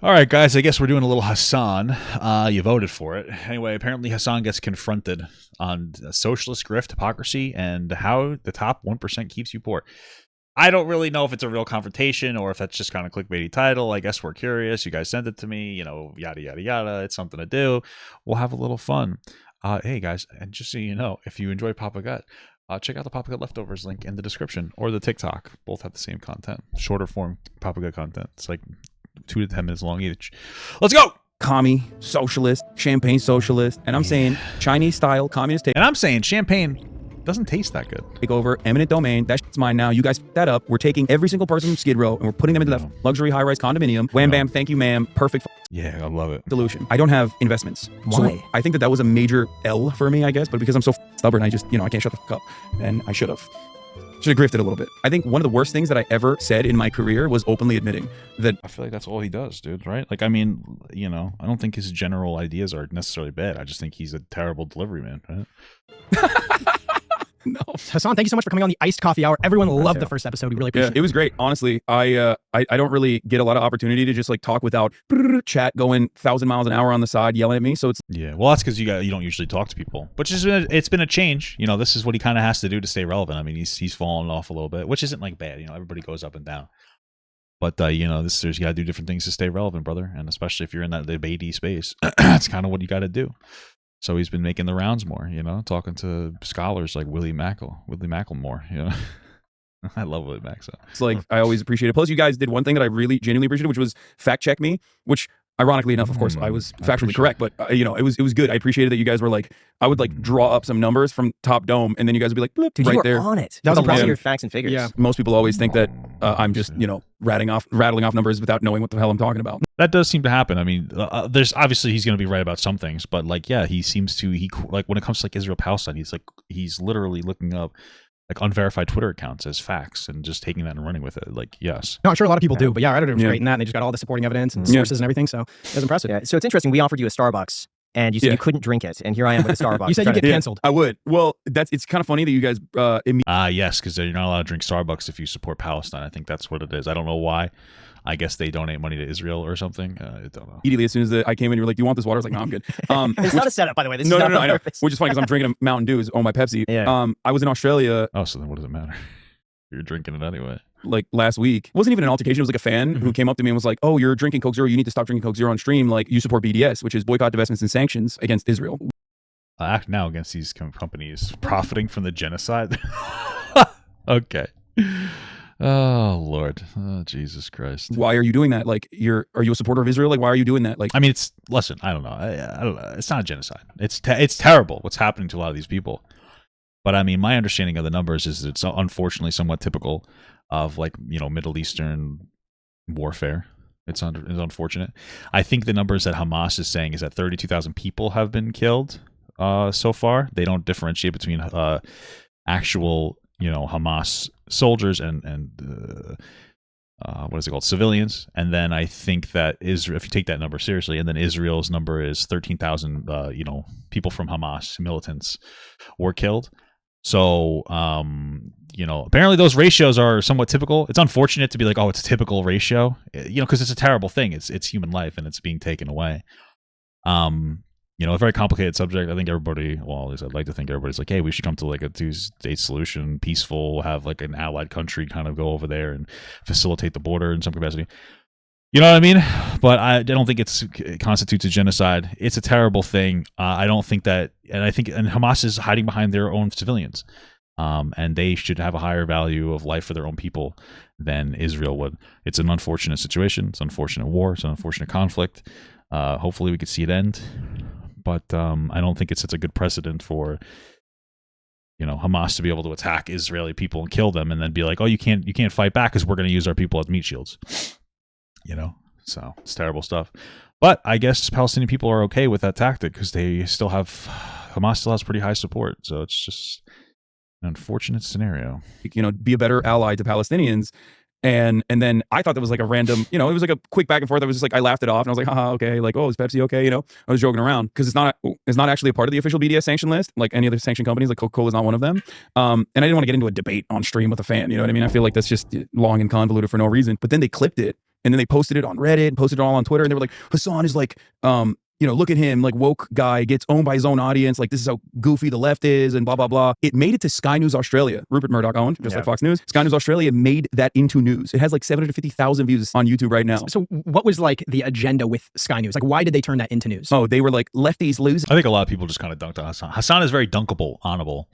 All right, guys, I guess we're doing a little Hasan. You voted for it. Anyway, apparently Hasan gets confronted on socialist grift, hypocrisy, and how the top 1% keeps you poor. I don't really know if it's a real confrontation or if that's just kind of clickbaity title. I guess we're curious. You guys sent it to me, yada, yada, yada. It's something to do. We'll have a little fun. Hey, guys, and just so you know, if you enjoy Papa Gut, check out the Papa Gut Leftovers link in the description or the TikTok. Both have the same content. Shorter form Papa Gut content. It's like 2 to 10 minutes long each. Let's go! Commie, socialist, champagne socialist, and I'm saying Chinese-style communist And I'm saying champagne doesn't taste that good. takeover, eminent domain. That shit's mine now. You guys f***ed that up. We're taking every single person from Skid Row and we're putting them into that luxury high-rise condominium. Wham, bam, thank you, ma'am. Perfect Yeah, I love it. solution. I don't have investments. Why? So I think that was a major L for me, I guess, but because I'm so stubborn, I just, I can't shut the fuck up. And I should have grifted a little bit. I think one of the worst things that I ever said in my career was openly admitting that I feel like that's all he does, dude, right? Like, I mean, I don't think his general ideas are necessarily bad. I just think he's a terrible delivery man, right? no. Hasan, thank you so much for coming on the Iced Coffee Hour. Everyone loved the first episode. We really appreciate It was great. Honestly, I don't really get a lot of opportunity to just like talk without chat going 1,000 miles an hour on the side yelling at me. So it's Yeah, well, that's because you don't usually talk to people, which is it's been a change. This is what he kind of has to do to stay relevant. I mean, he's fallen off a little bit, which isn't like bad. Everybody goes up and down, but you got to do different things to stay relevant, brother. And especially if you're in that debatey space, that's kind of what you got to do. So he's been making the rounds more, talking to scholars like Willie Macklemore. I love Willie Mack. So It's like, I always appreciate it. Plus, you guys did one thing that I really genuinely appreciated, which was fact check me, which ironically enough, of course, I was factually correct, but it was good. I appreciated that you guys were like, I would like draw up some numbers from Top Dome, and then you guys would be like, bloop, Dude, right you were there. on it. That was impressive. Your facts and figures. Yeah. Most people always think that I'm just, rattling off numbers without knowing what the hell I'm talking about. that does seem to happen. I mean, there's obviously he's going to be right about some things, but like, yeah, he seems to, like when it comes to like Israel-Palestine, he's literally looking up like unverified Twitter accounts as facts and just taking that and running with it. Like, yes. No, I'm sure a lot of people do, but yeah, our editor was great in that, and they just got all the supporting evidence and sources and everything, so it was impressive. Yeah. So it's interesting. We offered you a Starbucks, and you said you couldn't drink it, and here I am with a Starbucks. You said you get canceled. I would. Well, it's kind of funny that you guys Yes, because you're not allowed to drink Starbucks if you support Palestine. I think that's what it is. I don't know why. I guess they donate money to Israel or something. I don't know. immediately as soon as I came in, you were like, "Do you want this water?" I was like, "No, I'm good." It's not a setup, by the way. This is No, not I know. purpose. Which is funny because I'm drinking a Mountain Dew on my Pepsi. Yeah. I was in Australia Oh, so then what does it matter? You're drinking it anyway. like last week. It wasn't even an altercation. It was like a fan who came up to me and was like, "Oh, you're drinking Coke Zero. You need to stop drinking Coke Zero on stream. Like you support BDS, which is boycott, divestments, and sanctions against Israel." Act now against these companies profiting from the genocide. Okay. Oh Lord. Oh Jesus Christ. Why are you doing that? Like, are you a supporter of Israel? Like, why are you doing that? Like, I mean, listen. I don't know. I don't know. It's not a genocide. It's terrible what's happening to a lot of these people. But I mean, my understanding of the numbers is it's unfortunately somewhat typical of like Middle Eastern warfare. It's unfortunate. I think the numbers that Hamas is saying is that 32,000 people have been killed so far. They don't differentiate between actual Hamas soldiers and what is it called, civilians. And then I think that Israel, if you take that number seriously, and then Israel's number is 13,000 people from Hamas militants were killed. So apparently those ratios are somewhat typical. It's unfortunate to be like, oh, it's a typical ratio, because it's a terrible thing. It's human life and it's being taken away. A very complicated subject. I think everybody, well, at least I'd like to think everybody's like, hey, we should come to like a two-state solution, peaceful, have like an allied country kind of go over there and facilitate the border in some capacity. You know what I mean? But I don't think it constitutes a genocide. It's a terrible thing. I don't think that, and Hamas is hiding behind their own civilians. And they should have a higher value of life for their own people than Israel would. It's an unfortunate situation. It's an unfortunate war. It's an unfortunate conflict. Hopefully we could see it end. But I don't think it sets a good precedent for Hamas to be able to attack Israeli people and kill them and then be like, oh, you can't fight back because we're going to use our people as meat shields. So it's terrible stuff. But I guess Palestinian people are okay with that tactic because Hamas still has pretty high support. So it's just an unfortunate scenario. Be a better ally to Palestinians. And then I thought that was like a random, it was like a quick back and forth. I was just like, I laughed it off and I was like, haha, okay. Like, oh, is Pepsi okay? I was joking around because it's not actually a part of the official BDS sanction list. Like any other sanction companies, like Coca-Cola is not one of them. And I didn't want to get into a debate on stream with a fan. You know what I mean? I feel like that's just long and convoluted for no reason. But then they clipped it and then they posted it on Reddit and posted it all on Twitter, and they were like, Hasan is like, look at him, like woke guy gets owned by his own audience. Like this is how goofy the left is and blah, blah, blah. It made it to Sky News Australia. Rupert Murdoch owned, just like Fox News. Sky News Australia made that into news. It has like 750,000 views on YouTube right now. So what was like the agenda with Sky News? Like why did they turn that into news? Oh, they were like, lefties lose. I think a lot of people just kind of dunked on Hasan. Hasan is very dunkable, honorable.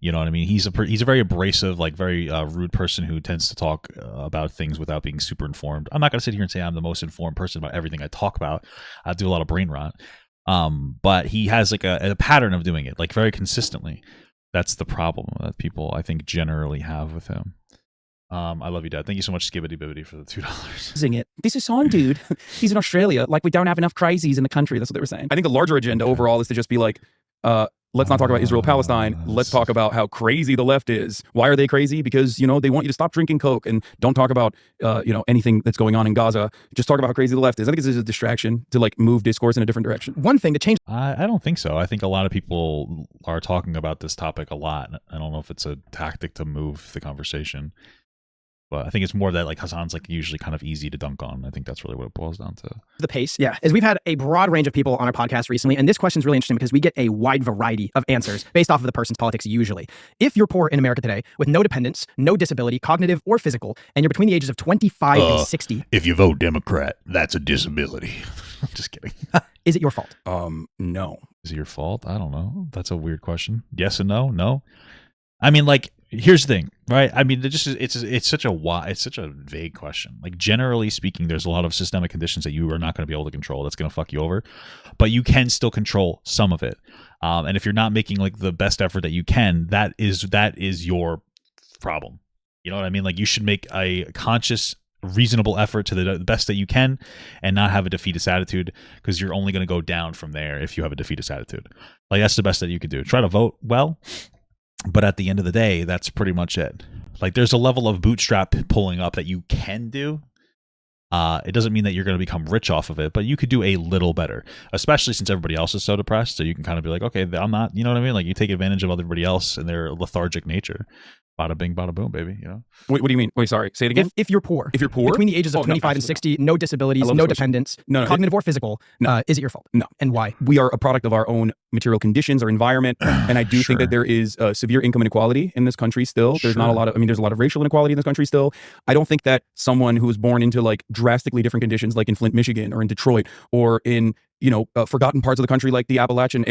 You know what I mean? He's a very abrasive, like very rude person who tends to talk about things without being super informed. I'm not going to sit here and say I'm the most informed person about everything I talk about. I do a lot of brain rot. But he has like a pattern of doing it, like very consistently. That's the problem that people, I think, generally have with him. I love you, Dad. Thank you so much, Skibbity Bibbity, for the $2. This is on, dude. He's in Australia. Like we don't have enough crazies in the country. That's what they were saying. I think the larger agenda overall is to just be like, let's not talk about Israel-Palestine. Let's talk about how crazy the left is. Why are they crazy? Because, they want you to stop drinking Coke and don't talk about, anything that's going on in Gaza. Just talk about how crazy the left is. I think this is a distraction to like move discourse in a different direction. One thing to change. I don't think so. I think a lot of people are talking about this topic a lot. I don't know if it's a tactic to move the conversation. But I think it's more that like Hasan's like usually kind of easy to dunk on. I think that's really what it boils down to. The pace, is we've had a broad range of people on our podcast recently, and this question is really interesting because we get a wide variety of answers based off of the person's politics usually. If you're poor in America today with no dependents, no disability, cognitive or physical, and you're between the ages of 25 and 60. If you vote Democrat, that's a disability. I'm just kidding. Is it your fault? No. Is it your fault? I don't know. That's a weird question. Yes and no? No. I mean, like, here's the thing, right? I mean, it's such a vague question. Like, generally speaking, there's a lot of systemic conditions that you are not going to be able to control. That's going to fuck you over, but you can still control some of it. And if you're not making like the best effort that you can, that is your problem. You know what I mean? Like, you should make a conscious, reasonable effort to the best that you can, and not have a defeatist attitude, because you're only going to go down from there if you have a defeatist attitude. Like, that's the best that you could do. Try to vote well. But at the end of the day, that's pretty much it. Like, there's a level of bootstrap pulling up that you can do. It doesn't mean that you're going to become rich off of it, but you could do a little better, especially since everybody else is so depressed. So you can kind of be like, okay, I'm not, you know what I mean? Like, you take advantage of everybody else and their lethargic nature. Bada bing, bada boom, baby. You know. What do you mean? Wait, sorry. Say it again. If you're poor, between the ages of 25 and 60, no disabilities, no dependents, cognitive or physical, is it your fault? No. And why? We are a product of our own material conditions, our environment, and I do think that there is severe income inequality in this country still. There's not a lot of. There's a lot of racial inequality in this country still. I don't think that someone who was born into like drastically different conditions, like in Flint, Michigan, or in Detroit, or in forgotten parts of the country like the Appalachian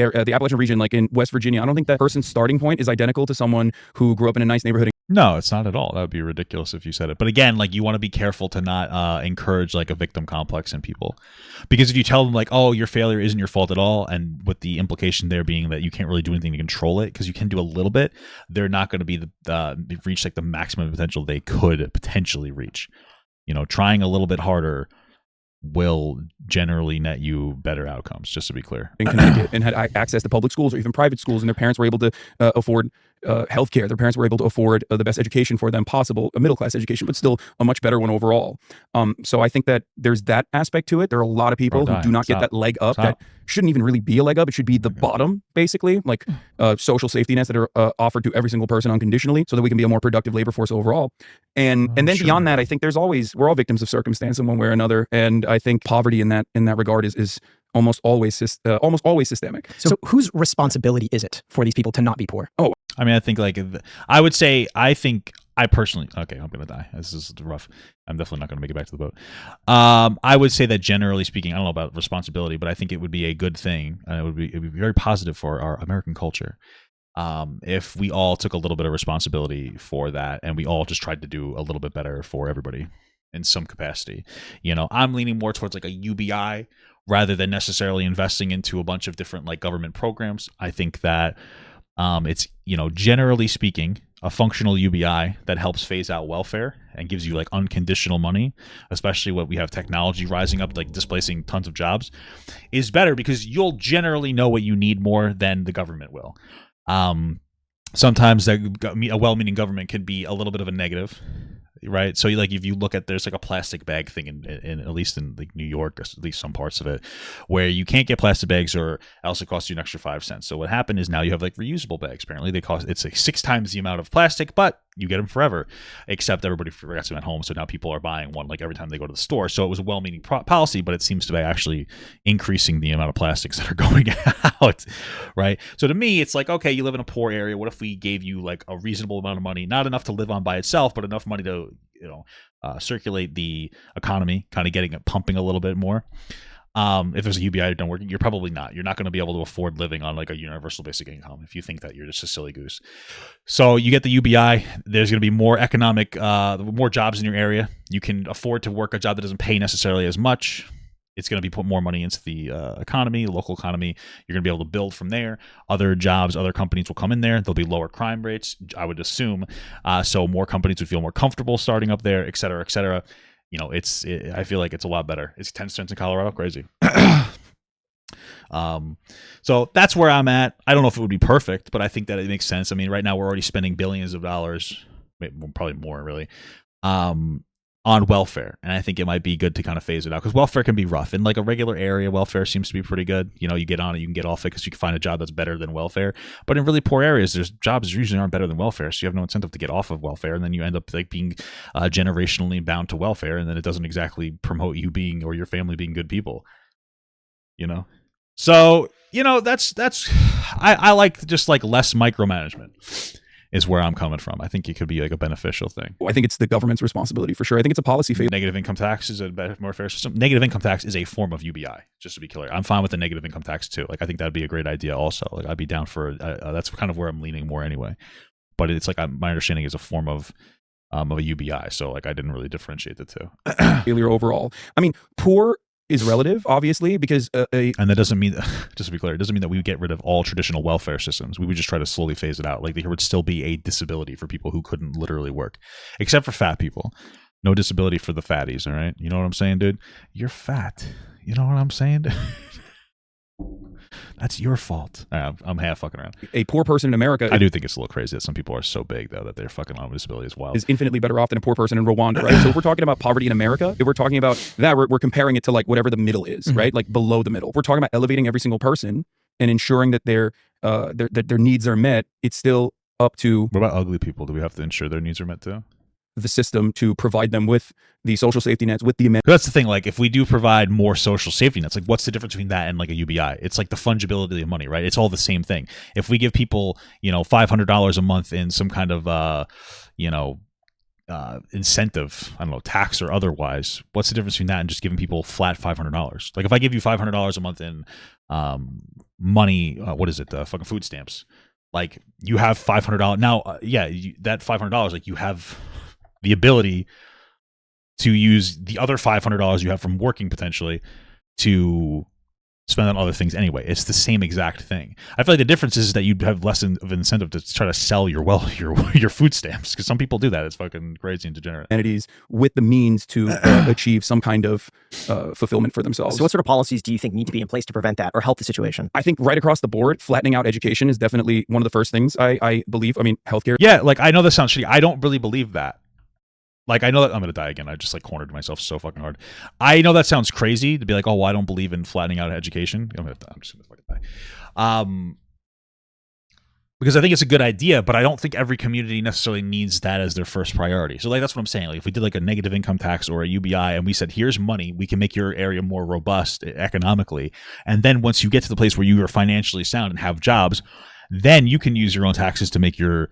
region, like in West Virginia, I don't think that person's starting point is identical to someone who grew up in a nice neighborhood. No, it's not at all. That would be ridiculous if you said it. But again, like, you want to be careful to not encourage like a victim complex in people, because if you tell them like, oh, your failure isn't your fault at all, and with the implication there being that you can't really do anything to control it, because you can do a little bit, they're not going to be reach like the maximum potential they could potentially reach. Trying a little bit harder will generally net you better outcomes, just to be clear. In Connecticut, and had access to public schools or even private schools, and their parents were able to afford healthcare. Their parents were able to afford the best education for them possible, a middle-class education, but still a much better one overall. So I think that there's that aspect to it. There are a lot of people who do not get that leg up. That shouldn't even really be a leg up. It should be the bottom, basically, like social safety nets that are offered to every single person unconditionally, so that we can be a more productive labor force overall. And then beyond that, I think we're all victims of circumstance in one way or another. And I think poverty in that regard is almost always systemic. So whose responsibility is it for these people to not be poor? Oh, I mean, I think like I personally, okay, I'm going to die. This is rough. I'm definitely not going to make it back to the boat. I would say that generally speaking, I don't know about responsibility, but I think it would be a good thing. And it would be very positive for our American culture. If we all took a little bit of responsibility for that, and we all just tried to do a little bit better for everybody in some capacity. I'm leaning more towards like a UBI rather than necessarily investing into a bunch of different like government programs. I think that it's, generally speaking, a functional UBI that helps phase out welfare and gives you like unconditional money, especially when we have technology rising up, like displacing tons of jobs, is better, because you'll generally know what you need more than the government will. Sometimes a well-meaning government can be a little bit of a negative, right? So like, if you look at, there's like a plastic bag thing in at least in like New York, at least some parts of it, where you can't get plastic bags or else it costs you an extra 5 cents. So what happened is now you have like reusable bags. Apparently it's like 6 times the amount of plastic, but you get them forever, except everybody forgets them at home. So now people are buying one like every time they go to the store. So it was a well-meaning policy, but it seems to be actually increasing the amount of plastics that are going out, right? So to me, it's like, okay, you live in a poor area. What if we gave you like a reasonable amount of money, not enough to live on by itself, but enough money to, circulate the economy, kind of getting it pumping a little bit more. If there's a UBI done working, you're probably not. You're not going to be able to afford living on like a universal basic income if you think that you're just a silly goose. So you get the UBI. There's going to be more economic, more jobs in your area. You can afford to work a job that doesn't pay necessarily as much. It's going to be put more money into the economy, local economy. You're going to be able to build from there. Other jobs, other companies will come in there. There'll be lower crime rates, I would assume. So more companies would feel more comfortable starting up there, et cetera, et cetera. I feel like it's a lot better. It's 10 cents in Colorado. Crazy. So that's where I'm at. I don't know if it would be perfect, but I think that it makes sense. I mean, right now we're already spending billions of dollars, probably more really, on welfare. And I think it might be good to kind of phase it out because welfare can be rough. In like a regular area, welfare seems to be pretty good. You get on it, you can get off it because you can find a job that's better than welfare. But in really poor areas, there's jobs that usually aren't better than welfare. So you have no incentive to get off of welfare. And then you end up like being generationally bound to welfare. And then it doesn't exactly promote you being or your family being good people, So, I like just like less micromanagement. Is where I'm coming from. I think it could be like a beneficial thing. I think it's the government's responsibility for sure. I think it's a policy failure. Negative income tax is a better, more fair system. Negative income tax is a form of UBI, just to be clear. I'm fine with the negative income tax too. Like I think that'd be a great idea also. Like I'd be down for, that's kind of where I'm leaning more anyway. But it's like, my understanding is a form of a UBI. So like I didn't really differentiate the two. Failure overall. I mean, poor is relative, obviously, because and that doesn't mean, just to be clear, it doesn't mean that we would get rid of all traditional welfare systems. We would just try to slowly phase it out. Like there would still be a disability for people who couldn't literally work, except for fat people. No disability for the fatties, all right? You know what I'm saying, dude? You're fat. You know what I'm saying? That's your fault. I'm half fucking around. A poor person in America, I do think it's a little crazy that some people are so big though that they're fucking on disability as well. Is infinitely better off than a poor person in Rwanda, right? So if we're talking about poverty in America, if we're talking about that, we're comparing it to like whatever the middle is, right? Like below the middle. We're talking about elevating every single person and ensuring that their needs are met. It's still up to. What about ugly people? Do we have to ensure their needs are met too? The system to provide them with the social safety nets, with the that's the thing. Like if we do provide more social safety nets, like what's the difference between that and like a UBI? It's like the fungibility of money, right? It's all the same thing. If we give people, $500 a month in some kind of incentive, I don't know, tax or otherwise, what's the difference between that and just giving people flat $500? Like if I give you $500 a month in money, what is it? Fucking food stamps. Like you have $500 now. That $500, like you have the ability to use the other $500 you have from working potentially to spend on other things anyway. It's the same exact thing. I feel like the difference is that you'd have less of an incentive to try to sell your food stamps because some people do that. It's fucking crazy and degenerate. Entities with the means to achieve some kind of fulfillment for themselves. So what sort of policies do you think need to be in place to prevent that or help the situation? I think right across the board, flattening out education is definitely one of the first things I believe. I mean, healthcare. Yeah, like I know this sounds shitty. I don't really believe that. Like, I know that I'm going to die again. I just like cornered myself so fucking hard. I know that sounds crazy to be like, oh, well, I don't believe in flattening out education. I'm just going to fucking die. Because I think it's a good idea, but I don't think every community necessarily needs that as their first priority. So like, that's what I'm saying. Like if we did like a negative income tax or a UBI and we said, here's money, we can make your area more robust economically. And then once you get to the place where you are financially sound and have jobs, then you can use your own taxes to make your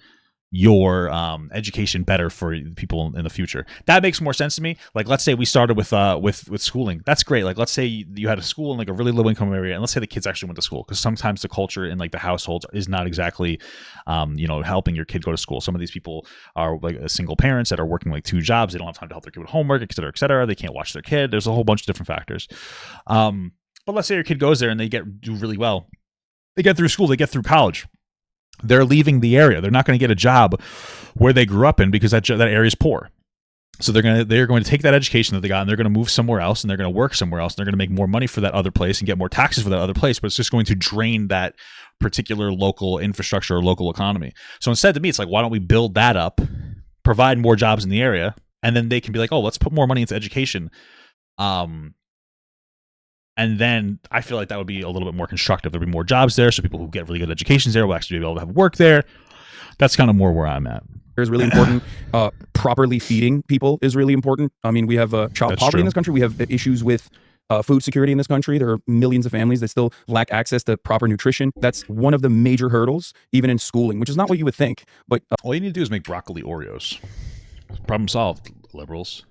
education better for people in the future. That makes more sense to me. Like, let's say we started with schooling. That's great. Like, let's say you had a school in like a really low income area, and let's say the kids actually went to school, because sometimes the culture in like the households is not exactly, helping your kid go to school. Some of these people are like single parents that are working like 2 jobs. They don't have time to help their kid with homework, et cetera, et cetera. They can't watch their kid. There's a whole bunch of different factors. But let's say your kid goes there and they do really well. They get through school. They get through college. They're leaving the area. They're not going to get a job where they grew up in because that area is poor. So they're going to take that education that they got and they're going to move somewhere else and they're going to work somewhere else and they're going to make more money for that other place and get more taxes for that other place, but it's just going to drain that particular local infrastructure or local economy. So instead, to me, it's like, why don't we build that up, provide more jobs in the area, and then they can be like, oh, let's put more money into education. And then I feel like that would be a little bit more constructive. There'll be more jobs there, so people who get really good educations there will actually be able to have work there. That's kind of more where I'm at. is really important. Properly feeding people is really important. I mean, we have child That's poverty true. in this country. We have issues with food security in this country. There are millions of families that still lack access to proper nutrition. That's one of the major hurdles, even in schooling, which is not what you would think. But All you need to do is make broccoli Oreos. Problem solved, liberals.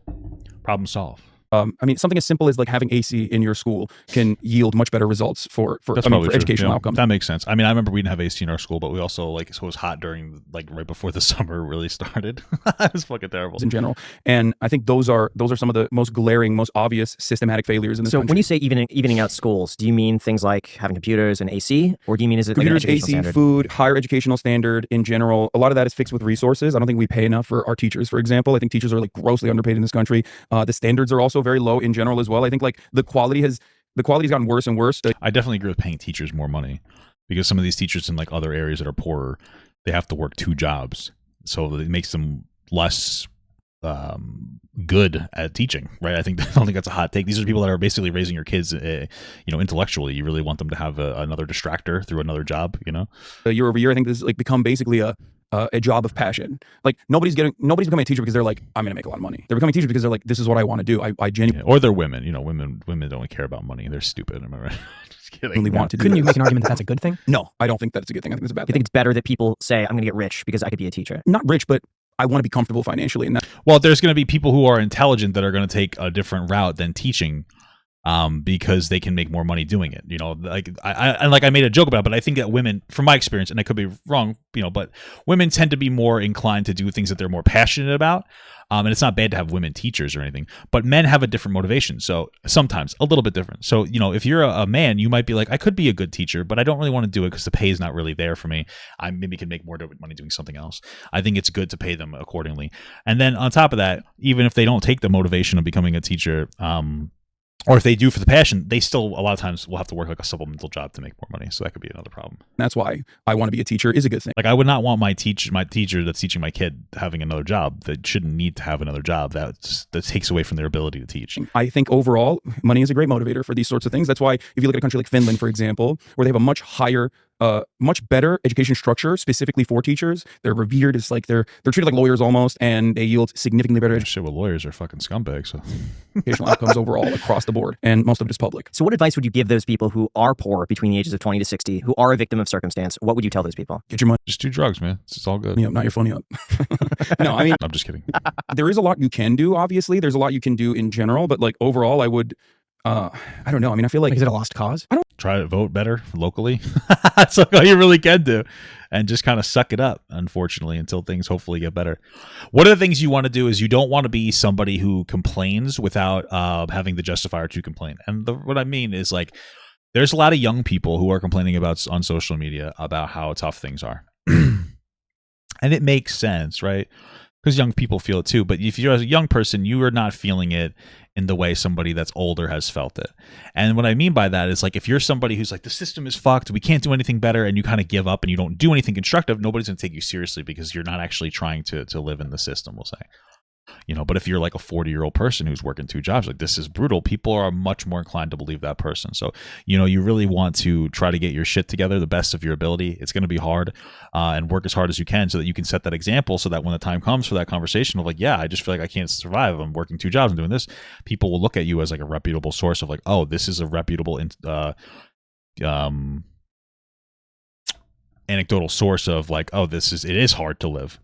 Problem solved. I mean, something as simple as like having AC in your school can yield much better results for That's I mean, probably for true. educational Yeah, outcomes. that makes sense. I mean, I remember we didn't have AC in our school, but we also so it was hot during right before the summer really started. It was fucking terrible. In general, and I think those are some of the most glaring, most obvious systematic failures in this So country. when you say evening out schools, do you mean things like having computers and AC, or do you mean is it like an computers, educational AC, standard? food, higher educational standard in general, a lot of that is fixed with resources. I don't think we pay enough for our teachers, for example. I think teachers are like grossly underpaid in this country. The standards are also very low in general as well. I think like the quality's gotten worse and worse. I definitely agree with paying teachers more money because some of these teachers in like other areas that are poorer, they have to work 2 jobs, so it makes them less good at teaching, right? I don't think that's a hot take. These are people that are basically raising your kids, intellectually. You really want them to have another distractor through another job, Year over year, I think this has like become basically a job of passion. Like nobody's becoming a teacher because they're like, I'm going to make a lot of money. They're becoming teachers because they're like, this is what I want to do. I genuinely or they're women. Women don't care about money. They're stupid. Am I right? Just kidding. want to do Couldn't you this. make an argument that that's a good thing? No, I don't think that it's a good thing. I think it's a bad You thing. think it's better that people say, I'm going to get rich because I could be a teacher? Not rich, but I want to be comfortable financially. And that Well, there's going to be people who are intelligent that are going to take a different route than teaching, because they can make more money doing it. I made a joke about it, but I think that women, from my experience, and I could be wrong, but women tend to be more inclined to do things that they're more passionate about. And it's not bad to have women teachers or anything, but men have a different motivation. So sometimes a little bit different. So, if you're a man, you might be like, I could be a good teacher, but I don't really want to do it because the pay is not really there for me. I maybe can make more money doing something else. I think it's good to pay them accordingly. And then on top of that, even if they don't take the motivation of becoming a teacher, or if they do for the passion, they still a lot of times will have to work like a supplemental job to make more money. So that could be another problem. that's why I want to be a teacher is a good thing. Like I would not want my teacher that's teaching my kid having another job. That shouldn't need to have another job. That takes away from their ability to teach. I think overall, money is a great motivator for these sorts of things. That's why if you look at a country like Finland, for example, where they have a much higher, much better education structure specifically for teachers, they're revered as like they're treated like lawyers almost, and they yield significantly better Shit, well, lawyers are fucking scumbags. So educational outcomes overall across the board, and most of it is public. So what advice would you give those people who are poor between the ages of 20 to 60, who are a victim of circumstance? What would you tell those people? Get your money just do drugs, man. It's all good. up, not your funny up. No, I mean, I'm just kidding. there is a lot you can do. Obviously, there's a lot you can do in general, but like overall, I would. I don't know. I mean, I feel like Is it a lost cause? Try to vote better locally. That's all you really can do. And just kind of suck it up, unfortunately, until things hopefully get better. One of the things you want to do is you don't want to be somebody who complains without having the justifier to complain. And what I mean is like, there's a lot of young people who are complaining about on social media about how tough things are. And it makes sense, right? Because young people feel it too. But if you're a young person, you are not feeling it in the way somebody that's older has felt it. And what I mean by that is like, if you're somebody who's like, the system is fucked, we can't do anything better, and you kind of give up and you don't do anything constructive, nobody's going to take you seriously because you're not actually trying to live in the system, we'll say. But if you're like a 40-year-old person who's working 2 jobs, like this is brutal, people are much more inclined to believe that person. So, you really want to try to get your shit together the best of your ability. It's going to be hard, and work as hard as you can so that you can set that example so that when the time comes for that conversation of like, yeah, I just feel like I can't survive. I'm working 2 jobs and doing this. People will look at you as like a reputable source of like, oh, this is a reputable anecdotal source of like, oh, it is hard to live.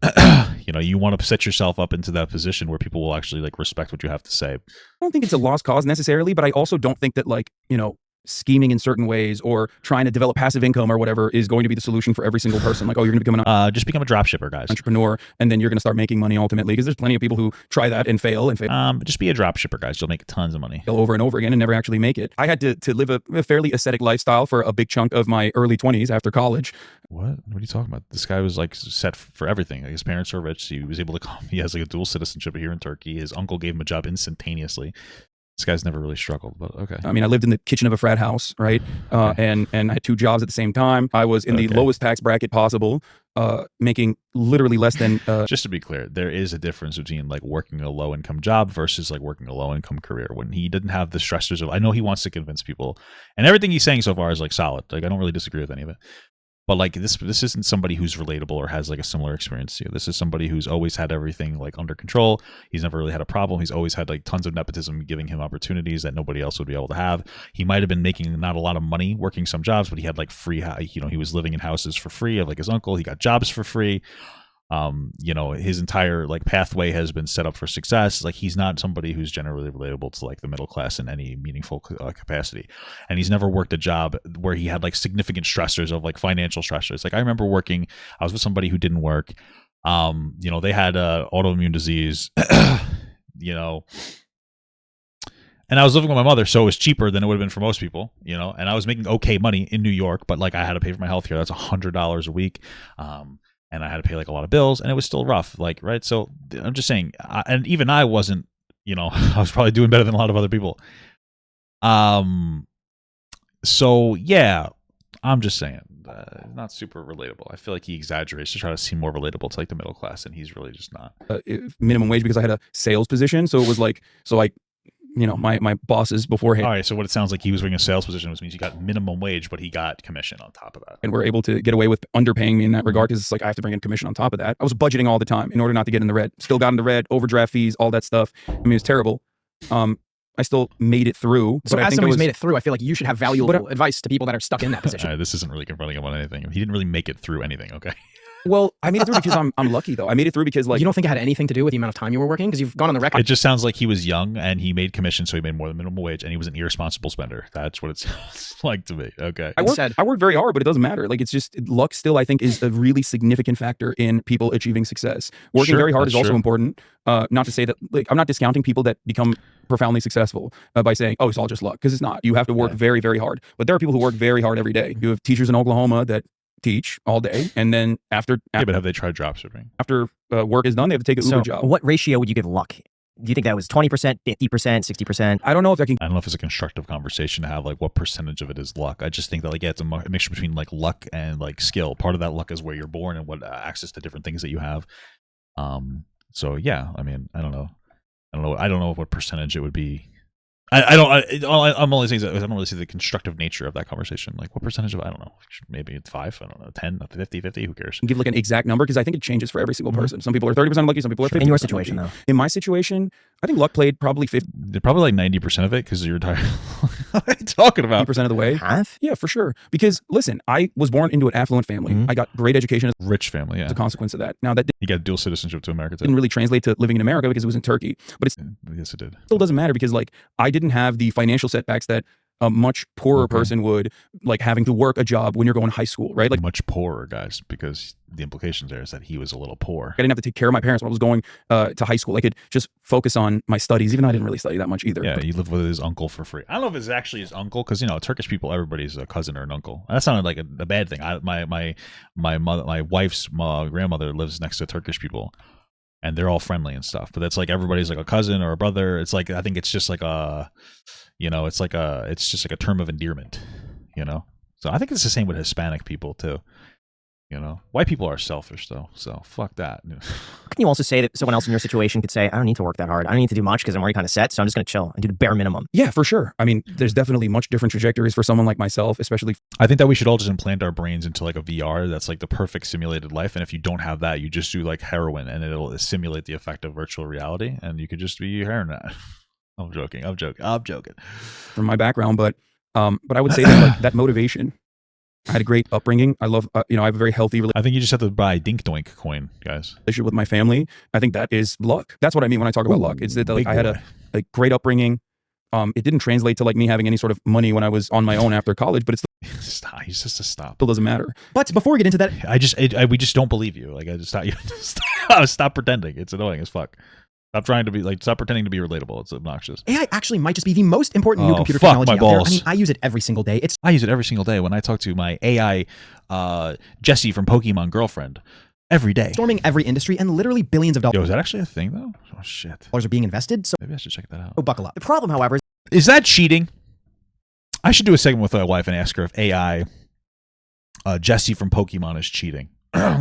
You want to set yourself up into that position where people will actually like respect what you have to say. I don't think it's a lost cause necessarily, but I also don't think that like, scheming in certain ways or trying to develop passive income or whatever is going to be the solution for every single person. Like, oh, you're going to become an Just become a drop shipper, guys. entrepreneur, and then you're going to start making money ultimately, because there's plenty of people who try that and fail Just be a drop shipper, guys. You'll make tons of money. over and over again and never actually make it. I had to live a fairly ascetic lifestyle for a big chunk of my early 20s after college. What are you talking about? This guy was like set for everything. Like, his parents are rich. He was able to come. He has like a dual citizenship here in Turkey. His uncle gave him a job instantaneously. This guy's never really struggled, but okay. I mean, I lived in the kitchen of a frat house, right? And I had 2 jobs at the same time. I was in the lowest tax bracket possible, making literally less than. Just to be clear, there is a difference between like working a low income job versus like working a low income career. When he didn't have the stressors of, I know he wants to convince people, and everything he's saying so far is like solid. Like, I don't really disagree with any of it. But like this isn't somebody who's relatable or has like a similar experience to you. This is somebody who's always had everything like under control. He's never really had a problem. He's always had like tons of nepotism giving him opportunities that nobody else would be able to have. He might have been making not a lot of money working some jobs, but he had like free, he was living in houses for free of like his uncle. He got jobs for free. His entire like pathway has been set up for success. Like he's not somebody who's generally relatable to like the middle class in any meaningful capacity. And he's never worked a job where he had like significant stressors of like financial stressors. Like I remember I was with somebody who didn't work. They had autoimmune disease, and I was living with my mother, so it was cheaper than it would have been for most people, and I was making okay money in New York, but like I had to pay for my healthcare. That's $100 a week. And I had to pay like a lot of bills, and it was still rough. Like, right. So I'm just saying, and even I wasn't, I was probably doing better than a lot of other people. So yeah, I'm just saying, not super relatable. I feel like he exaggerates to try to seem more relatable to like the middle class, and he's really just not. Minimum wage because I had a sales position, so it was like my bosses beforehand. All right, so what it sounds like he was doing a sales position, which means he got minimum wage, but he got commission on top of that. And we're able to get away with underpaying me in that regard because it's like I have to bring in commission on top of that. I was budgeting all the time in order not to get in the red. Still got in the red, overdraft fees, all that stuff. I mean, it was terrible. I still made it through. So as somebody who's made it through, I feel like you should have valuable advice to people that are stuck in that position. This isn't really confronting him on anything. He didn't really make it through anything, okay? Well, I made it through because I'm lucky though. I made it through because like you don't think it had anything to do with the amount of time you were working because you've gone on the record. It just sounds like he was young and he made commission, so he made more than minimum wage, and he was an irresponsible spender. That's what it sounds like to me. Okay. I worked very hard, but it doesn't matter. Like it's just luck. Still, I think is a really significant factor in people achieving success. Working very hard is also important. Not to say that like I'm not discounting people that become profoundly successful by saying, oh, it's all just luck, because it's not. You have to work very, very hard. But there are people who work very hard every day. You have teachers in Oklahoma that teach all day, and then after but have they tried drop shipping? After work is done, they have to take an Uber job. What ratio would you give luck? Do you think that was 20%, 50%, 60%? I don't know if I don't know if it's a constructive conversation to have, like what percentage of it is luck. I just think that like it's a mixture between like luck and like skill. Part of that luck is where you're born and what access to different things that you have. So yeah, I mean, I don't know what percentage it would be. I'm only saying that I don't really see the constructive nature of that conversation. Like what percentage of, I don't know, maybe it's 5, I don't know, 10, 50, who cares? Give like an exact number because I think it changes for every single person. Some people are 30% lucky, some people are 50%. In your situation lucky. though? In my situation, I think luck played probably 50. Probably like 90% of it because you're tired. What are you talking about? 50% of the way. Half? Yeah, for sure. Because listen, I was born into an affluent family. I got great education. Rich family, yeah. As a consequence of that. Now that you got dual citizenship to America too. Didn't really translate to living in America because it was in Turkey. But yes, it did. Still doesn't matter because like I didn't have the financial setbacks that a much poorer person would, like having to work a job when you're going to high school, right? Like much poorer, guys, because the implications there is that he was a little poor. I didn't have to take care of my parents when I was going to high school. I could just focus on my studies, even though I didn't really study that much either. Yeah, he lived with his uncle for free. I don't know if it's actually his uncle, because Turkish people, everybody's a cousin or an uncle. That sounded like a bad thing. My wife's grandmother lives next to Turkish people, and they're all friendly and stuff. But that's like everybody's like a cousin or a brother. It's like I think it's just like it's just like a term of endearment, So I think it's the same with Hispanic people too. White people are selfish though, so fuck that. Can you also say that someone else in your situation could say, I don't need to work that hard. I don't need to do much because I'm already kind of set, so I'm just going to chill and do the bare minimum. Yeah, for sure. I mean, there's definitely much different trajectories for someone like myself, especially. I think that we should all just implant our brains into like a VR that's like the perfect simulated life. And if you don't have that, you just do like heroin and it'll simulate the effect of virtual reality and you could just be heroin. I'm joking. From my background, but I would say that like, that motivation. I had a great upbringing. I love, I have a very healthy relationship. I think you just have to buy Dink Doink coin, guys. With my family. I think that is luck. That's what I mean when I talk about luck. It's that like I had a great upbringing. It didn't translate to like me having any sort of money when I was on my own after college, but it's stop. He's just a stop. Still doesn't matter. But before we get into that, we just don't believe you. Like I just stop pretending. It's annoying as fuck. Stop pretending to be relatable. It's obnoxious. AI actually might just be the most important new computer technology out there. I mean, I use it every single day. I use it every single day when I talk to my AI Jessie from Pokemon girlfriend every day. Storming every industry and literally billions of dollars. Yo, is that actually a thing though? Oh shit. Are being invested. So maybe I should check that out. Oh, buckle up. The problem, however, is that cheating? I should do a segment with my wife and ask her if AI Jessie from Pokemon is cheating.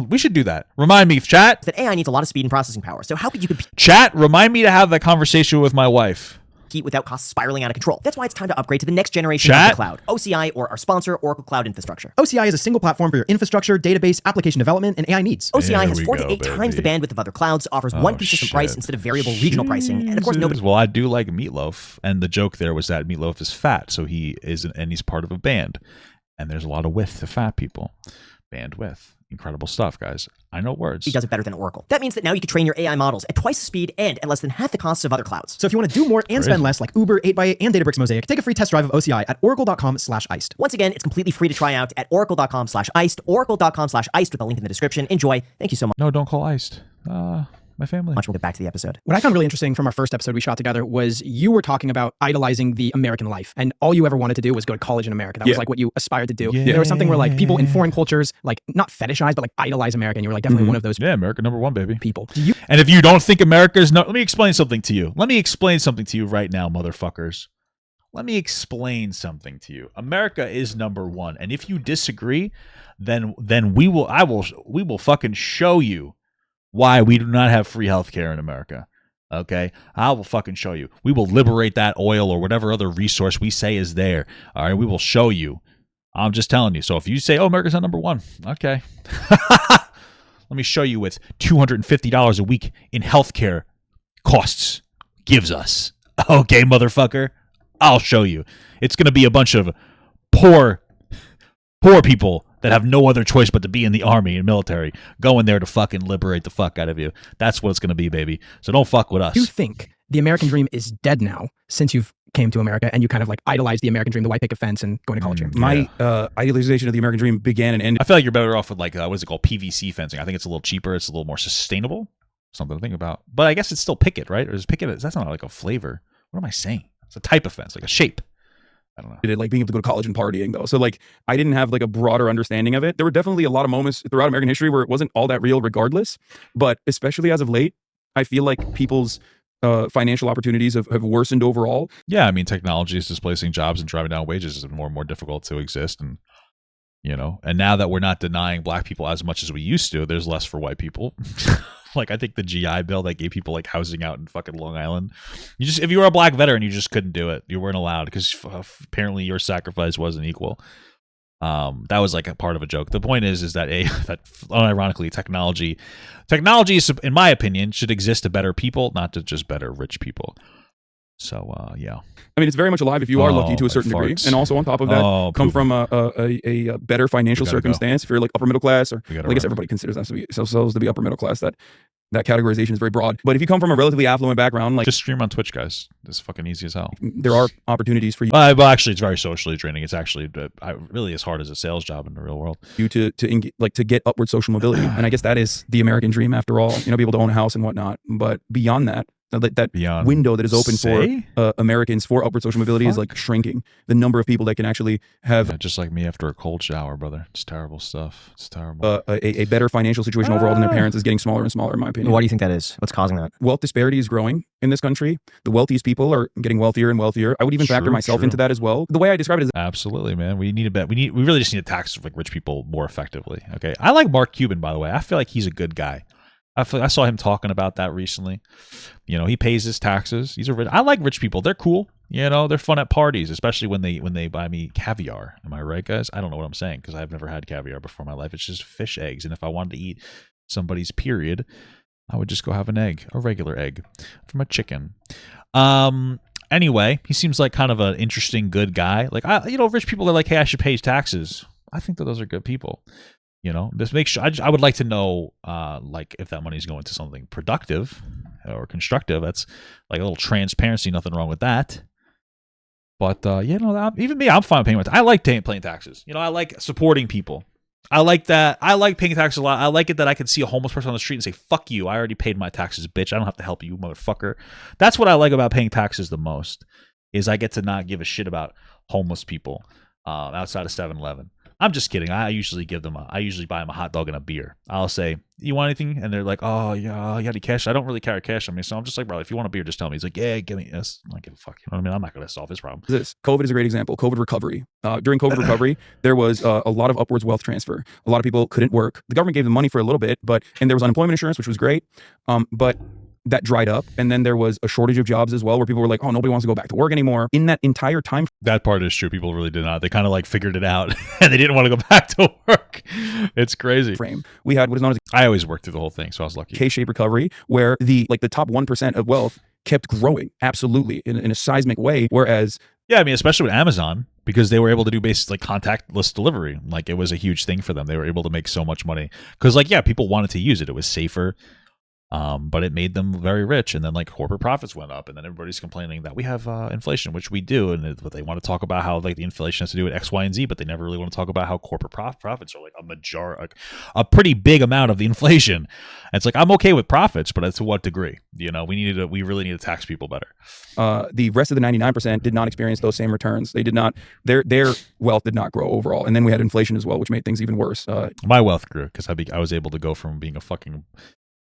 We should do that. Remind me, chat. That AI needs a lot of speed and processing power. So how could you compete? Chat, remind me to have that conversation with my wife. without costs spiraling out of control. That's why it's time to upgrade to the next generation of the cloud, OCI, or our sponsor, Oracle Cloud Infrastructure. OCI is a single platform for your infrastructure, database, application development, and AI needs. OCI has 4 to 8 times the bandwidth of other clouds, offers one consistent price instead of variable regional pricing, and of course nobody. Well, I do like Meatloaf, and the joke there was that Meatloaf is fat, so he's part of a band, and there's a lot of width to fat people. Bandwidth. Incredible stuff, guys. I know words. He does it better than Oracle. That means that now you can train your AI models at twice the speed and at less than half the costs of other clouds. So if you want to do more and spend less like Uber, 8x8, and Databricks Mosaic, take a free test drive of OCI at oracle.com/iced. Once again, it's completely free to try out at oracle.com/iced, oracle.com/iced with a link in the description. Enjoy. Thank you so much. No, don't call iced. My family. We'll get back to the episode. What I found really interesting from our first episode we shot together was you were talking about idolizing the American life, and all you ever wanted to do was go to college in America. That was like what you aspired to do. There was something where like people in foreign cultures like not fetishize but like idolize America, and you were like definitely one of those America #1, baby. people. And if you don't think America's let me explain something to you. Let me explain something to you right now, motherfuckers. Let me explain something to you. America is #1, and if you disagree, then we will fucking show you why we do not have free healthcare in America. Okay? I will fucking show you. We will liberate that oil or whatever other resource we say is there. All right? We will show you. I'm just telling you. So if you say, oh, America's not #1, okay. Let me show you with $250 a week in healthcare costs gives us. Okay, motherfucker? I'll show you. It's going to be a bunch of poor people that have no other choice but to be in the army and military, going there to fucking liberate the fuck out of you. That's what it's going to be, baby. So don't fuck with us. Do you think the American dream is dead now since you've came to America and you kind of like idolize the American dream, the white picket fence and going to college here? My idealization of the American dream began and ended. I feel like you're better off with like, what is it called? PVC fencing. I think it's a little cheaper. It's a little more sustainable. Something to think about. But I guess it's still picket, right? Or is picket, that's not like a flavor. What am I saying? It's a type of fence, like a shape. I don't know. Like being able to go to college and partying though. So like I didn't have like a broader understanding of it. There were definitely a lot of moments throughout American history where it wasn't all that real regardless. But especially as of late, I feel like people's financial opportunities have worsened overall. Yeah, I mean, technology is displacing jobs and driving down wages. It's more and more difficult to exist. And, you know, and now that we're not denying black people as much as we used to, there's less for white people. Like, I think the GI Bill that gave people like housing out in fucking Long Island, if you were a black veteran, you just couldn't do it. You weren't allowed because apparently your sacrifice wasn't equal. That was like a part of a joke. The point is that that unironically technology is, in my opinion, should exist to better people, not to just better rich people. So yeah. I mean, it's very much alive if you are lucky to a certain degree, and also on top of that, come from a better financial circumstance. If you're like upper middle class, or I guess everybody considers themselves to be upper middle class. That categorization is very broad. But if you come from a relatively affluent background, like just stream on Twitch, guys. It's fucking easy as hell. There are opportunities for you. Well, actually, it's very socially draining. It's actually really as hard as a sales job in the real world. You to get upward social mobility, and I guess that is the American dream after all. You know, be able to own a house and whatnot. But beyond that. That beyond window that is open for Americans for upward social mobility is like shrinking. The number of people that can actually have just like me after a cold shower, brother. It's terrible stuff. It's terrible. A better financial situation overall than their parents is getting smaller and smaller, in my opinion. Why do you think that is? What's causing that? Wealth disparity is growing in this country. The wealthiest people are getting wealthier and wealthier. I would even factor myself into that as well. The way I describe it is absolutely, man. We really just need to tax like rich people more effectively. Okay, I like Mark Cuban, by the way. I feel like he's a good guy. I saw him talking about that recently. You know, he pays his taxes. I like rich people. They're cool. You know, they're fun at parties, especially when they buy me caviar. Am I right, guys? I don't know what I'm saying because I've never had caviar before in my life. It's just fish eggs. And if I wanted to eat somebody's period, I would just go have an egg, a regular egg from a chicken. Anyway, he seems like kind of an interesting, good guy. Like, rich people are like, hey, I should pay taxes. I think that those are good people. You know, just make sure. I would like to know, like, if that money is going to something productive or constructive. That's like a little transparency. Nothing wrong with that. But even me, I'm fine paying my. I like paying taxes. You know, I like supporting people. I like that. I like paying taxes a lot. I like it that I can see a homeless person on the street and say, "Fuck you! I already paid my taxes, bitch. I don't have to help you, motherfucker." That's what I like about paying taxes the most. Is I get to not give a shit about homeless people outside of 7-Eleven. I'm just kidding. I usually buy them a hot dog and a beer. I'll say, you want anything? And they're like, oh, yeah, you got any cash? I don't really carry cash on me. So I'm just like, bro, if you want a beer, just tell me. He's like, yeah, give me this. I don't give a fuck. You know what I mean? I'm not going to solve his problem. COVID is a great example. COVID recovery. During COVID recovery, there was a lot of upwards wealth transfer. A lot of people couldn't work. The government gave them money for a little bit, and there was unemployment insurance, which was great. But that dried up. And then there was a shortage of jobs as well, where people were like, oh, nobody wants to go back to work anymore. In that entire time, that part is true. People really did not. They kind of like figured it out and they didn't want to go back to work. It's crazy. frame, we had what is known as I always worked through the whole thing, so I was lucky. K-shaped recovery, where the top 1% of wealth kept growing absolutely in a seismic way. Whereas, yeah, I mean, especially with Amazon, because they were able to do basically contactless delivery. Like, it was a huge thing for them. They were able to make so much money because, like, yeah, people wanted to use it. It was safer, but it made them very rich. And then, like, corporate profits went up, and then everybody's complaining that we have inflation, which we do. But they want to talk about how, like, the inflation has to do with X, Y, and Z, but they never really want to talk about how corporate profits are like a pretty big amount of the inflation. And it's like, I'm okay with profits, but to what degree? You know, we really need to tax people better. The rest of the 99% did not experience those same returns. They did not. Their wealth did not grow overall. And then we had inflation as well, which made things even worse. My wealth grew because I was able to go from being a fucking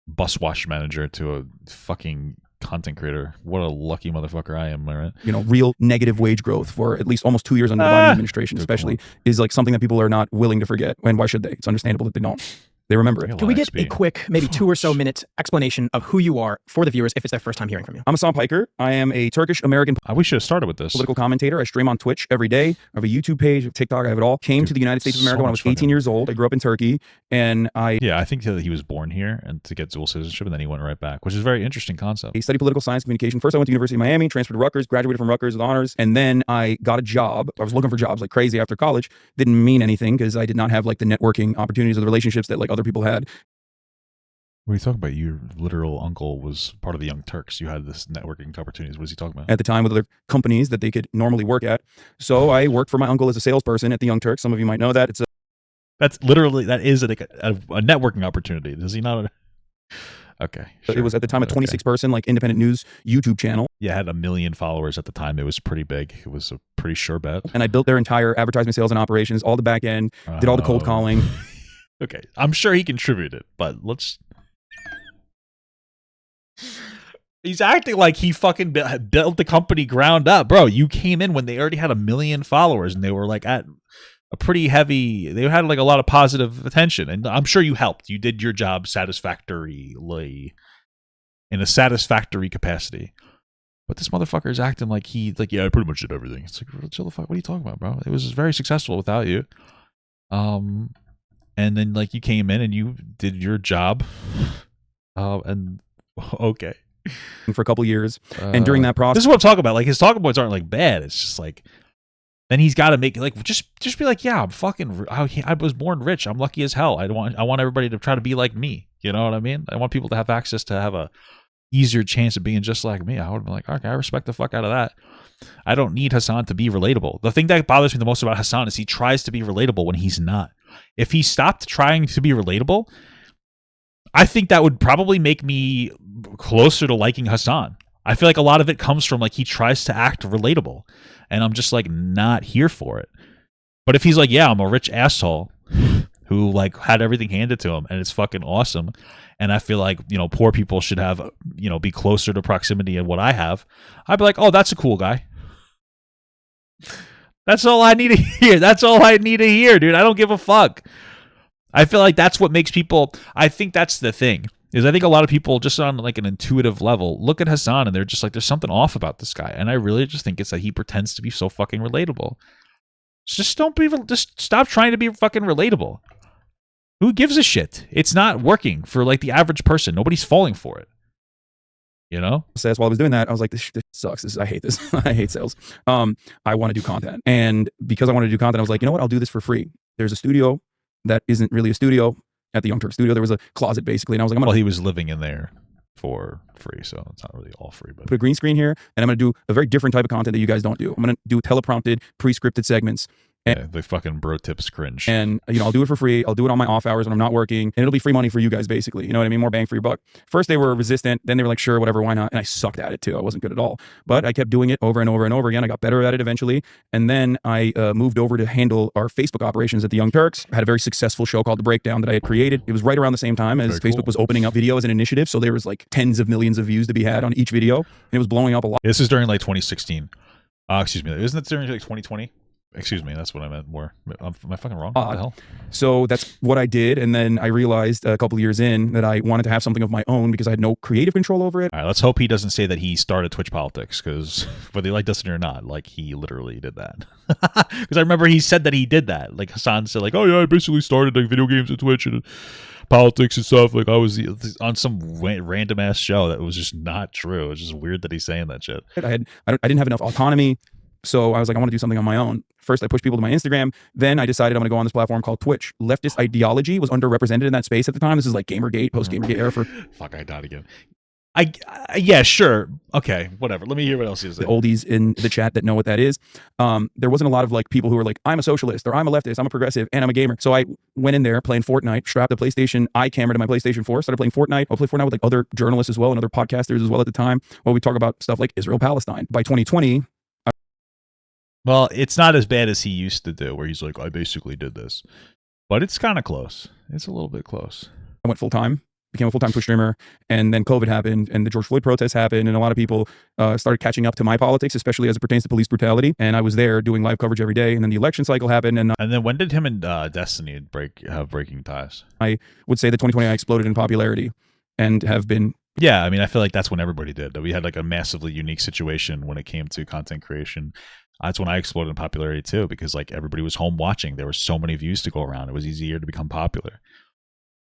bus wash manager to a fucking content creator. What a lucky motherfucker I am, right? You know, real negative wage growth for at least almost 2 years under the Biden administration, especially, is like something that people are not willing to forget. And why should they? It's understandable that they don't. They remember it. Can we get a quick, maybe 2 or so minute explanation of who you are for the viewers if it's their first time hearing from you? I'm Hasan Piker. I am a Turkish-American We should have started with this. political commentator. I stream on Twitch every day. I have a YouTube page, TikTok, I have it all. Came to the United States of America when I was 18 years old. I grew up in Turkey, and I think that he was born here and to get dual citizenship, and then he went right back, which is a very interesting concept. studied political science communication. First, I went to University of Miami, transferred to Rutgers, graduated from Rutgers with honors, and then I got a job. I was looking for jobs like crazy after college. Didn't mean anything because I did not have like the networking opportunities or the relationships that like other people had. What are you talking about? Your literal uncle was part of the Young Turks. You had this networking opportunities. What is he talking about? At the time with other companies that they could normally work at. So I worked for my uncle as a salesperson at the Young Turks. Some of you might know that. That is a networking opportunity. Does he not? Okay. Sure. It was at the time a 26-person like independent news YouTube channel. Yeah, had 1 million followers at the time. It was pretty big. It was a pretty sure bet. And I built their entire advertisement sales and operations, all the back end, did all the cold calling. Okay. I'm sure he contributed, but let's... He's acting like he fucking built the company ground up. Bro, you came in when they already had 1 million followers and they were like at a pretty heavy, they had like a lot of positive attention. And I'm sure you helped. You did your job satisfactorily, in a satisfactory capacity. But this motherfucker is acting like yeah, I pretty much did everything. It's like, chill the fuck, what are you talking about, bro? It was very successful without you. And then like you came in and you did your job. And okay. For a couple years. And during that process, this is what I'm talking about. Like his talking points aren't like bad. It's just like, then he's got to make like, just be like, yeah, I'm fucking, I was born rich. I'm lucky as hell. I want everybody to try to be like me. You know what I mean? I want people to have access to have a easier chance of being just like me. I would be like, okay, I respect the fuck out of that. I don't need Hasan to be relatable. The thing that bothers me the most about Hasan is he tries to be relatable when he's not. If he stopped trying to be relatable, I think that would probably make me closer to liking Hasan. I feel like a lot of it comes from like he tries to act relatable, and I'm just like not here for it. But if he's like, yeah, I'm a rich asshole who like had everything handed to him and it's fucking awesome, and I feel like, you know, poor people should have, you know, be closer to proximity of what I have, I'd be like, oh, that's a cool guy. That's all I need to hear. That's all I need to hear, dude. I don't give a fuck. I feel like that's what makes people, I think that's the thing, is I think a lot of people just on like an intuitive level look at Hasan and they're just like, there's something off about this guy. And I really just think it's that he pretends to be so fucking relatable. Just stop trying to be fucking relatable. Who gives a shit? It's not working for like the average person. Nobody's falling for it. You know? Says while I was doing that, I was like, this sucks. I hate this. I hate sales. I want to do content. And because I want to do content, I was like, you know what? I'll do this for free. There's a studio that isn't really a studio at the Young Turks studio. There was a closet basically. And I was like, well, he was living in there for free, so it's not really all free. But put a green screen here, and I'm going to do a very different type of content that you guys don't do. I'm going to do teleprompted, pre-scripted segments. Yeah, the fucking bro tips cringe. And, you know, I'll do it for free. I'll do it on my off hours when I'm not working. And it'll be free money for you guys, basically. You know what I mean? More bang for your buck. First, they were resistant. Then they were like, sure, whatever, why not? And I sucked at it, too. I wasn't good at all. But I kept doing it over and over and over again. I got better at it eventually. And then I moved over to handle our Facebook operations at the Young Turks. I had a very successful show called The Breakdown that I had created. It was right around the same time as Facebook was opening up video as an initiative. So there was like tens of millions of views to be had on each video. And it was blowing up a lot. This is during like 2016. Excuse me. Isn't it during like 2020? Excuse me, that's what I meant more. Am I fucking wrong? What the hell? So that's what I did. And then I realized a couple of years in that I wanted to have something of my own because I had no creative control over it. All right, let's hope he doesn't say that he started Twitch politics, because whether you like Destiny or not, like, he literally did that. Because I remember he said that he did that. Like, Hasan said, like, oh yeah, I basically started like video games and Twitch and politics and stuff. Like, I was on some random ass show that was just not true. It's just weird that he's saying that shit. I didn't have enough autonomy. So I was like, I want to do something on my own. First, I pushed people to my Instagram. Then I decided I'm going to go on this platform called Twitch. Leftist ideology was underrepresented in that space at the time. This is like Gamergate, post-Gamergate era for... Fuck, I died again. Yeah, sure. Okay, whatever. Let me hear what else he says. The oldies in the chat that know what that is. There wasn't a lot of like people who were like, I'm a socialist, or I'm a leftist, I'm a progressive, and I'm a gamer. So I went in there playing Fortnite, strapped a PlayStation eye camera to my PlayStation 4, started playing Fortnite. I'll play Fortnite with like other journalists as well and other podcasters as well at the time. Well, we talk about stuff like Israel-Palestine. By 2020... Well, it's not as bad as he used to do, where he's like, I basically did this. But it's kind of close. It's a little bit close. I went full-time, became a full-time Twitch streamer, and then COVID happened, and the George Floyd protests happened, and a lot of people started catching up to my politics, especially as it pertains to police brutality. And I was there doing live coverage every day, and then the election cycle happened. And then when did him and Destiny have breaking ties? I would say that 2020 I exploded in popularity and have been... Yeah, I mean, I feel like that's when everybody did. We had like a massively unique situation when it came to content creation. That's when I exploded in popularity too, because like everybody was home watching. There were so many views to go around. It was easier to become popular.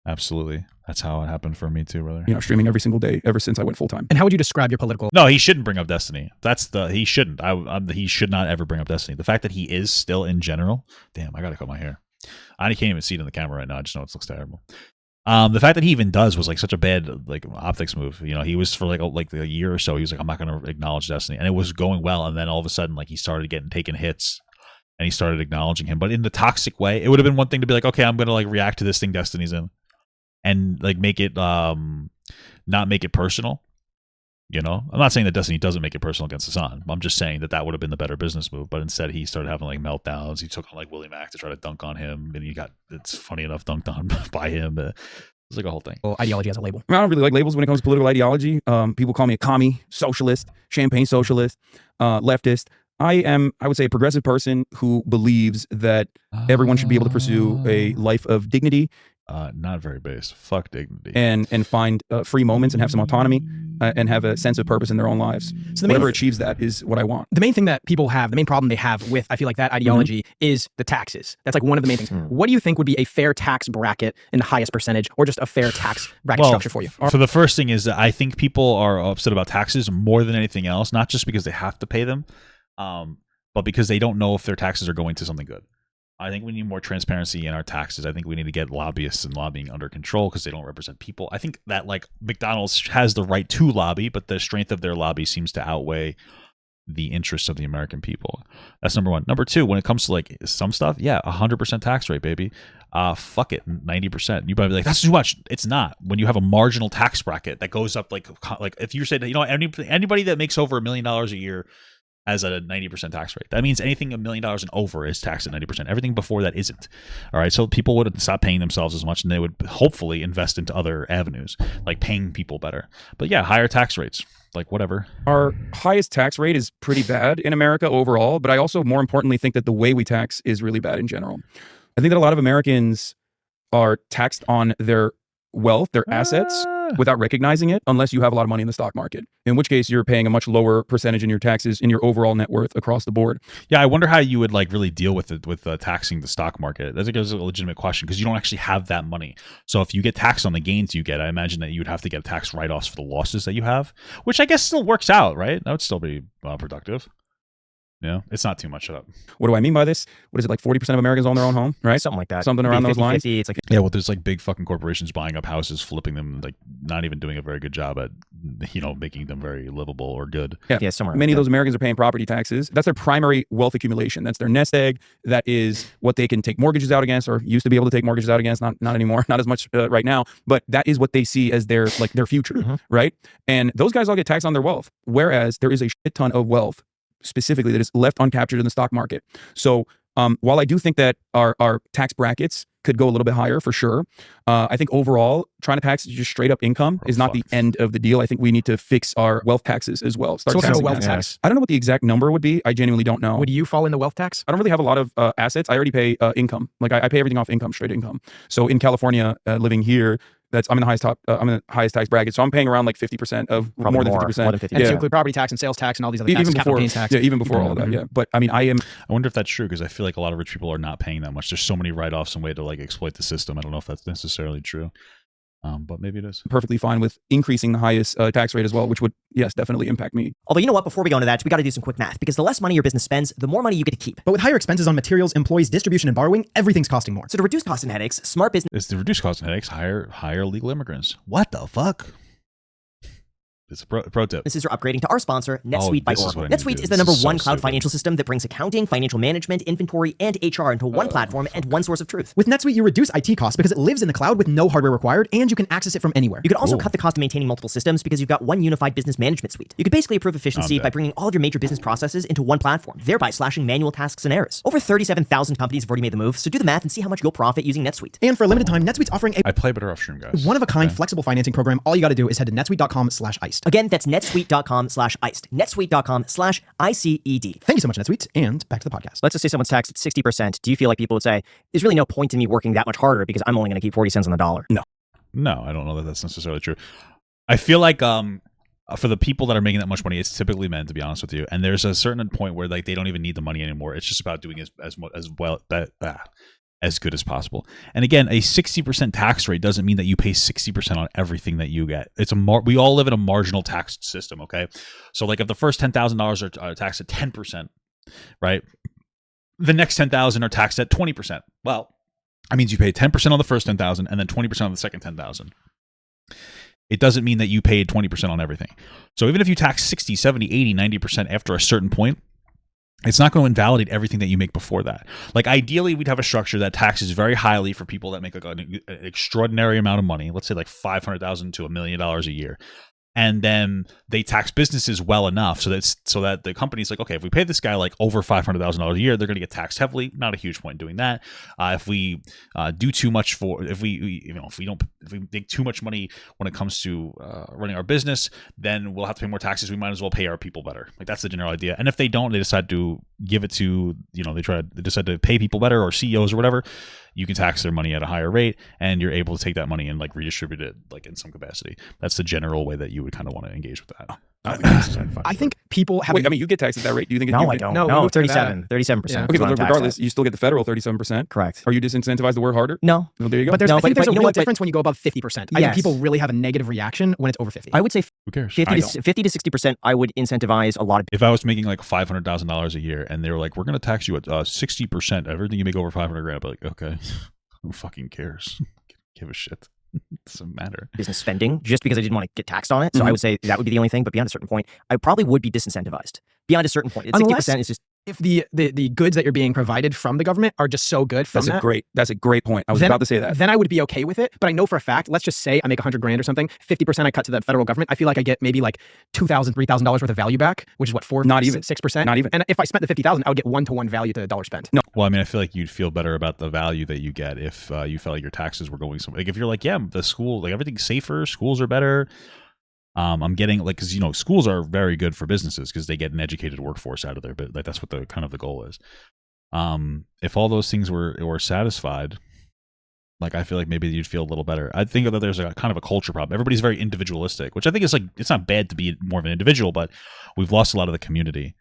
Absolutely. That's how it happened for me too, brother. You know, streaming every single day ever since I went full-time. And how would you describe your political... No, he shouldn't bring up Destiny. He shouldn't. He should not ever bring up Destiny. The fact that he is still in general... Damn, I gotta cut my hair. I can't even see it in the camera right now. I just know it looks terrible. The fact that he even does was like such a bad like optics move. You know, he was for like a year or so. He was like, I'm not going to acknowledge Destiny, and it was going well. And then all of a sudden, like he started taking hits, and he started acknowledging him, but in the toxic way. It would have been one thing to be like, okay, I'm going to like react to this thing Destiny's in, and like make it not make it personal. You know, I'm not saying that Destiny doesn't make it personal against Hasan. I'm just saying that would have been the better business move. But instead, he started having like meltdowns. He took on like Willie Mack to try to dunk on him, and it's funny enough dunked on by him. It's like a whole thing. Well, ideology as a label. I don't really like labels when it comes to political ideology. People call me a commie, socialist, champagne socialist, leftist. I would say, a progressive person who believes that everyone should be able to pursue a life of dignity. Not very base. Fuck dignity. And find free moments and have some autonomy and have a sense of purpose in their own lives. So whatever achieves that is what I want. The main thing that people have, the main problem they have with, I feel like, that ideology is the taxes. That's like one of the main things. What do you think would be a fair tax bracket in the highest percentage, or just a fair tax bracket structure for you? So the first thing is that I think people are upset about taxes more than anything else, not just because they have to pay them, but because they don't know if their taxes are going to something good. I think we need more transparency in our taxes. I think we need to get lobbyists and lobbying under control because they don't represent people. I think that like McDonald's has the right to lobby, but the strength of their lobby seems to outweigh the interests of the American people. That's number one. Number two, when it comes to like some stuff, yeah, 100% tax rate, baby. Fuck it, 90%. You might be like, that's too much. It's not. When you have a marginal tax bracket that goes up like if you say that, you know, anybody that makes over $1 million a year as a 90% tax rate. That means anything $1 million and over is taxed at 90%. Everything before that isn't. All right. So people would stop paying themselves as much, and they would hopefully invest into other avenues, like paying people better. But yeah, higher tax rates, like whatever. Our highest tax rate is pretty bad in America overall, but I also more importantly think that the way we tax is really bad in general. I think that a lot of Americans are taxed on their wealth, their assets, without recognizing it, unless you have a lot of money in the stock market, in which case you're paying a much lower percentage in your taxes in your overall net worth across the board. Yeah, I wonder how you would like really deal with it, with taxing the stock market. That's a legitimate question, because you don't actually have that money. So if you get taxed on the gains you get, I imagine that you would have to get tax write-offs for the losses that you have, which I guess still works out, right? That would still be productive. Yeah, it's not too much. Shut up. What do I mean by this? What is it, like 40% of Americans own their own home, right? Something like that. Something around those lines. It's like, yeah, well, there's like big fucking corporations buying up houses, flipping them, like not even doing a very good job at, you know, making them very livable or good. Yeah, somewhere. Many of those Americans are paying property taxes. That's their primary wealth accumulation. That's their nest egg. That is what they can take mortgages out against, or used to be able to take mortgages out against. Not anymore. Not as much right now. But that is what they see as their future, right? And those guys all get taxed on their wealth. Whereas there is a shit ton of wealth specifically that is left uncaptured in the stock market. So while I do think that our tax brackets could go a little bit higher for sure. I think overall, trying to tax just straight up income is not the end of the deal. I think we need to fix our wealth taxes as well. So what kind of wealth tax? tax? I don't know what the exact number would be. I genuinely don't know. Would you fall in the wealth tax? I don't really have a lot of assets. I already pay income. Like I pay everything off income, straight income. So in California, living here, I'm in the highest tax bracket. So I'm paying around like 50% of Probably more than 50%. More than 50%. And to include property tax and sales tax and all these other taxes, Even capital before, gains tax. yeah, even before all of that, yeah. But I mean, I wonder if that's true, because I feel like a lot of rich people are not paying that much. There's so many write-offs and way to like exploit the system. I don't know if that's necessarily true, but maybe it is. perfectly fine with increasing the highest tax rate as well, which would, yes, definitely impact me. Although, you know what? Before we go into that, we got to do some quick math, because the less money your business spends, the more money you get to keep. But with higher expenses on materials, employees, distribution, and borrowing, everything's costing more. So to reduce costs and headaches, smart business It's to reduce costs and headaches, hire legal immigrants. What the fuck? It's a pro tip. businesses are upgrading to our sponsor, NetSuite by this is Oracle. what I need to NetSuite do. is the This number is so one cloud stupid. financial system that brings accounting, financial management, inventory, and HR into one platform and one source of truth. With NetSuite, you reduce IT costs because it lives in the cloud with no hardware required, and you can access it from anywhere. You can also Cool. cut the cost of maintaining multiple systems because you've got one unified business management suite. You can basically improve efficiency by bringing all of your major business processes into one platform, thereby slashing manual tasks and errors. Over 37,000 companies have already made the move, so do the math and see how much you'll profit using NetSuite. And for a limited time, NetSuite's offering a I play better off stream, guys. one-of-a-kind flexible financing program. All you got to do is head to netsuite.com/iced. Again, that's netsuite.com/iced. netsuite.com/ICED. Thank you so much, NetSuite, and back to the podcast. Let's just say someone's taxed at 60%. Do you feel like people would say, there's really no point in me working that much harder because I'm only going to keep 40 cents on the dollar? No, I don't know that that's necessarily true. I feel like for the people that are making that much money, it's typically men, to be honest with you. And there's a certain point where like they don't even need the money anymore. It's just about doing as good as possible. And again, a 60% tax rate doesn't mean that you pay 60% on everything that you get. We all live in a marginal tax system, okay? So like if the first $10,000 are taxed at 10%, right? The next 10,000 are taxed at 20%. Well, that means you pay 10% on the first 10,000 and then 20% on the second 10,000. It doesn't mean that you paid 20% on everything. So even if you tax 60, 70, 80, 90% after a certain point, it's not going to invalidate everything that you make before that. Like ideally, we'd have a structure that taxes very highly for people that make like an extraordinary amount of money. Let's say like $500,000 to $1 million a year. And then they tax businesses well enough so that the company's like, okay, if we pay this guy like over $500,000 a year, they're going to get taxed heavily. Not a huge point in doing that. If we do too much if we make too much money when it comes to running our business, then we'll have to pay more taxes. We might as well pay our people better. Like that's the general idea. And if they don't, they decide to give it to they decide to pay people better or CEOs or whatever. You can tax their money at a higher rate, and you're able to take that money and like redistribute it like in some capacity. That's the general way that you would kind of want to engage with that. I think people have. Wait, I mean, you get taxed at that rate. Do you think? No, I don't. No, No, we 37%. Yeah. 37%. Yeah. Okay, but regardless, you still get the federal 37%. Correct. Are you disincentivized to work harder? No. Well, there you go. But No, I think there's a you know real what, but- difference when you go above 50%. I think Yes. people really have a negative reaction when it's over 50. I would say Who cares? 50 to 60%, I would incentivize a lot of If I was making like $500,000 a year and they were like, we're going to tax you at 60%, everything you make over 500 grand, I'd be like, okay, who fucking cares? Give a shit. Doesn't matter. business spending just because I didn't want to get taxed on it. So I would say that would be the only thing. But beyond a certain point, I probably would be disincentivized. Beyond a certain point, it's Unless- 60% is just If the goods that you're being provided from the government are just so good from That's a great point. I was then, about to say that. Then I would be okay with it. But I know for a fact, let's just say I make 100 grand or something, 50% I cut to the federal government. I feel like I get maybe like $2,000, $3,000 worth of value back, which is what, Not even. 6%? Not even. And if I spent the 50,000, I would get 1-to-1 value to the dollar spent. No. Well, I mean, I feel like you'd feel better about the value that you get if you felt like your taxes were going somewhere. Like if you're like, yeah, the school, like everything's safer, schools are better. I'm getting like, because schools are very good for businesses because they get an educated workforce out of there, but like that's what the kind of the goal is. If all those things were satisfied, like I feel like maybe you'd feel a little better. I think that there's a kind of a culture problem. Everybody's very individualistic, which I think is like, it's not bad to be more of an individual, but we've lost a lot of the community.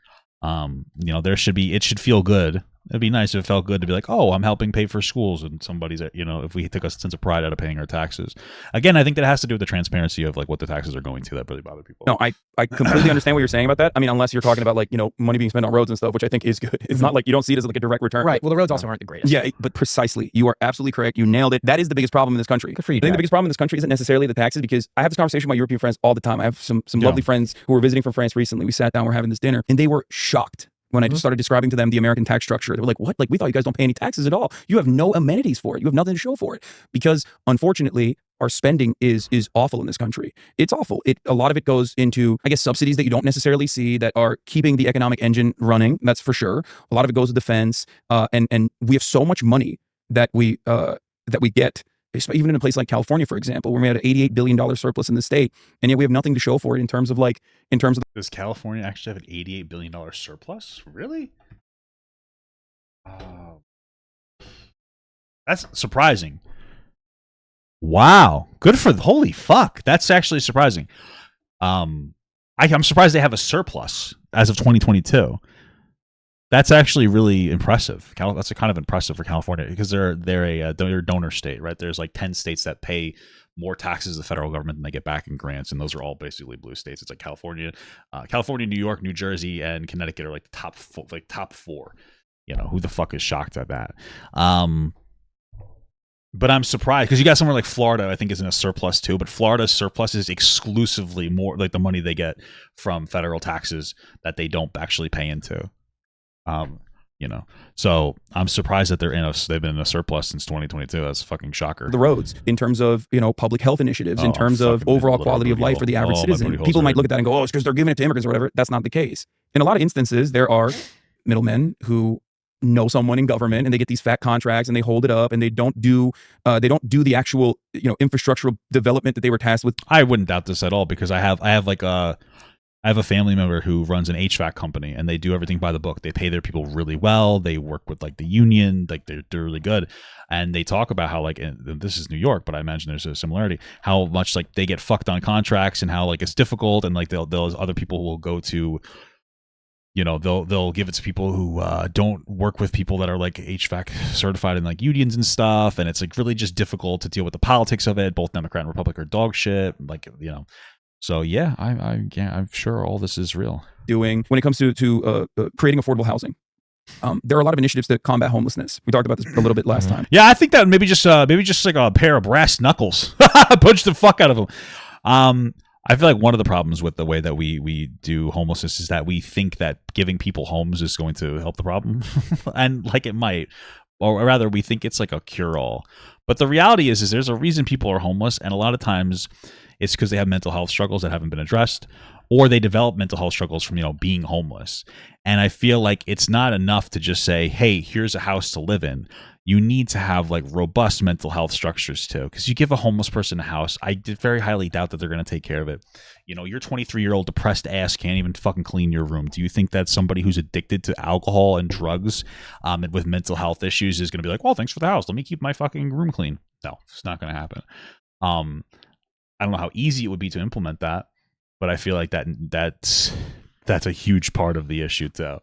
It should feel good. It'd be nice if it felt good to be like, oh, I'm helping pay for schools, and somebody's, if we took a sense of pride out of paying our taxes. Again, I think that has to do with the transparency of like what the taxes are going to that really bother people. No, I completely understand what you're saying about that. I mean, unless you're talking about like, money being spent on roads and stuff, which I think is good. It's not like you don't see it as like a direct return. Right. Well, the roads also aren't the greatest. Yeah, but precisely. You are absolutely correct. You nailed it. That is the biggest problem in this country. Good for you, I think Jack. the biggest problem in this country isn't necessarily the taxes, because I have this conversation with my European friends all the time. I have some lovely friends who were visiting from France recently. We sat down, we're having this dinner, and they were shocked when I just started describing to them the American tax structure. They were like, what? Like, we thought you guys don't pay any taxes at all. You have no amenities for it. You have nothing to show for it. Because unfortunately, our spending is awful in this country. It's awful. A lot of it goes into, I guess, subsidies that you don't necessarily see that are keeping the economic engine running. That's for sure. A lot of it goes to defense. And we have so much money that we that we get, even in a place like California, for example, where we had an $88 billion surplus in the state, and yet we have nothing to show for it in terms of Does California actually have an $88 billion surplus? Really? That's surprising. Wow. Good for, holy fuck. That's actually surprising. I'm surprised they have a surplus as of 2022. That's actually really impressive. That's kind of impressive for California because they're a donor state, right? There's like 10 states that pay more taxes to the federal government than they get back in grants, and those are all basically blue states. It's like California, New York, New Jersey, and Connecticut are like the top four. You know, who the fuck is shocked at that? But I'm surprised because you got somewhere like Florida, I think, is in a surplus too. But Florida's surplus is exclusively more like the money they get from federal taxes that they don't actually pay into. You know, so I'm surprised that they've been in a surplus since 2022. That's a fucking shocker. The roads, in terms of, you know, public health initiatives, in terms of overall quality of life for the average citizen. People might look at that and go, oh, it's because they're giving it to immigrants or whatever. That's not the case. In a lot of instances, there are middlemen who know someone in government and they get these fat contracts and they hold it up and they don't do the actual, you know, infrastructural development that they were tasked with. I wouldn't doubt this at all because I have a family member who runs an HVAC company and they do everything by the book. They pay their people really well. They work with like the union, like they're really good. And they talk about how like, and this is New York, but I imagine there's a similarity, how much like they get fucked on contracts and how like it's difficult. And like those other people will go to, you know, they'll give it to people who don't work with people that are like HVAC certified in like unions and stuff. And it's like really just difficult to deal with the politics of it. Both Democrat and Republic are dog shit. Like, you know. So yeah, I'm sure all this is real. When it comes to creating affordable housing, there are a lot of initiatives to combat homelessness. We talked about this a little bit last time. Yeah, I think that maybe just like a pair of brass knuckles, punch the fuck out of them. I feel like one of the problems with the way that we do homelessness is that we think that giving people homes is going to help the problem, and like it might, or rather, we think it's like a cure-all. But the reality is there's a reason people are homeless, and a lot of times it's because they have mental health struggles that haven't been addressed, or they develop mental health struggles from, you know, being homeless. And I feel like it's not enough to just say, hey, here's a house to live in. You need to have like robust mental health structures too. Because you give a homeless person a house, I very highly doubt that they're going to take care of it. You know, your 23-year-old depressed ass can't even fucking clean your room. Do you think that somebody who's addicted to alcohol and drugs and with mental health issues is going to be like, well, thanks for the house, let me keep my fucking room clean? No, it's not going to happen. I don't know how easy it would be to implement that, but I feel like that's a huge part of the issue too.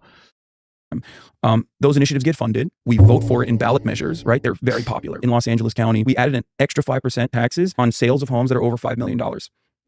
Those initiatives get funded. We vote for it in ballot measures, right? They're very popular. In Los Angeles County, we added an extra 5% taxes on sales of homes that are over $5 million.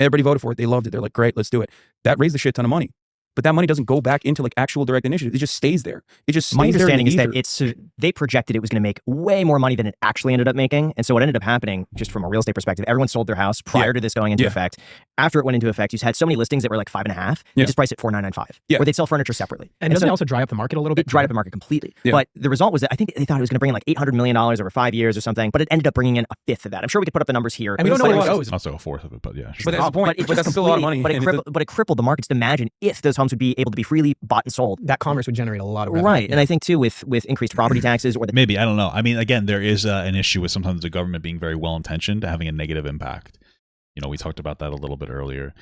Everybody voted for it. They loved it. They're like, great, let's do it. That raised a shit ton of money. But that money doesn't go back into like actual direct initiatives. It just stays there. It just stays My understanding there is that they projected it was going to make way more money than it actually ended up making. And so what ended up happening, just from a real estate perspective, everyone sold their house prior to this going into effect. After it went into effect, you had so many listings that were like 5.5. You just priced it $4,995. Where they'd sell furniture separately. And doesn't it also dry up the market a little bit? It dried up the market completely. But the result was that I think they thought it was going to bring in like $800 million over 5 years or something, but it ended up bringing in a fifth of that. I'm sure we could put up the numbers here. And we don't know what it owes. Also a fourth of it, but yeah. Sure. But that's the point. But that's still a lot of money. But it crippled the markets. Imagine if those homes would be able to be freely bought and sold. That commerce would generate a lot of revenue. Right. And I think too with increased property taxes or maybe, I don't know. I mean, again, there is an issue with sometimes the government being very well-intentioned having a negative impact. You know, we talked about that a little bit earlier.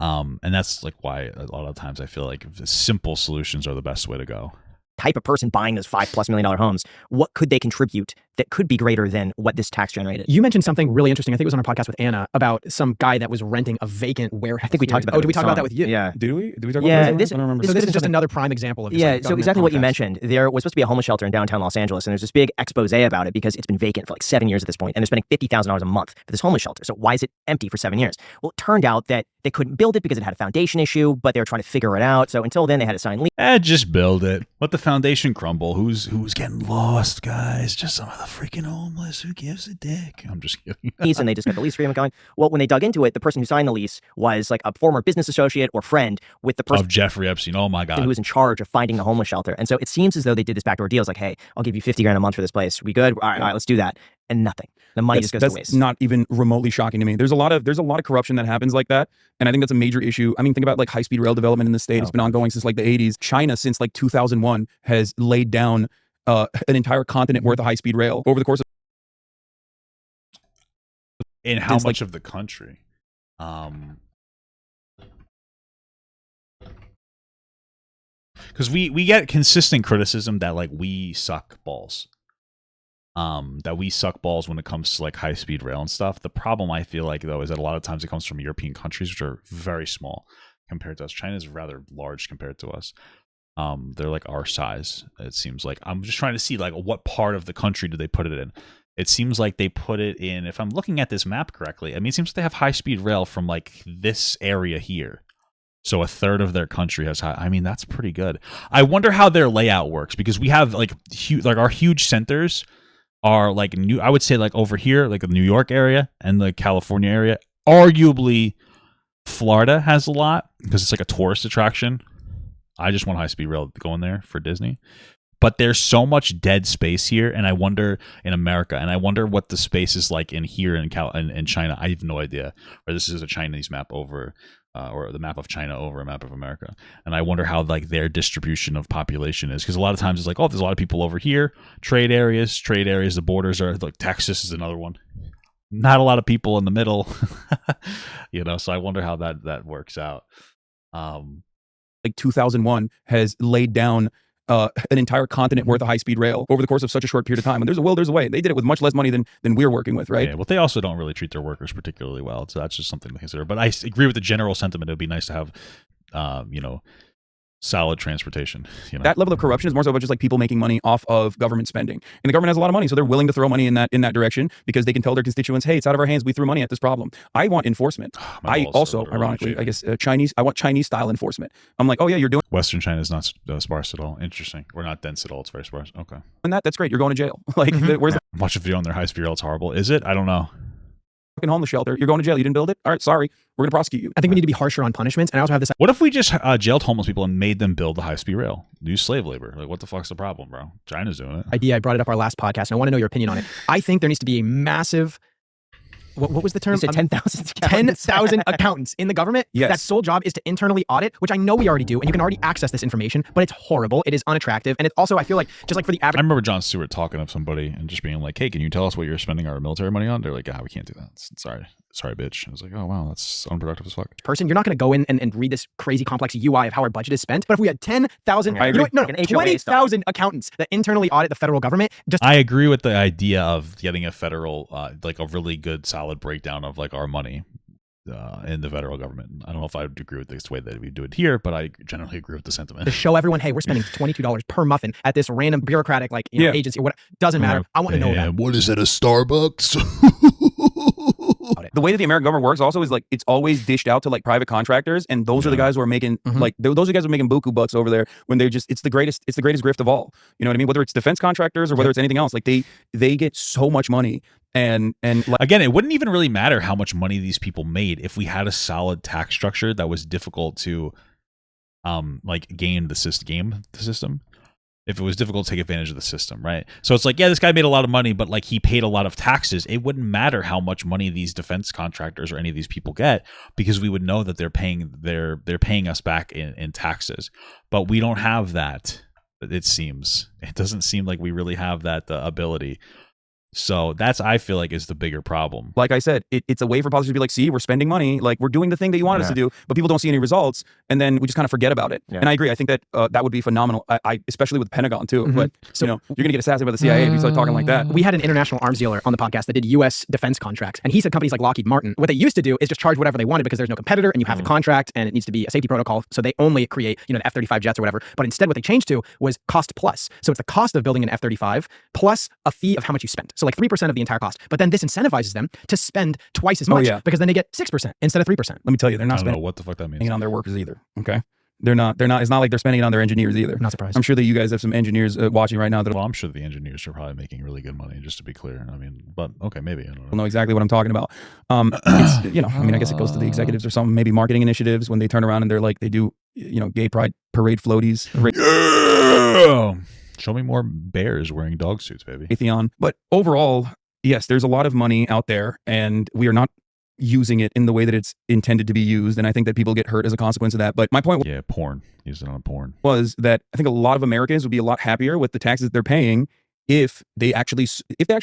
And that's like why a lot of times I feel like simple solutions are the best way to go. Type of person buying those $5+ million homes, what could they contribute that could be greater than what this tax generated? You mentioned something really interesting. I think it was on our podcast with Anna about some guy that was renting a vacant warehouse. I think we talked about did we talk about that with you? Yeah. Did we talk about that? I don't remember. So this is just another prime example of this. Yeah, so exactly what you mentioned. There was supposed to be a homeless shelter in downtown Los Angeles, and there's this big expose about it because it's been vacant for like 7 years at this point, and they're spending $50,000 a month for this homeless shelter. So why is it empty for 7 years? Well, it turned out that they couldn't build it because it had a foundation issue, but they were trying to figure it out. So until then, they had to sign lease. Just build it. Let the foundation crumble. Who's getting lost, guys? Just some of the freaking homeless. Who gives a dick? I'm just kidding. And they just got the lease agreement going. Well, when they dug into it, the person who signed the lease was like a former business associate or friend with the person of Jeffrey Epstein. Oh my God. Who was in charge of finding the homeless shelter. And so it seems as though they did this backdoor deal. It's like, hey, I'll give you $50,000 a month for this place. We good? All right, let's do that. And nothing. The money just goes to waste. That's not even remotely shocking to me. There's a lot of corruption that happens like that, and I think that's a major issue. I mean, think about like high-speed rail development in the state. It's been ongoing since like the 80s. China, since like 2001, has laid down an entire continent worth of high-speed rail over the course of In how much of the country? Because we get consistent criticism that like we suck balls. That we suck balls when it comes to like high speed rail and stuff. The problem I feel like though is that a lot of times it comes from European countries, which are very small compared to us. China is rather large compared to us. They're like our size. It seems like I'm just trying to see like what part of the country do they put it in. It seems like they put it in. If I'm looking at this map correctly, I mean, it seems like they have high speed rail from like this area here. So a third of their country has high. I mean, that's pretty good. I wonder how their layout works because we have like our huge centers are like new. I would say like over here, like the New York area and the California area. Arguably, Florida has a lot because it's like a tourist attraction. I just want high speed rail going there for Disney. But there's so much dead space here, and I wonder in America, and I wonder what the space is like in here in China. I have no idea. Or this is a Chinese map over, or the map of China over a map of America, and I wonder how like their distribution of population is, because a lot of times it's like, oh, there's a lot of people over here, trade areas. The borders are like Texas is another one. Not a lot of people in the middle, you know. So I wonder how that works out. Like 2001 has laid down an entire continent worth of high-speed rail over the course of such a short period of time. And there's a will, there's a way. They did it with much less money than we're working with, right? Yeah, well, they also don't really treat their workers particularly well, so that's just something to consider. But I agree with the general sentiment. It would be nice to have, solid transportation. You know? That level of corruption is more so about just like people making money off of government spending. And the government has a lot of money, so they're willing to throw money in that direction because they can tell their constituents, hey, it's out of our hands. We threw money at this problem. I want enforcement. I also, ironically, I guess, I want Chinese style enforcement. I'm like, oh yeah, you're doing Western China is not sparse at all. Interesting. We're not dense at all. It's very sparse. Okay. And that's great. You're going to jail. Like, where's the watch a video on their high speed rail. It's horrible. Is it? I don't know. fucking homeless shelter? You're going to jail. You didn't build it? All right, sorry. We're going to prosecute you. I think we need to be harsher on punishments. And I also have this. What if we just jailed homeless people and made them build the high speed rail? Use slave labor. Like, what the fuck's the problem, bro? China's doing it. Idea. I brought it up our last podcast, and I want to know your opinion on it. I think there needs to be a massive. What was the term? You said 10,000 accountants. 10,000 accountants in the government. Yes. That sole job is to internally audit, which I know we already do, and you can already access this information, but it's horrible. It is unattractive. And it also, I feel like, just like for the average. I remember Jon Stewart talking to somebody and just being like, hey, can you tell us what you're spending our military money on? They're like, we can't do that. Sorry, bitch. I was like, oh, wow, that's unproductive as fuck. Person, you're not going to go in and read this crazy complex UI of how our budget is spent. But if we had 10,000, I agree. 20,000 accountants that internally audit the federal government. I agree with the idea of getting a federal, like a really good, solid breakdown of like our money in the federal government. I don't know if I would agree with this way that we do it here, but I generally agree with the sentiment. To show everyone, hey, we're spending $22 per muffin at this random bureaucratic agency or what doesn't matter. I want to know that. What is it, a Starbucks? The way that the American government works also is like it's always dished out to like private contractors, and those are the guys who are making like those are the guys who are making buku bucks over there when they're just it's the greatest grift of all. You know what I mean? Whether it's defense contractors or whether it's anything else, like they get so much money. And like, again, it wouldn't even really matter how much money these people made if we had a solid tax structure that was difficult to game the system. If it was difficult to take advantage of the system, right? So it's like, yeah, this guy made a lot of money, but like he paid a lot of taxes. It wouldn't matter how much money these defense contractors or any of these people get, because we would know that they're paying us back in taxes. But we don't have that. It doesn't seem like we really have that ability. So that's, I feel like, is the bigger problem. Like I said, it's a way for politicians to be like, see, we're spending money, like we're doing the thing that you wanted us to do, but people don't see any results, and then we just kind of forget about it. Yeah. And I agree. I think that that would be phenomenal. I especially with the Pentagon too. But so, you're gonna get assassinated by the CIA if you start talking like that. We had an international arms dealer on the podcast that did U.S. defense contracts, and he said companies like Lockheed Martin, what they used to do is just charge whatever they wanted because there's no competitor, and you have the contract, and it needs to be a safety protocol, so they only create the F-35 jets or whatever. But instead, what they changed to was cost plus. So it's the cost of building an F-35 plus a fee of how much you spent. So like 3% of the entire cost. But then this incentivizes them to spend twice as much because then they get 6% instead of 3%. Let me tell you, they're not spending what the fuck that means on their workers either. Okay. They're not, it's not like they're spending it on their engineers either. Not surprised. I'm sure that you guys have some engineers watching right now. Well, I'm sure the engineers are probably making really good money, just to be clear. I mean, but okay, maybe. I don't know exactly what I'm talking about. I guess it goes to the executives or some maybe marketing initiatives when they turn around and they're like, they do, gay pride parade floaties. Show me more bears wearing dog suits, baby. Atheon. But overall, yes, there's a lot of money out there, and we are not using it in the way that it's intended to be used. And I think that people get hurt as a consequence of that. But my point porn. Use it on porn. Was that I think a lot of Americans would be a lot happier with the taxes that they're paying if they actually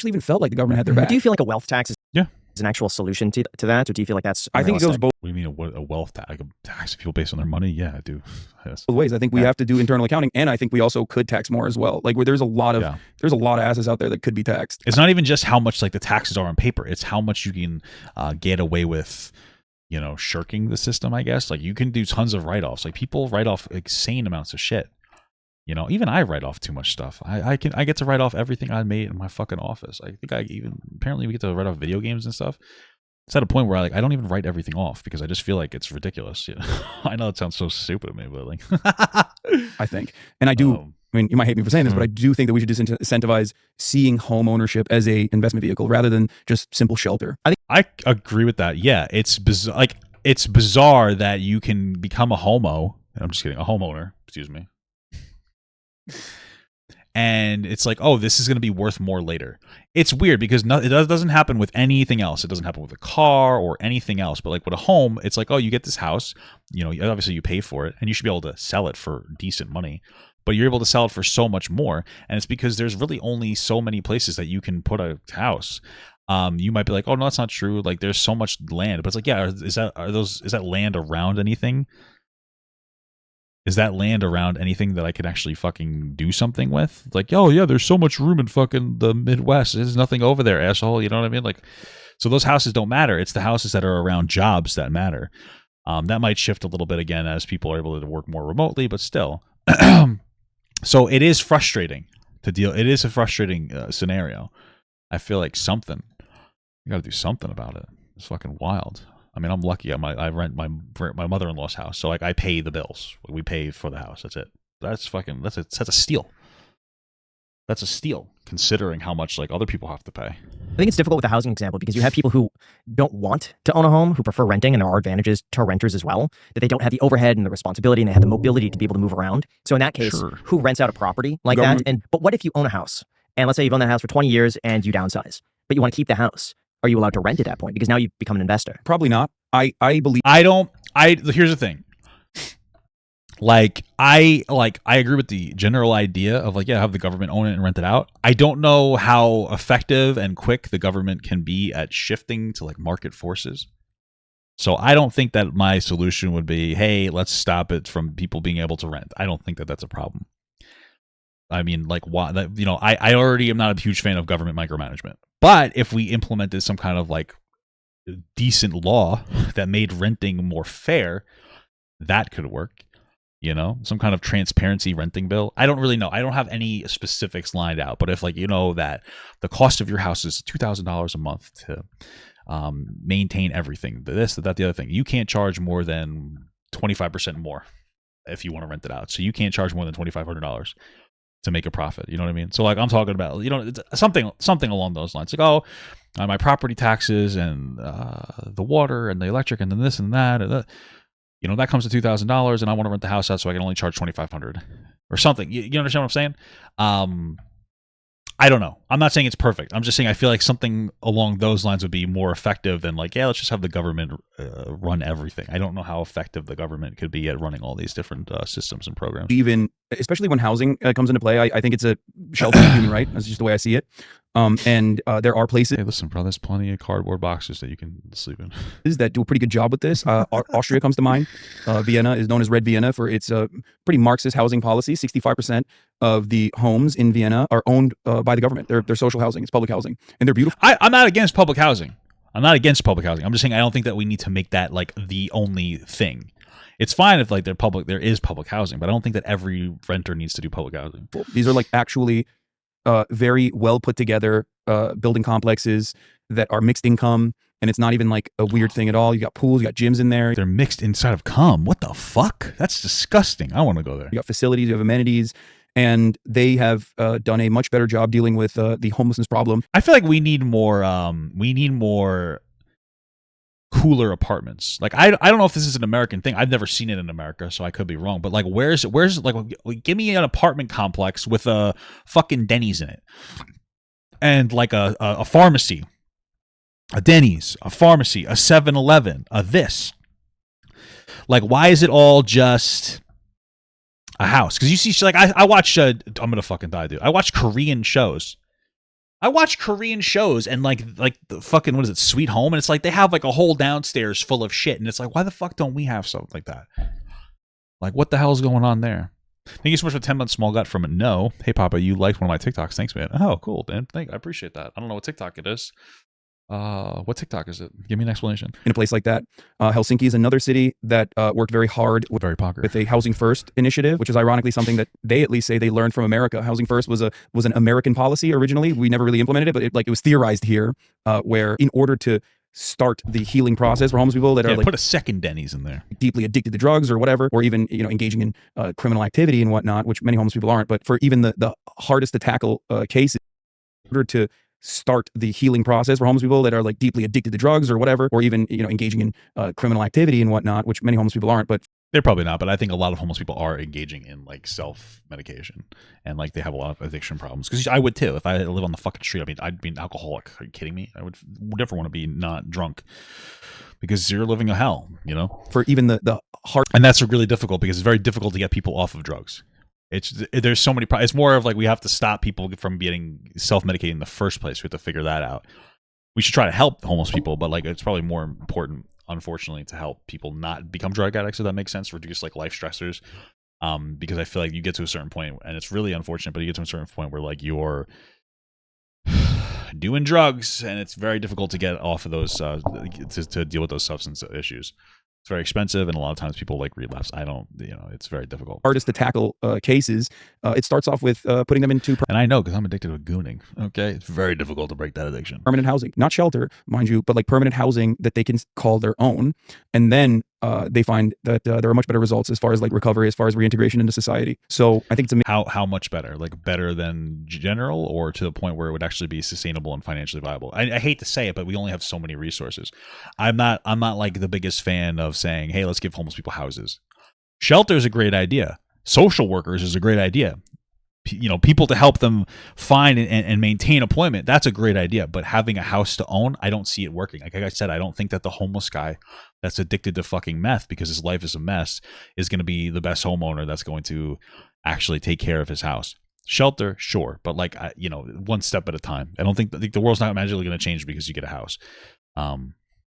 even felt like the government had their back. Do you feel like a wealth tax is... Yeah. an actual solution to that, or do you feel like that's I think it goes both What do you mean a wealth tax? Like a tax people based on their money? Yeah, I do. Yes. ways. I think we have to do internal accounting, and I think we also could tax more as well. Like where there's a lot of assets out there that could be taxed. It's not even just how much like the taxes are on paper. It's how much you can get away with, you know, shirking the system, I guess. Like you can do tons of write-offs. Like people write off insane amounts of shit. You know, even I write off too much stuff. I get to write off everything I made in my fucking office. I think apparently we get to write off video games and stuff. It's at a point where I don't even write everything off because I just feel like it's ridiculous. You know? I know it sounds so stupid to me, but like I think, and I do. I mean, you might hate me for saying this, but I do think that we should disincentivize seeing home ownership as a investment vehicle rather than just simple shelter. I agree with that. Yeah, it's bizarre. Like it's bizarre that you can become a homeowner. Excuse me. And it's like, oh, this is going to be worth more later. It's weird because it doesn't happen with anything else. It doesn't happen with a car or anything else. But like with a home, it's like, oh, you get this house. You know, obviously you pay for it, and you should be able to sell it for decent money. But you're able to sell it for so much more, and it's because there's really only so many places that you can put a house. You might be like, oh no, that's not true. Like there's so much land, but it's like, yeah, is that land around anything? Is that land around anything that I can actually fucking do something with? Like, oh yeah, there's so much room in fucking the Midwest. There's nothing over there, asshole. You know what I mean? Like, so those houses don't matter. It's the houses that are around jobs that matter. That might shift a little bit again as people are able to work more remotely, but still. So it is frustrating to deal. It is a frustrating scenario. I feel like you got to do something about it. It's fucking wild. I mean, I'm lucky. I rent my mother-in-law's house, so like I pay the bills. We pay for the house. That's it. That's a steal. That's a steal, considering how much like other people have to pay. I think it's difficult with the housing example because you have people who don't want to own a home, who prefer renting, and there are advantages to renters as well, that they don't have the overhead and the responsibility, and they have the mobility to be able to move around. So in that case, who rents out a property like that? But what if you own a house, and let's say you've owned that house for 20 years and you downsize, but you want to keep the house? Are you allowed to rent at that point? Because now you've become an investor. Probably not. I believe. Here's the thing. I agree with the general idea of like, yeah, have the government own it and rent it out. I don't know how effective and quick the government can be at shifting to like market forces. So I don't think that my solution would be, hey, let's stop it from people being able to rent. I don't think that that's a problem. I mean, like, why? I already am not a huge fan of government micromanagement. But if we implemented some kind of like decent law that made renting more fair, that could work. You know, some kind of transparency renting bill. I don't really know. I don't have any specifics lined out. But if like, you know, that the cost of your house is $2,000 a month to maintain everything, this, that, the other thing, you can't charge more than 25% more if you want to rent it out. So you can't charge more than $2,500 to make a profit. You know what I mean? So like I'm talking about, you know, it's something along those lines. Like, oh, my property taxes and the water and the electric and then this and that. You know, that comes to $2,000 and I want to rent the house out so I can only charge $2,500 or something. You understand what I'm saying? I don't know. I'm not saying it's perfect. I'm just saying I feel like something along those lines would be more effective than like, yeah, let's just have the government run everything. I don't know how effective the government could be at running all these different systems and programs. Even, especially when housing comes into play, I think it's a shelter human right. That's just the way I see it. And there are places. Hey, listen, bro, there's plenty of cardboard boxes that you can sleep in. That do a pretty good job with this. Austria comes to mind. Vienna is known as Red Vienna for its pretty Marxist housing policy. 65% of the homes in Vienna are owned by the government. They're social housing. It's public housing, and they're beautiful. I'm not against public housing. I'm just saying I don't think that we need to make that like the only thing. It's fine if like there is public housing, but I don't think that every renter needs to do public housing. These are like actually very well put together building complexes that are mixed income, and it's not even like a weird thing at all. You got pools, you got gyms in there. They're mixed inside of cum. What the fuck? That's disgusting. I want to go there. You got facilities, you have amenities, and they have done a much better job dealing with the homelessness problem. I feel like we need more cooler apartments. Like I don't know if this is an American thing. I've never seen it in America, so I could be wrong. But like, where's like, give me an apartment complex with a fucking Denny's in it, and like a pharmacy, a Denny's, a pharmacy, a 7-Eleven, a this. Like, why is it all just a house? Because you see, like I watch. I'm gonna fucking die, dude. I watch Korean shows. I watch Korean shows and like the fucking, what is it, Sweet Home, and it's like they have like a whole downstairs full of shit, and it's like, why the fuck don't we have something like that? Like, what the hell is going on there? Thank you so much for 10 months small gut from No. Hey Papa, you liked one of my TikToks. Thanks, man. Oh, cool, man. I appreciate that. I don't know what TikTok it is. What TikTok is it? Give me an explanation. In a place like that, Helsinki is another city that worked very hard with a housing first initiative, which is ironically something that they at least say they learned from America. Housing first was an American policy originally. We never really implemented it, but it was theorized here, where in order to start the healing process for homeless people that are like put a second Denny's in there, deeply addicted to drugs or whatever, or even engaging in criminal activity and whatnot, which many homeless people aren't. But for even the hardest to tackle cases, in order to start the healing process for homeless people that are like deeply addicted to drugs or whatever, or even engaging in criminal activity and whatnot, which many homeless people aren't. But they're probably not, but I think a lot of homeless people are engaging in like self-medication, and like they have a lot of addiction problems. Because I would too. If I live on the fucking street, I mean, I'd be an alcoholic. Are you kidding me? I would never want to be not drunk, because you're living a hell, For even the hard, and that's really difficult because it's very difficult to get people off of drugs. There's so many problems. It's more of like we have to stop people from getting self-medicating in the first place. We have to figure that out. We should try to help homeless people, but like it's probably more important, unfortunately, to help people not become drug addicts, if that makes sense, reduce like life stressors. Because I feel like you get to a certain point, and it's really unfortunate, but you get to a certain point where like you're doing drugs, and it's very difficult to get off of those to deal with those substance issues. It's very expensive, and a lot of times people like relapse. It's very difficult. Hardest to tackle cases. It starts off with putting them into and I know because I'm addicted to gooning. Okay, it's very difficult to break that addiction. Permanent housing, not shelter, mind you, but like permanent housing that they can call their own, and then they find that there are much better results as far as like recovery, as far as reintegration into society. So I think it's how much better, like better than general, or to the point where it would actually be sustainable and financially viable. I hate to say it, but we only have so many resources. I'm not like the biggest fan of saying, hey, let's give homeless people houses. Shelter is a great idea. Social workers is a great idea. People to help them find and maintain employment, that's a great idea. But having a house to own, I don't see it working. Like I said, I don't think that the homeless guy that's addicted to fucking meth because his life is a mess is going to be the best homeowner that's going to actually take care of his house. Shelter, sure, but like one step at a time. I think the world's not magically going to change because you get a house.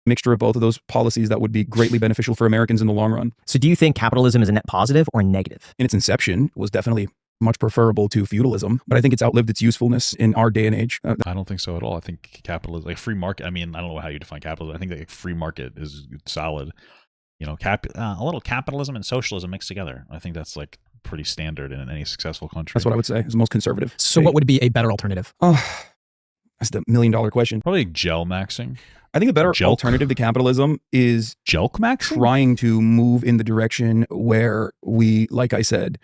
Mixture of both of those policies that would be greatly beneficial for Americans in the long run. So do you think capitalism is a net positive or negative? In its inception, was definitely much preferable to feudalism, but I think it's outlived its usefulness in our day and age. I don't think so at all. I think capitalism, like free market, I mean, I don't know how you define capitalism. I think that free market is solid. A little capitalism and socialism mixed together. I think that's like pretty standard in any successful country. That's what I would say is the most conservative. So what would be a better alternative? That's the $1 million question. Probably gel maxing. I think a better alternative to capitalism is jelk maxing? Trying to move in the direction where we, like I said,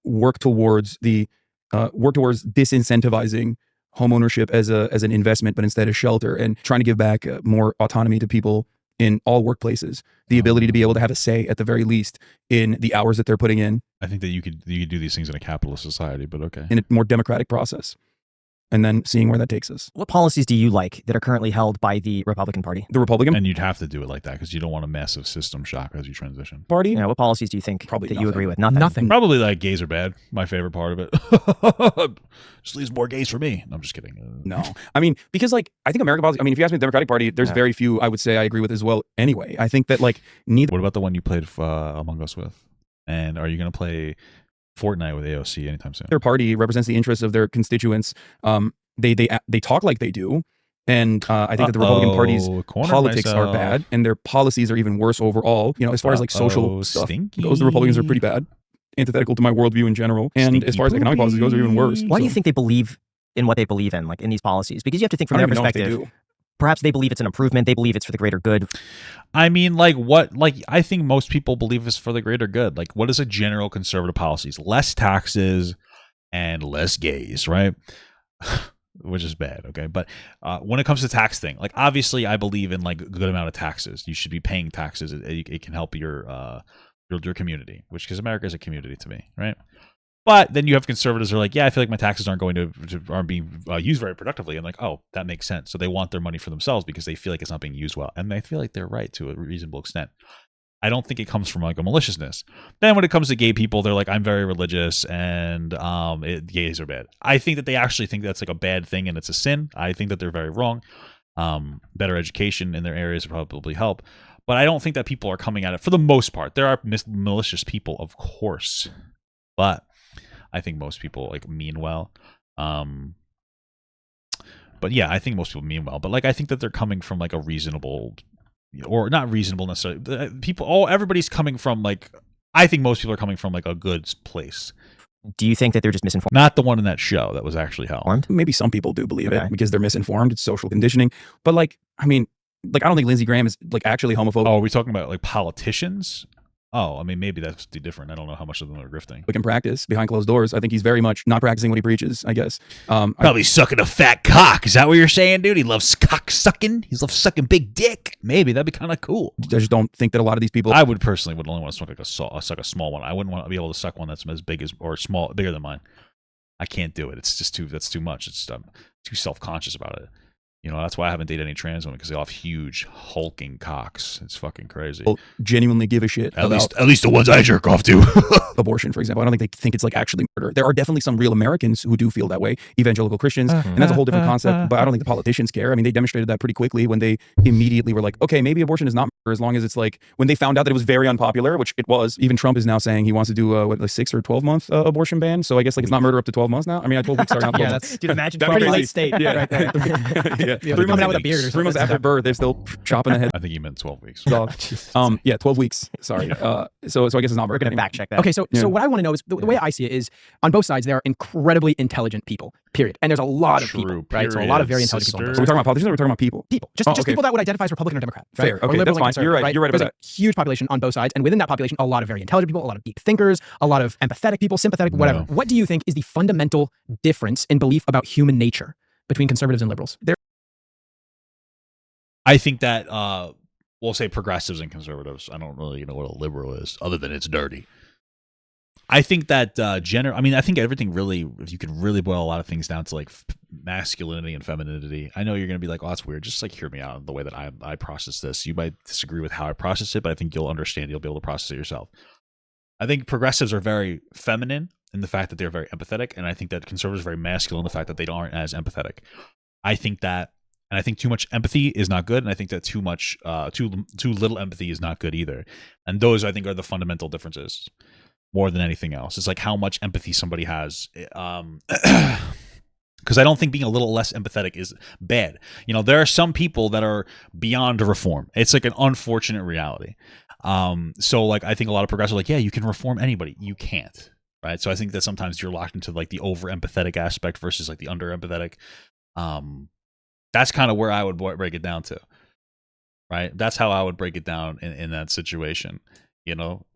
work towards disincentivizing homeownership as an investment, but instead a shelter, and trying to give back more autonomy to people in all workplaces, the ability to be able to have a say at the very least in the hours that they're putting in. I think that you could do these things in a capitalist society, but okay. In a more democratic process. And then seeing where that takes us. What policies do you like that are currently held by the Republican Party? The Republican? And you'd have to do it like that because you don't want a massive system shock as you transition. Party? Yeah, what policies do you think Probably that nothing. you agree with? Nothing. Probably like gays are bad. My favorite part of it. Just leaves more gays for me. No, I'm just kidding. No. I mean, because like, I think American policy, I mean, if you ask me the Democratic Party, there's very few I would say I agree with as well anyway. I think that like neither. What about the one you played Among Us with? And are you going to play Fortnite with AOC anytime soon? Their party represents the interests of their constituents. They talk like they do, and I think that the Republican Party's politics are bad, and their policies are even worse overall. As far as like social stuff goes, the Republicans are pretty bad, antithetical to my worldview in general. And as far as economic policies goes, they're even worse. Why do you think they believe in what they believe in, like in these policies? Because you have to think from their perspective. Perhaps they believe it's an improvement. They believe it's for the greater good. I mean, I think most people believe it's for the greater good. Like, what is a general conservative policies? Less taxes and less gays, right? Which is bad, okay? But when it comes to tax thing, like obviously I believe in like a good amount of taxes. You should be paying taxes. It can help your community, because America is a community to me, right? But then you have conservatives who are like, yeah, I feel like my taxes aren't being used very productively. And like, oh, that makes sense. So they want their money for themselves because they feel like it's not being used well. And I feel like they're right to a reasonable extent. I don't think it comes from like a maliciousness. Then when it comes to gay people, they're like, I'm very religious and gays are bad. I think that they actually think that's like a bad thing and it's a sin. I think that they're very wrong. Better education in their areas would probably help. But I don't think that people are coming at it for the most part. There are malicious people, of course. But I think most people like mean well. But yeah, I think most people mean well. But like I think that they're coming from like a reasonable, or not reasonable necessarily. Everybody's coming from like, I think most people are coming from like a good place. Do you think that they're just misinformed? Not the one in that show that was actually held. Maybe some people do believe it because they're misinformed. It's social conditioning. But like, I mean, like I don't think Lindsey Graham is like actually homophobic. Oh, are we talking about like politicians? Oh, I mean, maybe that's different. I don't know how much of them are grifting. Like in practice, behind closed doors, I think he's very much not practicing what he preaches, I guess. Probably sucking a fat cock. Is that what you're saying, dude? He loves cock sucking. He loves sucking big dick. Maybe that'd be kind of cool. I just don't think that a lot of these people. I would personally only want to suck like suck a small one. I wouldn't want to be able to suck one that's as big as or bigger than mine. I can't do it. It's just that's too much. It's too self-conscious about it. You know, that's why I haven't dated any trans women because they all have huge hulking cocks. It's fucking crazy. Genuinely give a shit at least the ones I jerk off to. Abortion, for example. I don't think they think it's like actually murder. There are definitely some real Americans who do feel that way, evangelical Christians, and that's a whole different concept. But I don't think the politicians care. I mean, they demonstrated that pretty quickly when they immediately were like, okay, maybe abortion is not murder as long as it's like when they found out that it was very unpopular, which it was. Even Trump is now saying he wants to do a 6 or 12-month abortion ban. So I guess like it's not murder up to 12 months now. I mean, 12 weeks are not 12 months. Dude, imagine pretty light state. Yeah, right there. Yeah. 3 months out with a beard or 3 months after birth, they're still chopping the head. I think he meant 12 weeks. Yeah, 12 weeks. Sorry. So I guess it's not. We're gonna fact check that. Okay, so what I want to know is the way I see it is on both sides there are incredibly intelligent people. Period. And there's a lot of people, right? So a lot of very intelligent people. Are we talking about politicians or are we talking about people? People, just people that would identify as Republican or Democrat. Right? Fair. Okay, that's fine. You're right. You're right about There's that. a huge population on both sides, and within that population, a lot of very intelligent people, a lot of deep thinkers, a lot of empathetic people, sympathetic, whatever. What do you think is the fundamental difference in belief about human nature between conservatives and liberals? I think that we'll say progressives and conservatives. I don't really know what a liberal is, other than it's dirty. I think that I think everything really, if you could really boil a lot of things down to like masculinity and femininity. I know you're going to be like, oh, that's weird. Just like hear me out the way that I process this. You might disagree with how I process it, but I think you'll understand. You'll be able to process it yourself. I think progressives are very feminine in the fact that they're very empathetic, and I think that conservatives are very masculine in the fact that they aren't as empathetic. I think too much empathy is not good, and I think that too little empathy is not good either. And those, I think, are the fundamental differences more than anything else. It's like how much empathy somebody has. Because I don't think being a little less empathetic is bad. You know, there are some people that are beyond reform. It's like an unfortunate reality. So like I think a lot of progressives are like, yeah, you can reform anybody. You can't, right? So I think that sometimes you're locked into like the over empathetic aspect versus like the under empathetic. That's kind of where I would break it down to, right? That's how I would break it down in that situation, you know,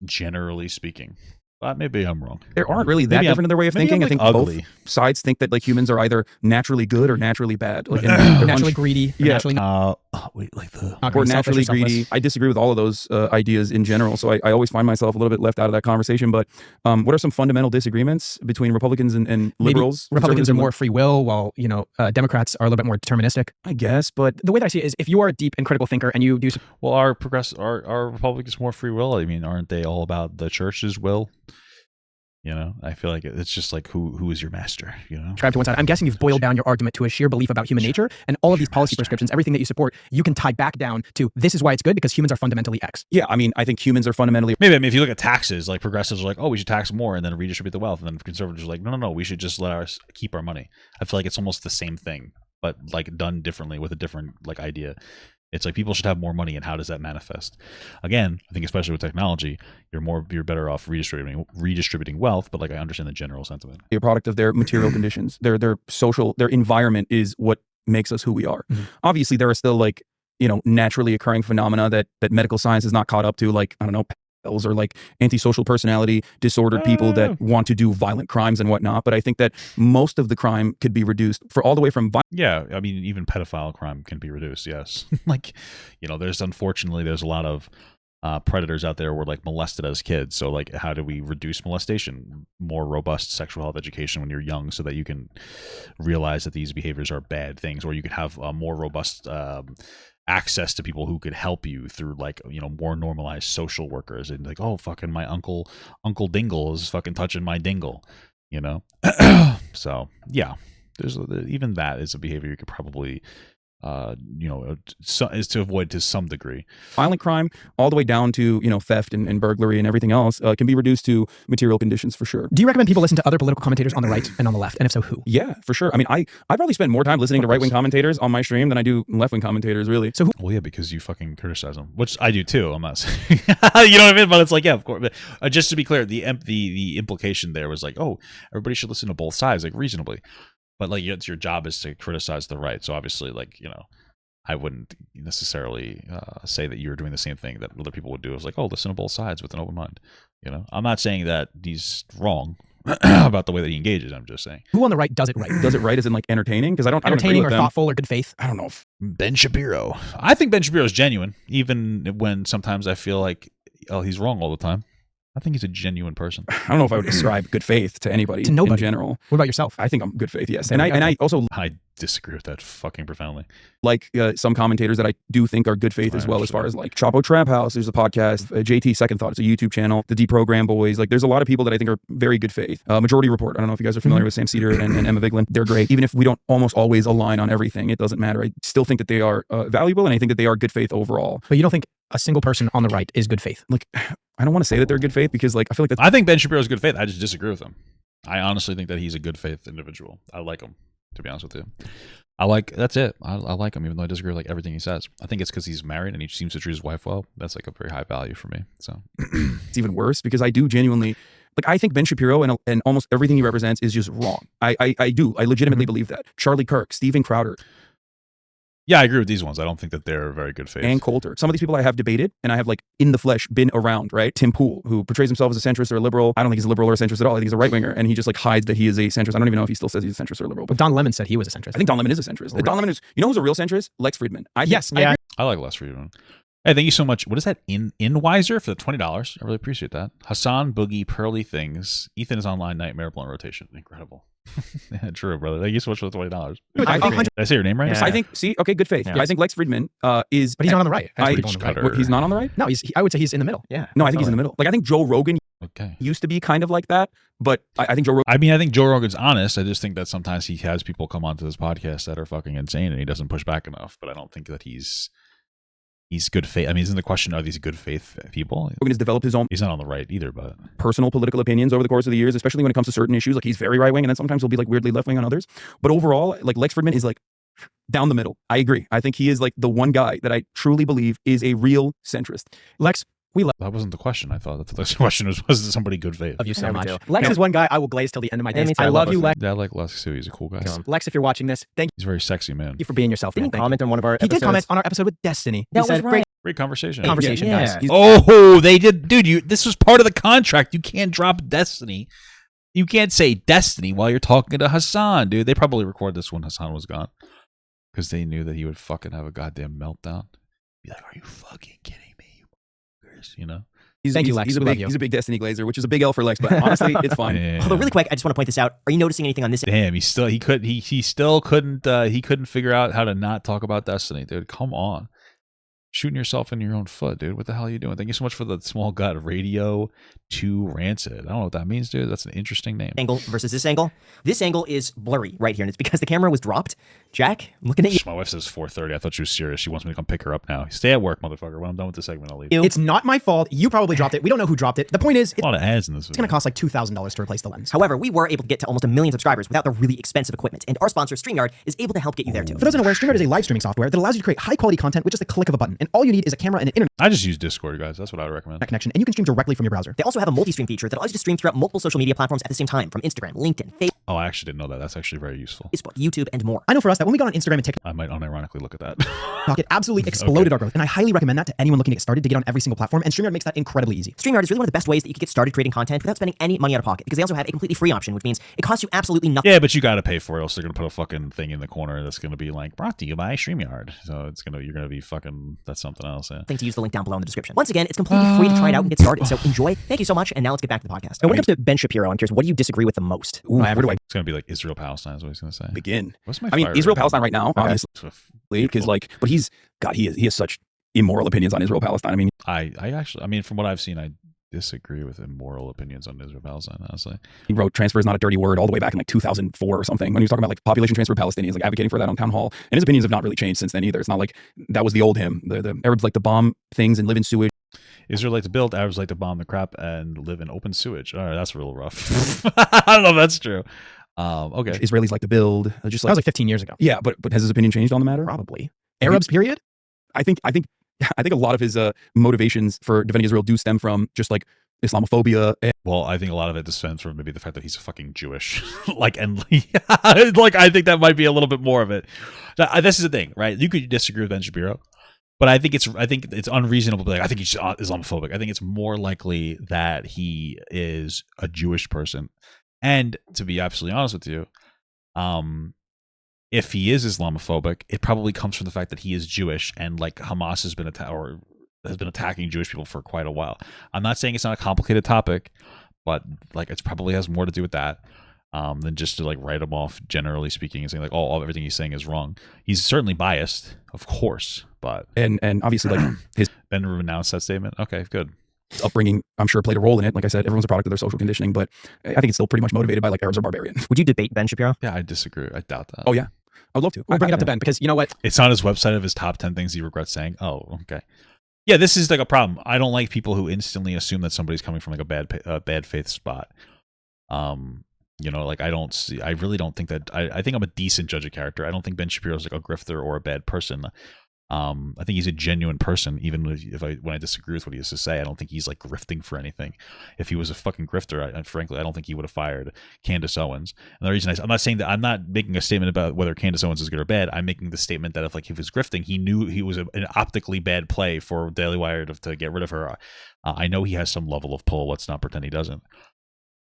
generally speaking. But maybe I'm wrong. They aren't really that different in their way of thinking. I think ugly. Both sides think that like humans are either naturally good or naturally bad. Like, naturally greedy. Yeah. Naturally or naturally greedy. I disagree with all of those ideas in general. So I always find myself a little bit left out of that conversation. But what are some fundamental disagreements between Republicans and liberals? Maybe Republicans are more free will, while Democrats are a little bit more deterministic. I guess, but the way that I see it is, if you are a deep and critical thinker and you do, well, are Republicans more free will? I mean, aren't they all about the church's will? You know, I feel like it's just like who is your master, you know? Subscribe to one side. I'm guessing you've boiled down your argument to a sheer belief about human nature, and all of these policy prescriptions, everything that you support, you can tie back down to this is why it's good because humans are fundamentally X. Yeah, I mean, I think humans are fundamentally. Maybe if you look at taxes, like progressives are like, oh, we should tax more and then redistribute the wealth, and then conservatives are like, no, we should just let us keep our money. I feel like it's almost the same thing, but like done differently with a different like idea. It's like people should have more money, and how does that manifest? Again, I think especially with technology, you're better off redistributing wealth. But like I understand the general sentiment. A product of their material conditions, their social, their environment is what makes us who we are. Mm-hmm. Obviously, there are still like naturally occurring phenomena that medical science is not caught up to. Like I don't know. Or like antisocial personality disordered people that want to do violent crimes and whatnot. But I think that most of the crime could be reduced for all the way from yeah, I mean, even pedophile crime can be reduced. Yes. Like, there's unfortunately, there's a lot of predators out there were like molested as kids. So like, how do we reduce molestation? More robust sexual health education when you're young, so that you can realize that these behaviors are bad things, or you could have a more robust access to people who could help you through, like, you know, more normalized social workers, and like, oh, fucking my uncle Dingle is fucking touching my dingle, you know. So yeah, there's even that is a behavior you could probably you know, is to avoid to some degree. Violent crime, all the way down to, you know, theft and burglary and everything else, can be reduced to material conditions for sure. Do you recommend people listen to other political commentators on the right and on the left? And if so, who? Yeah, for sure. I mean, I probably spend more time listening to right-wing commentators on my stream than I do left-wing commentators, really. So who? Well, yeah, because you fucking criticize them, which I do too. I'm not saying, you know what I mean? But it's like, yeah, of course. But, just to be clear, the implication there was like, oh, everybody should listen to both sides, like, reasonably. But like, it's your job is to criticize the right. So obviously, like, you know, I wouldn't necessarily say that you're doing the same thing that other people would do. It was like, oh, listen to both sides with an open mind. You know, I'm not saying that he's wrong about the way that he engages. I'm just saying, who on the right does it right? Does it right as in like entertaining? Because I don't entertaining agree with or them. thoughtful or good faith. I don't know. Ben Shapiro. I think Ben Shapiro is genuine, even when sometimes I feel like, oh, he's wrong all the time. I think he's a genuine person. I don't know if I would describe good faith to anybody To nobody. in general. What about yourself? I think I'm good faith, yes. And I also I disagree with that fucking profoundly. like some commentators that I do think are good faith as well, as far as like Chapo Trap House. There's a podcast, JT Second Thought. It's a YouTube channel. The Deprogram Boys. Like, there's a lot of people that I think are very good faith. Majority Report. I don't know if you guys are familiar with Sam Cedar and Emma Vigeland. They're great. Even if we don't almost always align on everything, it doesn't matter. I still think that they are valuable, and I think that they are good faith overall. But you don't think a single person on the right is good faith? Like, I don't want to say that they're good faith, because like I feel like that's I think Ben Shapiro is good faith. I just disagree with him. I honestly think that he's a good faith individual. I like him, to be honest with you. That's it. I like him, even though I disagree with like everything he says. I think it's because he's married and he seems to treat his wife well. That's like a very high value for me. So it's even worse, because I do genuinely, like, I think Ben Shapiro and almost everything he represents is just wrong. I legitimately believe that. Charlie Kirk, Steven Crowder. yeah, I agree with these ones. I don't think that they're very good faith. And Coulter. Some of these people I have debated, and I have like in the flesh been around, right? Tim Pool, who portrays himself as a centrist or a liberal. I don't think he's a liberal or a centrist at all. I think he's a right-winger, and he just like hides that he is a centrist. I don't even know if he still says he's a centrist or a liberal. But Don Lemon said he was a centrist. I think Don Lemon is a centrist. Right. Don Lemon is, you know who's a real centrist? Lex Friedman. Yes, I agree. I like Les Friedman. Hey, thank you so much. What is that? Inwiser for the $20. I really appreciate that. Hasan, Boogie, Pearly Things. Ethan is online. Nightmare, Blunt Rotation. Incredible. Yeah, true, brother. Thank you so much for the $20. Did I say your name right? I think, okay, good faith. Yeah. I think Lex Friedman is... But he's not on the right. He's not on the right? No, I would say he's in the middle. Yeah. No, I think he's in the middle. Like, I think Joe Rogan used to be kind of like that, but I think Joe Rogan... I mean, I think Joe Rogan's honest. I just think that sometimes he has people come onto this podcast that are fucking insane and he doesn't push back enough. But I don't think that he's good faith. I mean, isn't the question, are these good faith people? Rogan has developed his own He's not on the right either, but personal political opinions over the course of the years, especially when it comes to certain issues. Like, he's very right-wing, and then sometimes he'll be like weirdly left-wing on others. But overall, like, Lex Friedman is like down the middle. I agree. I think he is like the one guy that I truly believe is a real centrist. Lex, we love that wasn't the question. I thought the question was somebody good faith? you so Yeah, me much. too. Lex is one guy I will glaze till the end of my days. me too. I love you, Lex. Yeah, I like Les too. He's a cool guy. Lex, if you're watching this, thank He's a very sexy man. you for being yourself. Didn't Man. he Thank comment on one of our you. He episodes? did comment on our episode with Destiny. That He said, was right. Great conversation. conversation, Yeah. guys. Oh, they did, dude. This was part of the contract. You can't drop Destiny. You can't say Destiny while you're talking to Hasan, dude. They probably recorded this when Hasan was gone because they knew that he would fucking have a goddamn meltdown. Be like, "Are you fucking kidding me?" You know. Thank you, Lex. He's a We love you. he's a big Destiny glazer, which is a big L for Lex, but honestly, it's fine. Yeah. Although really quick, I just want to point this out. Are you noticing anything on this? Damn, he still couldn't figure out how to not talk about Destiny, dude. Come on. Shooting yourself in your own foot, dude. What the hell are you doing? Thank you so much for the small gut Radio 2 Rancid. I don't know what that means, dude. That's an interesting name. Angle versus this angle. This angle is blurry right here, and it's because the camera was dropped. Jack, I'm looking at you. My wife says 4:30. I thought she was serious. She wants me to come pick her up now. Stay at work, motherfucker. When I'm done with this segment, I'll leave. It's not my fault. You probably dropped it. We don't know who dropped it. The point is, A lot of ads in this it's video. going to cost like $2,000 to replace the lens. However, we were able to get to almost 1 million subscribers without the really expensive equipment, and our sponsor, StreamYard, is able to help get you there too. For those unaware, StreamYard is a live streaming software that allows you to create high-quality content with just a click of a button. And all you need is a camera and an internet I just use Discord, guys. That's what I would recommend. connection, and you can stream directly from your browser. They also have a multi-stream feature that allows you to stream throughout multiple social media platforms at the same time, from Instagram, LinkedIn, Facebook. Oh, I actually didn't know that. That's actually very useful. Facebook, YouTube, and more. I know for us that when we got on Instagram and TikTok, I might unironically look at that. it absolutely exploded our growth. And I highly recommend that to anyone looking to get started, to get on every single platform. And StreamYard makes that incredibly easy. StreamYard is really one of the best ways that you can get started creating content without spending any money out of pocket, because they also have a completely free option, which means it costs you absolutely nothing. Yeah, but you got to pay for it, else they're gonna put a fucking thing in the corner that's gonna be like brought to you by StreamYard. So you're gonna be fucking, that's something else. Yeah. To use the link down below in the description. Once again, it's completely free to try it out and get started. So enjoy. Thank you so much. And now let's get back to the podcast. And when it comes to Ben Shapiro, I'm curious, what do you disagree with the most? Ooh, where do I It's gonna be like Israel-Palestine is what he's gonna say. begin? What's my I mean, fire Israel-Palestine right now, obviously, rating? because like, but he has such immoral opinions on Israel-Palestine. I mean, I actually, I mean, from what I've seen, I disagree with immoral opinions on Israel-Palestine, honestly. he wrote "Transfer is not a dirty word" all the way back in like 2004 or something, when he was talking about like population transfer of Palestinians, like advocating for that on town hall. And his opinions have not really changed since then either. It's not like that was the old him. The Arabs like to bomb things and live in sewage. Israel like to build, Arabs like to bomb the crap and live in open sewage. All right, that's real rough. I don't know if that's true. Okay. Israelis like to build. Just That like was like 15 years ago. yeah, but has his opinion changed on the matter? Probably. Arabs, period? I think a lot of his motivations for defending Israel do stem from just like Islamophobia. Well, I think a lot of it stems from maybe the fact that he's a fucking Jewish. Like, and like, I think that might be a little bit more of it. This is the thing, right? You could disagree with Ben Shapiro, but I think it's unreasonable to be like, I think he's Islamophobic. I think it's more likely that he is a Jewish person. And to be absolutely honest with you, if he is Islamophobic, it probably comes from the fact that he is Jewish, and like Hamas has been attacking Jewish people for quite a while. I'm not saying it's not a complicated topic, but like it probably has more to do with that than just to like write him off, generally speaking, and saying like, oh, everything he's saying is wrong. He's certainly biased, of course, but and obviously like his Ben renounced that statement. Okay, good. upbringing, I'm sure, played a role in it. Like I said, everyone's a product of their social conditioning, but I think it's still pretty much motivated by like Arabs are barbarians. Would you debate Ben Shapiro? Yeah, I disagree. I doubt that. Oh yeah, I would love to. We'll bring it up to Ben, because you know what? It's on his website of his top 10 things he regrets saying. Oh, okay. Yeah, this is like a problem. I don't like people who instantly assume that somebody's coming from like a bad faith spot. You know, like I really don't think that. I think I'm a decent judge of character. I don't think Ben Shapiro's like a grifter or a bad person. I think he's a genuine person, even when I disagree with what he has to say. I don't think he's like grifting for anything. If he was a fucking grifter, frankly, I don't think he would have fired Candace Owens. And the reason I'm not saying that, I'm not making a statement about whether Candace Owens is good or bad. I'm making the statement that if like he was grifting, he knew he was an optically bad play for Daily Wire to get rid of her. I know he has some level of pull. Let's not pretend he doesn't.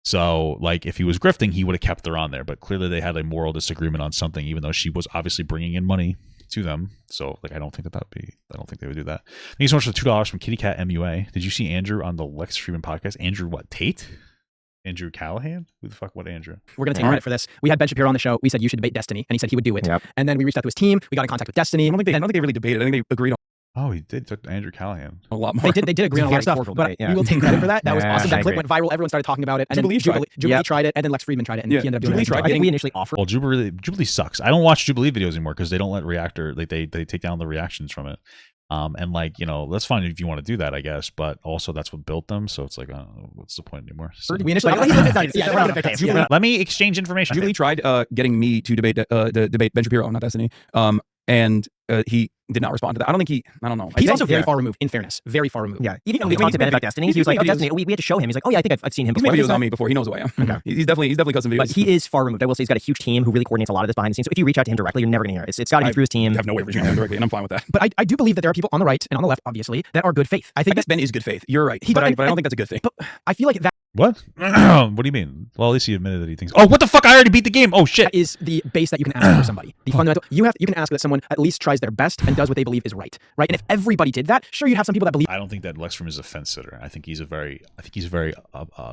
So, like, if he was grifting, he would have kept her on there. But clearly, they had a moral disagreement on something, even though she was obviously bringing in money to them. So, like, I don't think I don't think they would do that. Thank you so much for the $2 from Kitty Cat MUA. Did you see Andrew on the Lex Friedman podcast? Andrew, what, Tate? Andrew Callahan? Who the fuck? What Andrew? We're going to take credit for this. We had Ben Shapiro on the show. We said you should debate Destiny, and he said he would do it. Yep. And then we reached out to his team. We got in contact with Destiny. I don't think they really debated. I think they agreed on Oh, he did. Took Andrew Callahan. a lot more. They did agree on a lot of stuff, but we will take credit for that. That was awesome. That clip went viral. Everyone started talking about it. And Jubilee then tried. Jubilee tried it, and then Lex Friedman tried it, and he ended up doing Jubilee it. tried I think getting- we initially offered. Well, Jubilee sucks. I don't watch Jubilee videos anymore because they don't let reactor. Like they take down the reactions from it. And like, you know, that's fine if you want to do that, I guess. But also, that's what built them. So it's like, what's the point anymore? So, We initially. let me exchange information. Jubilee tried getting me to debate Ben Shapiro, not Destiny. And he did not respond to that. I don't know. He's also very far removed, in fairness. Very far removed. Yeah. Even when we talked to Ben about Destiny, he was like, oh, Destiny, we had to show him. He's like, oh, yeah, I think I've seen him He's before. made videos on me before. He knows who I am. Okay. He's definitely cut some videos. But he is far removed. I will say he's got a huge team who really coordinates a lot of this behind the scenes. So if you reach out to him directly, you're never going to hear it. It's got to be through his team. I have no way of reaching out to him directly, and I'm fine with that. But I do believe that there are people on the right and on the left, obviously, that are good faith. I I think guess Ben is good faith. You're right. But I don't think that's a good thing. But I feel like that What? What do you mean? Well, at least he admitted that he thinks. Oh, what the fuck! I already beat the game. Oh shit! is the base that you can ask for somebody. The fundamental. You can ask that someone at least tries their best and does what they believe is right. Right. And if everybody did that, sure, you'd have some people that believe. I don't think that Lex Friedman is a fence sitter. I think he's a very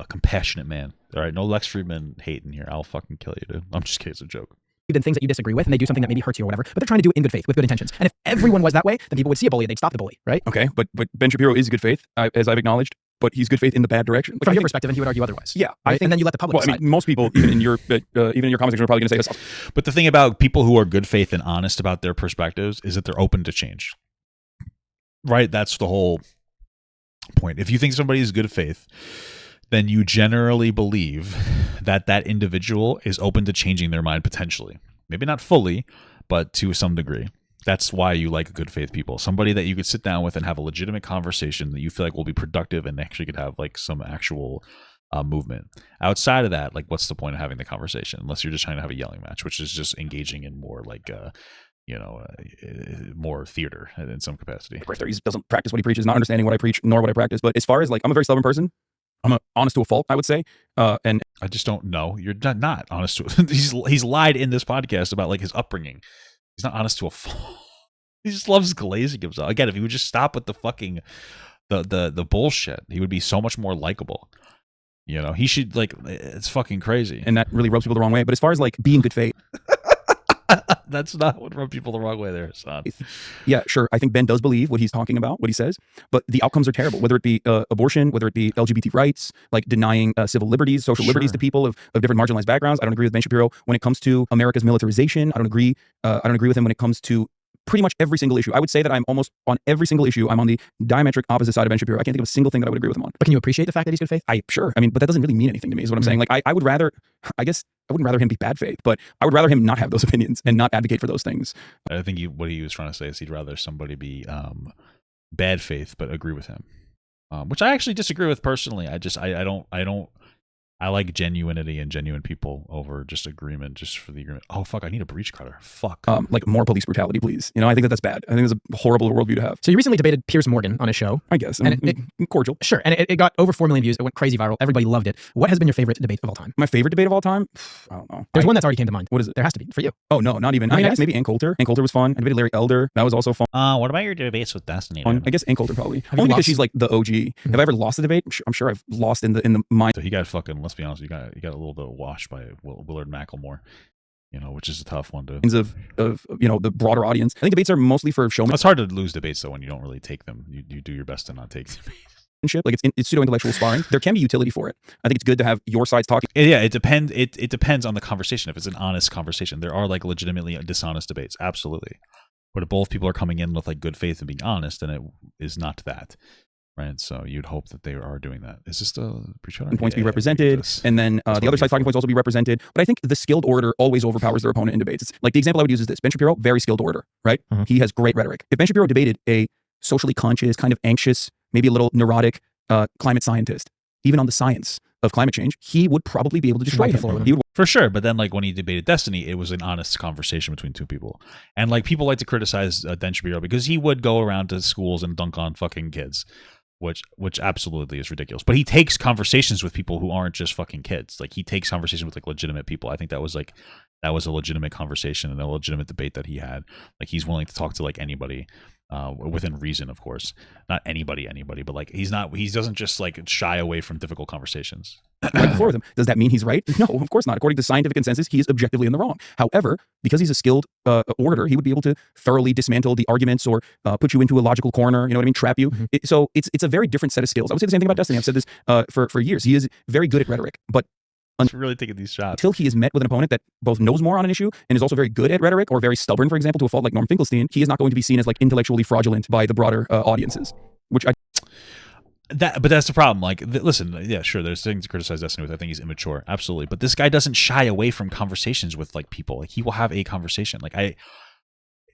compassionate man. All right, no Lex Friedman hate in here. I'll fucking kill you, dude. I'm just kidding. It's a joke. In things that you disagree with, and they do something that maybe hurts you or whatever, but they're trying to do it in good faith with good intentions. And if everyone was that way, then people would see a bully, they'd stop the bully, right? Okay, but Ben Shapiro is good faith, as I've acknowledged, but he's good faith in the bad direction. From your perspective, and you would argue otherwise. Yeah, right? I think, and then you let the public well, decide. I mean, most people, even in your comment section, are probably going to say this. But the thing about people who are good faith and honest about their perspectives is that they're open to change. Right? That's the whole point. If you think somebody is good faith, then you generally believe that that individual is open to changing their mind potentially. Maybe not fully, but to some degree. That's why you like good faith people. Somebody that you could sit down with and have a legitimate conversation that you feel like will be productive and actually could have like some actual movement. Outside of that, like, what's the point of having the conversation unless you're just trying to have a yelling match, which is just engaging in more like more theater in some capacity. Grifter, he doesn't practice what he preaches, not understanding what I preach nor what I practice. But as far as like, I'm a very stubborn person. I'm honest to a fault, I would say. And I just don't know. You're not honest to. He's lied in this podcast about like his upbringing. He's not honest to a fault. He just loves glazing himself. Again, if he would just stop with the fucking the bullshit, he would be so much more likable. You know, he should, like, it's fucking crazy. And that really rubs people the wrong way. But as far as like being good faith, that's not what rubs people the wrong way there, son. Yeah, sure. I think Ben does believe what he's talking about, what he says, but the outcomes are terrible, whether it be abortion, whether it be LGBT rights, like denying civil liberties, social liberties to people of different marginalized backgrounds. I don't agree with Ben Shapiro when it comes to America's militarization. I don't agree with him when it comes to pretty much every single issue. I would say that I'm almost on every single issue. I'm on the diametric opposite side of Ben Shapiro. I can't think of a single thing that I would agree with him on. But can you appreciate the fact that he's good faith? Sure. I mean, but that doesn't really mean anything to me is what I'm saying. Like, I would rather, I guess I wouldn't rather him be bad faith, but I would rather him not have those opinions and not advocate for those things. I think what he was trying to say is he'd rather somebody be bad faith but agree with him, which I actually disagree with personally. I don't. I like genuinity and genuine people over just agreement, just for the agreement. Oh, fuck, I need a breach cutter. Fuck. Like more police brutality, please. You know, I think that's bad. I think it's a horrible worldview to have. So you recently debated Piers Morgan on his show. I guess. And it cordial. Sure. And it got over 4 million views. It went crazy viral. Everybody loved it. What has been your favorite debate of all time? My favorite debate of all time? I don't know. There's one that's already came to mind. What is it? There has to be, for you. Oh, no, not even. I guess maybe Ann Coulter. Ann Coulter was fun. I debated Larry Elder. That was also fun. What about your debates with Destiny? I guess Ann Coulter probably. Only because she's like the OG. Have I ever lost a debate? I'm sure I've lost in the mind. So he got fucking, let's be honest, you got a little bit washed by Willard Macklemore, you know, which is a tough one to. Of you know, the broader audience. I think debates are mostly for showmanship. It's hard to lose debates though when you don't really take them. You do your best to not take debates. Like it's pseudo-intellectual sparring. There can be utility for it. I think it's good to have your sides talking. Yeah, it depends. It depends on the conversation. If it's an honest conversation, there are like legitimately dishonest debates, absolutely. But if both people are coming in with like good faith and being honest, then it is not that. Right, so you'd hope that they are doing that. Is this the points be represented, and then the other side's talking points also be represented. But I think the skilled orator always overpowers their opponent in debates. It's like the example I would use is this: Ben Shapiro, very skilled orator, right? Mm-hmm. He has great rhetoric. If Ben Shapiro debated a socially conscious, kind of anxious, maybe a little neurotic climate scientist, even on the science of climate change, he would probably be able to destroy him. For sure, but then like when he debated Destiny, it was an honest conversation between two people. And like people like to criticize Ben Shapiro because he would go around to schools and dunk on fucking kids. Which absolutely is ridiculous. But he takes conversations with people who aren't just fucking kids. Like he takes conversations with like legitimate people. I think that was a legitimate conversation and a legitimate debate that he had. Like he's willing to talk to like anybody, within reason, of course. Not anybody, but like he doesn't just like shy away from difficult conversations. Right before with him. Does that mean he's right? No, of course not. According to scientific consensus, he is objectively in the wrong. However, because he's a skilled orator, he would be able to thoroughly dismantle the arguments or put you into a logical corner. You know what I mean? Trap you. Mm-hmm. So it's a very different set of skills. I would say the same thing about Destiny. I've said this for years. He is very good at rhetoric, but really taking these shots. Until he is met with an opponent that both knows more on an issue and is also very good at rhetoric or very stubborn, for example, to a fault like Norm Finkelstein, he is not going to be seen as like intellectually fraudulent by the broader audiences, which But that's the problem. Like, listen, yeah, sure, there's things to criticize Destiny with. I think he's immature, absolutely. But this guy doesn't shy away from conversations with like people. Like, he will have a conversation. Like,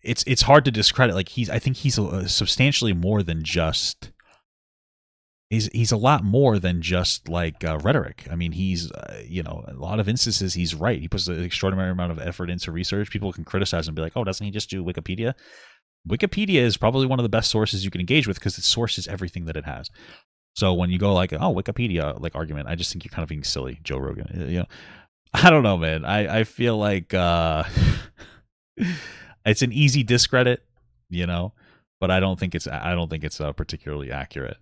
it's hard to discredit. Like, I think he's substantially more than just. He's a lot more than just like rhetoric. I mean, he's a lot of instances he's right. He puts an extraordinary amount of effort into research. People can criticize him and be like, oh, doesn't he just do Wikipedia? Wikipedia is probably one of the best sources you can engage with because it sources everything that it has. So when you go like, oh, Wikipedia, like argument, I just think you're kind of being silly, Joe Rogan. You know, I don't know, man. I feel like it's an easy discredit, you know, but I don't think it's a particularly accurate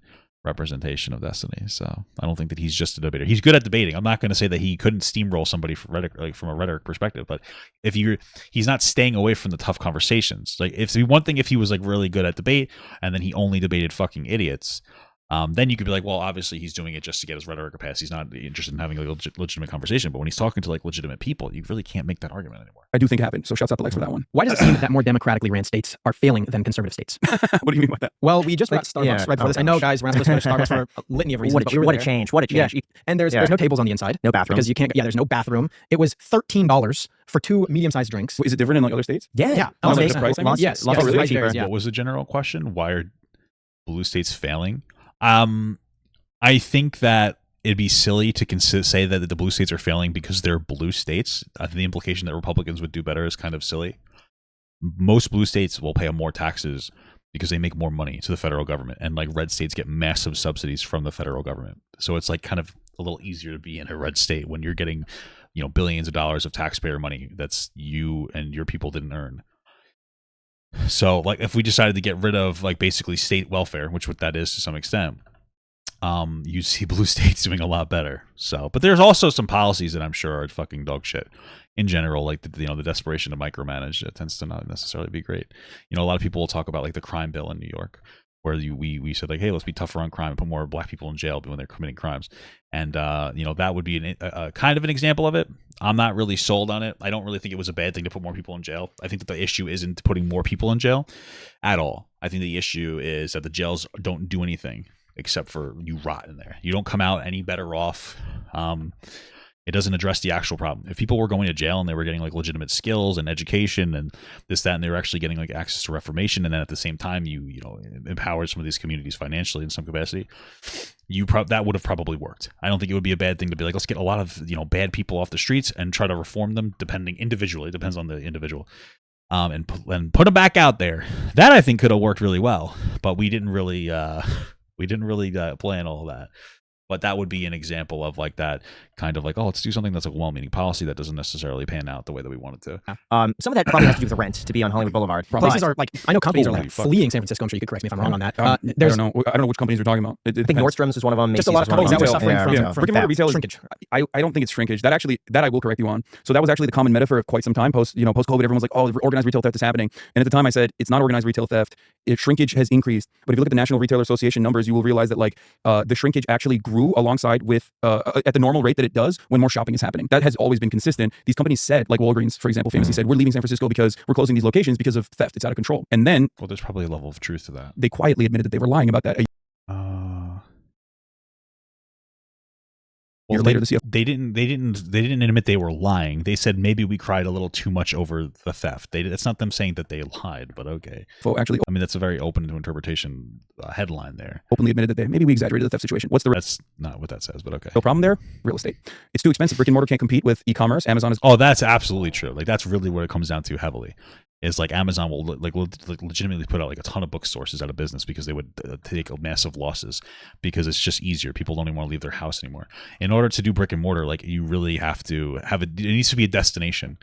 representation of Destiny. So I don't think that he's just a debater. He's good at debating. I'm not going to say that he couldn't steamroll somebody from a rhetoric perspective, but he's not staying away from the tough conversations. Like if he was like really good at debate and then he only debated fucking idiots, then you could be like, well, obviously he's doing it just to get his rhetoric pass. He's not interested in having a legitimate conversation. But when he's talking to like legitimate people, you really can't make that argument anymore. I do think it happened. So shouts out to Lex for that one. Why does it seem that more democratically ran states are failing than conservative states? What do you mean by that? Well, we just got Starbucks right before this. I know, guys, we're not supposed to go to Starbucks for a litany of reasons. What a change. What a change. Yeah. And there's no tables on the inside. No bathroom. Because you can't, there's no bathroom. It was $13 for 2 medium-sized drinks. Is it different in like other states? Yeah. Yes. What was the general question? Why are blue states failing? I think that it'd be silly to say that the blue states are failing because they're blue states. The implication that Republicans would do better is kind of silly. Most blue states will pay more taxes because they make more money to the federal government, and like red states get massive subsidies from the federal government. So it's like kind of a little easier to be in a red state when you're getting, you know, billions of dollars of taxpayer money that's you and your people didn't earn. So like if we decided to get rid of like basically state welfare, which what that is to some extent, you see blue states doing a lot better. So, but there's also some policies that I'm sure are fucking dog shit in general, like the desperation to micromanage. It tends to not necessarily be great. You know, a lot of people will talk about like the crime bill in New York, where we said like, hey, let's be tougher on crime and put more black people in jail when they're committing crimes. And you know, that would be a kind of an example of it. I'm not really sold on it. I don't really think it was a bad thing to put more people in jail. I think that the issue isn't putting more people in jail at all. I think the issue is that the jails don't do anything except for you rot in there. You don't come out any better off. It doesn't address the actual problem. If people were going to jail and they were getting like legitimate skills and education and this, that, and they were actually getting like access to reformation, and then at the same time you know empowered some of these communities financially in some capacity, that would have probably worked. I don't think it would be a bad thing to be like, let's get a lot of, you know, bad people off the streets and try to reform them individually. It depends on the individual. And put them back out there. That I think could have worked really well, but we didn't really plan all that. But that would be an example of like that kind of like, oh, let's do something that's a well-meaning policy that doesn't necessarily pan out the way that we want it to. Some of that probably has to do with the rent to be on Hollywood Boulevard. Places are like, I know companies are like fleeing San Francisco. I'm sure you could correct me if I'm wrong on that. I don't know which companies we're talking about. I think Nordstrom's is one of them. Just a lot of companies that were suffering from brick and mortar retail shrinkage. I don't think it's shrinkage. That I will correct you on. So that was actually the common meta for quite some time. Post-COVID, everyone was like, oh, organized retail theft is happening. And at the time I said, it's not organized retail theft. Shrinkage has increased. But if you look at the National Retailer Association numbers, you will realize that like the shrinkage actually grew alongside with at the normal rate that it does when more shopping is happening. That has always been consistent. These companies said, like Walgreens, for example, famously said, we're leaving San Francisco because we're closing these locations because of theft. It's out of control. And then, well, there's probably a level of truth to that. They quietly admitted that they were lying about that. Well, later they didn't admit they were lying. They said maybe we cried a little too much over the theft. It's not them saying that they lied, but okay. So actually, I mean, that's a very open to interpretation headline there. Openly admitted that maybe we exaggerated the theft situation. That's not what that says, but okay. No problem there. Real estate. It's too expensive. Brick and mortar can't compete with e-commerce. Amazon is. Oh, that's absolutely true. Like that's really what it comes down to heavily. Is like Amazon will legitimately put out like a ton of book sources out of business because they would take massive losses because it's just easier. People don't even want to leave their house anymore. In order to do brick and mortar, like you really have to have it needs to be a destination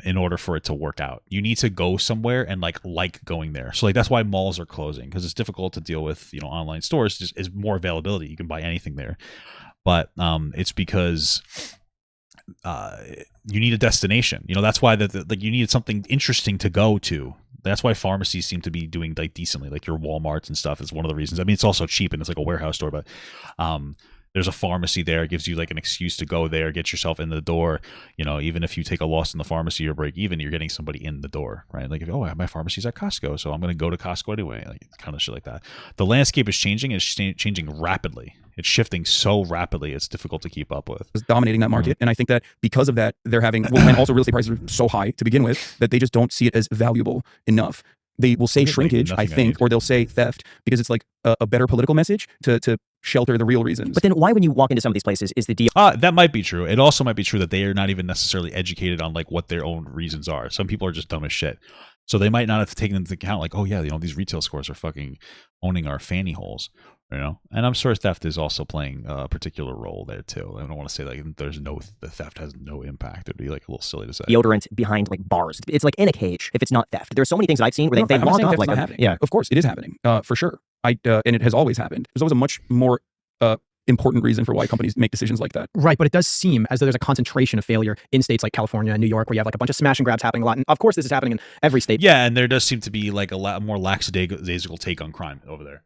in order for it to work out. You need to go somewhere and like going there. So like that's why malls are closing, because it's difficult to deal with, you know, online stores. Just is more availability. You can buy anything there. But it's because you need a destination. You know, that's why like you need something interesting to go to. That's why pharmacies seem to be doing like decently, like your Walmarts and stuff is one of the reasons. I mean, it's also cheap and it's like a warehouse store, but there's a pharmacy there. It gives you like an excuse to go there, get yourself in the door. You know, even if you take a loss in the pharmacy or break even, you're getting somebody in the door, right? Like, oh, my pharmacy's at Costco, so I'm going to go to Costco anyway. Like kind of shit like that. The landscape is changing. It's changing rapidly. It's shifting so rapidly. It's difficult to keep up with. It's dominating that market. And I think that because of that, they're having, and also real estate prices are so high to begin with that they just don't see it as valuable enough. They will say shrinkage, I think, or they'll say theft because it's like a better political message to shelter the real reasons. But then why, when you walk into some of these places, is the deal? That might be true. It also might be true that they are not even necessarily educated on like what their own reasons are. Some people are just dumb as shit. So they might not have taken into account like, oh yeah, you know, these retail stores are fucking owning our fanny holes, you know? And I'm sure theft is also playing a particular role there too. I don't want to say like the theft has no impact. It'd be like a little silly to say. Deodorant behind like bars. It's like in a cage if it's not theft. There's so many things I've seen where they log off like happening. Yeah, of course it is happening for sure. And it has always happened. There's always a much more important reason for why companies make decisions like that. Right, but it does seem as though there's a concentration of failure in states like California and New York, where you have like a bunch of smash and grabs happening a lot. And of course, this is happening in every state. Yeah, and there does seem to be like a lot more lackadaisical take on crime over there.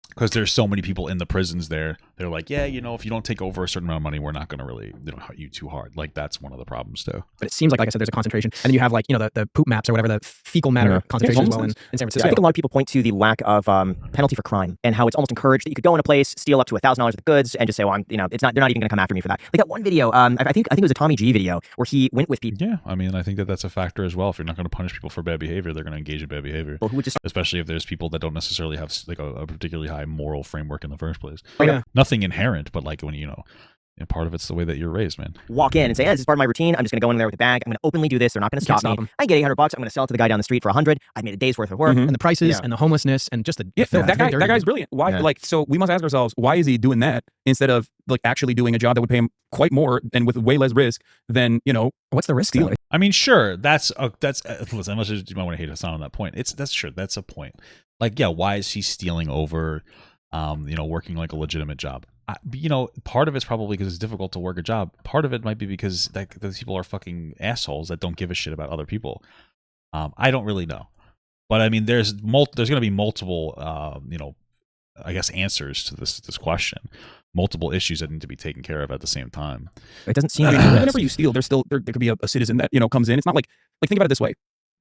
Because there's so many people in the prisons there. They're like, yeah, you know, if you don't take over a certain amount of money, we're not going to really, hurt you too hard. Like, that's one of the problems, too. But it seems like I said, there's a concentration. And then you have, like, you know, the poop maps or whatever, the fecal matter concentration as well in San Francisco. I think a lot of people point to the lack of penalty for crime and how it's almost encouraged that you could go in a place, steal up to $1,000 worth of goods, and just say, well, they're not even going to come after me for that. Like that one video, I think it was a Tommy G video where he went with people. Yeah, I mean, I think that's a factor as well. If you're not going to punish people for bad behavior, they're going to engage in bad behavior. Who would just, especially if there's people that don't necessarily have like a particularly anti-moral framework in the first place. Oh, yeah. Nothing inherent, but like when and part of it's the way that you're raised, man. Walk in and say, this is part of my routine. I'm just going to go in there with a bag. I'm going to openly do this. They're not going to stop me. I get $800. I'm going to sell it to the guy down the street for $100. I made a day's worth of work. And the prices and the homelessness and just the filth. That guy's brilliant. Why? Like, so we must ask ourselves, why is he doing that instead of like actually doing a job that would pay him quite more and with way less risk than, what's the risk stealing? I mean, sure, that's listen, unless you might want to hate Hasan on that point. That's a point. Like, yeah, why is he stealing over, working like a legitimate job? Part of it's probably because it's difficult to work a job. Part of it might be because like those people are fucking assholes that don't give a shit about other people. I don't really know, but I mean, there's going to be multiple, I guess, answers to this question. Multiple issues that need to be taken care of at the same time. It doesn't seem like whenever you steal, there could be a citizen that comes in. It's not like think about it this way.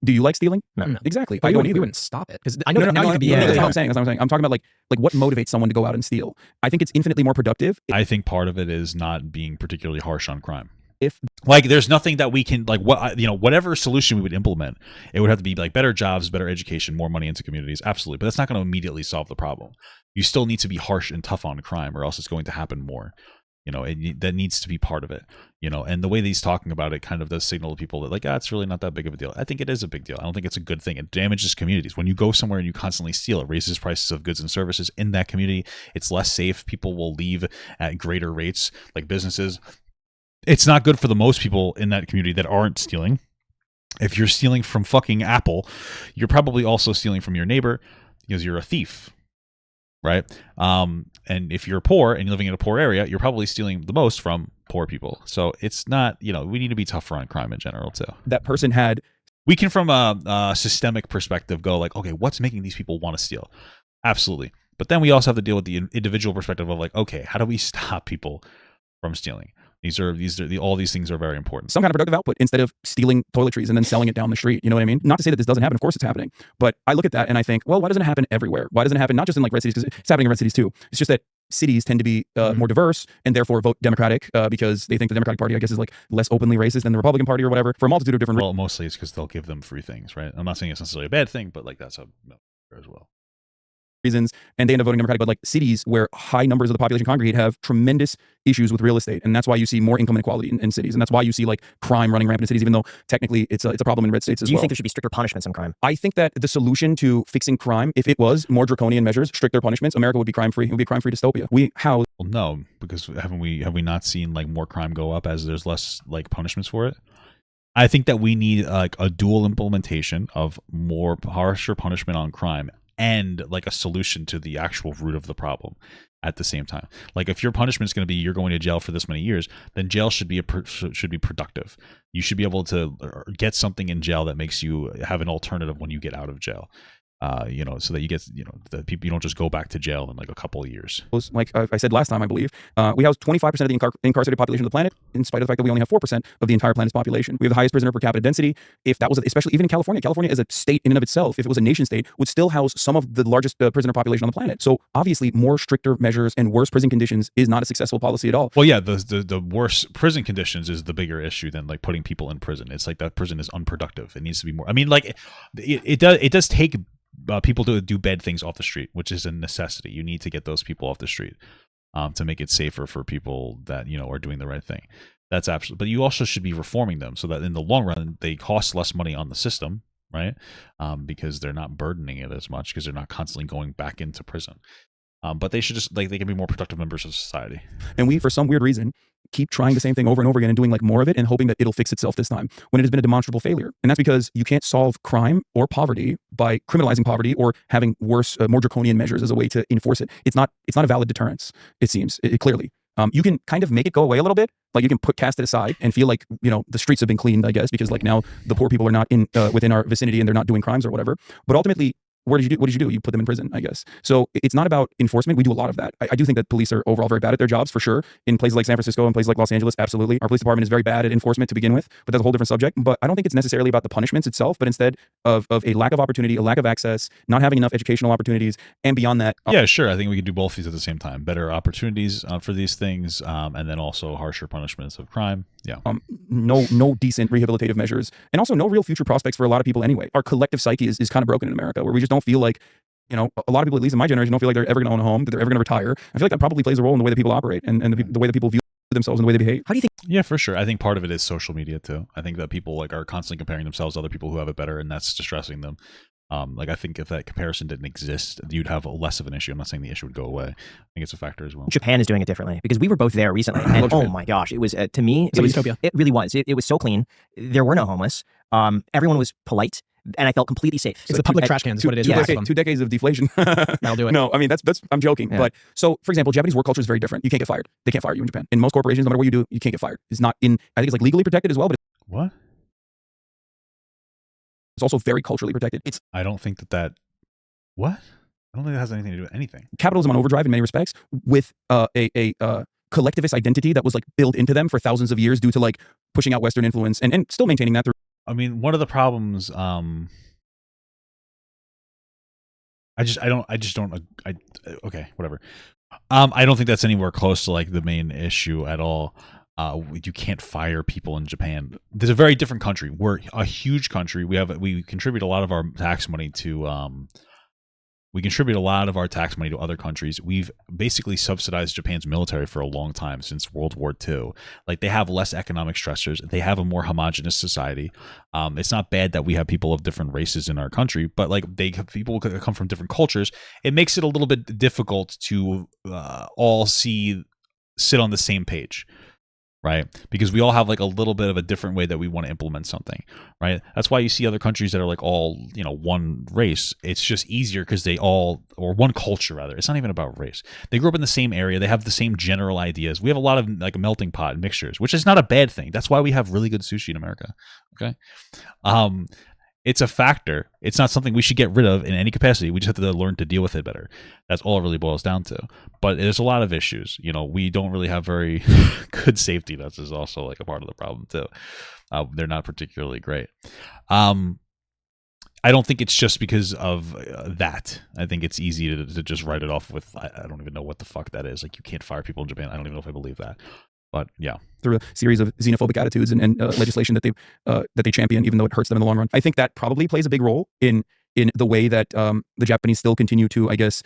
Do you like stealing? No. Exactly. But I don't we either. wouldn't stop it because I know that now you could be. That's what I'm saying. I'm talking about like what motivates someone to go out and steal. I think it's infinitely more productive. I think part of it is not being particularly harsh on crime. If like there's nothing that we can like whatever solution we would implement, it would have to be like better jobs, better education, more money into communities. Absolutely, but that's not going to immediately solve the problem. You still need to be harsh and tough on crime, or else it's going to happen more. That needs to be part of it. And the way that he's talking about it kind of does signal to people that like, it's really not that big of a deal. I think it is a big deal. I don't think it's a good thing. It damages communities. When you go somewhere and you constantly steal, it raises prices of goods and services in that community. It's less safe. People will leave at greater rates, like businesses. It's not good for the most people in that community that aren't stealing. If you're stealing from fucking Apple, you're probably also stealing from your neighbor because you're a thief. Right. And if you're poor and you're living in a poor area, you're probably stealing the most from poor people. So it's not, we need to be tougher on crime in general, too. That person had. We can, from a systemic perspective, go like, okay, what's making these people want to steal? Absolutely. But then we also have to deal with the individual perspective of like, okay, how do we stop people from stealing? All these things are very important. Some kind of productive output instead of stealing toiletries and then selling it down the street. You know what I mean? Not to say that this doesn't happen. Of course it's happening. But I look at that and I think, well, why doesn't it happen everywhere? Why doesn't it happen not just in like red cities? Because it's happening in red cities too. It's just that cities tend to be more diverse and therefore vote Democratic because they think the Democratic Party, I guess, is like less openly racist than the Republican Party or whatever for a multitude of different reasons. Well, mostly it's because they'll give them free things, right? I'm not saying it's necessarily a bad thing, but like that's as well. Reasons, and they end up voting Democratic. But like cities where high numbers of the population congregate have tremendous issues with real estate, and that's why you see more income inequality in cities, and that's why you see like crime running rampant in cities, even though technically it's a problem in red states as well. Do you think there should be stricter punishments on crime? I think that the solution to fixing crime, if it was more draconian measures, stricter punishments, America would be crime free. It would be a crime free dystopia. Well, no, because have we not seen like more crime go up as there's less like punishments for it? I think that we need like a dual implementation of more harsher punishment on crime and like a solution to the actual root of the problem at the same time. Like if your punishment is going to be you're going to jail for this many years, then jail should be productive. You should be able to get something in jail that makes you have an alternative when you get out of jail. So that you get, that people, you don't just go back to jail in like a couple of years. Like I said last time, I believe, we house 25% of the incarcerated population of the planet, in spite of the fact that we only have 4% of the entire planet's population. We have the highest prisoner per capita density. If that was, especially even in California as a state in and of itself, if it was a nation state, would still house some of the largest prisoner population on the planet. So obviously more stricter measures and worse prison conditions is not a successful policy at all. Well, yeah, the worse prison conditions is the bigger issue than like putting people in prison. It's like that prison is unproductive. It needs to be more. I mean, like it does take people to do bad things off the street, which is a necessity. You need to get those people off the street to make it safer for people that are doing the right thing. That's absolutely. But you also should be reforming them so that in the long run they cost less money on the system, right? Because they're not burdening it as much because they're not constantly going back into prison. But they should just they can be more productive members of society. And we, for some weird reason, keep trying the same thing over and over again and doing like more of it and hoping that it'll fix itself this time when it has been a demonstrable failure. And that's because you can't solve crime or poverty by criminalizing poverty or having worse, more draconian measures as a way to enforce it. It's not a valid deterrence, it seems, clearly. You can kind of make it go away a little bit. Like you can cast it aside and feel like, the streets have been cleaned, I guess, because like now the poor people are not in within our vicinity and they're not doing crimes or whatever. But ultimately, what did you do? You put them in prison, I guess. So it's not about enforcement. We do a lot of that. I do think that police are overall very bad at their jobs, for sure. In places like San Francisco and places like Los Angeles, absolutely. Our police department is very bad at enforcement to begin with, but that's a whole different subject. But I don't think it's necessarily about the punishments itself, but instead of a lack of opportunity, a lack of access, not having enough educational opportunities, and beyond that. Yeah, sure. I think we could do both of these at the same time. Better opportunities for these things, and then also harsher punishments of crime. Yeah. No decent rehabilitative measures, and also no real future prospects for a lot of people anyway. Our collective psyche is kind of broken in America, where we just don't feel like you know, a lot of people, at least in my generation, don't feel like they're ever going to own a home, that they're ever going to retire. I feel like that probably plays a role in the way that people operate and the way that people view themselves and the way they behave. How do you think? Yeah, for sure. I think part of it is social media too. I think that people like are constantly comparing themselves to other people who have it better, and that's distressing them. Like I think if that comparison didn't exist, you'd have less of an issue. I'm not saying the issue would go away. I think it's a factor as well. Japan is doing it differently because we were both there recently, and oh my gosh, it was to me, it was utopia. It really was. It was so clean. There were no homeless. Everyone was polite, and I felt completely safe. It's the public trash cans. Is what it is. Yeah. Yeah. 2 decades of deflation. That'll do it. No, I mean, that's I'm joking. Yeah. But so, for example, Japanese work culture is very different. You can't get fired. They can't fire you in Japan. In most corporations, no matter what you do, you can't get fired. It's not in, I think it's like legally protected as well, but What? it's also very culturally protected. It's I don't think that. What? I don't think that has anything to do with anything. capitalism on overdrive in many respects with a collectivist identity that was like built into them for thousands of years due to like pushing out Western influence and still maintaining that through. I mean, one of the problems. Okay, whatever. I don't think that's anywhere close to like the main issue at all. You can't fire people in Japan. There's a very different country. We're a huge country. We contribute a lot of our tax money to other countries. We've basically subsidized Japan's military for a long time, since World War II. Like, they have less economic stressors. They have a more homogenous society. It's not bad that we have people of different races in our country, but like people come from different cultures. It makes it a little bit difficult to all sit on the same page. Right? Because we all have like a little bit of a different way that we want to implement something, right? That's why you see other countries that are like all, one race. It's just easier because or one culture rather. It's not even about race. They grew up in the same area. They have the same general ideas. We have a lot of like a melting pot and mixtures, which is not a bad thing. That's why we have really good sushi in America. Okay. It's a factor. It's not something we should get rid of in any capacity. We just have to learn to deal with it better. That's all it really boils down to. But there's a lot of issues. We don't really have very good safety nets is also like a part of the problem too. They're not particularly great. I don't think it's just because of that. I think it's easy to just write it off with, I don't even know what the fuck that is. Like, you can't fire people in Japan. I don't even know if I believe that. But yeah, through a series of xenophobic attitudes and legislation that they champion, even though it hurts them in the long run. I think that probably plays a big role in the way that the Japanese still continue to, I guess,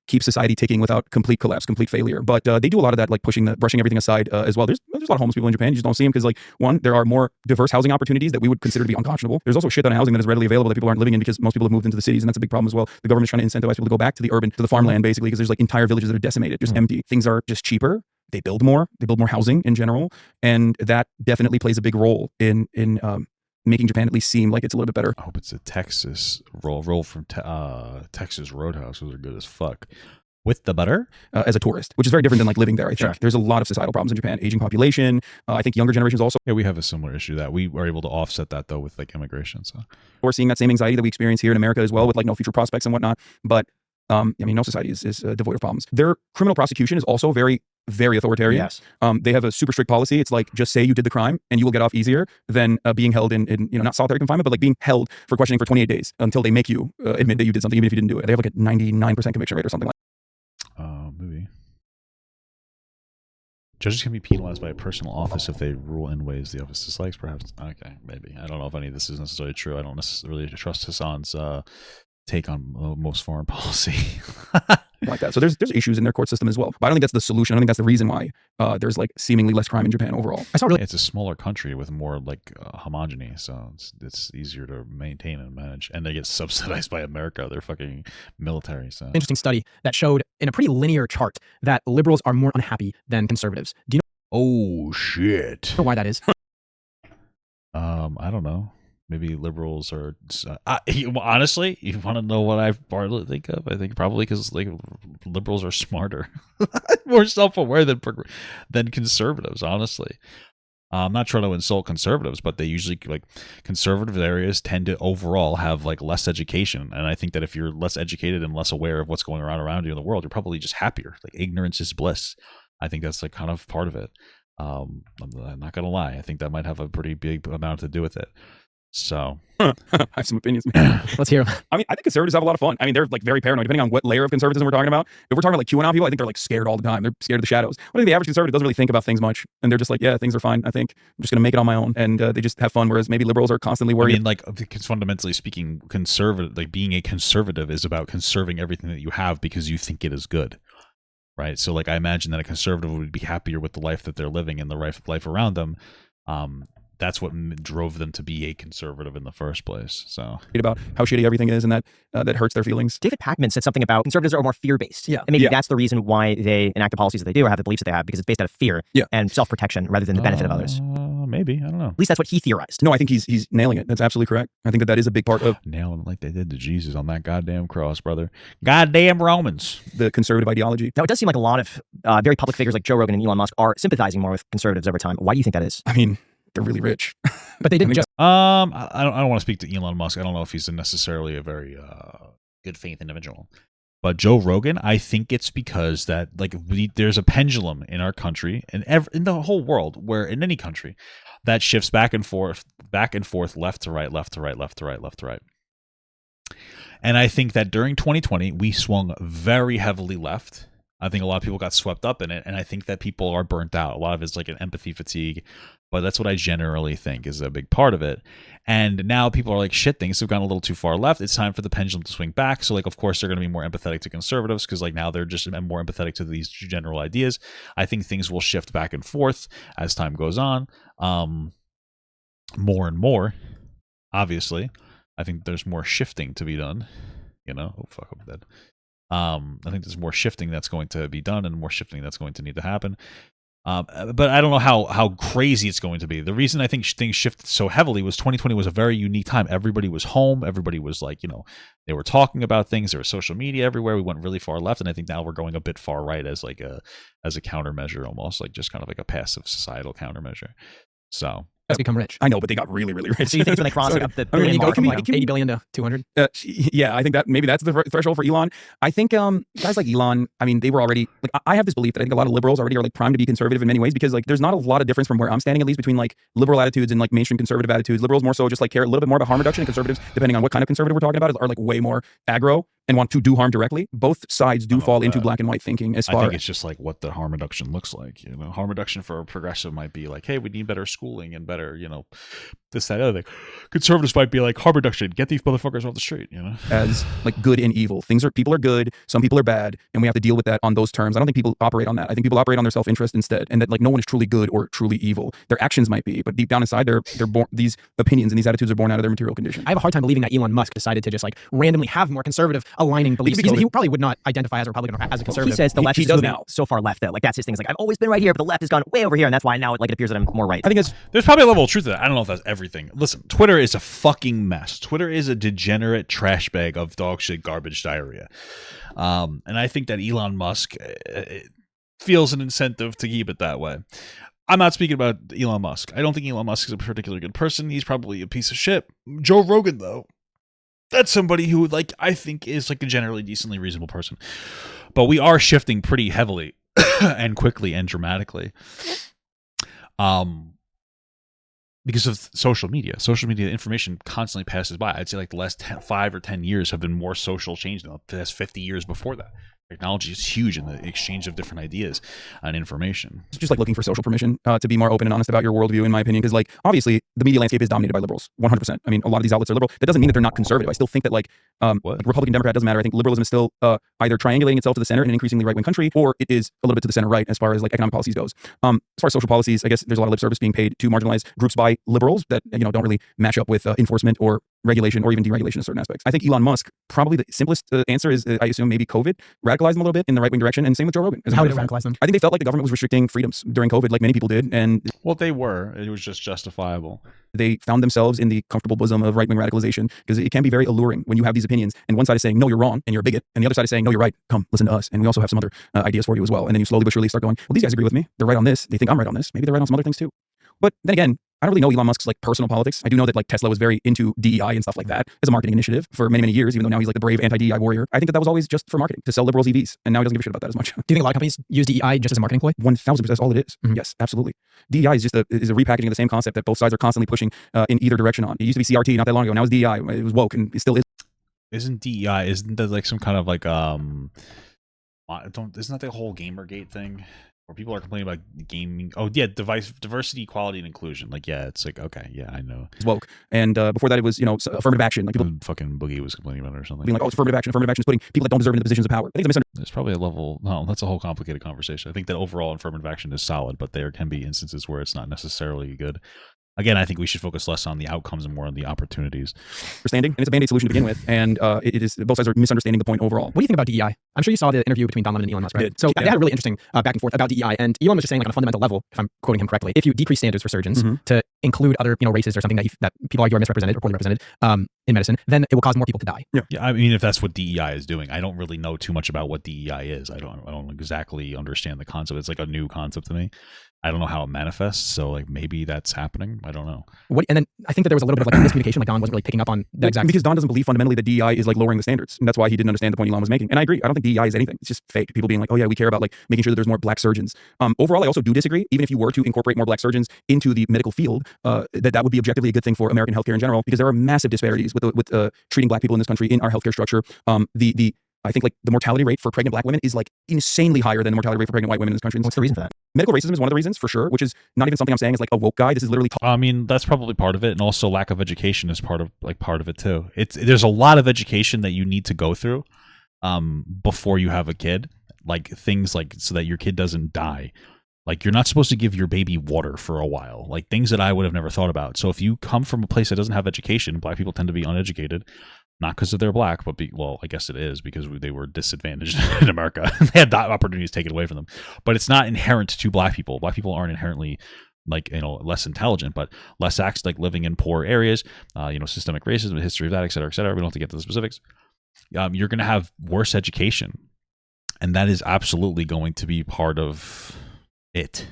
keep society ticking without complete collapse, complete failure. But they do a lot of that, like brushing everything aside as well. There's a lot of homeless people in Japan. You just don't see them because, like, one, there are more diverse housing opportunities that we would consider to be unconscionable. There's also shit ton of housing that is readily available that people aren't living in because most people have moved into the cities, and that's a big problem as well. The government's trying to incentivize people to go back to the farmland, basically, because there's like entire villages that are decimated, just empty. Things are just cheaper. They build more housing in general, and that definitely plays a big role in making Japan at least seem like it's a little bit better. I hope it's a Texas roll from Texas Roadhouse. Those are good as fuck. With the butter? As a tourist, which is very different than like living there. I think Sure. There's a lot of societal problems in Japan. Aging population. I think younger generations also. Yeah, we have a similar issue that we are able to offset that though with like immigration. So We're seeing that same anxiety that we experience here in America as well, with like no future prospects and whatnot. But I mean, no society is devoid of problems. Their criminal prosecution is also very, very authoritarian. Yes. They have a super strict policy. It's like, just say you did the crime and you will get off easier than being held in not solitary confinement, but like being held for questioning for 28 days until they make you admit that you did something, even if you didn't do it. They have like a 99% conviction rate or something like that. maybe. Judges can be penalized by a personal office if they rule in ways the office dislikes, perhaps. Okay, maybe. I don't know if any of this is necessarily true. I don't necessarily trust Hasan's take on most foreign policy. Like that. So there's issues in their court system as well. But I don't think that's the solution. I don't think that's the reason why there's like seemingly less crime in Japan overall. It's a smaller country with more like homogeny, so it's easier to maintain and manage. And they get subsidized by America, their fucking military. So Interesting study that showed in a pretty linear chart that liberals are more unhappy than conservatives. Do you oh shit. know why that is? I don't know. Maybe liberals are honestly, you want to know what I partly think of? I think probably because like liberals are smarter, more self-aware than conservatives. Honestly, I'm not trying to insult conservatives, but they usually like conservative areas tend to overall have like less education, and I think that if you're less educated and less aware of what's going around you in the world, you're probably just happier. Like ignorance is bliss. I think that's like kind of part of it. I'm not gonna lie. I think that might have a pretty big amount to do with it. So I have some opinions, man. Let's hear them. I mean, I think conservatives have a lot of fun. I mean, they're like very paranoid, depending on what layer of conservatism we're talking about. If we're talking about like QAnon people, I think they're like scared all the time. They're scared of the shadows. I think the average conservative doesn't really think about things much. And they're just like, yeah, things are fine. I think I'm just going to make it on my own. And they just have fun. Whereas maybe liberals are constantly worried. I mean, like, because fundamentally speaking, conservative, like being a conservative is about conserving everything that you have because you think it is good. Right. So like, I imagine that a conservative would be happier with the life that they're living and the life around them. That's what drove them to be a conservative in the first place. So about how shitty everything is, and that hurts their feelings. David Pakman said something about conservatives are more fear-based. Yeah. And maybe that's the reason why they enact the policies that they do or have the beliefs that they have, because it's based out of fear and self-protection rather than the benefit of others. Maybe. I don't know. At least that's what he theorized. No, I think he's nailing it. That's absolutely correct. I think that is a big part of nailing it like they did to Jesus on that goddamn cross, brother. Goddamn Romans. The conservative ideology. Now, it does seem like a lot of very public figures like Joe Rogan and Elon Musk are sympathizing more with conservatives over time. Why do you think that is? I mean, they're really rich. But they didn't just... I don't want to speak to Elon Musk. I don't know if he's necessarily a very good faith individual. But Joe Rogan, I think it's because that like there's a pendulum in our country and in the whole world, where in any country, that shifts back and forth, left to right, left to right, left to right, left to right. And I think that during 2020, we swung very heavily left. I think a lot of people got swept up in it, and I think that people are burnt out. A lot of it's like an empathy fatigue, but that's what I generally think is a big part of it. And now people are like, shit, things have gone a little too far left. It's time for the pendulum to swing back. So like, of course, they're going to be more empathetic to conservatives because like now they're just more empathetic to these general ideas. I think things will shift back and forth as time goes on. More and more, obviously. I think there's more shifting to be done. You know, oh fuck, I'm dead. I think there's more shifting that's going to be done and more shifting that's going to need to happen. But I don't know how crazy it's going to be. The reason I think things shifted so heavily was 2020 was a very unique time. Everybody was home. Everybody was like, you know, they were talking about things. There was social media everywhere. We went really far left. And I think now we're going a bit far right as like a countermeasure, almost like just kind of like a passive societal countermeasure. So has become rich. I know, but they got really, really rich. So you think when they cross up the billion you go mark from from like 80 billion to 200? Yeah, I think that maybe that's the threshold for Elon. I think guys like Elon, I mean, they were already like, I have this belief that I think a lot of liberals already are like primed to be conservative in many ways, because like there's not a lot of difference from where I'm standing, at least, between like liberal attitudes and like mainstream conservative attitudes. Liberals more so just like care a little bit more about harm reduction, and conservatives, depending on what kind of conservative we're talking about, are like way more aggro and want to do harm directly. Both sides do fall into black and white thinking as far. I think it's just like what the harm reduction looks like. You know, harm reduction for a progressive might be like, hey, we need better schooling and better, you know, this, that, other thing. Conservatives might be like, harm reduction, get these motherfuckers off the street, you know? As like good and evil. People are good, some people are bad, and we have to deal with that on those terms. I don't think people operate on that. I think people operate on their self-interest instead, and that like no one is truly good or truly evil. Their actions might be, but deep down inside, they're born, these opinions and these attitudes are born out of their material condition. I have a hard time believing that Elon Musk decided to just like randomly have more conservative aligning beliefs, because he probably would not identify as a Republican or as a conservative. He says the left he is does moving now. so far left, though. Like that's his thing. It's like, I've always been right here, but the left has gone way over here, and that's why now it appears that I'm more right. I think there's probably a level of truth to that. I don't know if that's everything. Listen, Twitter is a fucking mess. Twitter is a degenerate trash bag of dog shit, garbage, diarrhea. And I think that Elon Musk feels an incentive to keep it that way. I'm not speaking about Elon Musk. I don't think Elon Musk is a particularly good person. He's probably a piece of shit. Joe Rogan, though, that's somebody who, like, I think is like a generally decently reasonable person. But we are shifting pretty heavily and quickly and dramatically. Because of social media. Social media information constantly passes by. I'd say like the last 5 or 10 years have been more social change than the past 50 years before that. Technology is huge in the exchange of different ideas and information. It's just like looking for social permission to be more open and honest about your worldview, in my opinion. Because like obviously the media landscape is dominated by liberals, 100%. I mean, a lot of these outlets are liberal. That doesn't mean that they're not conservative. I still think that like Republican, Democrat doesn't matter. I think liberalism is still either triangulating itself to the center in an increasingly right-wing country, or it is a little bit to the center right as far as like economic policies goes. As far as social policies, I guess there's a lot of lip service being paid to marginalized groups by liberals that don't really match up with enforcement or regulation or even deregulation of certain aspects. I think Elon Musk, probably the simplest answer is, I assume, maybe COVID radicalized them a little bit in the right-wing direction, and same with Joe Rogan. How did it radicalize them? I think they felt like the government was restricting freedoms during COVID, like many people did, and well, they were. It was just justifiable. They found themselves in the comfortable bosom of right-wing radicalization, because it can be very alluring when you have these opinions, and one side is saying, no, you're wrong, and you're a bigot, and the other side is saying, no, you're right, come, listen to us, and we also have some other ideas for you as well. And then you slowly but surely start going, well, these guys agree with me, they're right on this, they think I'm right on this, maybe they're right on some other things too. But then again, I don't really know Elon Musk's like personal politics. I do know that like Tesla was very into DEI and stuff like that as a marketing initiative for many, many years, even though now he's like the brave anti-DEI warrior. I think that was always just for marketing, to sell liberals EVs. And now he doesn't give a shit about that as much. Do you think a lot of companies use DEI just as a marketing ploy? 1000%. That's all it is. Yes, absolutely. DEI is just a repackaging of the same concept that both sides are constantly pushing in either direction on. It used to be CRT not that long ago. Now it's DEI. It was woke and it still is. Isn't that like some kind of like isn't that the whole Gamergate thing? Where people are complaining about gaming. Oh yeah, diversity, equality, and inclusion. Like, yeah, it's like, okay, yeah, I know. It's woke. And before that, it was, affirmative action. Like people fucking Boogie was complaining about it or something. being like, oh, it's affirmative action. Affirmative action is putting people that don't deserve into positions of power. I think it's a misunderstanding. There's probably a level. No, that's a whole complicated conversation. I think that overall affirmative action is solid, but there can be instances where it's not necessarily good. Again, I think we should focus less on the outcomes and more on the opportunities. And it's a band-aid solution to begin with, and it is both sides are misunderstanding the point overall. What do you think about DEI? I'm sure you saw the interview between Don Lemon and Elon Musk, right? So they had a really interesting back and forth about DEI, and Elon was just saying, like on a fundamental level, if I'm quoting him correctly, if you decrease standards for surgeons to include other races or something that people argue are misrepresented or poorly represented in medicine, then it will cause more people to die. Yeah, I mean, if that's what DEI is doing, I don't really know too much about what DEI is. I don't exactly understand the concept. It's like a new concept to me. I don't know how it manifests, so like maybe that's happening. I don't know. And then I think that there was a little bit of like miscommunication. Like Don wasn't really picking up on that exact. Because Don doesn't believe fundamentally that DEI is like lowering the standards, and that's why he didn't understand the point Elon was making. And I agree. I don't think DEI is anything. It's just fake. People being like, oh yeah, we care about like making sure that there's more black surgeons. Overall, I also do disagree. Even if you were to incorporate more black surgeons into the medical field, that would be objectively a good thing for American healthcare in general, because there are massive disparities with treating black people in this country in our healthcare structure. I think like the mortality rate for pregnant black women is like insanely higher than the mortality rate for pregnant white women in this country. What's the reason for that? Medical racism is one of the reasons, for sure, which is not even something I'm saying as like a woke guy. This is literally. I mean, that's probably part of it, and also lack of education is part of it too. There's a lot of education that you need to go through before you have a kid, like things like so that your kid doesn't die. Like, you're not supposed to give your baby water for a while, like things that I would have never thought about. So if you come from a place that doesn't have education, black people tend to be uneducated. Not because of they're black, but well, I guess it is because they were disadvantaged in America. They had opportunities taken away from them. But it's not inherent to black people. Black people aren't inherently less intelligent, but less acts like living in poor areas, systemic racism, the history of that, et cetera, et cetera. We don't have to get to the specifics. You're going to have worse education. And that is absolutely going to be part of it.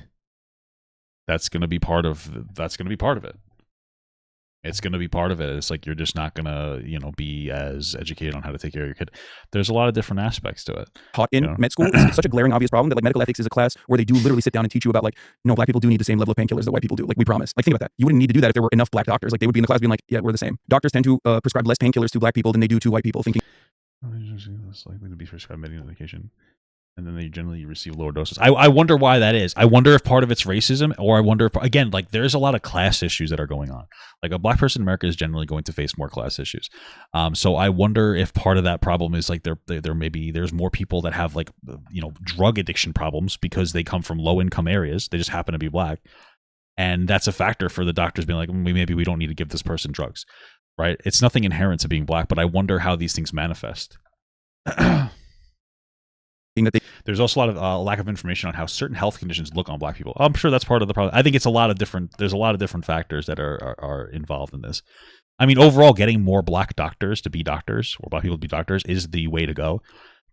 That's going to be part of it. It's going to be part of it. It's like you're just not going to, be as educated on how to take care of your kid. There's a lot of different aspects to it. Taught in med school is such a glaring, obvious problem that like medical ethics is a class where they do literally sit down and teach you about like, no, black people do need the same level of painkillers that white people do. Like, we promise. Like, think about that. You wouldn't need to do that if there were enough black doctors. Like, they would be in the class being like, yeah, we're the same. Doctors tend to prescribe less painkillers to black people than they do to white people, thinking less likely to be prescribed medication. And then they generally receive lower doses. I wonder why that is. I wonder if part of it's racism, or I wonder if, again, like there's a lot of class issues that are going on. Like, a black person in America is generally going to face more class issues. So I wonder if part of that problem is like there's more people that have like, drug addiction problems because they come from low income areas. They just happen to be black. And that's a factor for the doctors being like, maybe we don't need to give this person drugs, right? It's nothing inherent to being black, but I wonder how these things manifest. There's also a lot of lack of information on how certain health conditions look on black people. I'm sure that's part of the problem. I think there's a lot of different factors that are involved in this. I mean, overall, getting more black doctors to be doctors, or black people to be doctors, is the way to go,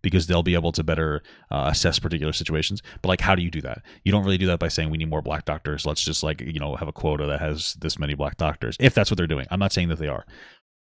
because they'll be able to better assess particular situations. But like, how do you do that? You don't really do that by saying we need more black doctors. Let's just have a quota that has this many black doctors, if that's what they're doing. I'm not saying that they are.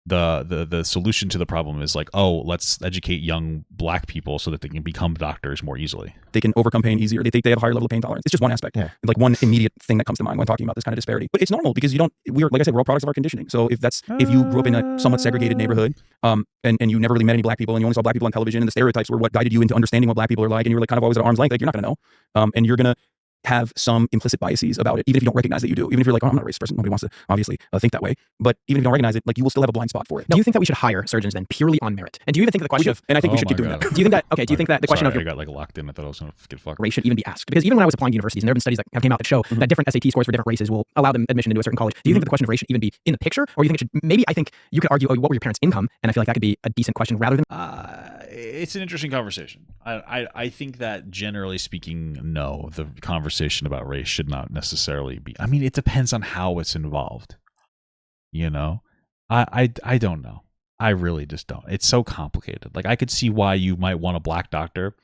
The solution to the problem is like, oh, let's educate young black people so that they can become doctors more easily. They can overcome pain easier. They think they have a higher level of pain tolerance. It's just one aspect. Yeah. Like one immediate thing that comes to mind when talking about this kind of disparity. But it's normal because we're like I said, we're all products of our conditioning. So if you grew up in a somewhat segregated neighborhood, and you never really met any black people, and you only saw black people on television, and the stereotypes were what guided you into understanding what black people are like, and you were like kind of always at arm's length, like, you're not gonna know. And you're gonna have some implicit biases about it, even if you don't recognize that you do. Even if you're like, oh, I'm not a racist person. Nobody wants to obviously think that way. But even if you don't recognize it, like, you will still have a blind spot for it. Do you think that we should hire surgeons then purely on merit? And do you even think the question and I think we should keep doing that. Do you think that, do you think that the question of I got like locked in. I thought I was going to get fucked. Race should even be asked? Because even when I was applying to universities, and there have been studies that have came out that show that different SAT scores for different races will allow them admission into a certain college. Do you think that the question of race should even be in the picture? Or you think it should, maybe I think you could argue, oh, what were your parents' income? And I feel like that could be a decent question rather than... It's an interesting conversation. I think that generally speaking, no, the conversation about race should not necessarily be. I mean, it depends on how it's involved. I don't know. I really just don't. It's so complicated. Like, I could see why you might want a black doctor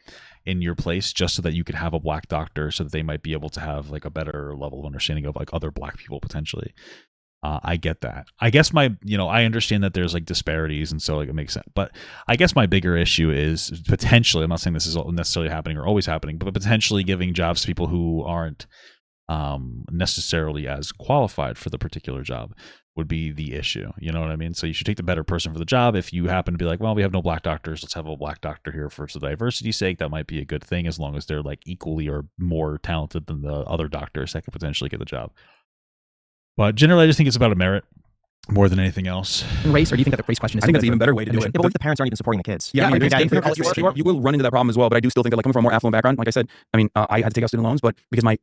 in your place just so that you could have a black doctor, so that they might be able to have like a better level of understanding of like other black people potentially. I get that. I guess I understand that there's like disparities, and so like it makes sense. But I guess my bigger issue is potentially, I'm not saying this is necessarily happening or always happening, but potentially giving jobs to people who aren't necessarily as qualified for the particular job would be the issue. You know what I mean? So you should take the better person for the job. If you happen to be like, well, we have no black doctors, let's have a black doctor here for the diversity's sake. That might be a good thing, as long as they're like equally or more talented than the other doctors that could potentially get the job. But generally, I just think it's about a merit more than anything else. Race, or do you think that the race question is? I think that's an even better way to do it. Yeah, but what if the parents aren't even supporting the kids? Yeah, I mean, you will run into that problem as well. But I do still think that, like, coming from a more affluent background, like I said, I mean, I had to take out student loans, but because I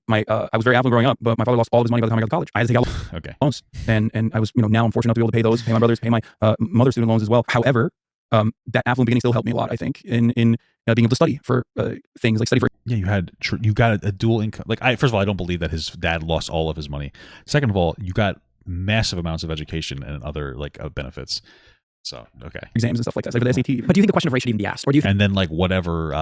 was very affluent growing up, but my father lost all of his money by the time I got to college. I had to take out loans, and I was, now I'm fortunate enough to be able to pay those, pay my brothers, pay my mother's student loans as well. However, that affluent beginning still helped me a lot, I think, in being able to study for things like study for. Yeah, you got a dual income. Like, first of all, I don't believe that his dad lost all of his money. Second of all, you got massive amounts of education and other like benefits. So exams and stuff like that, like the SAT. But do you think the question of race should even be asked, or do you think? And then like whatever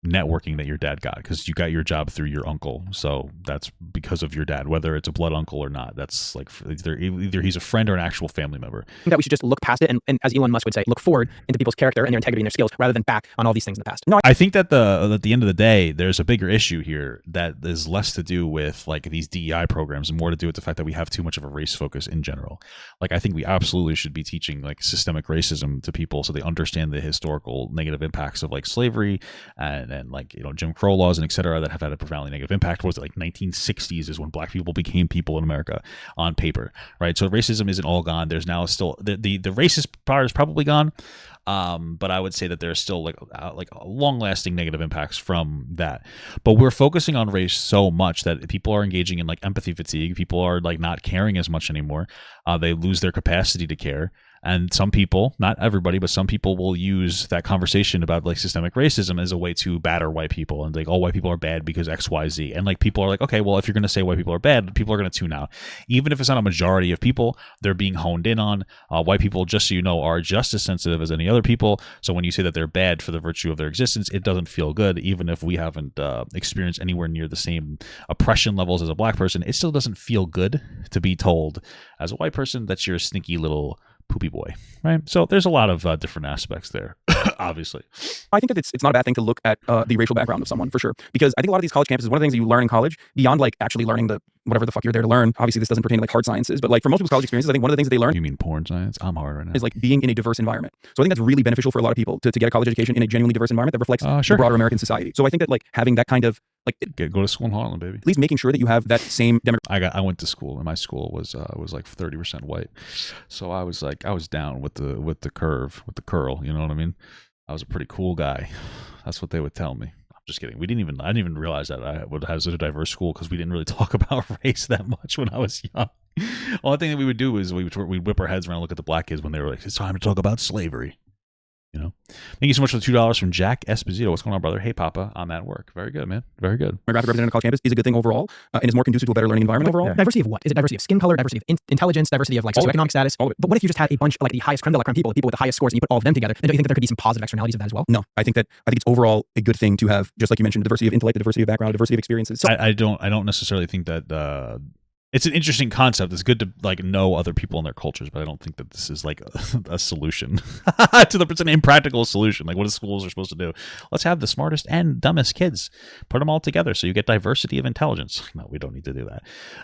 networking that your dad got, because you got your job through your uncle, so that's because of your dad, whether it's a blood uncle or not. That's like either he's a friend or an actual family member. That we should just look past it and as Elon Musk would say, look forward into people's character and their integrity and their skills, rather than back on all these things in the past. No, I think that at the end of the day, there's a bigger issue here that is less to do with like these DEI programs and more to do with the fact that we have too much of a race focus in general. Like, I think we absolutely should be teaching like systemic racism to people so they understand the historical negative impacts of like slavery and like, Jim Crow laws and et cetera that have had a profoundly negative impact. What was it, like 1960s is when black people became people in America on paper, right? So racism isn't all gone. There's now still the racist part is probably gone, but I would say that there's still like long-lasting negative impacts from that. But we're focusing on race so much that people are engaging in like empathy fatigue. People are like not caring as much anymore. They lose their capacity to care. And some people, not everybody, but some people will use that conversation about like systemic racism as a way to batter white people and like, all white people are bad because X, Y, Z. And like people are like, okay, well, if you're going to say white people are bad, people are going to tune out. Even if it's not a majority of people, they're being honed in on. White people, just so you know, are just as sensitive as any other people. So when you say that they're bad for the virtue of their existence, it doesn't feel good. Even if we haven't experienced anywhere near the same oppression levels as a black person, it still doesn't feel good to be told as a white person that you're a sneaky little poopy boy, right? So there's a lot of different aspects there, obviously. I think that it's not a bad thing to look at the racial background of someone, for sure, because I think a lot of these college campuses, one of the things that you learn in college, beyond like actually learning the whatever the fuck you're there to learn, obviously this doesn't pertain to like hard sciences, but like for most people's college experiences, I think one of the things that they learn— You mean porn science? I'm hard right now. —is like being in a diverse environment. So I think that's really beneficial for a lot of people to get a college education in a genuinely diverse environment that reflects the broader American society. So I think that like having that kind of like go to school in Harlem, baby. At least making sure that you have that same I went to school, and my school was like 30% white, so I was down with the curl. You know what I mean? I was a pretty cool guy. That's what they would tell me. I'm just kidding. I didn't even realize that I would have such a diverse school because we didn't really talk about race that much when I was young. Only thing that we would do is we'd whip our heads around and look at the black kids when they were like, it's time to talk about slavery. Thank you so much for the $2 from Jack Esposito. What's going on, brother? Hey, Papa, I'm at work. Very good, man. Very good. Demographic representation on college campus is a good thing overall, and is more conducive to a better learning environment overall. Yeah. Diversity of what? Is it diversity of skin color, diversity of intelligence, diversity of like socioeconomic status? All of it. But what if you just had a bunch of like the highest creme de la creme people with the highest scores, and you put all of them together? And don't you think that there could be some positive externalities of that as well? No, I think it's overall a good thing to have, just like you mentioned, diversity of intellect, diversity of background, diversity of experiences. So I don't necessarily think that it's an interesting concept. It's good to like know other people and their cultures, but I don't think that this is like a solution it's an impractical solution. Like what schools are supposed to do? Let's have the smartest and dumbest kids, put them all together so you get diversity of intelligence. No, we don't need to do that.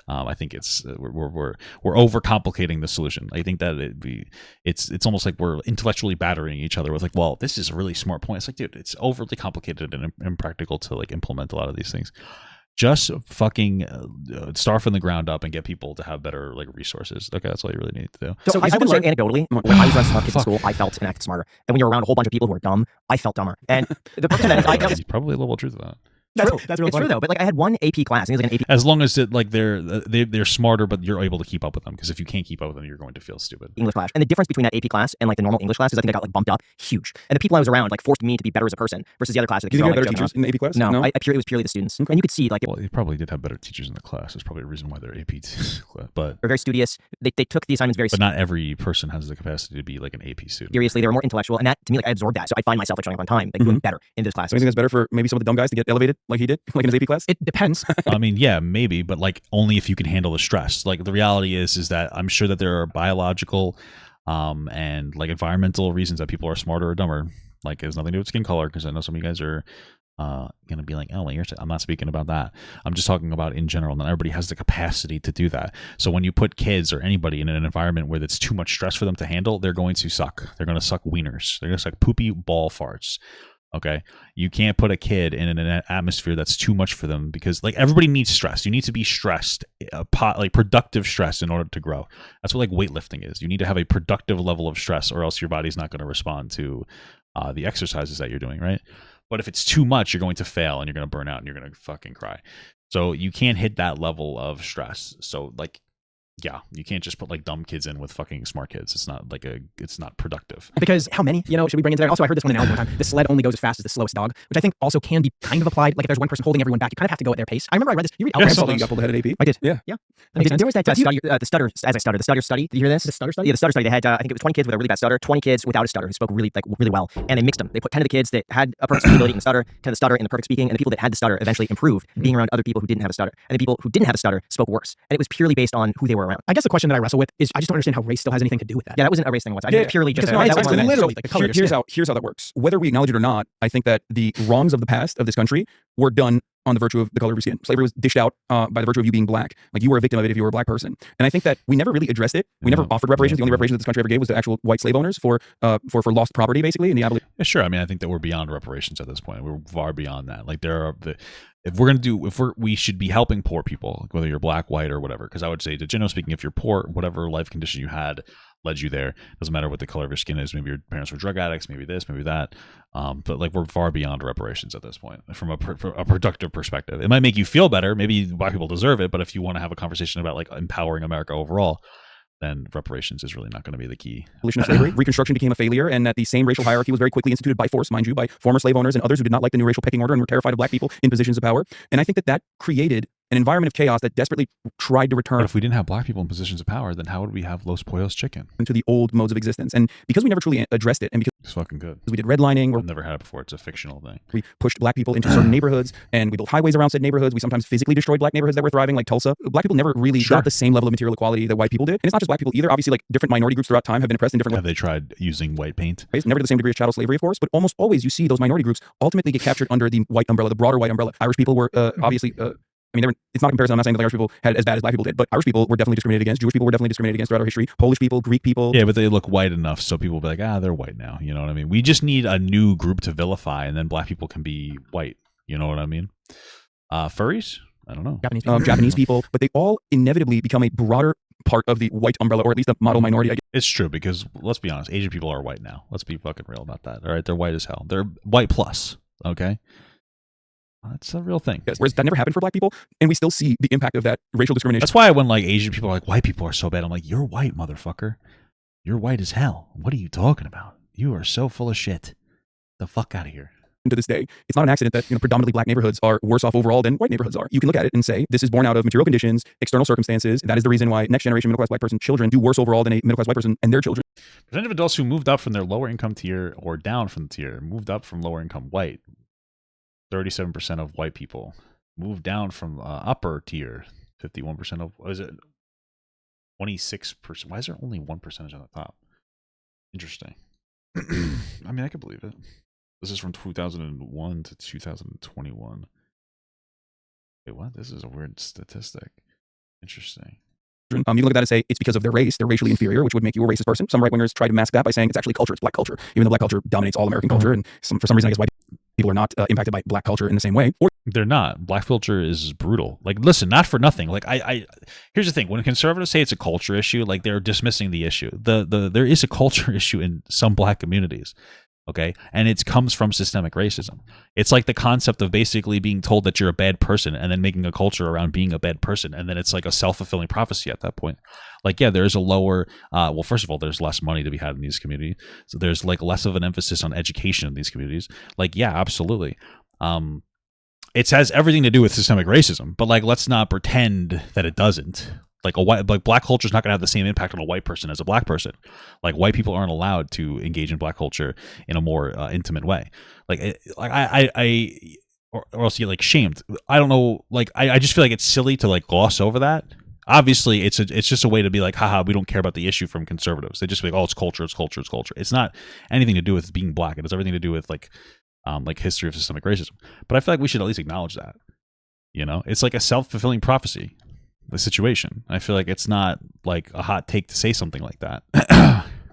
I think it's we're overcomplicating the solution. I think that it's almost like we're intellectually battering each other with like, well, this is a really smart point. It's like, dude, it's overly complicated and impractical to like implement a lot of these things. Just fucking start from the ground up and get people to have better like resources. Okay, that's all you really need to do. So I would say anecdotally, when I was around smart kids in school, I felt and acted smarter. And when you're around a whole bunch of people who are dumb, I felt dumber. And the person that There's probably a little truth to that. That's True. real It's funny. true though. But like I had one AP class, and it was like an AP As long as it, like they're smarter, but you're able to keep up with them. Because if you can't keep up with them, you're going to feel stupid. English class. And the difference between that AP class and like the normal English class is I think I got like bumped up huge. And the people I was around like forced me to be better as a person versus the other class. Do you think you had better teachers in the AP class? No, it was purely the students. And you could see like Well, you probably did have better teachers in the class. There's probably a reason why they're AP, but they're very studious. They took the assignments very not every person has the capacity to be like an AP student. seriously. They were more intellectual, and that to me, like I absorbed that. So I find myself like showing up on time, like doing better in those classes. So you think that's better for maybe some of the dumb guys to get elevated like he did, like in his AP class? It depends. I mean, yeah, maybe, but like only if you can handle the stress. Like the reality is that I'm sure that there are biological and like environmental reasons that people are smarter or dumber. Like it has nothing to do with skin color, because I know some of you guys are gonna be like, oh well, I'm not speaking about that. I'm just talking about in general. Not everybody has the capacity to do that. So when you put kids or anybody in an environment where it's too much stress for them to handle, they're going to suck. They're going to suck wieners. They're going to suck poopy ball farts. Okay, you can't put a kid in an atmosphere that's too much for them, because like everybody needs stress. You need to be stressed, like productive stress, in order to grow. That's what like weightlifting is. You need to have a productive level of stress, or else your body's not going to respond to the exercises that you're doing, right? But if it's too much, you're going to fail and you're going to burn out and you're going to fucking cry. So you can't hit that level of stress. So like, yeah, you can't just put like dumb kids in with fucking smart kids. It's not like it's not productive. Because how many, should we bring into there? Also, I heard this one analogy one time. The sled only goes as fast as the slowest dog, which I think also can be kind of applied. Like if there's one person holding everyone back, you kind of have to go at their pace. I remember I read this. You read Yes. Alfred You got pulled ahead at AP? I did. Yeah. That makes sense. There was that study, the stutter, as I stuttered, the stutter study. Did you hear this? The stutter study? Yeah, the stutter study. They had, I think it was 20 kids with a really bad stutter, 20 kids without a stutter who spoke really well, and they mixed them. They put 10 of the kids that had a perfect speaking ability and stutter, 10 of the stutter and the perfect speaking, and the people that had the stutter eventually improved being around other people who didn't have a stutter, and the people who didn't have a stutter spoke worse. And it was purely based on who they were around. I guess the question that I wrestle with is I just don't understand how race still has anything to do with that. Yeah, that wasn't a race thing whatsoever. Yeah, It was purely just because a, it's that was literally one- like the color of here's skin. how that works. Whether we acknowledge it or not, I think that the wrongs of the past of this country were done on the virtue of the color of your skin. Slavery was dished out by the virtue of you being black. Like you were a victim of it if you were a black person. And I think that we never really addressed it. We never offered reparations. The only reparations that this country ever gave was to actual white slave owners for lost property, basically, in the abolition. Yeah, sure. I mean, I think that we're beyond reparations at this point. We're far beyond that. Like we should be helping poor people, whether you're black, white, or whatever. Because I would say, generally speaking, if you're poor, whatever life condition you had led you there, doesn't matter what the color of your skin is. Maybe your parents were drug addicts, maybe this, maybe that. But like we're far beyond reparations at this point from a productive perspective. It might make you feel better. Maybe black people deserve it. But if you want to have a conversation about like empowering America overall, then reparations is really not going to be the key. Abolition of slavery. Reconstruction became a failure, and that the same racial hierarchy was very quickly instituted by force, mind you, by former slave owners and others who did not like the new racial pecking order and were terrified of black people in positions of power. And I think that created an environment of chaos that desperately tried to return But if we didn't have black people in positions of power, then how would we have Los Pollos chicken? into the old modes of existence. And because we never truly addressed it, and because It's fucking good. we did redlining, or I've never had it before. It's a fictional thing. we pushed black people into certain neighborhoods, and we built highways around said neighborhoods. We sometimes physically destroyed black neighborhoods that were thriving, like Tulsa. Black people never really got the same level of material equality that white people did. And it's not just black people either. Obviously, like different minority groups throughout time have been oppressed in different Have they tried using white paint? ways. Never to the same degree as chattel slavery, of course, but almost always you see those minority groups ultimately get captured under the white umbrella, the broader white umbrella. Irish people were obviously. It's not a comparison. I'm not saying that Irish people had as bad as black people did, but Irish people were definitely discriminated against. Jewish people were definitely discriminated against throughout our history. Polish people, Greek people. Yeah, but they look white enough so people will be like, they're white now. You know what I mean? We just need a new group to vilify, and then black people can be white. You know what I mean? Furries? I don't know. Japanese people, but they all inevitably become a broader part of the white umbrella, or at least a model minority, I guess. It's true, because let's be honest, Asian people are white now. Let's be fucking real about that. All right, they're white as hell. They're white plus. Okay, that's a real thing. Whereas that never happened for black people, and we still see the impact of that racial discrimination. That's why when like Asian people are like, white people are so bad, I'm like, you're white, motherfucker. You're white as hell. What are you talking about? You are so full of shit. The fuck out of here. To this day, it's not an accident that predominantly black neighborhoods are worse off overall than white neighborhoods are. You can look at it and say this is born out of material conditions, external circumstances. That is the reason why next generation middle class white person children do worse overall than a middle class white person and their children. Percentage of adults who moved up from their lower income tier or down from the tier, moved up from lower income white. 37% of white people moved down from upper tier. 51% of, what is it? 26%. Why is there only 1% on the top? Interesting. I mean, I could believe it. This is from 2001 to 2021. Wait, what? This is a weird statistic. Interesting. You can look at that and say it's because of their race, they're racially inferior, which would make you a racist person. Some right wingers try to mask that by saying it's actually culture, it's black culture, even though black culture dominates all American culture, and for some reason, I guess white people are not impacted by black culture in the same way. Or they're not. Black culture is brutal. Like, listen, not for nothing. Like, here's the thing: when conservatives say it's a culture issue, like they're dismissing the issue. There is a culture issue in some black communities. Okay. And it comes from systemic racism. It's like the concept of basically being told that you're a bad person and then making a culture around being a bad person. And then it's like a self-fulfilling prophecy at that point. Like, yeah, there's a lower, well, first of all, there's less money to be had in these communities. So there's like less of an emphasis on education in these communities. Like, yeah, absolutely. It has everything to do with systemic racism, but like, let's not pretend that it doesn't. Like black culture is not going to have the same impact on a white person as a black person. Like, white people aren't allowed to engage in black culture in a more intimate way. Like, or else you get like shamed. I don't know. Like, I just feel like it's silly to like gloss over that. Obviously, it's just a way to be like, haha, we don't care about the issue from conservatives. They just be like, oh, it's culture, it's culture, it's culture. It's not anything to do with being black. It has everything to do with like history of systemic racism. But I feel like we should at least acknowledge that. You know, it's like a self-fulfilling prophecy. The situation. I feel like it's not like a hot take to say something like that.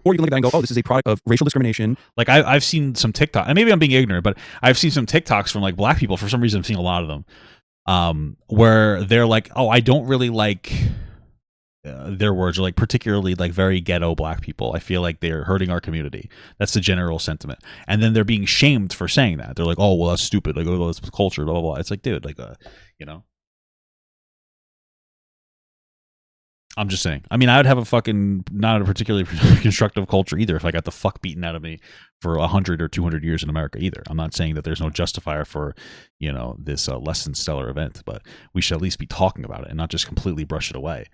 Or you can look at that and go, oh, this is a product of racial discrimination. Like I've seen some TikTok, and maybe I'm being ignorant, but I've seen some TikToks from like black people. For some reason, I'm seeing a lot of them where they're like, oh, I don't really like their words are like particularly like very ghetto black people. I feel like they're hurting our community. That's the general sentiment. And then they're being shamed for saying that. They're like, oh, well, that's stupid. Like, oh, that's culture, blah, blah, blah. It's like, dude, like, you know. I'm just saying. I mean, I would have a fucking not a particularly constructive culture either if I got the fuck beaten out of me for 100 or 200 years in America either. I'm not saying that there's no justifier for, you know, this less than stellar event, but we should at least be talking about it and not just completely brush it away.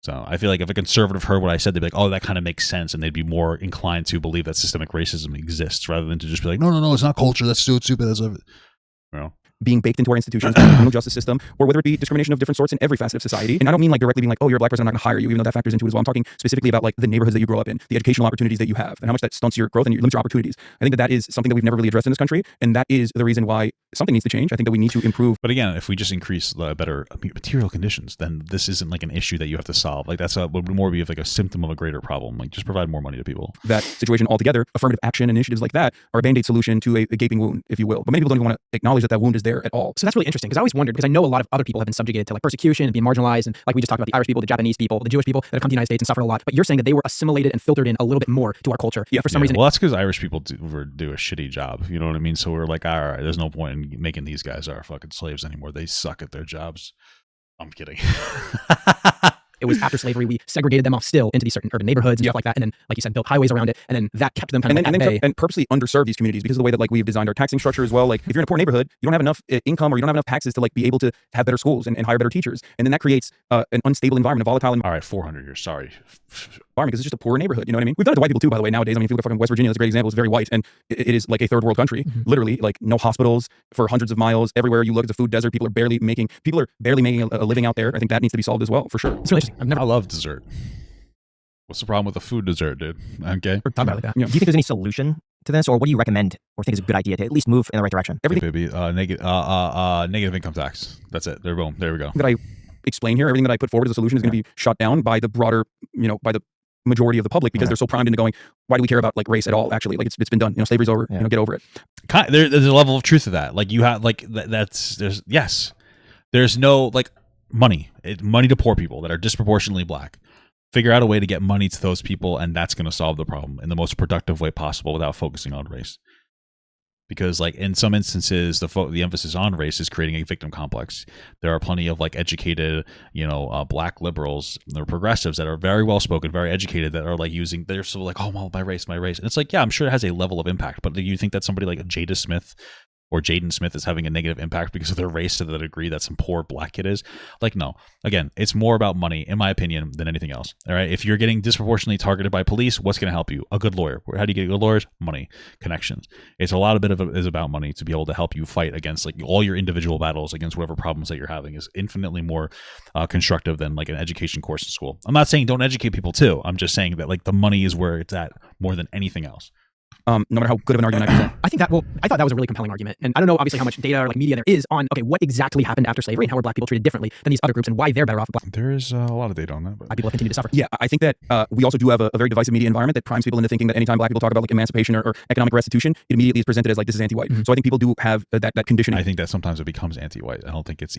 So I feel like if a conservative heard what I said, they'd be like, oh, that kind of makes sense. And they'd be more inclined to believe that systemic racism exists rather than to just be like, no, it's not culture. That's so stupid. That's, you know. Being baked into our institutions, the criminal justice system, or whether it be discrimination of different sorts in every facet of society. And I don't mean like directly being like, oh, you're a black person, I'm not going to hire you, even though that factors into it as well. I'm talking specifically about like the neighborhoods that you grow up in, the educational opportunities that you have, and how much that stunts your growth and limits your opportunities. I think that that is something that we've never really addressed in this country, and that is the reason why something needs to change. I think that we need to improve. But again, if we just increase the better material conditions, then this isn't like an issue that you have to solve. Like that's would more be like a symptom of a greater problem. Like just provide more money to people. That situation altogether, affirmative action initiatives like that are a band-aid solution to a gaping wound, if you will. But many people don't even want to acknowledge that that wound is there at all. So that's really interesting because I always wondered, because I know a lot of other people have been subjugated to like persecution and being marginalized, and like we just talked about the Irish people, the Japanese people, the Jewish people that have come to the United States and suffered a lot. But you're saying that they were assimilated and filtered in a little bit more to our culture. Yeah, for some reason. Well, that's because Irish people do a shitty job. You know what I mean? So we're like, all right, there's no point in making these guys our fucking slaves anymore. They suck at their jobs. I'm kidding. It was after slavery, we segregated them off still into these certain urban neighborhoods and stuff like that. And then, like you said, built highways around it. And then that kept them kind of and purposely underserved these communities because of the way that like we've designed our taxing structure as well. Like if you're in a poor neighborhood, you don't have enough income or you don't have enough taxes to like be able to have better schools and hire better teachers. And then that creates an unstable environment, a volatile environment. All right, 400 years. Sorry. Because it's just a poor neighborhood. You know what I mean? We've done it to white people too, by the way, nowadays. I mean, if you look at fucking West Virginia, that's a great example. It's very white and it is like a third world country. Literally, like no hospitals for hundreds of miles. Everywhere you look, it's a food desert. People are barely making a living out there. I think that needs to be solved as well, for sure. It's really interesting. I love dessert. What's the problem with a food dessert, dude? Okay. Talk about it like that. Yeah. Do you think there's any solution to this, or what do you recommend or think is a good idea to at least move in the right direction? Everything, baby. Negative income tax. That's it. There, boom. There we go. That I explain here, everything that I put forward as a solution is going to be shut down by the broader, by the majority of the public because they're so primed into going, why do we care about like race at all? Actually, like it's been done. Slavery's over. Get over it. There's a level of truth to that. Like you have like there's no like money to poor people that are disproportionately black. Figure out a way to get money to those people, and that's going to solve the problem in the most productive way possible without focusing on race. Because like in some instances, the emphasis on race is creating a victim complex. There are plenty of like educated, black liberals, they're progressives that are very well spoken, very educated, that are like they're so like, oh, well, my race. And it's like, yeah, I'm sure it has a level of impact, but do you think that somebody like Jada Smith or Jaden Smith is having a negative impact because of their race to the degree that some poor black kid is? Like, no. Again, it's more about money, in my opinion, than anything else. All right. If you're getting disproportionately targeted by police, what's going to help you? A good lawyer. How do you get good lawyers? Money, connections. It's a lot of it is about money to be able to help you fight against like all your individual battles against whatever problems that you're having is infinitely more constructive than like an education course in school. I'm not saying don't educate people too. I'm just saying that like the money is where it's at more than anything else. No matter how good of an argument I present. I thought that was a really compelling argument. And I don't know, obviously, how much data or like media there is on, okay, what exactly happened after slavery and how were black people treated differently than these other groups and why they're better off. There is a lot of data on that. But why people have continued to suffer. Yeah, I think that we also do have a very divisive media environment that primes people into thinking that anytime black people talk about like emancipation or economic restitution, it immediately is presented as like this is anti-white. So I think people do have that conditioning. I think that sometimes it becomes anti-white. I don't think it's,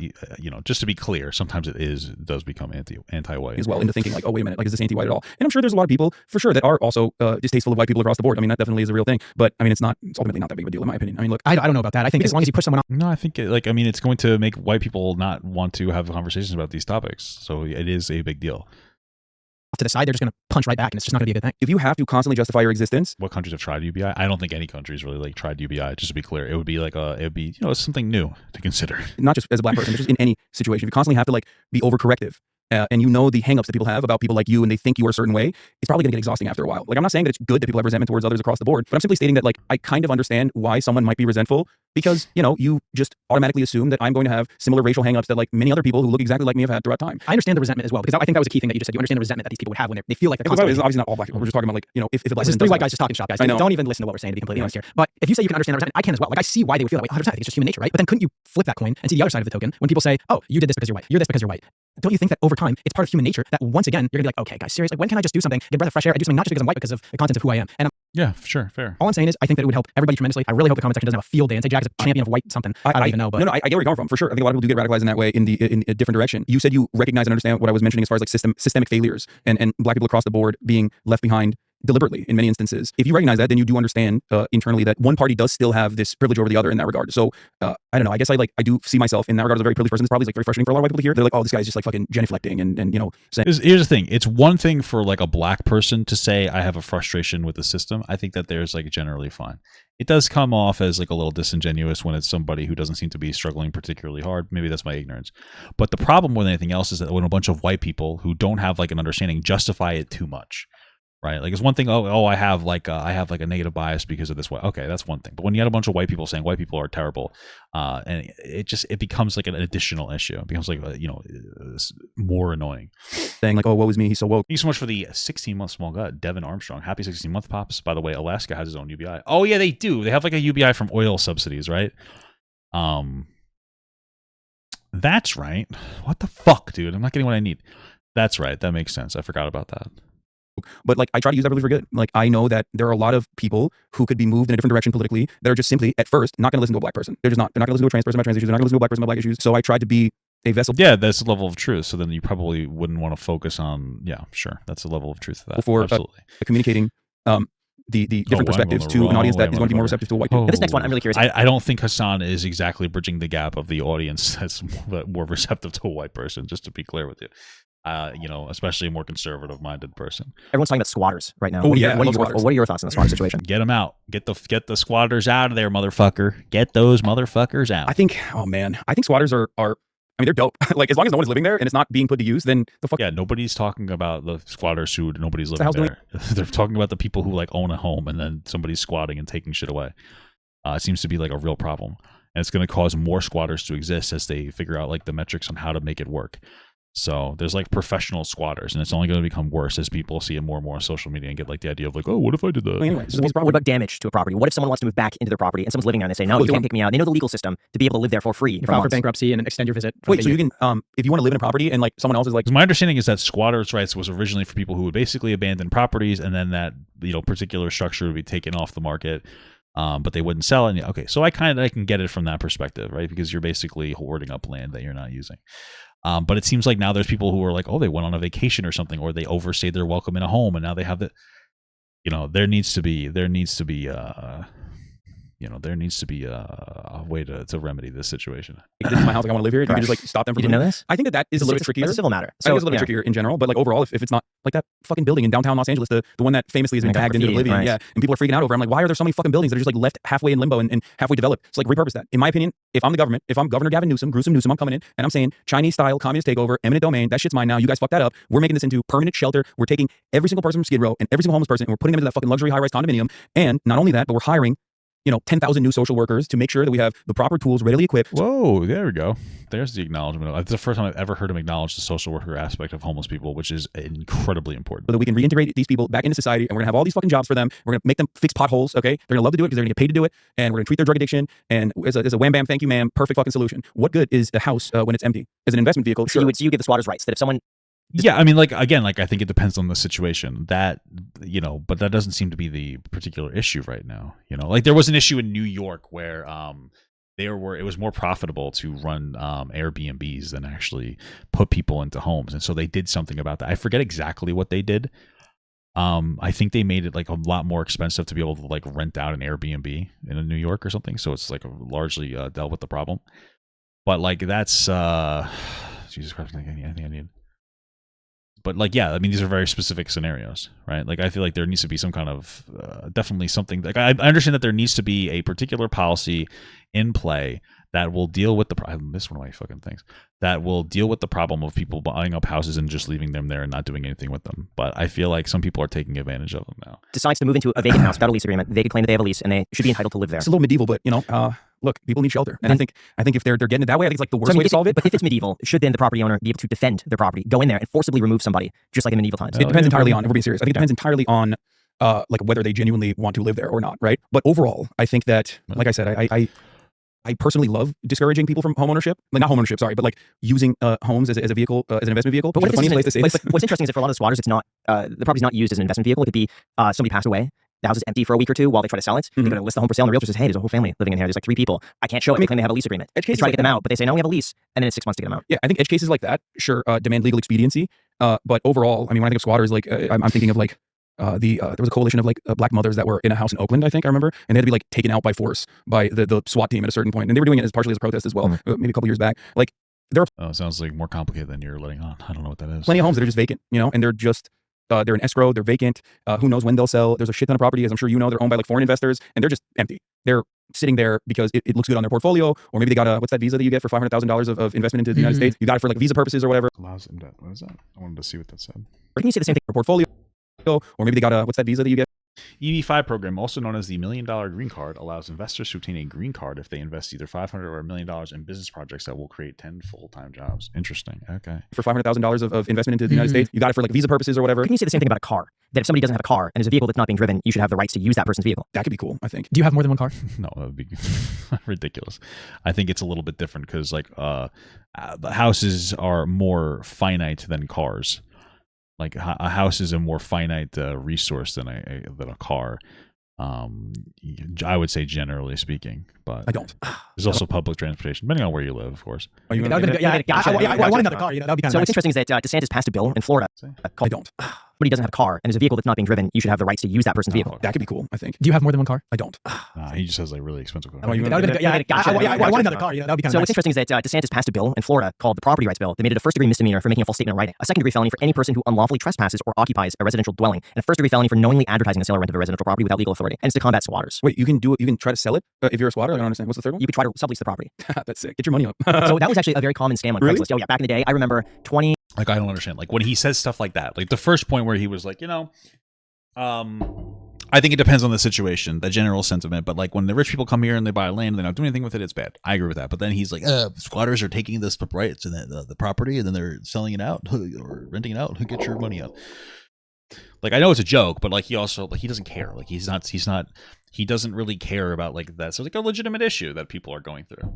just to be clear, sometimes it does become anti-white. As well, into thinking like, oh, wait a minute, like is this anti-white at all? And I'm sure there's a lot of people for sure that are also distasteful of white people across the board. I mean, that definitely is a real thing. But I mean, it's ultimately not that big of a deal in my opinion. I mean, look, I don't know about that. I think as long as you push someone off. No, I think it's going to make white people not want to have conversations about these topics. So it is a big deal. To the side, they're just going to punch right back, and it's just not going to be a good thing. If you have to constantly justify your existence, what countries have tried UBI? I don't think any countries really like tried UBI. Just to be clear, it would be something new to consider. Not just as a black person, but just in any situation. If you constantly have to like be overcorrective, and you know the hangups that people have about people like you, and they think you are a certain way, it's probably going to get exhausting after a while. Like, I'm not saying that it's good that people have resentment towards others across the board, but I'm simply stating that like I kind of understand why someone might be resentful, because you just automatically assume that I'm going to have similar racial hangups that like many other people who look exactly like me have had throughout time. I understand the resentment as well, because I think that was a key thing that you just said. You understand the resentment that these people would have when they feel like they're It's constantly. obviously not all black people. We're just talking about like if a black This is person three does white that. guys just talking shop, guys. I know. Don't even listen to what we're saying, to be completely honest here. But if you say you can understand the resentment, I can as well. Like, I see why they would feel that way 100%. I think it's just human nature, right? But then couldn't you flip that coin and see the other side of the token when people say, oh, you did this because you're white, you're this because you're white? Don't you think that over time, it's part of human nature that once again, you're gonna be like, okay, guys, seriously, when can I just do something, get a breath of fresh air, and do something not just because I'm white, because of the content of who I am? And Yeah, sure, fair. all I'm saying is, I think that it would help everybody tremendously. I really hope the comment section doesn't have a field day and say Jack is a champion of white something. I don't even know, but no, I get where you're coming from for sure. I think a lot of people do get radicalized in that way in a different direction. You said you recognize and understand what I was mentioning as far as like systemic failures and black people across the board being left behind deliberately in many instances. If you recognize that, then you do understand internally that one party does still have this privilege over the other in that regard. So I don't know. I guess I do see myself in that regard as a very privileged person. It's probably like very frustrating for a lot of white people to hear. They're like, oh, this guy's just like fucking genuflecting and saying. Here's the thing. It's one thing for like a black person to say I have a frustration with the system. I think that there's like generally fine. It does come off as like a little disingenuous when it's somebody who doesn't seem to be struggling particularly hard. Maybe that's my ignorance. But the problem with anything else is that when a bunch of white people who don't have like an understanding justify it too much. Right, like it's one thing. I have like a negative bias because of this way. Okay, that's one thing. But when you had a bunch of white people saying white people are terrible, and it becomes like an additional issue. It becomes like more annoying. Saying like, oh, woe is me, he's so woke. Thank you so much for the 16-month small gut, Devin Armstrong. Happy 16-month pops. By the way, Alaska has its own UBI. Oh yeah, they do. They have like a UBI from oil subsidies, right? That's right. What the fuck, dude? I'm not getting what I need. That's right. That makes sense. I forgot about that. But like I try to use that really for good. Like I know that there are a lot of people who could be moved in a different direction politically that are just simply at first not going to listen to a black person. They're not going to listen to a trans person about trans issues. They're not going to listen to a black person about black issues. So I tried to be a vessel. Yeah, that's a level of truth. So then you probably wouldn't want to focus on. Yeah, sure, that's a level of truth to that. For absolutely communicating the different perspectives to an audience that is going to be more receptive to a white people. This next one, I'm really curious. I don't think Hasan is exactly bridging the gap of the audience that's more receptive to a white person. Just to be clear with you. Especially a more conservative-minded person. Everyone's talking about squatters right now. Oh, What yeah, are your thoughts on the squatter situation? Get them out. Get the squatters out of there, motherfucker. Get those motherfuckers out. I think squatters are I mean, they're dope. Like, as long as no one's living there and it's not being put to use, then the fuck. Yeah, nobody's talking about the squatters who nobody's living there. They're talking about the people who like own a home and then somebody's squatting and taking shit away. It seems to be like a real problem, and it's going to cause more squatters to exist as they figure out like the metrics on how to make it work. So there's like professional squatters, and it's only going to become worse as people see it more and more on social media and get like the idea of like, oh, what if I did that? Anyway, What about damage to a property? What if someone wants to move back into their property and someone's living there and they say, no, you can't kick me out? They know the legal system to be able to live there for free. You file for bankruptcy and extend your visit. Wait, so you can, if you want to live in a property and like someone else is like, my understanding is that squatters' rights was originally for people who would basically abandon properties, and then that particular structure would be taken off the market. But they wouldn't sell it. Okay, so I can get it from that perspective, right? Because you're basically hoarding up land that you're not using. But it seems like now there's people who are like, oh, they went on a vacation or something, or they overstayed their welcome in a home, and now they have the, there needs to be a way to remedy this situation. this is my house, like, I want to live here. You can just like stop them from. You didn't know this? I think that is a little bit trickier. It's a civil matter. I think it's a little bit trickier in general, but like overall, if it's not like that fucking building in downtown Los Angeles, the one that famously has been tagged into oblivion, right. yeah, and people are freaking out over. I'm like, why are there so many fucking buildings that are just like left halfway in limbo and halfway developed? So like repurpose that. In my opinion, if I'm the government, if I'm Governor Gavin Newsom, Gruesome Newsom, I'm coming in and I'm saying Chinese style communist takeover, eminent domain, that shit's mine now. You guys fucked that up. We're making this into permanent shelter. We're taking every single person from Skid Row and every single homeless person and we're putting them into that fucking luxury high-rise condominium. And not only that, but we're hiring 10,000 new social workers to make sure that we have the proper tools readily equipped. Whoa, there we go. There's the acknowledgement. It's the first time I've ever heard him acknowledge the social worker aspect of homeless people, which is incredibly important. So that we can reintegrate these people back into society, and we're gonna have all these fucking jobs for them. We're gonna make them fix potholes, okay? They're gonna love to do it because they're gonna get paid to do it, and we're gonna treat their drug addiction. And as a wham bam, thank you, ma'am, perfect fucking solution. What good is a house when it's empty? As an investment vehicle, So sure. you give the squatters rights that if someone. Yeah, I mean, like again, like I think it depends on the situation. That but that doesn't seem to be the particular issue right now. Like there was an issue in New York where it was more profitable to run Airbnbs than actually put people into homes, and so they did something about that. I forget exactly what they did, I think they made it like a lot more expensive to be able to like rent out an Airbnb in New York or something. So it's like largely dealt with the problem. But like that's Jesus Christ, anything I need. But like, yeah, I mean, these are very specific scenarios, right? Like, I feel like there needs to be some kind of definitely something. Like, I understand that there needs to be a particular policy in play that will deal with I missed one of my fucking things. That will deal with the problem of people buying up houses and just leaving them there and not doing anything with them. But I feel like some people are taking advantage of them now. Decides to move into a vacant house without a lease agreement. They could claim that they have a lease and they should be entitled to live there. It's a little medieval, but look, people need shelter, and I think if they're getting it that way, I think it's like the worst way to solve it. But if it's medieval, should then the property owner be able to defend their property, go in there and forcibly remove somebody, just like in medieval times? It depends entirely on. If we're being serious, I think it depends entirely on like whether they genuinely want to live there or not, right? But overall, I think that, like I said, I personally love discouraging people from homeownership, like not homeownership, sorry, but like using homes as a vehicle, as an investment vehicle. But what the funniest place to say this. What's interesting is that for a lot of squatters, it's not the property's not used as an investment vehicle. It could be somebody passed away. The house is empty for a week or two while they try to sell it. They're going to list the home for sale, and the realtor says, "Hey, there's a whole family living in here. There's like 3 people. I can't show it." They claim they have a lease agreement. They try to get them out, but they say, "No, we have a lease," and then it's 6 months to get them out. Yeah, I think edge cases like that, sure, demand legal expediency. But overall, I mean, when I think of squatters, like I'm thinking of like there was a coalition of like black mothers that were in a house in Oakland, I think I remember, and they had to be like taken out by force by the SWAT team at a certain point, and they were doing it as partially as a protest as well, maybe a couple years back. Like there are it sounds like more complicated than you're letting on. I don't know what that is. plenty of homes that are just vacant, and they're just they're in escrow, they're vacant. Who knows when they'll sell? There's a shit ton of property, as I'm sure you know. They're owned by like foreign investors, and they're just empty. They're sitting there because it looks good on their portfolio, or maybe they got what's that visa that you get for $500,000 of investment into the United States? You got it for like visa purposes or whatever. Allows in debt. What is that? I wanted to see what that said. Or can you say the same thing? Or portfolio, or maybe they got what's that visa that you get? EB-5 program, also known as the $1 Million Green Card, allows investors to obtain a green card if they invest either $500 or $1 million in business projects that will create 10 full-time jobs. Interesting. Okay. For $500,000 of investment into the United States, you got it for like visa purposes or whatever. Can you say the same thing about a car? That if somebody doesn't have a car and there's a vehicle that's not being driven, you should have the rights to use that person's vehicle. That could be cool, I think. Do you have more than one car? No, that would be ridiculous. I think it's a little bit different because like houses are more finite than cars. Like a house is a more finite resource than a car. I would say generally speaking, but I don't. There's also public transportation, depending on where you live, of course. Are you I want another car. That would be kind of So what's interesting is that DeSantis passed a bill in Florida. I don't. But he doesn't have a car and there's a vehicle that's not being driven, you should have the rights to use that person's vehicle. That could be cool, I think. Do you have more than one car? I don't. He just has like really expensive cars. I want another car. That would be kind So of what's interesting is that DeSantis passed a bill in Florida called the Property Rights Bill that made it a first-degree misdemeanor for making a false statement in writing, a second-degree felony for any person who unlawfully trespasses or occupies a residential dwelling, and a first-degree felony for knowingly advertising the sale or rent of a residential property without legal authority. And it's to combat squatters. Wait, you can do it. You can try to sell it if you're a squatter. I don't understand. What's the third one? You could try to sublease the property. That's sick. Get your money up. So that was actually a very common scam on Really? Craigslist. Oh yeah, back in the day, I remember 20. Like I don't understand. Like when he says stuff like that, like the first point where he was like, I think it depends on the situation, the general sentiment. But like when the rich people come here and they buy land and they don't do anything with it, it's bad. I agree with that. But then he's like, squatters are taking this rights and the property and then they're selling it out or renting it out. Get your money out. Like I know it's a joke, but like he also like he doesn't care. Like he doesn't really care about like that. So like a legitimate issue that people are going through.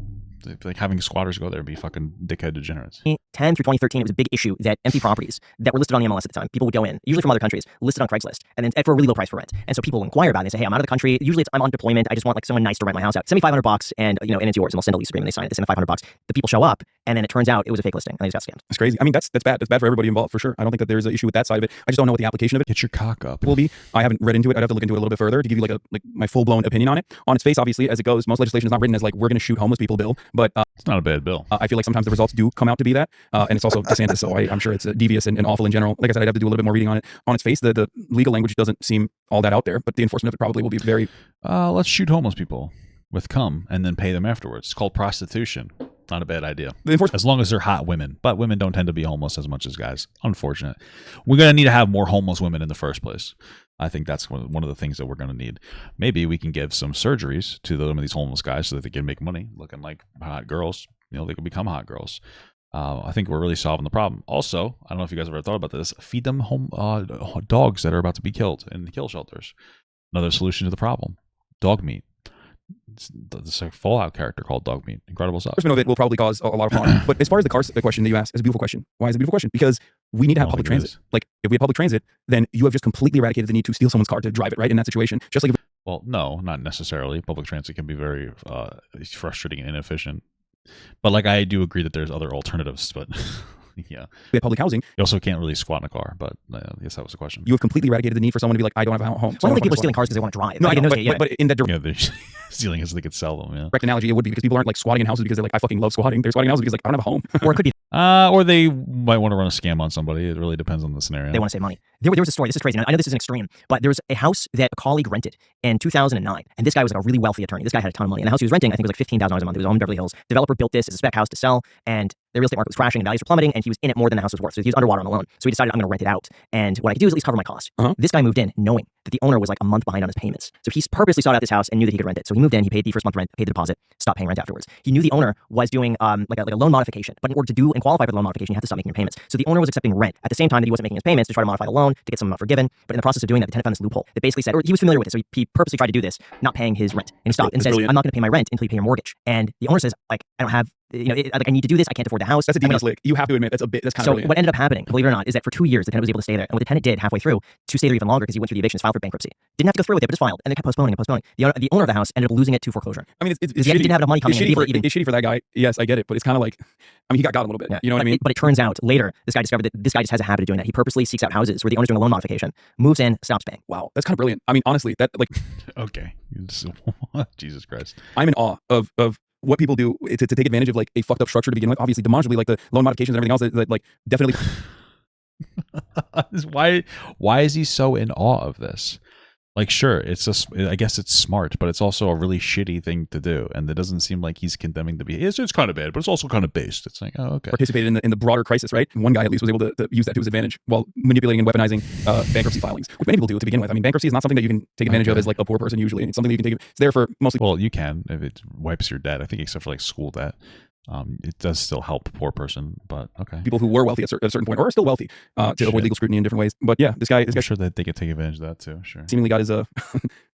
Like having squatters go there and be fucking dickhead degenerates. 2010 through 2013, it was a big issue that empty properties that were listed on the MLS at the time, people would go in, usually from other countries, listed on Craigslist, and then for a really low price for rent. And so people would inquire about it and say, hey, I'm out of the country. Usually I'm on deployment. I just want like someone nice to rent my house out. Send me $500 and and it's yours. And they'll send a lease agreement. They sign it. They send the $500. The people show up, and then it turns out it was a fake listing, and they just got scammed. That's crazy. I mean, that's bad. That's bad for everybody involved for sure. I don't think that there's an issue with that side of it. I just don't know what the application of it Get your cock up. will be. I haven't read into it. I'd have to look into it a little bit further to give you like my full blown opinion on it. On its face, obviously, as it goes, most legislation is not written as like we're going to shoot homeless people bill, but It's not a bad bill. I feel like sometimes the results do come out to be that, and it's also DeSantis, so I'm sure it's devious and awful in general. Like I said, I'd have to do a little bit more reading on it. On its face, the legal language doesn't seem all that out there, but the enforcement of it probably will be very. Let's shoot homeless people with cum and then pay them afterwards. It's called prostitution. Not a bad idea. As long as they're hot women. But women don't tend to be homeless as much as guys. Unfortunate. We're going to need to have more homeless women in the first place. I think that's one of the things that we're going to need. Maybe we can give some surgeries to some of these homeless guys so that they can make money looking like hot girls. They can become hot girls. I think we're really solving the problem. Also, I don't know if you guys have ever thought about this. Feed them dogs that are about to be killed in the kill shelters. Another solution to the problem. Dog meat. It's a Fallout character called Dog Meat. Incredible stuff. Enforcement of it will probably cause a lot of harm. But as far as the question that you asked, it's a beautiful question. Why is it a beautiful question? Because we need to have public transit. Like if we have public transit, then you have just completely eradicated the need to steal someone's car to drive it, right? In that situation, just like well, no, not necessarily. Public transit can be very frustrating and inefficient. But like I do agree that there's other alternatives. But Yeah. We have public housing. You also can't really squat in a car, but I guess that was the question. You have completely eradicated the need for someone to be like, I don't have a home. Well, I don't think people are stealing cars because they want to drive. No, Like, I know, in those days, but in that direct Yeah, they're stealing it so they could sell them. Yeah. analogy, it would be because people aren't like squatting in houses because they're like, I fucking love squatting. They're squatting in houses because like, I don't have a home. Or it could be Or they might want to run a scam on somebody. It really depends on the scenario. they want to save money. There was a story. This is crazy. Now, I know this is an extreme, but there was a house that a colleague rented in 2009. And this guy was like a really wealthy attorney. This guy had a ton of money. And the house he was renting, I think, was like $15,000 a month. It was on Beverly Hills. Developer built this as a spec house to sell. And the real estate market was crashing and values were plummeting. And he was in it more than the house was worth. So he was underwater on the loan. So he decided, I'm going to rent it out. And what I could do is at least cover my cost. This guy moved in knowing that the owner was like a month behind on his payments. So he purposely sought out this house and knew that he could rent it. So he moved in, he paid the first month rent, paid the deposit, stopped paying rent afterwards. He knew the owner was doing like a loan modification. But in order to do and qualify for the loan modification, you have to stop making your payments. So the owner was accepting rent at the same time that he wasn't making his payments to try to modify the loan to get some forgiven. But in the process of doing that, the tenant found this loophole that basically said, or he was familiar with it. So he purposely tried to do this, not paying his rent. And he stopped and says, I'm not going to pay my rent until you pay your mortgage. And the owner says, like, I don't have, like I need to do this. I can't afford the house. That's a devious lick. You have to admit that's kind of so brilliant. what ended up happening, believe it or not, is that for 2 years the tenant was able to stay there. And what the tenant did halfway through to stay there even longer because he went through the evictions, filed for bankruptcy. Didn't have to go through with it, but just filed, and they kept postponing and postponing. The owner of the house ended up losing it to foreclosure. I mean, it's he shitty. didn't have enough money coming in. It's shitty for that guy. Yes, I get it, but it's kind of like, I mean, he got a little bit. You know what I mean? But it turns out later, this guy discovered that this guy just has a habit of doing that. He purposely seeks out houses where the owner's doing a loan modification, moves in, stops paying. Wow, that's kind of brilliant. I mean, honestly, that like, Okay. Jesus Christ. I'm in awe of what people do to take advantage of like a fucked up structure to begin with. Obviously, demonstrably, like the loan modifications and everything else that like definitely. Why is he so in awe of this? Like, sure, I guess it's smart, but it's also a really shitty thing to do, and it doesn't seem like he's condemning the behavior. It's kind of bad, but it's also kind of based. It's like, oh, okay. Participated in the broader crisis, right? One guy at least was able to use that to his advantage while manipulating and weaponizing bankruptcy filings, which many people do to begin with. I mean, bankruptcy is not something that you can take advantage of as like a poor person usually. It's something that you can take. It's there for mostly. Well, you can if it wipes your debt. I think except for like school debt. It does still help a poor person, but okay. People who were wealthy at a certain point or are still wealthy to avoid legal scrutiny in different ways. But yeah, this guy I'm sure that they could take advantage of that too. Sure. Seemingly got his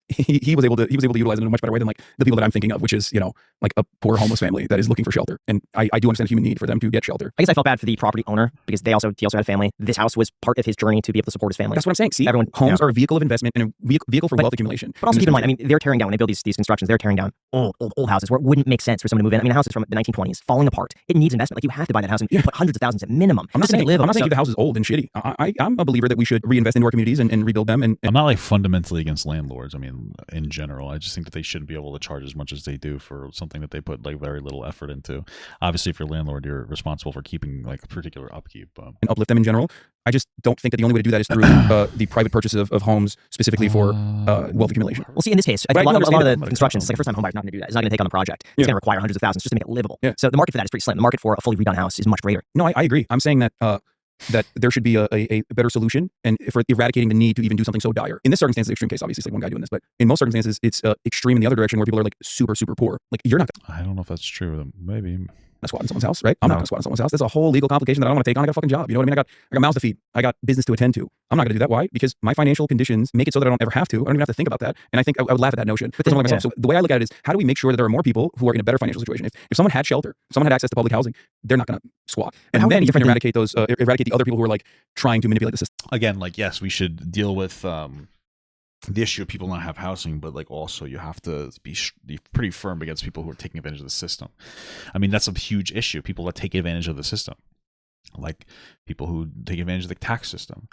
he was able to utilize it in a much better way than like the people that I'm thinking of, which is, like a poor homeless family that is looking for shelter. And I do understand the human need for them to get shelter. I guess I felt bad for the property owner because he also had a family. This house was part of his journey to be able to support his family. That's what I'm saying. See, homes are a vehicle of investment and a vehicle for wealth accumulation. But also keep in mind, I mean, they're tearing down, when they build these constructions, they're tearing down old houses where it wouldn't make sense for someone to move in. I mean, a house is from the 1920s, falling apart. It needs investment. Like, you have to buy that house and put hundreds of thousands at minimum. I'm not saying the house is old and shitty. I'm a believer that we should reinvest into our communities and rebuild them. And I'm not like fundamentally against landlords. I mean, in general, I just think that they shouldn't be able to charge as much as they do for something that they put like very little effort into. Obviously, if you're a landlord, you're responsible for keeping like particular upkeep and uplift them in general. I just don't think that the only way to do that is through the private purchase of homes specifically for wealth accumulation. Well, see, in this case, I think a lot of the construction, it's like a first-time homebuyer's not going to do that. It's not going to take on the project. It's going to require hundreds of thousands just to make it livable. Yeah. So the market for that is pretty slim. The market for a fully redone house is much greater. No, I agree. I'm saying that that there should be a better solution and for eradicating the need to even do something so dire. In this circumstance, the extreme case, obviously, it's like one guy doing this, but in most circumstances, it's extreme in the other direction where people are like super, super poor. Like, you're not. I don't know if that's true. Maybe. Squat in someone's house, right? I'm not gonna squat in someone's house. That's a whole legal complication that I don't want to take on. I got a fucking job. You know what I mean? I got mouths to feed. I got business to attend to. I'm not gonna do that. Why? Because my financial conditions make it so that I don't ever have to. I don't even have to think about that. And I think I would laugh at that notion. But someone like myself. So the way I look at it is, how do we make sure that there are more people who are in a better financial situation? If someone had shelter, if someone had access to public housing, they're not gonna squat. And then you can eradicate the other people who are like trying to manipulate the system. Again, like, yes, we should deal with the issue of people not have housing, but like also you have to be pretty firm against people who are taking advantage of the system. I mean, that's a huge issue. People that take advantage of the system, like people who take advantage of the tax system.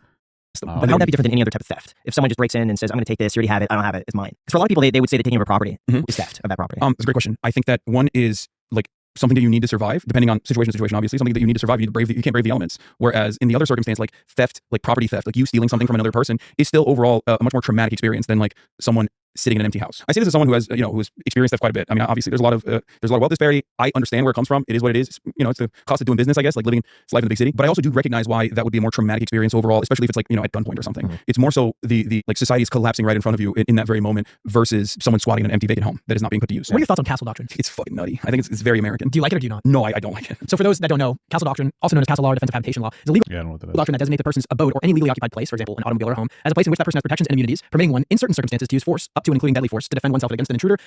But how would that be different than any other type of theft? If someone just breaks in and says, I'm going to take this, you already have it, I don't have it, it's mine. Because for a lot of people, they would say that taking over property is theft of that property. That's a great question. I think that one is like something that you need to survive, depending on situation to situation, obviously. Something that you need to survive, you can't brave the elements. Whereas in the other circumstance, like theft, like property theft, like you stealing something from another person, is still overall a much more traumatic experience than like someone sitting in an empty house. I say this as someone who has, who's experienced that quite a bit. I mean, obviously there's a lot of wealth disparity. I understand where it comes from. It is what it is. It's the cost of doing business, I guess, like living life in the big city. But I also do recognize why that would be a more traumatic experience overall, especially if it's like, at gunpoint or something. It's more so the like society is collapsing right in front of you in that very moment versus someone squatting in an empty vacant home that is not being put to use. What are your thoughts on castle doctrine? It's fucking nutty. I think it's very American. Do you like it or do you not? No, I don't like it. So for those that don't know, castle doctrine, also known as castle law or defensive habitation law, is a legal I don't know what that is. doctrine that designates a person's abode or any legally occupied place, for example, an automobile or home, as a place in which that person has protections and immunities, permitting one, in certain circumstances, to use force, up to and including deadly force, to defend oneself against an intruder.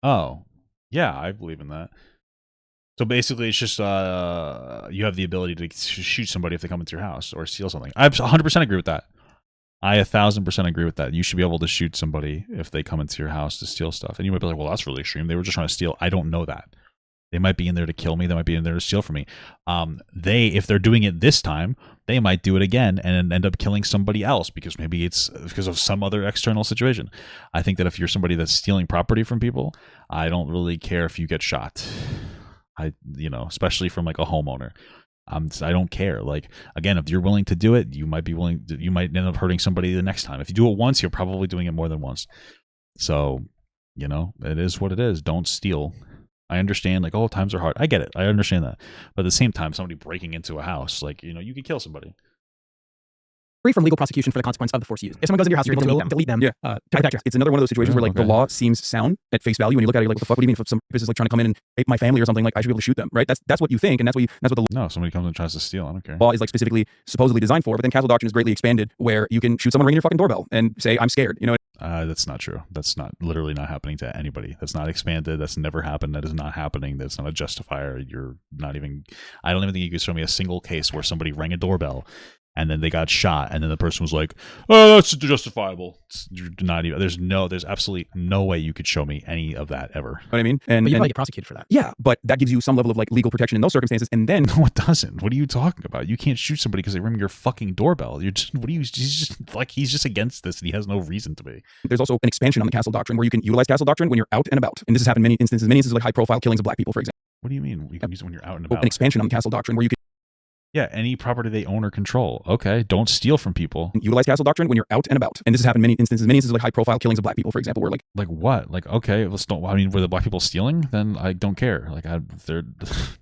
Oh, yeah, I believe in that. So basically, it's just you have the ability to shoot somebody if they come into your house or steal something. I 100% agree with that. I 1,000% agree with that. You should be able to shoot somebody if they come into your house to steal stuff. And you might be like, well, that's really extreme. They were just trying to steal. I don't know that. They might be in there to kill me. They might be in there to steal from me. If they're doing it this time, they might do it again and end up killing somebody else because maybe it's because of some other external situation. I think that if you're somebody that's stealing property from people, I don't really care if you get shot. Especially from like a homeowner. I don't care. Like, again, if you're willing to do it, you might end up hurting somebody the next time. If you do it once, you're probably doing it more than once. So, it is what it is. Don't steal. I understand, like, oh, times are hard. I get it. I understand that. But at the same time, somebody breaking into a house, like, you could kill somebody. Free from legal prosecution for the consequence of the force used. If someone goes into your house, you're able to delete them. Yeah. To protect yourself. It's another one of those situations where like the law seems sound at face value, and you look at it, you're like, what the fuck? What do you mean if some rapist is like trying to come in and rape my family or something? Like, I should be able to shoot them, right? That's what you think, and that's what the No, somebody comes and tries to steal. I don't care. law is like specifically supposedly designed for. But then castle doctrine is greatly expanded, where you can shoot someone ringing your fucking doorbell and say, I'm scared. That's not true. That's literally not happening to anybody. That's not expanded. That's never happened. That is not happening. That's not a justifier. I don't even think you could show me a single case where somebody rang a doorbell and then they got shot, and then the person was like, "Oh, that's justifiable." There's absolutely no way you could show me any of that ever. You know what I mean? But you probably get prosecuted for that. Yeah, but that gives you some level of like legal protection in those circumstances, and then no, it doesn't. What are you talking about? You can't shoot somebody because they ring your fucking doorbell. He's just against this, and he has no reason to be. There's also an expansion on the castle doctrine where you can utilize castle doctrine when you're out and about, and this has happened in many instances like high-profile killings of black people, for example. What do you mean? You can use it when you're out and about. An expansion on the castle doctrine where you can. Yeah, any property they own or control. Okay, don't steal from people. Utilize castle doctrine when you're out and about, and this has happened in many instances like high-profile killings of black people, for example, where like what? Like, okay, let's don't. I mean, were the black people stealing? Then I don't care. Like,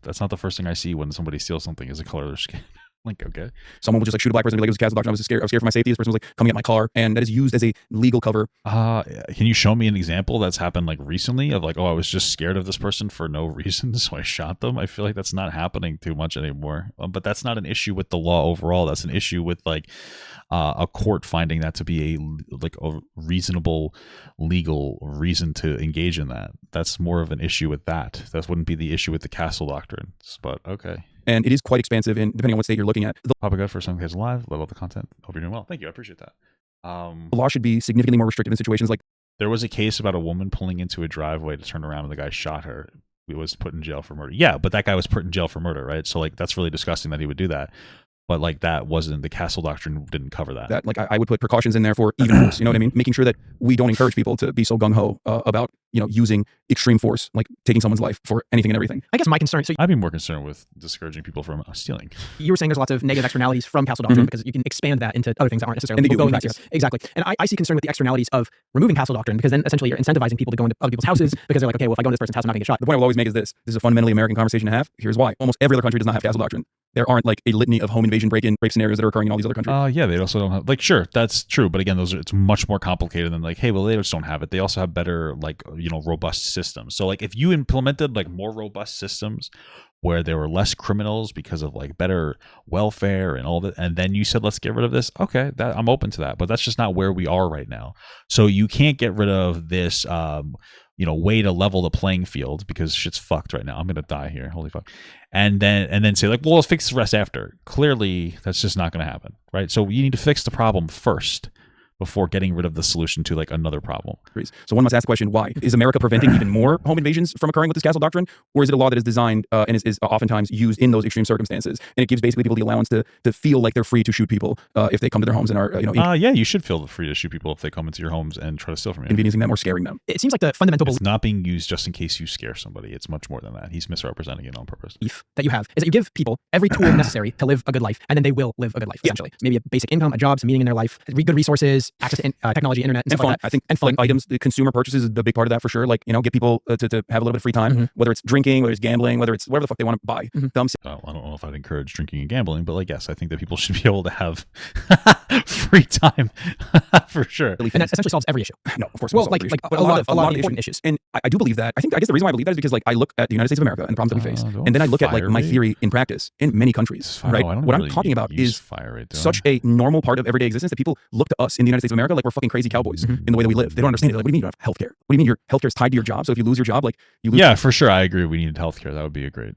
that's not the first thing I see when somebody steals something is the color of their skin. Like, okay, someone will just like shoot a black person and be like, it was castle doctrine. I was scared for my safety. This person was like coming at my car, and that is used as a legal cover. Can you show me an example that's happened like recently of like, oh, I was just scared of this person for no reason, so I shot them? I feel like that's not happening too much anymore. But that's not an issue with the law overall. That's an issue with like a court finding that to be a reasonable legal reason to engage in that. That's more of an issue with that. That wouldn't be the issue with the castle doctrine. But okay. And it is quite expansive, and depending on what state you're looking at. Papa God for some kids live, love the content. Hope you're doing well. Thank you. I appreciate that. The law should be significantly more restrictive in situations like. There was a case about a woman pulling into a driveway to turn around and the guy shot her. He was put in jail for murder. Yeah, but that guy was put in jail for murder, right? So like that's really disgusting that he would do that. But like that wasn't, the castle doctrine didn't cover that. That like I would put precautions in there for even force. You know what I mean? Making sure that we don't encourage people to be so gung ho about using extreme force, like taking someone's life for anything and everything. I guess my concern. So I'd be more concerned with discouraging people from stealing. You were saying there's lots of negative externalities from castle doctrine because you can expand that into other things that aren't necessarily going into exactly. And I see concern with the externalities of removing castle doctrine because then essentially you're incentivizing people to go into other people's houses because they're like, okay, well if I go into this person's house, I'm not going to get shot. The point I will always make is this is a fundamentally American conversation to have. Here's why: almost every other country does not have castle doctrine. There aren't like a litany of home invasion, break-in, rape scenarios that are occurring in all these other countries. Yeah, they also don't have, like, sure, that's true, but again, it's much more complicated than like, hey, well, they just don't have it. They also have better, like, robust systems. So like, if you implemented like more robust systems where there were less criminals because of like better welfare and all that, and then you said let's get rid of this, okay, that I'm open to that, but that's just not where we are right now. So you can't get rid of this way to level the playing field because shit's fucked right now. I'm gonna die here. Holy fuck. And then say like, well, let's fix the rest after. Clearly, that's just not gonna happen, right? So you need to fix the problem first before getting rid of the solution to like another problem. So one must ask the question, why? Is America preventing even more home invasions from occurring with this castle doctrine? Or is it a law that is designed and is oftentimes used in those extreme circumstances? And it gives basically people the allowance to feel like they're free to shoot people if they come to their homes and are, yeah, you should feel free to shoot people if they come into your homes and try to steal from you. Inconveniencing them or scaring them. It seems like the fundamental It's not being used just in case you scare somebody. It's much more than that. He's misrepresenting it on purpose. Belief that you have is that you give people every tool necessary to live a good life, and then they will live a good life, essentially. Yeah. Maybe a basic income, a job, some meaning in their life, good resources, access to technology, internet, and stuff fun. like that. I think and fun. Like items, the consumer purchases is the big part of that for sure. Like, get people to have a little bit of free time, whether it's drinking, whether it's gambling, whether it's whatever the fuck they want to buy. I don't know if I'd encourage drinking and gambling, but like, yes, I think that people should be able to have free time for sure. And that essentially solves every issue. No, of course. Well, like a lot of important issues. And I do believe that. I guess the reason why I believe that is because like I look at the United States of America and the problems that we face, and then I look at like my theory in practice in many countries, right? What I'm talking about is such a normal part of everyday existence that people look to us in the United States of America like we're fucking crazy cowboys in the way that we live. They don't understand it. Like, what do you mean you don't have healthcare? What do you mean your healthcare is tied to your job? So if you lose your job, like you lose. Yeah, for sure. I agree. We need healthcare. That would be a great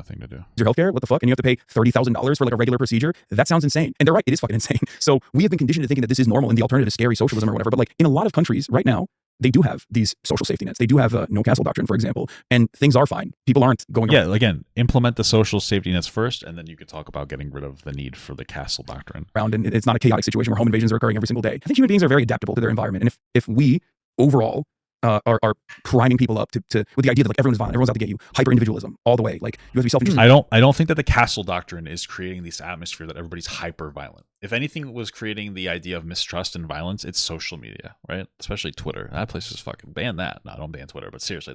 thing to do. Your healthcare? What the fuck? And you have to pay $30,000 for like a regular procedure? That sounds insane. And they're right. It is fucking insane. So we have been conditioned to thinking that this is normal and the alternative is scary socialism or whatever. But like in a lot of countries right now, they do have these social safety nets. They do have no castle doctrine, for example, and things are fine. People aren't going. Yeah, again, implement the social safety nets first, and then you could talk about getting rid of the need for the castle doctrine. And it's not a chaotic situation where home invasions are occurring every single day. I think human beings are very adaptable to their environment, and if we overall are priming people up to with the idea that like everyone's violent, everyone's out to get you, hyper individualism all the way, like you have to be self-interested. I don't think that the castle doctrine is creating this atmosphere that everybody's hyper violent. If anything was creating the idea of mistrust and violence, it's social media, right? Especially Twitter. That place is fucking ban that. No, don't ban Twitter, but seriously,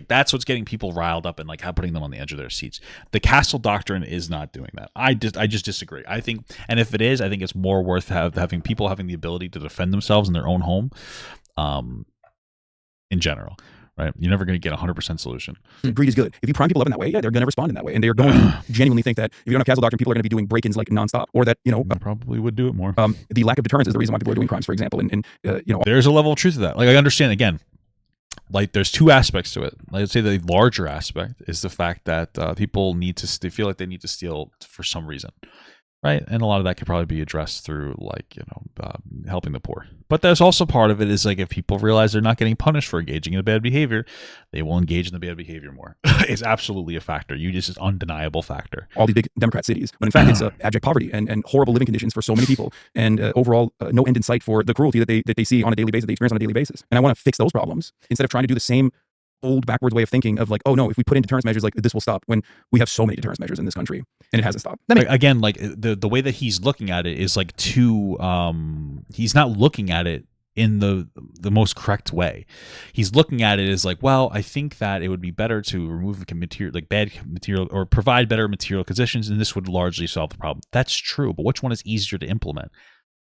that's what's getting people riled up and like putting them on the edge of their seats. The castle doctrine is not doing that. I just disagree. I think, and if it is, I think it's more worth having people having the ability to defend themselves in their own home. In general, right? You're never going to get a 100% solution. Greed is good. If you prime people up in that way, yeah, they're going to respond in that way. And they're going to genuinely think that if you don't have castle doctrine, people are going to be doing break-ins like nonstop, or that, they probably would do it more. The lack of deterrence is the reason why people are doing crimes, for example. And there's a level of truth to that. Like, I understand, again, like there's two aspects to it. Let's say the larger aspect is the fact that people they feel like they need to steal for some reason. Right. And a lot of that could probably be addressed through like, helping the poor. But there's also part of it is like if people realize they're not getting punished for engaging in the bad behavior, they will engage in the bad behavior more. It's absolutely a factor. It's an undeniable factor. All these big Democrat cities, when in fact it's abject poverty and horrible living conditions for so many people, and overall no end in sight for the cruelty that they see on a daily basis, they experience on a daily basis. And I want to fix those problems instead of trying to do the same old backwards way of thinking of like, oh no, if we put in deterrence measures, like this will stop, when we have so many deterrence measures in this country and it hasn't stopped. Again, like the way that he's looking at it is like he's not looking at it in the most correct way. He's looking at it as like, well, I think that it would be better to remove bad material or provide better material conditions, and this would largely solve the problem. That's true, but which one is easier to implement?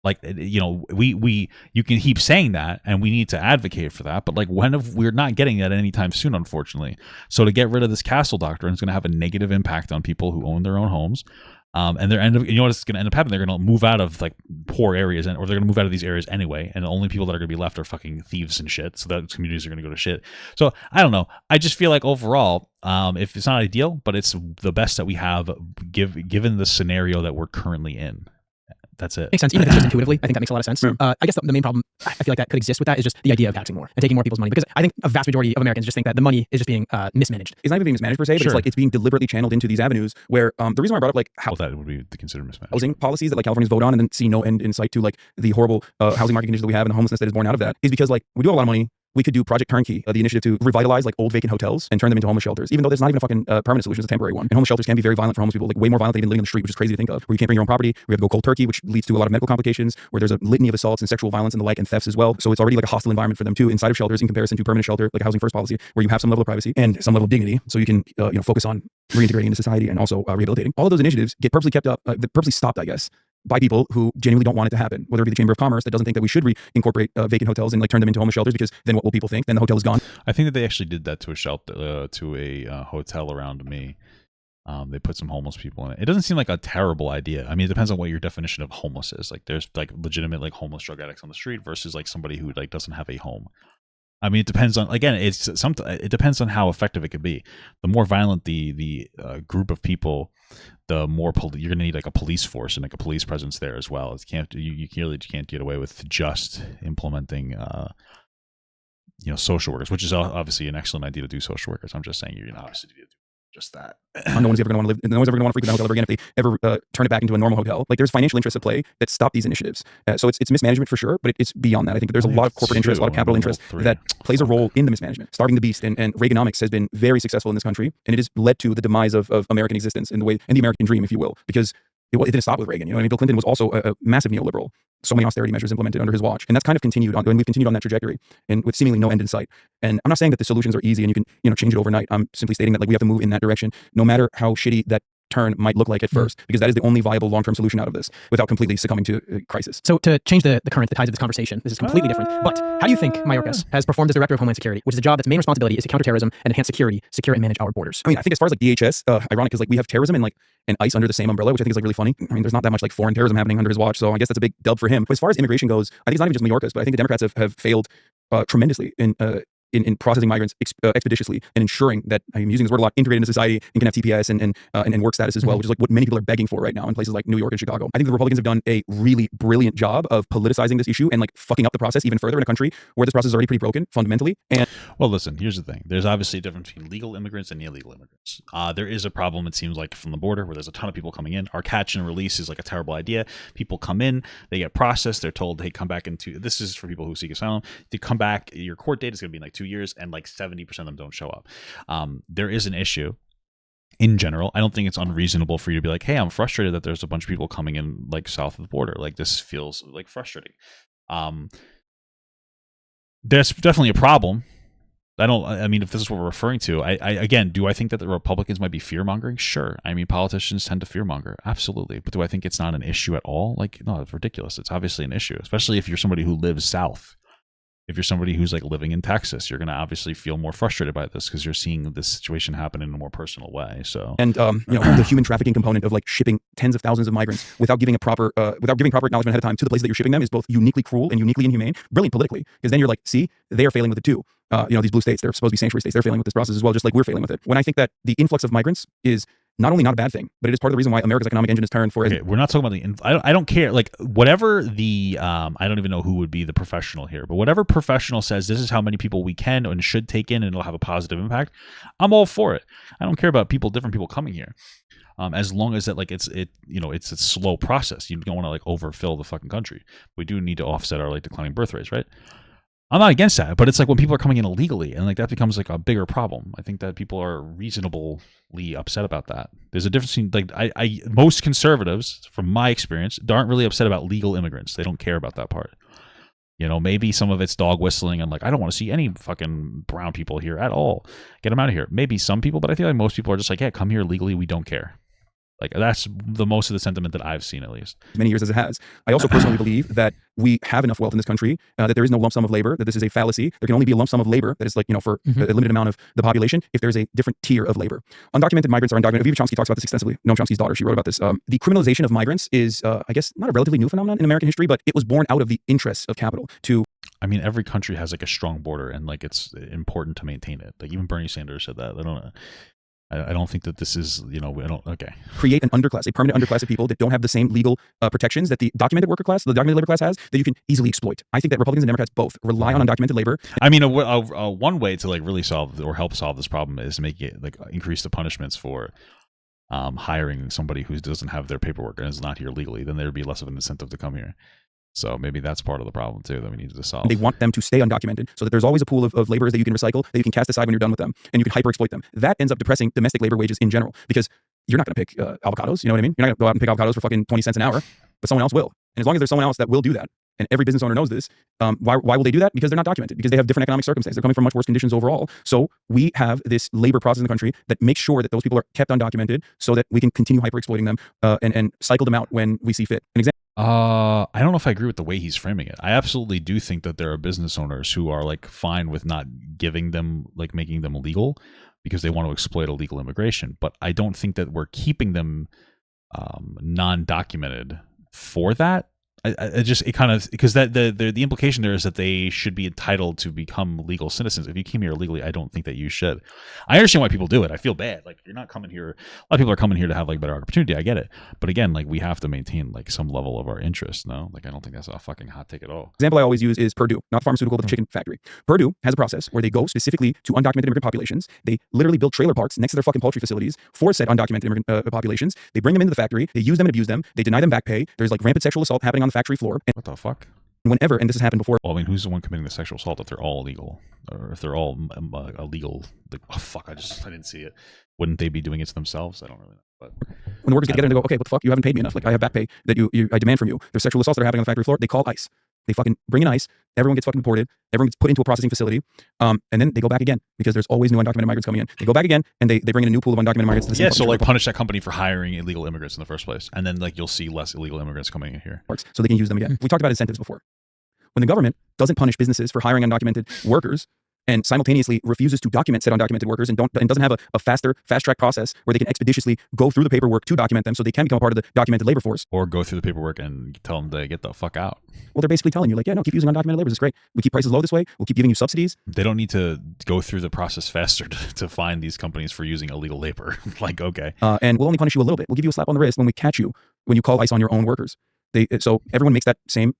Like, you can keep saying that, and we need to advocate for that. But like, we're not getting that anytime soon, unfortunately. So to get rid of this castle doctrine is going to have a negative impact on people who own their own homes. And you know what's going to end up happening? They're going to move out of like poor areas, or they're going to move out of these areas anyway. And the only people that are going to be left are fucking thieves and shit. So those communities are going to go to shit. So I don't know. I just feel like overall, if it's not ideal, but it's the best that we have, given the scenario that we're currently in. That's it. Makes sense. Even if it's just intuitively, I think that makes a lot of sense. I guess the main problem I feel like that could exist with that is just the idea of taxing more and taking more people's money. Because I think a vast majority of Americans just think that the money is just being mismanaged. It's not even being mismanaged per se, but it's like it's being deliberately channeled into these avenues where the reason why I brought up like how that would be considered mismanaged. Housing policies that like Californians vote on and then see no end in sight to like the horrible housing market conditions that we have and the homelessness that is born out of that is because like we do have a lot of money. We could do Project Turnkey, the initiative to revitalize like old vacant hotels and turn them into homeless shelters, even though there's not even a fucking permanent solution, it's a temporary one. And homeless shelters can be very violent for homeless people, like way more violent than even living on the street, which is crazy to think of. Where you can't bring your own property, where you have to go cold turkey, which leads to a lot of medical complications, where there's a litany of assaults and sexual violence and the like, and thefts as well. So it's already like a hostile environment for them too, inside of shelters in comparison to permanent shelter, like a housing first policy, where you have some level of privacy and some level of dignity, so you can focus on reintegrating into society and also rehabilitating. All of those initiatives get purposely kept up, purposely stopped, I guess, by people who genuinely don't want it to happen, whether it be the Chamber of Commerce that doesn't think that we should reincorporate vacant hotels and like turn them into homeless shelters, because then what will people think? Then the hotel is gone. I think that they actually did that to a shelter, to a hotel around me. They put some homeless people in it. It doesn't seem like a terrible idea. I mean, it depends on what your definition of homeless is. Like, there's like legitimate like homeless drug addicts on the street versus like somebody who like doesn't have a home. I mean, it depends on, again, it depends on how effective it could be. The more violent the group of people, the more you're going to need like a police force and like a police presence there as well. You really can't get away with just implementing social workers, which is obviously an excellent idea to do social workers. I'm just saying you're going to obviously do just that. No one's ever going to want to live. No one's ever going to want to frequent that hotel ever again if they ever turn it back into a normal hotel. Like, there's financial interests at play that stop these initiatives. So it's mismanagement for sure, but it's beyond that. I think there's a lot of corporate interest, a lot of capital interest that plays a role in the mismanagement. Starving the beast and Reaganomics has been very successful in this country, and it has led to the demise of American existence in the way, and the American dream, if you will, because it didn't stop with Reagan. You know what I mean? Bill Clinton was also a massive neoliberal. So many austerity measures implemented under his watch, and that's kind of continued on. And we've continued on that trajectory, and with seemingly no end in sight. And I'm not saying that the solutions are easy and you can change it overnight. I'm simply stating that like we have to move in that direction, no matter how shitty that turn might look like at first, because that is the only viable long-term solution out of this without completely succumbing to crisis. So to change the tides of this conversation, this is completely different. But how do you think Mayorkas has performed as Director of Homeland Security, which is a job that's main responsibility is to counter terrorism and enhance security, secure and manage our borders? I mean, I think as far as like DHS, ironic because like we have terrorism and ICE under the same umbrella, which I think is like really funny. I mean, there's not that much like foreign terrorism happening under his watch, so I guess that's a big dub for him. But as far as immigration goes, I think it's not even just Mayorkas, but I think the Democrats have failed tremendously in in processing migrants expeditiously and ensuring that, I'm using this word a lot, integrated into society and can have TPS and work status as well, which is like what many people are begging for right now in places like New York and Chicago. I think the Republicans have done a really brilliant job of politicizing this issue and like fucking up the process even further in a country where this process is already pretty broken fundamentally. And well, listen, here's the thing. There's obviously a difference between legal immigrants and illegal immigrants. There is a problem, it seems like, from the border where there's a ton of people coming in. Our catch and release is like a terrible idea. People come in, they get processed, they're told, hey, come back into, this is for people who seek asylum, to come back, your court date is going to be in like 2 years, and like 70% of them don't show up. There is an issue. In general, I don't think it's unreasonable for you to be like, hey, I'm frustrated that there's a bunch of people coming in like south of the border. Like, this feels like frustrating. There's definitely a problem. I mean, if this is what we're referring to, I again, do I think that the Republicans might be fear mongering? Sure. I mean, politicians tend to fear monger. Absolutely. But do I think it's not an issue at all? Like, no, it's ridiculous. It's obviously an issue, especially if you're somebody who lives south. If you're somebody who's like living in Texas, you're going to obviously feel more frustrated by this because you're seeing this situation happen in a more personal way. So, and the human trafficking component of like shipping tens of thousands of migrants without giving proper acknowledgement ahead of time to the place that you're shipping them is both uniquely cruel and uniquely inhumane. Brilliant politically, because then you're like, see, they are failing with it too. These blue states, they're supposed to be sanctuary states. They're failing with this process as well, just like we're failing with it. When I think that the influx of migrants is not only not a bad thing, but it is part of the reason why America's economic engine is turned for. Okay, we're not talking about I don't care. Like, whatever the I don't even know who would be the professional here, but whatever professional says this is how many people we can and should take in and it'll have a positive impact, I'm all for it. I don't care about different people coming here, as long as that, like, it's a slow process. You don't want to like overfill the fucking country. We do need to offset our like declining birth rates, right? I'm not against that, but it's like when people are coming in illegally and like that becomes like a bigger problem. I think that people are reasonably upset about that. There's a difference between like most conservatives, from my experience, aren't really upset about legal immigrants. They don't care about that part. Maybe some of it's dog whistling and like, I don't want to see any fucking brown people here at all. Get them out of here. Maybe some people, but I feel like most people are just like, yeah, come here legally. We don't care. Like, that's the most of the sentiment that I've seen, at least. Many years as it has. I also personally believe that we have enough wealth in this country, that there is no lump sum of labor, that this is a fallacy. There can only be a lump sum of labor that is like, for a limited amount of the population if there's a different tier of labor. Undocumented migrants are undocumented. Aviva Chomsky talks about this extensively. Noam Chomsky's daughter, she wrote about this. The criminalization of migrants is, I guess, not a relatively new phenomenon in American history, but it was born out of the interests of capital to... I mean, every country has like a strong border and like it's important to maintain it. Like even Bernie Sanders said that. I don't think that this is, create an underclass, a permanent underclass of people that don't have the same legal protections that the documented worker class, the documented labor class has, that you can easily exploit. I think that Republicans and Democrats both rely on undocumented labor. I mean, one way to like really solve or help solve this problem is to make it like increase the punishments for hiring somebody who doesn't have their paperwork and is not here legally. Then there'd be less of an incentive to come here. So maybe that's part of the problem too that we need to solve. They want them to stay undocumented so that there's always a pool of laborers that you can recycle, that you can cast aside when you're done with them, and you can hyper exploit them. That ends up depressing domestic labor wages in general, because you're not going to pick avocados. You know what I mean? You're not going to go out and pick avocados for fucking 20 cents an hour, but someone else will. And as long as there's someone else that will do that, and every business owner knows this, why will they do that? Because they're not documented, because they have different economic circumstances. They're coming from much worse conditions overall. So we have this labor process in the country that makes sure that those people are kept undocumented so that we can continue hyper exploiting them and cycle them out when we see fit. An example. I don't know if I agree with the way he's framing it. I absolutely do think that there are business owners who are like fine with not giving them, like making them legal because they want to exploit illegal immigration. But I don't think that we're keeping them non-documented for that. Because the implication there is that they should be entitled to become legal citizens. If you came here illegally, I don't think that you should. I understand why people do it. I feel bad. Like, you're not coming here. A lot of people are coming here to have like better opportunity. I get it. But again, like, we have to maintain like some level of our interest. No, like, I don't think that's a fucking hot take at all. Example I always use is Purdue, not the pharmaceutical, but the chicken factory. Purdue has a process where they go specifically to undocumented immigrant populations. They literally build trailer parks next to their fucking poultry facilities for said undocumented immigrant populations. They bring them into the factory. They use them and abuse them. They deny them back pay. There's like rampant sexual assault happening on the factory floor. What the fuck? Whenever, and this has happened before. Well, I mean, who's the one committing the sexual assault if they're all illegal? Or if they're all illegal? Like, oh, fuck, I didn't see it. Wouldn't they be doing it to themselves? I don't really know. But when the workers get together and they go, okay, what the fuck? You haven't paid me enough. Like, I have back pay that I demand from you. There's sexual assaults that are happening on the factory floor. They call ICE. They fucking bring in ICE. Everyone gets fucking deported. Everyone gets put into a processing facility. And then they go back again because there's always new undocumented migrants coming in. They go back again and they bring in a new pool of undocumented migrants. Yeah, so like punish that company for hiring illegal immigrants in the first place. And then like you'll see less illegal immigrants coming in here. So they can use them again. We talked about incentives before. When the government doesn't punish businesses for hiring undocumented workers, and simultaneously refuses to document said undocumented workers and doesn't have a fast-track process where they can expeditiously go through the paperwork to document them so they can become a part of the documented labor force. Or go through the paperwork and tell them to get the fuck out. Well, they're basically telling you, like, yeah, no, keep using undocumented labor. It's great. We keep prices low this way. We'll keep giving you subsidies. They don't need to go through the process faster to find these companies for using illegal labor. Like, okay. And we'll only punish you a little bit. We'll give you a slap on the wrist when we catch you, when you call ICE on your own workers. So everyone makes that same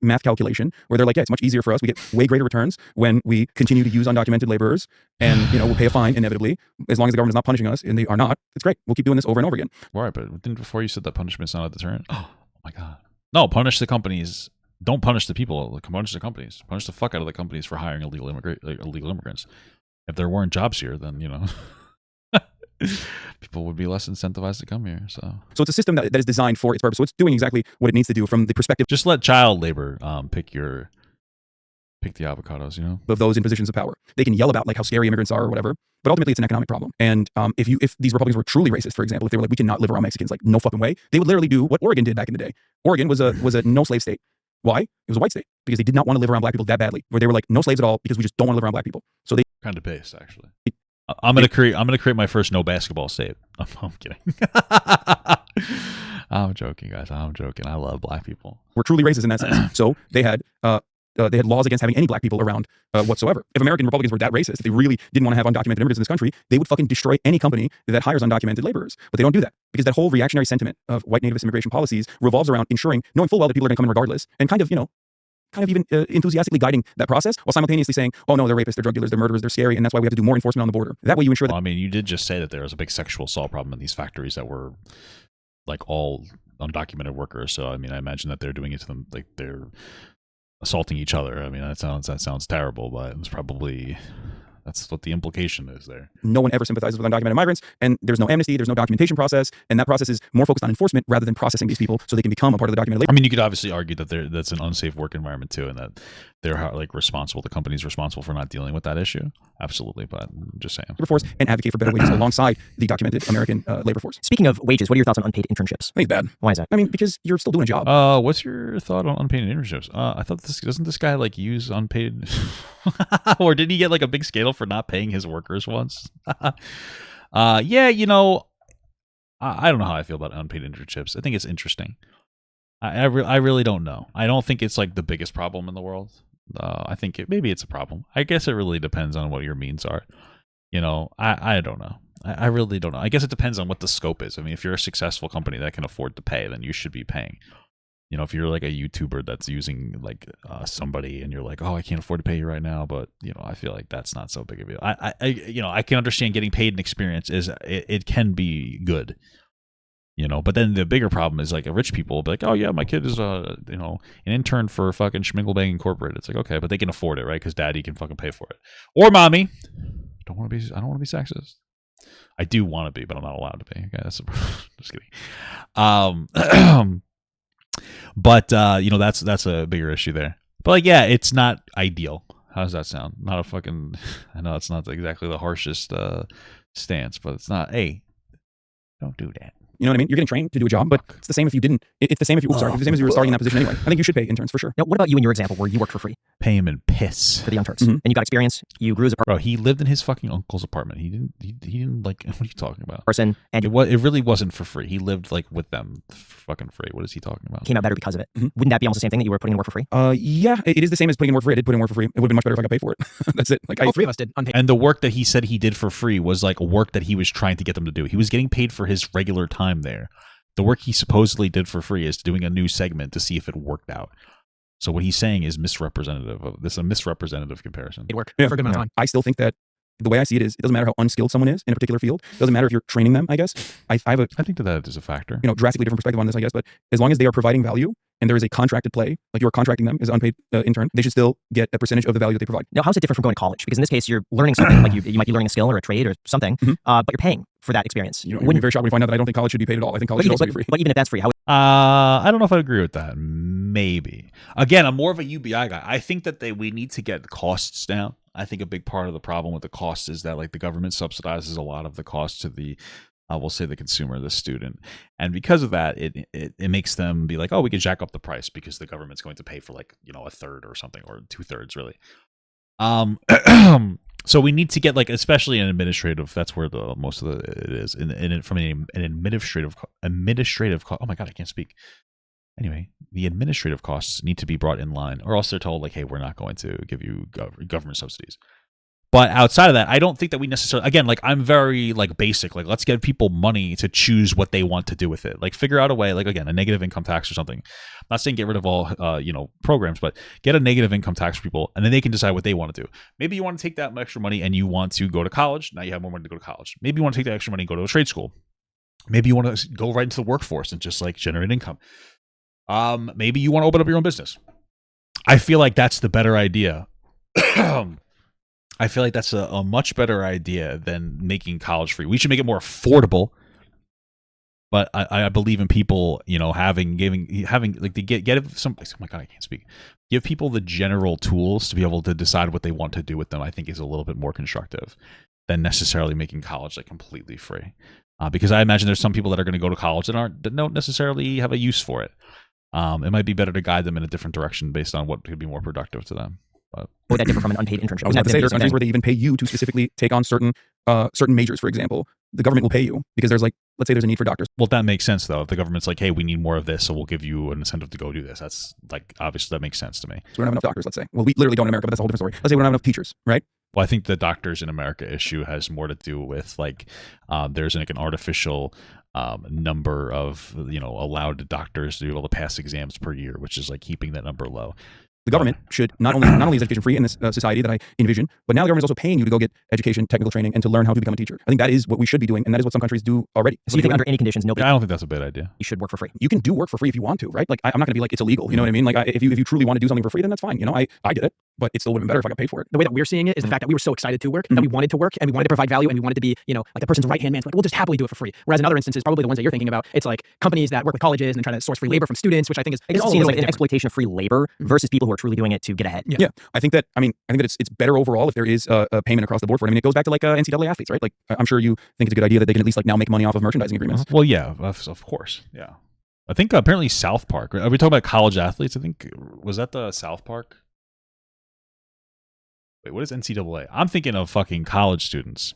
math calculation where they're like, yeah, it's much easier for us. We get way greater returns when we continue to use undocumented laborers, and we'll pay a fine inevitably as long as the government is not punishing us, and they are not. It's great. We'll keep doing this over and over again. Right, but didn't before you said that punishment's not a deterrent? Oh my god. No, punish the companies. Don't punish the people. Punish the companies. Punish the fuck out of the companies for hiring illegal immigrants. If there weren't jobs here, then people would be less incentivized to come here. So it's a system that is designed for its purpose. So it's doing exactly what it needs to do from the perspective. Just let child labor pick the avocados, of those in positions of power. They can yell about like how scary immigrants are or whatever, but ultimately it's an economic problem. And if these Republicans were truly racist, for example, if they were like, we cannot live around Mexicans, like no fucking way, they would literally do what Oregon did back in the day. Oregon was a no slave state. Why? It was a white state because they did not want to live around black people that badly, where they were like no slaves at all because we just don't want to live around black people. So they kind of based actually. I'm gonna create my first no basketball state. I'm kidding. I'm joking, guys. I'm joking. I love black people. We're truly racist in that sense. So they had laws against having any black people around whatsoever. If American Republicans were that racist, if they really didn't want to have undocumented immigrants in this country, they would fucking destroy any company that hires undocumented laborers. But they don't do that because that whole reactionary sentiment of white nativist immigration policies revolves around ensuring, knowing full well that people are going to come in regardless, and kind of even enthusiastically guiding that process while simultaneously saying, oh no, they're rapists, they're drug dealers, they're murderers, they're scary, and that's why we have to do more enforcement on the border. That way you ensure that. Well, I mean, you did just say that there was a big sexual assault problem in these factories that were like all undocumented workers. So I mean, I imagine that they're doing it to them, like they're assaulting each other. I mean, that sounds terrible, but it's probably that's what the implication is there. No one ever sympathizes with undocumented migrants, and there's no amnesty, there's no documentation process, and that process is more focused on enforcement rather than processing these people so they can become a part of the documented labor. I mean, you could obviously argue that that's an unsafe work environment too, and that they're like responsible, the company's responsible for not dealing with that issue. Absolutely, but I'm just saying. Labor force and advocate for better wages alongside the documented American labor force. Speaking of wages, what are your thoughts on unpaid internships? I think it's bad. Why is that? I mean, because you're still doing a job. What's your thought on unpaid internships? I thought doesn't this guy like use unpaid, or did he get like a big scandal for not paying his workers once? Yeah, I don't know how I feel about unpaid internships. I think it's interesting. I really don't know. I don't think it's like the biggest problem in the world. I think maybe it's a problem. I guess it really depends on what your means are. I don't know. I really don't know. I guess it depends on what the scope is. I mean, if you're a successful company that can afford to pay, then you should be paying. If you're like a YouTuber that's using like somebody and you're like, oh, I can't afford to pay you right now, but I feel like that's not so big of a deal. I can understand getting paid an experience it can be good. But then the bigger problem is like rich people will be like, oh yeah, my kid is an intern for fucking Schmingelbang Incorporated. It's like, okay, but they can afford it, right? Because daddy can fucking pay for it, or mommy. I don't want to be sexist. I do want to be, but I'm not allowed to be. Okay, that's just kidding. But that's a bigger issue there. But like, yeah, it's not ideal. How does that sound? Not a fucking. I know it's not exactly the harshest stance, but it's not. Hey, don't do that. You know what I mean? You're getting trained to do a job, but it's the same if you didn't. It's the same if you. Sorry, it's the same as you were starting in that position anyway. I think you should pay interns for sure. Now, what about you in your example where you worked for free? Pay him in piss for the Young Turks, and you got experience. You grew as a bro. He lived in his fucking uncle's apartment. He didn't like. What are you talking about? Person, and it really wasn't for free. He lived like with them, fucking free. What is he talking about? Came out better because of it. Wouldn't that be almost the same thing that you were putting in work for free? Yeah, it is the same as putting in work for free. I did put in work for free. It would have been much better if I got paid for it. That's it. Like all three of us did unpaid. And the work that he said he did for free was like work that he was trying to get them to do. He was getting paid for his regular time there. The work he supposedly did for free is doing a new segment to see if it worked out. So what he's saying is misrepresentative of this, a misrepresentative comparison. It worked for a good amount of time. I still think that the way I see it is, it doesn't matter how unskilled someone is in a particular field. It doesn't matter if you're training them, I guess. I think that is a factor. Drastically different perspective on this, I guess. But as long as they are providing value and there is a contracted play, like you're contracting them as an unpaid intern, they should still get a percentage of the value that they provide. Now, how's it different from going to college? Because in this case, you're learning something, like you might be learning a skill or a trade or something, but you're paying for that experience. You'd be very shocked when you find out that I don't think college should be paid at all. I think college should also be free. But even if that's free, how? I don't know if I agree with that. Maybe. Again, I'm more of a UBI guy. I think that we need to get costs down. I think a big part of the problem with the costs is that like the government subsidizes a lot of the cost to the we'll say the consumer, the student. And because of that, it makes them be like, oh, we can jack up the price because the government's going to pay for like, a third or something, or 2/3 really. So we need to get like, especially in administrative. That's where the most of it is. From an administrative. Oh my god, I can't speak. Anyway, the administrative costs need to be brought in line, or else they're told like, "Hey, we're not going to give you government subsidies." But outside of that, I don't think that we necessarily, again, like I'm very like basic, like let's give people money to choose what they want to do with it. Like figure out a way, like again, a negative income tax or something. I'm not saying get rid of all, programs, but get a negative income tax for people and then they can decide what they want to do. Maybe you want to take that extra money and you want to go to college. Now you have more money to go to college. Maybe you want to take that extra money and go to a trade school. Maybe you want to go right into the workforce and just like generate income. Maybe you want to open up your own business. I feel like that's the better idea. I feel like that's a much better idea than making college free. We should make it more affordable. But I believe in people, having like to get some. Oh my god, I can't speak. Give people the general tools to be able to decide what they want to do with them. I think is a little bit more constructive than necessarily making college like completely free. Because I imagine there's some people that are going to go to college that don't necessarily have a use for it. It might be better to guide them in a different direction based on what could be more productive to them. But would that differ from an unpaid internship? I was about to say, there's countries where they even pay you to specifically take on certain majors, for example. The government will pay you because there's like, let's say there's a need for doctors. Well, that makes sense though. If the government's like, hey, we need more of this, so we'll give you an incentive to go do this. That's like, obviously that makes sense to me. So we don't have enough doctors, let's say. Well, we literally don't in America, but that's a whole different story. Let's say we don't have enough teachers, right? Well, I think the doctors in America issue has more to do with like, there's like an artificial number of, allowed doctors to be able to pass exams per year, which is like keeping that number low. The government should not only is education free in this society that I envision, but now the government is also paying you to go get education, technical training, and to learn how to become a teacher. I think that is what we should be doing, and that is what some countries do already. So you think under any conditions, nobody? I don't think that's a bad idea. You should work for free. You can do work for free if you want to, right? Like I'm not going to be like it's illegal. You know what I mean? Like if you truly want to do something for free, then that's fine. I did it, but it still would have been better if I got paid for it. The way that we're seeing it is the fact that we were so excited to work, that we wanted to work, and we wanted to provide value, and we wanted to be, like the person's right-hand man. Like, we'll just happily do it for free. Whereas in other instances, probably the ones that you're thinking about, it's like companies that work with colleges and try to source free labor from students, which I think is I guess all it's a seen as little like an bit exploitation of free labor versus people who are truly doing it to get ahead. Yeah. I think that it's better overall if there is a payment across the board for it. I mean, it goes back to like NCAA athletes, right? Like I'm sure you think it's a good idea that they can at least like now make money off of merchandising agreements. Well, yeah, of course, yeah. I think apparently South Park. Are we talking about college athletes? I think was that the South Park. Wait, what is NCAA? I'm thinking of fucking college students.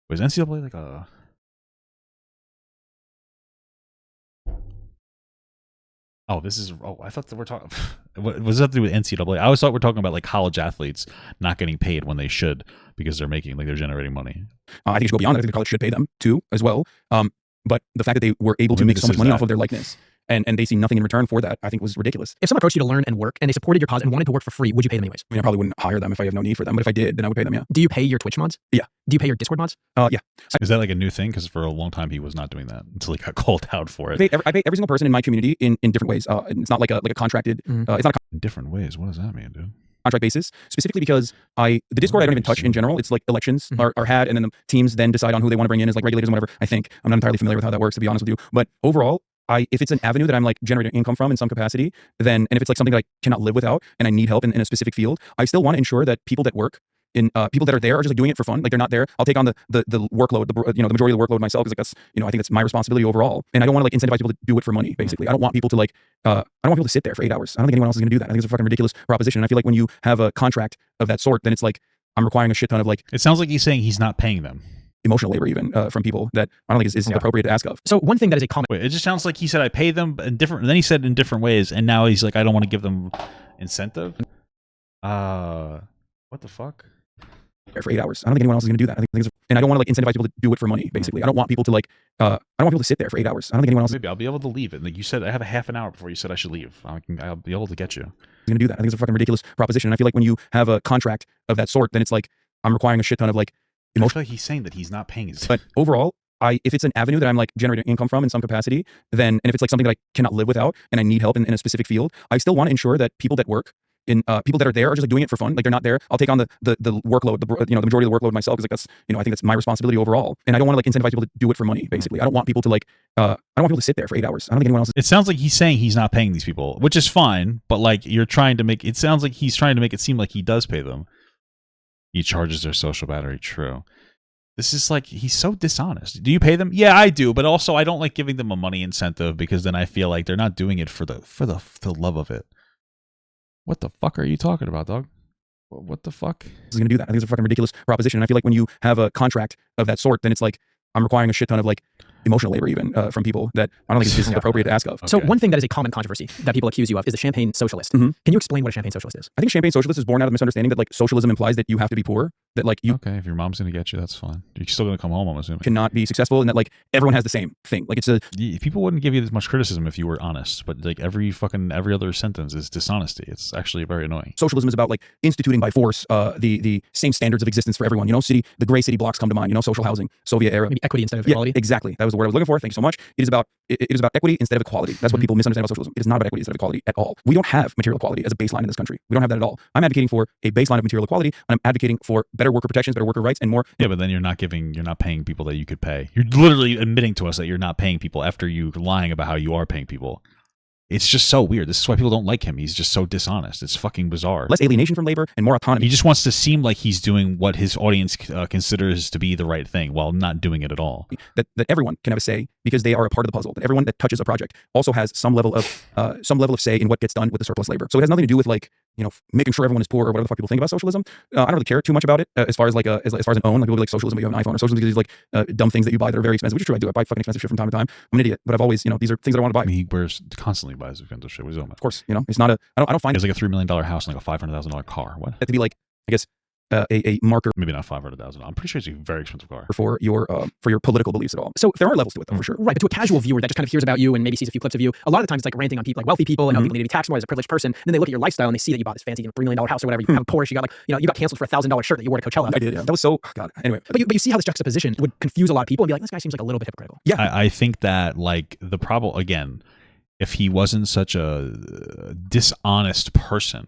Was NCAA like a? Oh, this is. Oh, I thought that we're talking. What was that to do with NCAA? I always thought we're talking about like college athletes not getting paid when they should because they're generating money. I think you should go beyond that. I think the college should pay them too, as well. But the fact that they were able to make so much money off of their likeness and they see nothing in return for that, I think was ridiculous. If someone approached you to learn and work and they supported your cause and wanted to work for free, would you pay them anyways? I mean, I probably wouldn't hire them if I have no need for them, but if I did, then I would pay them, yeah. Do you pay your Twitch mods? Yeah. Do you pay your Discord mods? Yeah. Is that like a new thing? Because for a long time he was not doing that until he got called out for it. I pay every single person in my community in different ways. It's not like a contracted. It's not a in different ways. What does that mean, dude? Contract basis, specifically because the Discord I don't even touch in general. It's like elections are had, and then the teams then decide on who they want to bring in as like regulators and whatever. I think I'm not entirely familiar with how that works, to be honest with you. But overall, if it's an avenue that I'm like generating income from in some capacity, then and if it's like something that I cannot live without and I need help in a specific field, I still want to ensure that people that work in people that are there are just like doing it for fun. Like they're not there. I'll take on the workload, the majority of the workload myself, because like that's I think that's my responsibility overall. And I don't want to like incentivize people to do it for money. Basically, I don't want people to like I don't want people to sit there for 8 hours. I don't think anyone else is going to do that. I think it's a fucking ridiculous proposition. And I feel like when you have a contract of that sort, then it's like I'm requiring a shit ton of like. It sounds like he's saying he's not paying them. Emotional labor even from people that I don't think is appropriate to ask of. So one thing that is a common. Wait, it just sounds like he said I pay them in different. And then he said in different ways, and now he's like I don't want to give them incentive. What the fuck? For 8 hours. I don't think anyone else is going to do that. I think and I don't want to like incentivize people to do it for money. Basically, I don't want people to like. I don't want people to sit there for 8 hours. I don't think anyone else. Maybe I'll be able to leave it. Like you said, I have a half an hour before you said I should leave. I'll be able to get you. Going to do that. I think it's a fucking ridiculous proposition. And I feel like when you have a contract of that sort, then it's like I'm requiring a shit ton of like. I feel like he's saying that he's not paying his. But overall, if it's an avenue that I'm like generating income from in some capacity, then and if it's like something that I cannot live without and I need help in a specific field, I still want to ensure that people that work in people that are there are just like doing it for fun. Like they're not there. I'll take on the workload, the majority of the workload myself, because like that's I think that's my responsibility overall. And I don't want to like incentivize people to do it for money. Basically, I don't want people to like I don't want people to sit there for 8 hours. I don't think anyone else. It sounds like he's saying he's not paying these people, which is fine. But like you're trying to make it sounds like he's trying to make it seem like he does pay them. He charges their social battery. True. This is like he's so dishonest. Do you pay them? Yeah, I do, but also I don't like giving them a money incentive because then I feel like they're not doing it for the love of it. What the fuck are you talking about, dog? What the fuck? This is going to do that. I think it's a fucking ridiculous proposition. And I feel like when you have a contract of that sort, then it's like I'm requiring a shit ton of like emotional labor even from people that I don't think it's appropriate to ask of. So one thing that is a common controversy that people accuse you of is the champagne socialist. Mhm. Can you explain what a champagne socialist is? I think champagne socialist is born out of misunderstanding that like socialism implies that you have to be poor, that like you Okay, if your mom's gonna get you, that's fine. You're still gonna come home, I'm assuming. cannot be successful, and that like everyone has the same thing. Like it's a People wouldn't give you as much criticism if you were honest, but like every other sentence is dishonesty. It's actually very annoying. socialism is about like instituting by force the same standards of existence for everyone. You know, the gray city blocks come to mind. You know, social housing, Soviet era. Maybe equity instead of Yeah, equality? exactly. That was the word I was looking for. Thank you so much. It is about equity instead of equality. That's what people misunderstand about socialism. It is not about equity instead of equality at all. We don't have material equality as a baseline in this country. We don't have that at all. I'm advocating for a baseline of material equality, and I'm advocating for better worker protections, better worker rights, and more. Yeah, but then you're not paying people that you could pay. You're literally admitting to us that you're not paying people after you lying about how you are paying people. It's just so weird. This is why people don't like him. He's just so dishonest. It's fucking bizarre. Less alienation from labor and more autonomy. He just wants to seem like he's doing what his audience considers to be the right thing while not doing it at all. That everyone can have a say because they are a part of the puzzle. That everyone that touches a project also has some level of say in what gets done with the surplus labor. So it has nothing to do with like, you know, making sure everyone is poor or whatever the fuck people think about socialism. I don't really care too much about it as far as like as far as an own. Like people be like socialism, but you have an iPhone, or socialism because these like dumb things that you buy that are very expensive. Which is true, I do. I buy fucking expensive shit from time to time. I'm an idiot, but I've always, you know, these are things that I want to buy. I mean, he constantly buys expensive shit. Of course, you know, it's not a. I don't find it's like a $3 million house and like a $500,000 car. What? it to be like, I guess, a marker Maybe not 500,000. I'm pretty sure it's a very expensive car. for your political beliefs at all. So there are levels to it, though, for sure. Right, but to a casual viewer that just kind of hears about you and maybe sees a few clips of you, a lot of the times it's like ranting on people, like wealthy people, and how people need to be taxed more as a privileged person. Then they look at your lifestyle and they see that you bought this fancy, $3 million house or whatever. You have a Porsche. You got like, you know, you got canceled for a $1,000 shirt that you wore to Coachella. I did. Yeah. That was so. God. Anyway, But you see how this juxtaposition would confuse a lot of people and be like, this guy seems like a little bit hypocritical. yeah. I think that like the problem again, if he wasn't such a dishonest person,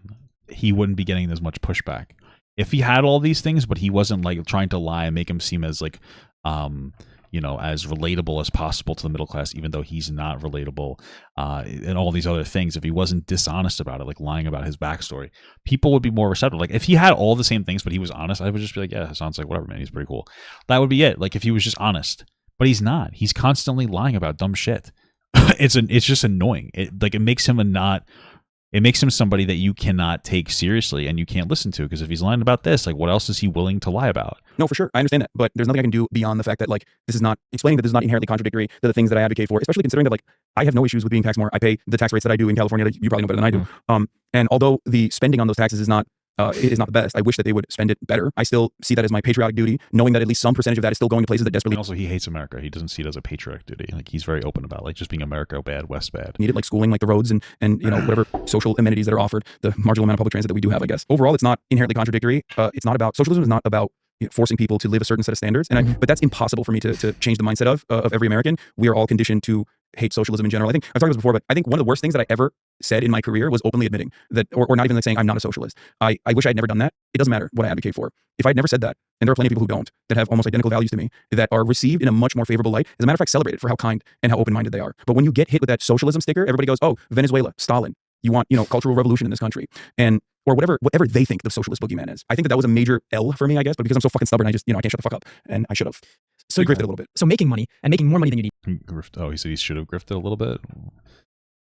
he wouldn't be getting as much pushback. If he had all these things, but he wasn't like trying to lie and make him seem as like, you know, as relatable as possible to the middle class, even though he's not relatable, and all these other things. If he wasn't dishonest about it, like lying about his backstory, people would be more receptive. Like if he had all the same things, but he was honest, I would just be like, yeah, Hasan's like, whatever, man, he's pretty cool. That would be it. Like if he was just honest, but he's not. He's constantly lying about dumb shit. It's just annoying. It makes him it makes him somebody that you cannot take seriously and you can't listen to, because if he's lying about this, like what else is he willing to lie about? No, for sure. I understand that. But there's nothing I can do beyond the fact that like this is not explaining that this is not inherently contradictory to the things that I advocate for, especially considering that like I have no issues with being taxed more. I pay the tax rates that I do in California that you probably know better than I do. And although the spending on those taxes is not the best, I wish that they would spend it better. I still see that as my patriotic duty, knowing that at least some percentage of that is still going to places that desperately And also, he hates America. He doesn't see it as a patriotic duty. Like he's very open about like just being America bad, West bad. need it, like schooling, like the roads and you know whatever social amenities that are offered, the marginal amount of public transit that we do have. I guess overall, it's not inherently contradictory. It's not about socialism. Is not about forcing people to live a certain set of standards, and but that's impossible for me to change the mindset of every American. We are all conditioned to hate socialism in general. I think I've talked about this before, but I think one of the worst things that I ever said in my career was openly admitting that, or not even like saying I'm not a socialist. I wish I had never done that. It doesn't matter what I advocate for. If I'd never said that, and there are plenty of people who don't, that have almost identical values to me, that are received in a much more favorable light, as a matter of fact, celebrated for how kind and how open-minded they are. But when you get hit with that socialism sticker, everybody goes, oh, Venezuela, Stalin. You want, you know, cultural revolution in this country, and or whatever they think the socialist boogeyman is. I think that was a major L for me, I guess, but because I'm so fucking stubborn, I just, you know, I can't shut the fuck up, and I should have. So you grifted a little bit. So making money and making more money than you need. Oh, he said he should have grifted a little bit.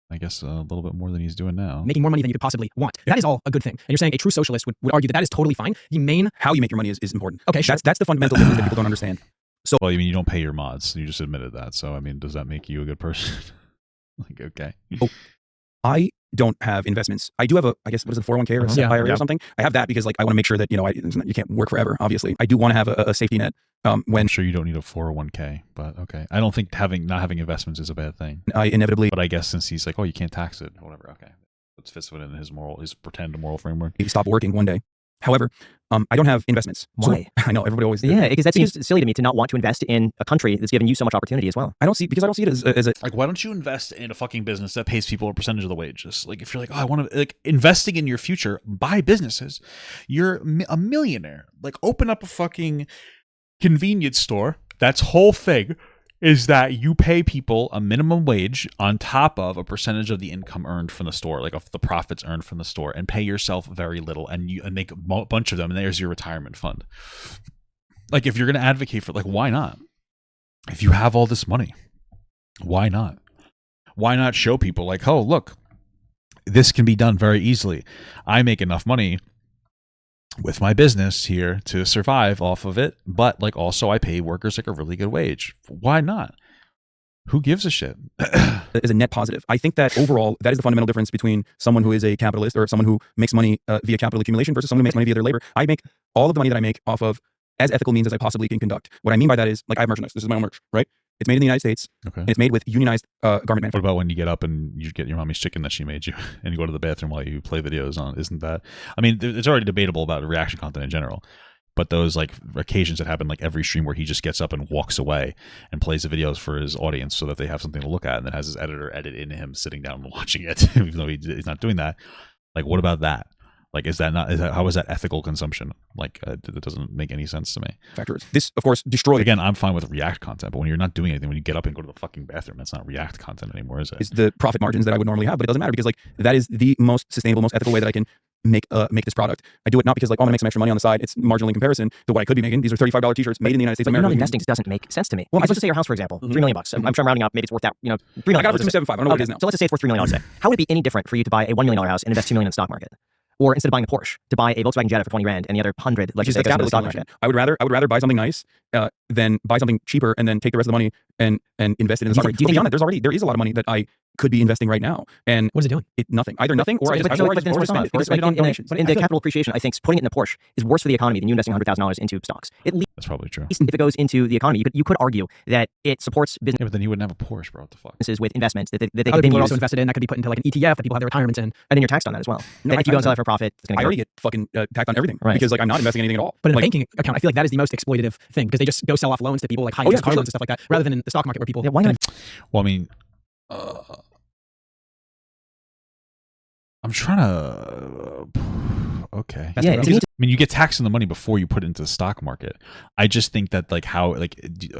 I guess a little bit more than he's doing now. Making more money than you could possibly want. That is all a good thing. And you're saying a true socialist would argue that that is totally fine. The main How you make your money is important. Okay, sure. That's the fundamental difference that people don't understand. So Well, I mean, you don't pay your mods. You just admitted that. So, I mean, does that make you a good person? Like, okay. I don't have investments. I do have I guess, what is it, 401k or a Yeah. IRA or something? I have that because like I want to make sure that, you know, you can't work forever, obviously. I do want to have a safety net when I'm sure you don't need a 401k, but okay. I don't think not having investments is a bad thing. I inevitably But I guess since he's like, oh, you can't tax it, or whatever, okay. Let's fit within his pretend moral framework. stop working one day. However, I don't have investments. So- Why? I know everybody always Yeah, because that seems silly to me to not want to invest in a country that's given you so much opportunity as well. I don't see it as a Like, why don't you invest in a fucking business that pays people a percentage of the wages? Like, if you're like, oh, I want to, like, investing in your future, buy businesses. You're a millionaire. Like, open up a fucking convenience store. That's whole thing is that you pay people a minimum wage on top of a percentage of the income earned from the store, like of the profits earned from the store, and pay yourself very little, and make a bunch of them, and there's your retirement fund. Like, if you're going to advocate for, like, why not? If you have all this money, why not? Why not show people, like, oh, look, this can be done very easily. I make enough money with my business here to survive off of it, but like also I pay workers like a really good wage. Why not? Who gives a shit? Is a net positive. I think that overall, that is the fundamental difference between someone who is a capitalist or someone who makes money via capital accumulation versus someone who makes money via their labor. I make all of the money that I make off of as ethical means as I possibly can conduct. What I mean by that is, like, I have merchandise. This is my own merch, right? It's made in the United States. Okay. And it's made with unionized garment What manufacturers. about when you get up and you get your mommy's chicken that she made you and you go to the bathroom while you play videos on? Isn't that? I mean, it's already debatable about reaction content in general. But those like occasions that happen like every stream where he just gets up and walks away and plays the videos for his audience so that they have something to look at and then has his editor edit in him sitting down and watching it, even though he's not doing that. Like, what about that? Like, how is that ethical consumption? Like, that doesn't make any sense to me. Factors. This, of course, destroys. Again, I'm fine with React content, but when you're not doing anything, when you get up and go to the fucking bathroom, that's not React content anymore, is it? Is the profit margins that I would normally have, but it doesn't matter because like that is the most sustainable, most ethical way that I can make this product. I do it not because like, oh, I'm gonna make some extra money on the side. It's marginal in comparison to what I could be making. These are $35 t-shirts made in the United States But of you're not America. investing just doesn't make sense to me. Well, let's just say your house, for example, $3 million. I'm sure I'm rounding up. Maybe it's worth that, $3 million. I got it for $275. I don't know what it is now. So let's just say it's worth $3 million today. How would it be any different for you to buy a $1 million house and invest $2 million in the stock market? Or instead of buying a Porsche, to buy a Volkswagen Jetta for 20 grand and the other 100, let's just say, goes into the stock market? I would rather buy something nice than buy something cheaper and then take the rest of the money and invest it in the stock market. But beyond that, there is a lot of money that I could be investing right now. And what is it doing? Nothing. Either nothing or I just spend it on donations. But in the capital appreciation, I think putting it in a Porsche is worse for the economy than you investing $100,000 into stocks. At least That's probably true. if it goes into the economy, you could argue that it supports Yeah, but then you wouldn't have a Porsche, bro. What the fuck? businesses with investments that they Other can people then are use. also invested in. That could be put into like an ETF that people have their retirements in. And then you're taxed on that as well. No, That if you go and sell I it for profit, it's going I to already get fucking tacked on everything Right. because like I'm not investing anything at all. But in like, a banking account, I feel like that is the most exploitative thing because they just go sell off loans to people like high interest car loans and stuff like that, rather than in the stock market where people. Yeah, why not? Well, I mean, I'm trying to. Okay. Yeah, to me, I mean, you get taxed on the money before you put it into the stock market. I just think that like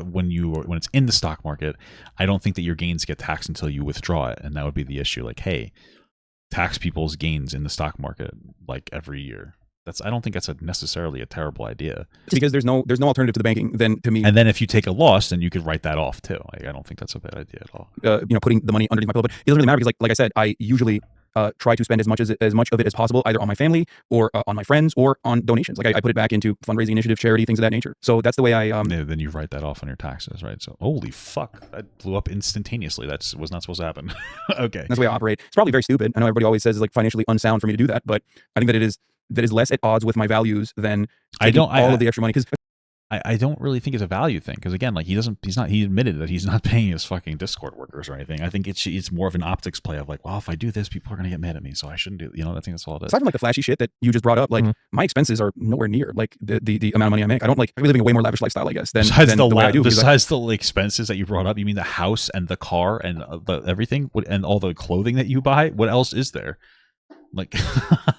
when it's in the stock market, I don't think that your gains get taxed until you withdraw it, and that would be the issue. Like, hey, tax people's gains in the stock market like every year. I don't think that's necessarily a terrible idea. because there's no alternative to the banking than to me. And then if you take a loss, then you could write that off too. Like, I don't think that's a bad idea at all. Putting the money underneath my pillow, but it doesn't really matter because like I said, I usually try to spend as much of it as possible either on my family or on my friends or on donations. Like I put it back into fundraising initiative, charity, things of that nature. So that's the way I Yeah, then you write that off on your taxes, right? So holy fuck, that blew up instantaneously. That was not supposed to happen. Okay. that's the way I operate. It's probably very stupid. I know everybody always says it's like financially unsound for me to do that, but I think that is less at odds with my values than taking all of the extra money. Because I don't really think it's a value thing because again, like he admitted that he's not paying his fucking Discord workers or anything. I think it's more of an optics play of like, well, if I do this, people are gonna get mad at me, so I shouldn't do. I think that's all it is. aside from like the flashy shit that you just brought up, like my expenses are nowhere near like the amount of money I make. I don't like. I'm living a way more lavish lifestyle, I guess, than the way I do. Besides the expenses that you brought up, you mean the house and the car and the everything and all the clothing that you buy? What else is there? Like,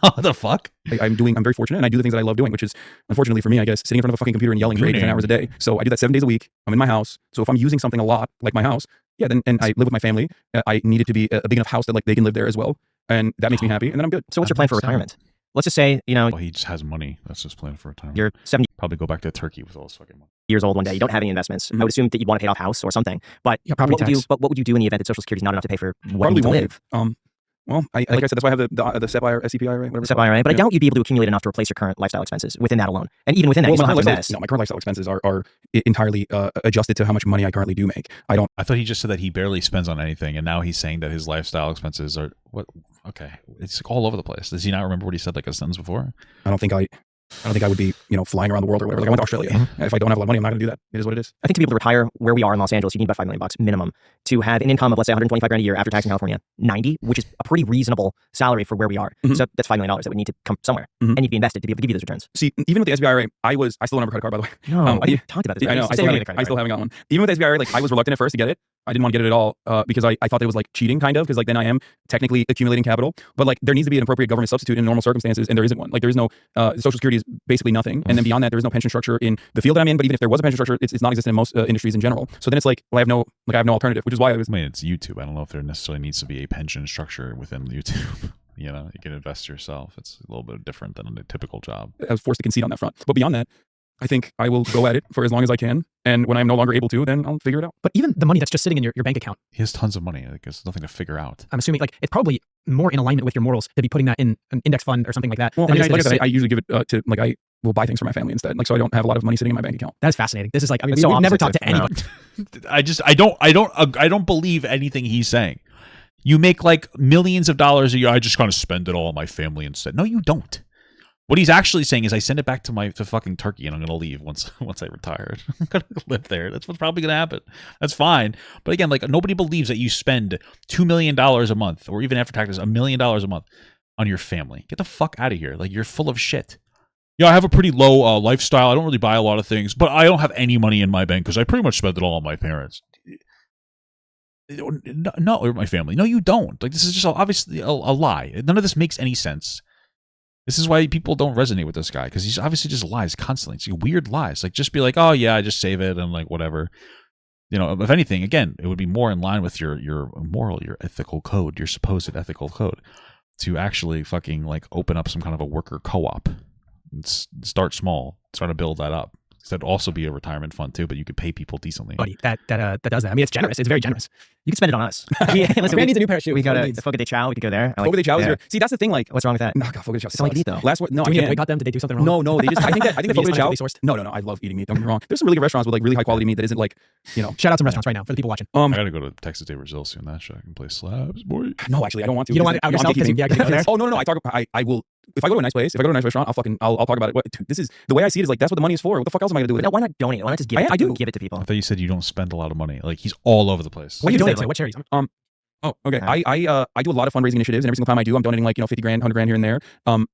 what the fuck? I'm very fortunate and I do the things that I love doing, which is unfortunately for me, I guess, sitting in front of a fucking computer and yelling for 8 to 10 hours a day. So I do that 7 days a week. I'm in my house. So if I'm using something a lot, like my house, then I live with my family. I need it to be a big enough house that like they can live there as well. And that makes me happy. And then I'm good. So what's your plan for retirement? Let's just say, Well, he just has money. That's his plan for retirement. you're 70 Probably go back to Turkey with all his fucking money. years old one day. You don't have any investments. I would assume that you'd want to pay off house or something. But Yeah, property tax. what would you do in the event that Social Security is not enough to pay for what you Probably need to won't. live? Well, like I said, that's why I have the SEP IRA, whatever. SEP IRA, but I doubt you'd be able to accumulate enough to replace your current lifestyle expenses within that alone. And even within that, you still have to invest. No, my current lifestyle expenses are entirely adjusted to how much money I currently do make. I thought he just said that he barely spends on anything, and now he's saying that his lifestyle expenses are what? Okay, it's all over the place. Does he not remember what he said like a sentence before? don't think I would be, flying around the world or whatever. Like I went to Australia. If I don't have a lot of money, I'm not going to do that. It is what it is. I think to be able to retire where we are in Los Angeles, you need about $5 million minimum to have an income of, let's say, 125 grand a year after tax in California, 90, which is a pretty reasonable salary for where we are. So that's $5 million that would need to come somewhere and need to be invested to be able to give you those returns. See, even with the SBI IRA, I still don't have a credit card, by the way. No, we talked about this. I know. I still haven't got one. Even with the SBI IRA, like I was reluctant at first to get it. I didn't want to get it at all because I thought it was like cheating kind of because like then I am technically accumulating capital, but like there needs to be an appropriate government substitute in normal circumstances and there isn't one. Like there is no Social Security is basically nothing, and then beyond that there is no pension structure in the field that I'm in. But even if there was a pension structure, it's non-existent in most industries in general. So then it's like, well, I have no alternative, which is why I was. I mean, it's YouTube. I don't know if there necessarily needs to be a pension structure within YouTube. You can invest yourself. It's a little bit different than a typical job. I was forced to concede on that front, but beyond that. I think I will go at it for as long as I can. And when I'm no longer able to, then I'll figure it out. But even the money that's just sitting in your bank account, He has tons of money. Like, there's nothing to figure out. I'm assuming like it's probably more in alignment with your morals to be putting that in an index fund or something like that. Well, I than mean, just to like I just said, sit. I usually give it to, like, I will buy things for my family instead. Like, so I don't have a lot of money sitting in my bank account. That's fascinating. This is like, I mean, It's so we've never opposite talked to anybody. I don't believe anything he's saying. You make like millions of dollars a year. I just kind of spend it all on my family instead. No, you don't. What he's actually saying is, I send it back to fucking Turkey, and I'm gonna leave once I retire. I'm gonna live there. That's what's probably gonna happen. That's fine. But again, like, nobody believes that you spend $2 million a month, or even after taxes, $1 million a month on your family. Get the fuck out of here. Like, you're full of shit. Yeah, I have a pretty low lifestyle. I don't really buy a lot of things, but I don't have any money in my bank because I pretty much spent it all on my parents. No, or my family. No, you don't. Like, this is just obviously a lie. None of this makes any sense. This is why people don't resonate with this guy, because he's obviously just lies constantly. It's like weird lies. Like, just be like, oh yeah, I just save it and like whatever. You know, if anything, again, it would be more in line with your moral, your ethical code, your supposed ethical code, to actually fucking like open up some kind of a worker co-op and start small, start to build that up. That'd also be a retirement fund too, but you could pay people decently. Buddy, that does that. I mean, it's generous. It's very generous. You can spend it on us. Listen, Man needs a new pair of shoes. we got What a he needs. Fogo de Chao. We could go there. Fogo de Chao is yeah. your, see, that's the thing. Like, What's wrong with that? no, God, Fogo de Chao It's all you sucks. can eat, though. Last one, no, Do I we need to can't. boycott them? Did they do something wrong? No, they just. I think that Maybe Fogo de it's Chao. unscientifically sourced. No, I love eating meat. Don't get me wrong. There's some really good restaurants with like really high quality meat that isn't like, you know. Shout out some restaurants right now for the people watching. I gotta go to Texas Day Brazil soon. That shit, I can play slabs, boy. No, actually, I don't want to. You don't want it out I'm yourself? gatekeeping. Yeah, can you go there? Oh no, I will. If I go to a nice place, if I go to a nice restaurant, I'll talk about it. Dude, this is the way I see it is like that's what the money is for. What the fuck else am I gonna do with No, it? why not donate it? Why not just give it? I do. Give it to people. I thought you said you don't spend a lot of money. Like, he's all over the place. What do you say, donate to? like- What charities? Oh, okay. I do a lot of fundraising initiatives, and every single time I do, I'm donating like, you know, 50 grand, 100 grand here and there.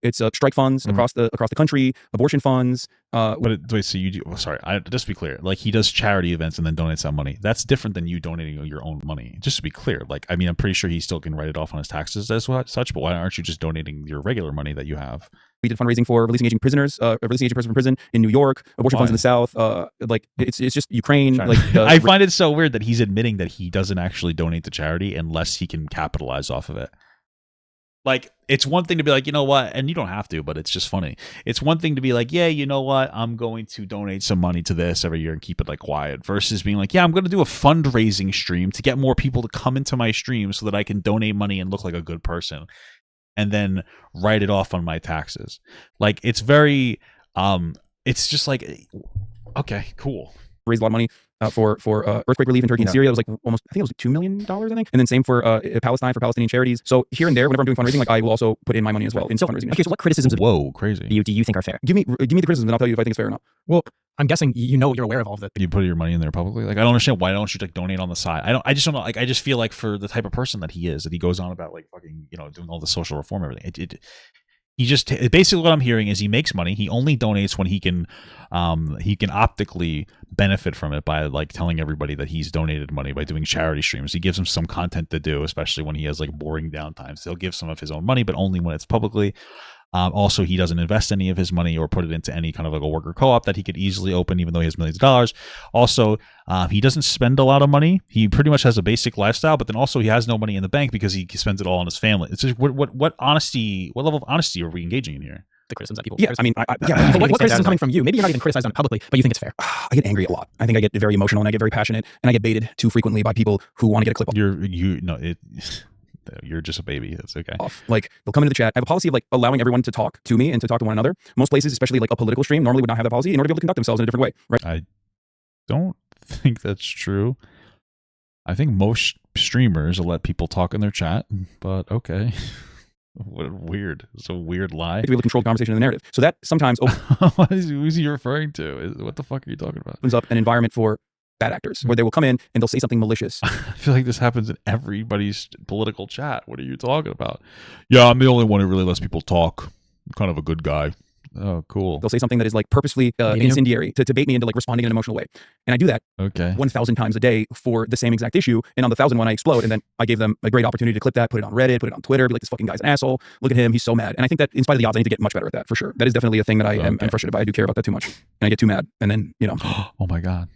It's strike funds across the country, abortion funds. Wait, so you do? Oh, sorry, just to be clear, like, he does charity events and then donates that money. That's different than you donating your own money. Just to be clear, like, I mean, I'm pretty sure he still can write it off on his taxes as such. But why aren't you just donating your regular money that you have? We did fundraising for releasing aging prisoners, releasing aging person from prison in New York, abortion funds in the South. Like it's just Ukraine. Like I find it so weird that he's admitting that he doesn't actually donate to charity unless he can capitalize off of it. Like, it's one thing to be like, you know what, and you don't have to, but it's just funny. It's one thing to be like, yeah, you know what, I'm going to donate some money to this every year and keep it like quiet, versus being like, yeah, I'm going to do a fundraising stream to get more people to come into my stream so that I can donate money and look like a good person, and then write it off on my taxes. Like, it's very, it's just like, okay, cool. Raised a lot of money for earthquake relief in Turkey and Syria. It was like almost, I think it was like $2 million, I think. And then same for Palestine, for Palestinian charities. So here and there, whenever I'm doing fundraising, like I will also put in my money as well in fundraising. Okay, so what criticisms of Whoa, crazy. do you think are fair? Give me the criticism, and I'll tell you if I think it's fair or not. Well, I'm guessing you're aware of all of it. You put your money in there publicly. Like, I don't understand, why don't you like donate on the side? I just don't know. Like, I just feel like for the type of person that he is, that he goes on about like fucking, you know, doing all the social reform, everything. He just, basically what I'm hearing is he makes money. He only donates when he can optically benefit from it by like telling everybody that he's donated money by doing charity streams. He gives him some content to do, especially when he has like boring downtimes. He'll give some of his own money, but only when it's publicly. Also, he doesn't invest any of his money or put it into any kind of like a worker co-op that he could easily open, even though he has millions of dollars. Also, he doesn't spend a lot of money. He pretty much has a basic lifestyle, but then also he has no money in the bank because he spends it all on his family. It's just, what honesty, what level of honesty are we engaging in here? The criticisms that people. Yeah, I mean, But what criticism coming from you? Maybe you're not even criticized on it publicly, but you think it's fair. I get angry a lot. I think I get very emotional and I get very passionate, and I get baited too frequently by people who want to get a clip You're just a baby. That's okay. off. Like, they'll come into the chat. I have a policy of like allowing everyone to talk to me and to talk to one another. Most places, especially like a political stream, normally would not have that policy in order to be able to conduct themselves in a different way, right? I don't think that's true. I think most streamers will let people talk in their chat, but okay. What weird. It's a weird lie. To be able to control the conversation and the narrative. So that sometimes Who's he referring to? What the fuck are you talking about? opens up an environment for bad actors where they will come in and they'll say something malicious. I feel like this happens in everybody's political chat. What are you talking about? Yeah, I'm the only one who really lets people talk. I'm kind of a good guy. Oh, cool. They'll say something that is like purposefully incendiary to bait me into like responding in an emotional way. And I do that Okay. 1,000 times a day for the same exact issue. And on the 1,000th one, I explode. And then I gave them a great opportunity to clip that, put it on Reddit, put it on Twitter, be like, this fucking guy's an asshole. Look at him. He's so mad. And I think that in spite of the odds, I need to get much better at that for sure. That is definitely a thing that I'm frustrated by. I do care about that too much. And I get too mad. And then, you know. Oh my God.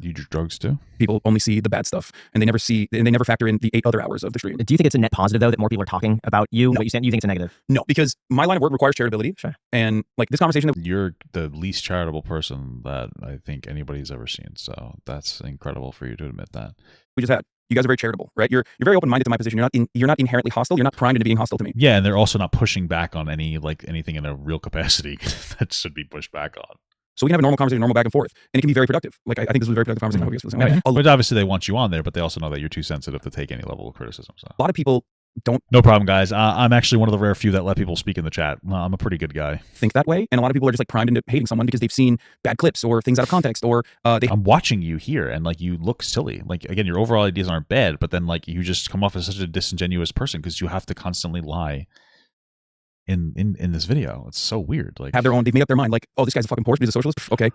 You do drugs too? People only see the bad stuff, and they never factor in the 8 other hours of the stream. Do you think it's a net positive though that more people are talking about you? No. What you think it's a negative? No, because my line of work requires charitability. Sure. And like this conversation that You're the least charitable person that I think anybody's ever seen. So that's incredible for you to admit that. we just had, you guys are very charitable, right? You're very open-minded to my position. You're not inherently hostile. You're not primed into being hostile to me. Yeah, and they're also not pushing back on anything in a real capacity that should be pushed back on. So we can have a normal conversation, normal back and forth, and it can be very productive. Like I think this was a very productive conversation. But obviously they want you on there, but they also know that you're too sensitive to take any level of criticism. So A lot of people don't no problem, guys. I'm actually one of the rare few that let people speak in the chat. I'm a pretty good guy. think that way, and a lot of people are just like primed into hating someone because they've seen bad clips or things out of context, or I'm watching you here, and like you look silly. Like again, your overall ideas aren't bad, but then like you just come off as such a disingenuous person because you have to constantly lie in this video. It's so weird. Like they've made up their mind. Like, oh, this guy's a fucking horse, but he's a socialist. Okay,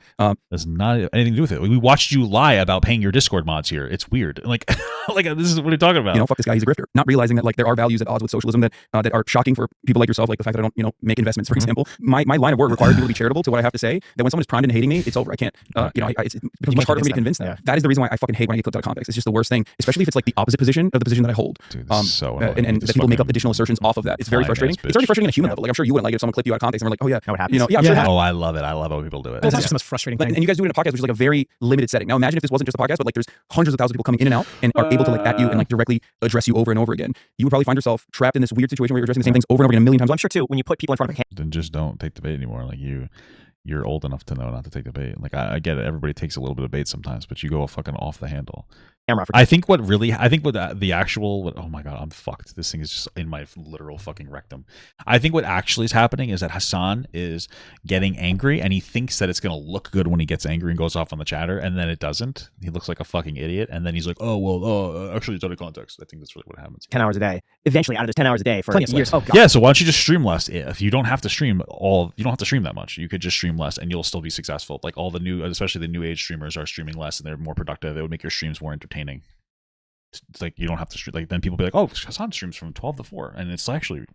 that's not anything to do with it. We watched you lie about paying your Discord mods here. It's weird. Like, like this is what you're talking about. Fuck this guy. He's a grifter. Not realizing that like there are values at odds with socialism that are shocking for people like yourself. Like the fact that I don't make investments, for example. My line of work requires people to be charitable to what I have to say. That when someone is primed into hating me, it's over. I can't. It becomes much harder for me to convince them. Yeah. That is the reason why I fucking hate when I get clipped out of context. It's just the worst thing, especially if it's like the opposite position of the position that I hold. Dude, this is so annoying. And that people make up additional assertions off of that. It's very frustrating. It's already frustrating on a human level. Like I'm sure you wouldn't like it if someone clipped you out of context and we're like, oh yeah, how it happens. I'm sure. Oh, I love it. I love how people do it. It's just the most frustrating thing. And you guys do it in a podcast, which is like a very limited setting. Now imagine if this wasn't just a podcast, but like there's hundreds of thousands of people coming in and out and are able to like at you and like directly address you over and over again. You would probably find yourself trapped in this weird situation where you're addressing the same things over and over again a million times. Well, I'm sure too, when you put people in front of a Then just don't take the bait anymore. Like you're old enough to know not to take the bait. Like I get it. Everybody takes a little bit of bait sometimes, but you go fucking off the handle. camera. I think what the actual, oh my God, I'm fucked. This thing is just in my literal fucking rectum. I think what actually is happening is that Hasan is getting angry and he thinks that it's going to look good when he gets angry and goes off on the chatter, and then it doesn't. He looks like a fucking idiot. And then he's like, oh, well, actually it's out of context. I think that's really what happens. 10 hours a day. Eventually, out of those 10 hours a day for years. Oh, God. Yeah, so why don't you just stream less? If you don't have to stream you don't have to stream that much. You could just stream less and you'll still be successful. Like all the new, especially the new age streamers are streaming less and they're more productive. It would make your streams more entertaining. It's like you don't have to stream. Like then people be like, oh, Hasan streams from 12 to 4, and it's actually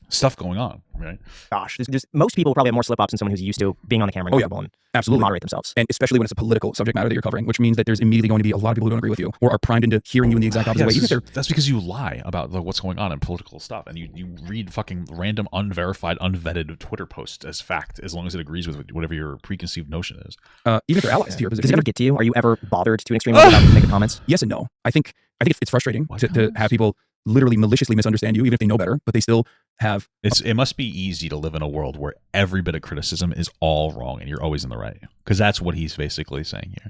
stuff going on, right? Gosh, most people probably have more slip ups than someone who's used to being on the camera and absolutely moderate themselves. And especially when it's a political subject matter that you're covering, which means that there's immediately going to be a lot of people who don't agree with you or are primed into hearing you in the exact opposite way. That's because you lie about what's going on in political stuff, and you read fucking random, unverified, unvetted Twitter posts as fact, as long as it agrees with whatever your preconceived notion is. Even if they're allies to your position. Does it ever get to you? Are you ever bothered to an extreme level about making comments? Yes and no. I think it's frustrating to have people literally maliciously misunderstand you, even if they know better, but they still have. It must be easy to live in a world where every bit of criticism is all wrong and you're always in the right, because that's what he's basically saying here.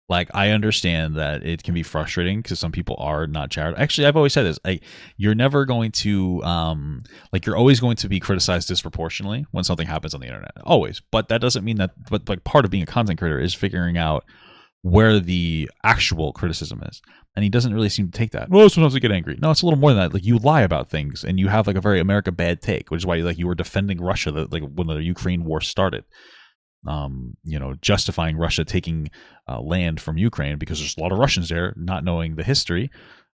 Like, I understand that it can be frustrating because some people are not charitable. Actually, I've always said this. You're never going to, you're always going to be criticized disproportionately when something happens on the internet. Always. But that doesn't mean that, but like part of being a content creator is figuring out where the actual criticism is. And he doesn't really seem to take that. Well, sometimes I get angry. No, it's a little more than that. Like, you lie about things and you have like a very America bad take, which is why you were defending Russia when the Ukraine war started. Justifying Russia taking land from Ukraine because there's a lot of Russians there, not knowing the history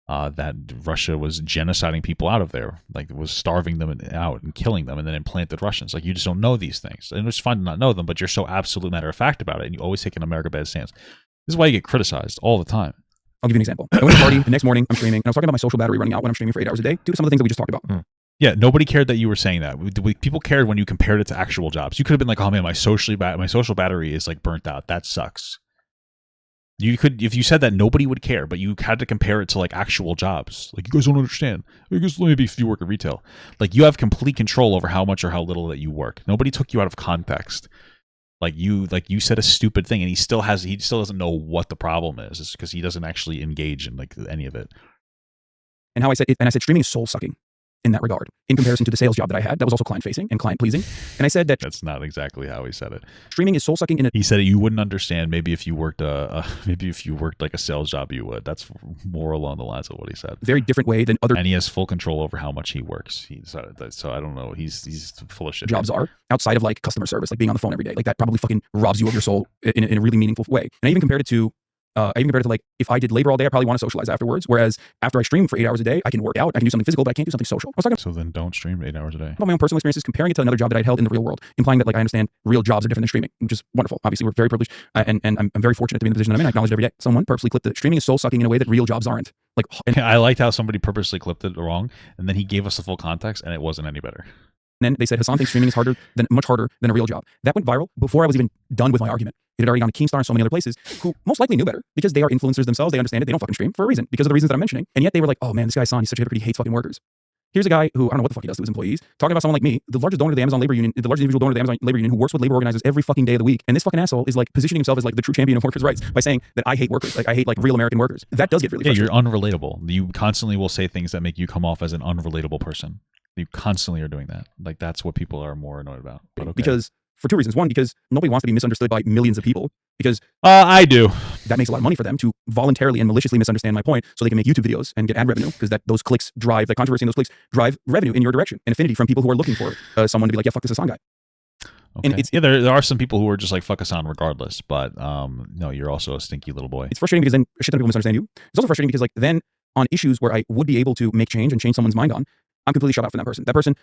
that Russia was genociding people out of there, like was starving them out and killing them, and then implanted Russians. Like, you just don't know these things, and it's fine to not know them, but you're so absolute matter of fact about it, and you always take an America bad stance. This is why you get criticized all the time. I'll give you an example. I went to a party the next morning. I'm streaming, and I was talking about my social battery running out when I'm streaming for 8 hours a day due to some of the things that we just talked about. Yeah, nobody cared that you were saying that. People cared when you compared it to actual jobs. You could have been like, "Oh man, my social battery is like burnt out. That sucks." You could, if you said that, nobody would care, but you had to compare it to like actual jobs. Like, you guys don't understand. I guess maybe if you work at retail, like you have complete control over how much or how little that you work. Nobody took you out of context. Like you said a stupid thing, and he still doesn't know what the problem is. It's because he doesn't actually engage in like any of it. And I said streaming is soul sucking in that regard, in comparison to the sales job that I had that was also client facing and client pleasing. And I said that that's not exactly how he said it. Streaming is soul sucking He said you wouldn't understand. Maybe if you worked like a sales job, you would. That's more along the lines of what he said. Very different way than other. And he has full control over how much he works. So I don't know. He's full of shit. Jobs are outside of like customer service, like being on the phone every day. Like that probably fucking robs you of your soul in a really meaningful way. And I even compared it to I even compared it to like, if I did labor all day, I probably want to socialize afterwards. Whereas after I stream for 8 hours a day, I can work out, I can do something physical, but I can't do something social. I was talking So then don't stream 8 hours a day. about my own personal experiences, comparing it to another job that I'd held in the real world, implying that like I understand real jobs are different than streaming, which is wonderful. Obviously, we're very privileged, and I'm very fortunate to be in the position that I'm in. I acknowledge it every day. Someone purposely clipped it. Streaming is soul sucking in a way that real jobs aren't. Like, and I liked how somebody purposely clipped it wrong, and then he gave us the full context, and it wasn't any better. then they said Hasan thinks streaming is much harder than a real job. That went viral before I was even done with my argument. It had already gone to Keemstar and so many other places who most likely knew better because they are influencers themselves. They understand it. They don't fucking stream for a reason because of the reasons that I'm mentioning. And yet they were like, oh man, this guy Hasan, he's such a hypocrite. He hates fucking workers. Here's a guy who, I don't know what the fuck he does to his employees, talking about someone like me, the largest donor to the Amazon labor union, the largest individual donor to the Amazon labor union, who works with labor organizers every fucking day of the week. And this fucking asshole is like positioning himself as like the true champion of workers' rights by saying that I hate workers. Like I hate like real American workers. That does get really frustrating. You're unrelatable. You constantly will say things that make you come off as an unrelatable person. You constantly are doing that. Like that's what people are more annoyed about. But okay. Because for two reasons. One, because nobody wants to be misunderstood by millions of people because I do. That makes a lot of money for them to voluntarily and maliciously misunderstand my point so they can make YouTube videos and get ad revenue because those clicks drive, that controversy and those clicks drive revenue in your direction and affinity from people who are looking for someone to be like, yeah, fuck this Hasan guy. Okay. And there are some people who are just like fuck Hasan regardless, but no, you're also a stinky little boy. It's frustrating because then a shit ton of people misunderstand you. It's also frustrating because like then on issues where I would be able to make change and change someone's mind on, I'm completely shut out from that person. That person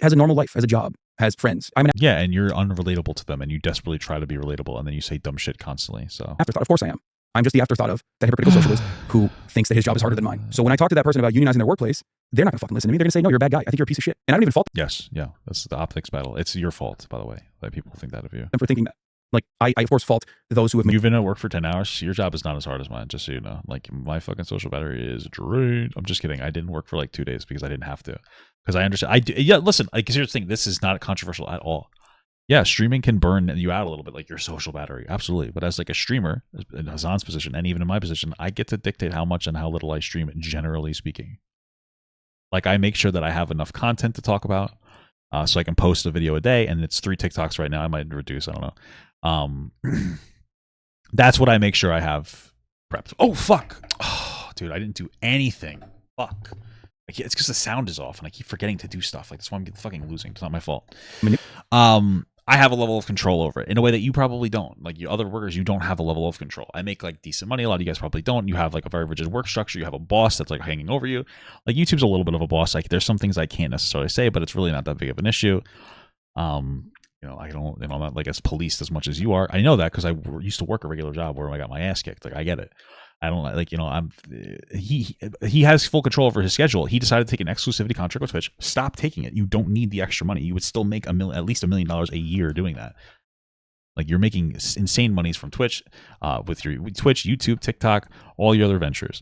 has a normal life, has a job, has friends. Yeah, and you're unrelatable to them and you desperately try to be relatable and then you say dumb shit constantly. So afterthought, of course I am. I'm just the afterthought of that hypocritical socialist who thinks that his job is harder than mine. So when I talk to that person about unionizing their workplace, they're not gonna fucking listen to me. They're gonna say, no, you're a bad guy. I think you're a piece of shit. And I don't even fault them. Yes, yeah. That's the optics battle. It's your fault, by the way, that people think that of you. And for thinking that. Like, I of course fault those who have You've been at work for 10 hours. Your job is not as hard as mine, just so you know. Like, my fucking social battery is drained. I'm just kidding. I didn't work for like 2 days because I didn't have to. Because I understand. Yeah, listen, like, here's the thing. This is not controversial at all. Yeah, streaming can burn you out a little bit, like your social battery. Absolutely. But as like a streamer, in Hasan's position, and even in my position, I get to dictate how much and how little I stream, generally speaking. Like, I make sure that I have enough content to talk about so I can post a video a day. And it's 3 TikToks right now. I might reduce. I don't know. That's what I make sure I have prepped. Oh fuck! Oh, dude, I didn't do anything. Fuck! It's because the sound is off, and I keep forgetting to do stuff. Like that's why I'm fucking losing. It's not my fault. I have a level of control over it in a way that you probably don't. Like you other workers, you don't have a level of control. I make like decent money. A lot of you guys probably don't. You have like a very rigid work structure. You have a boss that's like hanging over you. Like YouTube's a little bit of a boss. Like there's some things I can't necessarily say, but it's really not that big of an issue. You know, I don't, you know, I'm not like as policed as much as you are. I know that because I used to work a regular job where I got my ass kicked. Like I get it. I don't like, you know, he has full control over his schedule. He decided to take an exclusivity contract with Twitch. Stop taking it. You don't need the extra money. You would still make at least $1 million a year doing that. Like you're making insane monies from Twitch, with your Twitch, YouTube, TikTok, all your other ventures.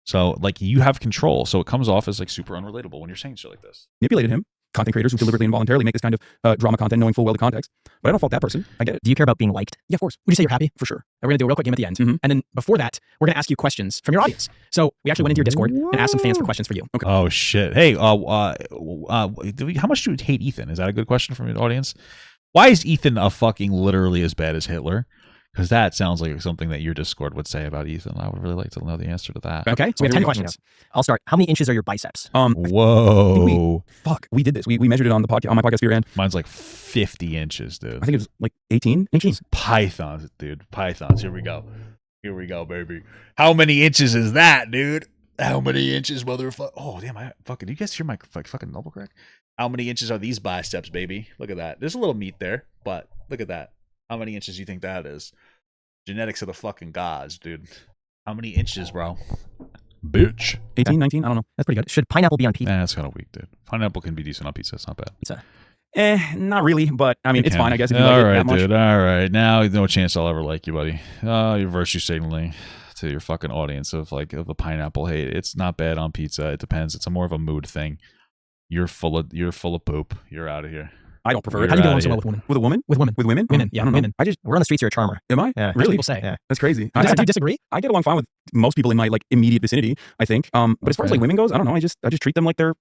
So like you have control. So it comes off as like super unrelatable when you're saying shit like this. Manipulated him. Content creators who deliberately and voluntarily make this kind of drama content knowing full well the context. But I don't fault that person. I get it. Do you care about being liked? Yeah, of course. Would you say you're happy? For sure. And we're going to do a real quick game at the end. And then before that, we're going to ask you questions from your audience. So we actually went into your Discord and asked some fans for questions for you. Okay. Oh, shit. Hey, how much do you hate Ethan? Is that a good question from your audience? Why is Ethan a fucking literally as bad as Hitler? Because that sounds like something that your Discord would say about Ethan. I would really like to know the answer to that. Okay, so we have 10 questions. I'll start. How many inches are your biceps? Whoa. We did this. We measured it on my podcast sphere end. Mine's like 50 inches, dude. I think it was like 18 inches. Pythons, dude. Pythons. Here we go. Here we go, baby. How many inches is that, dude? How many inches, motherfucker? Oh, damn. Do you guys hear my fucking double crack? How many inches are these biceps, baby? Look at that. There's a little meat there, but look at that. How many inches do you think that is? Genetics of the fucking gods, dude. How many inches, bro? Bitch. 18, 19? I don't know. That's pretty good. Should pineapple be on pizza? That's kind of weak, dude. Pineapple can be decent on pizza. It's not bad. Pizza. Not really, but I mean, it's fine, I guess. If you all like right, it that much. dude. All right. Now, no chance I'll ever like you, buddy. You're virtue signaling to your fucking audience of the pineapple hate. It's not bad on pizza. It depends. It's more of a mood thing. You're full of poop. You're out of here. I don't prefer it. How do you get along so well with women? With a woman? With women. With women? Women, yeah, women. We're on the streets, you're a charmer. Am I? Yeah. Really? People say. Yeah. That's crazy. Do you disagree? I get along fine with most people in my like immediate vicinity, I think. But as far as like women goes, I don't know. I just treat them like they're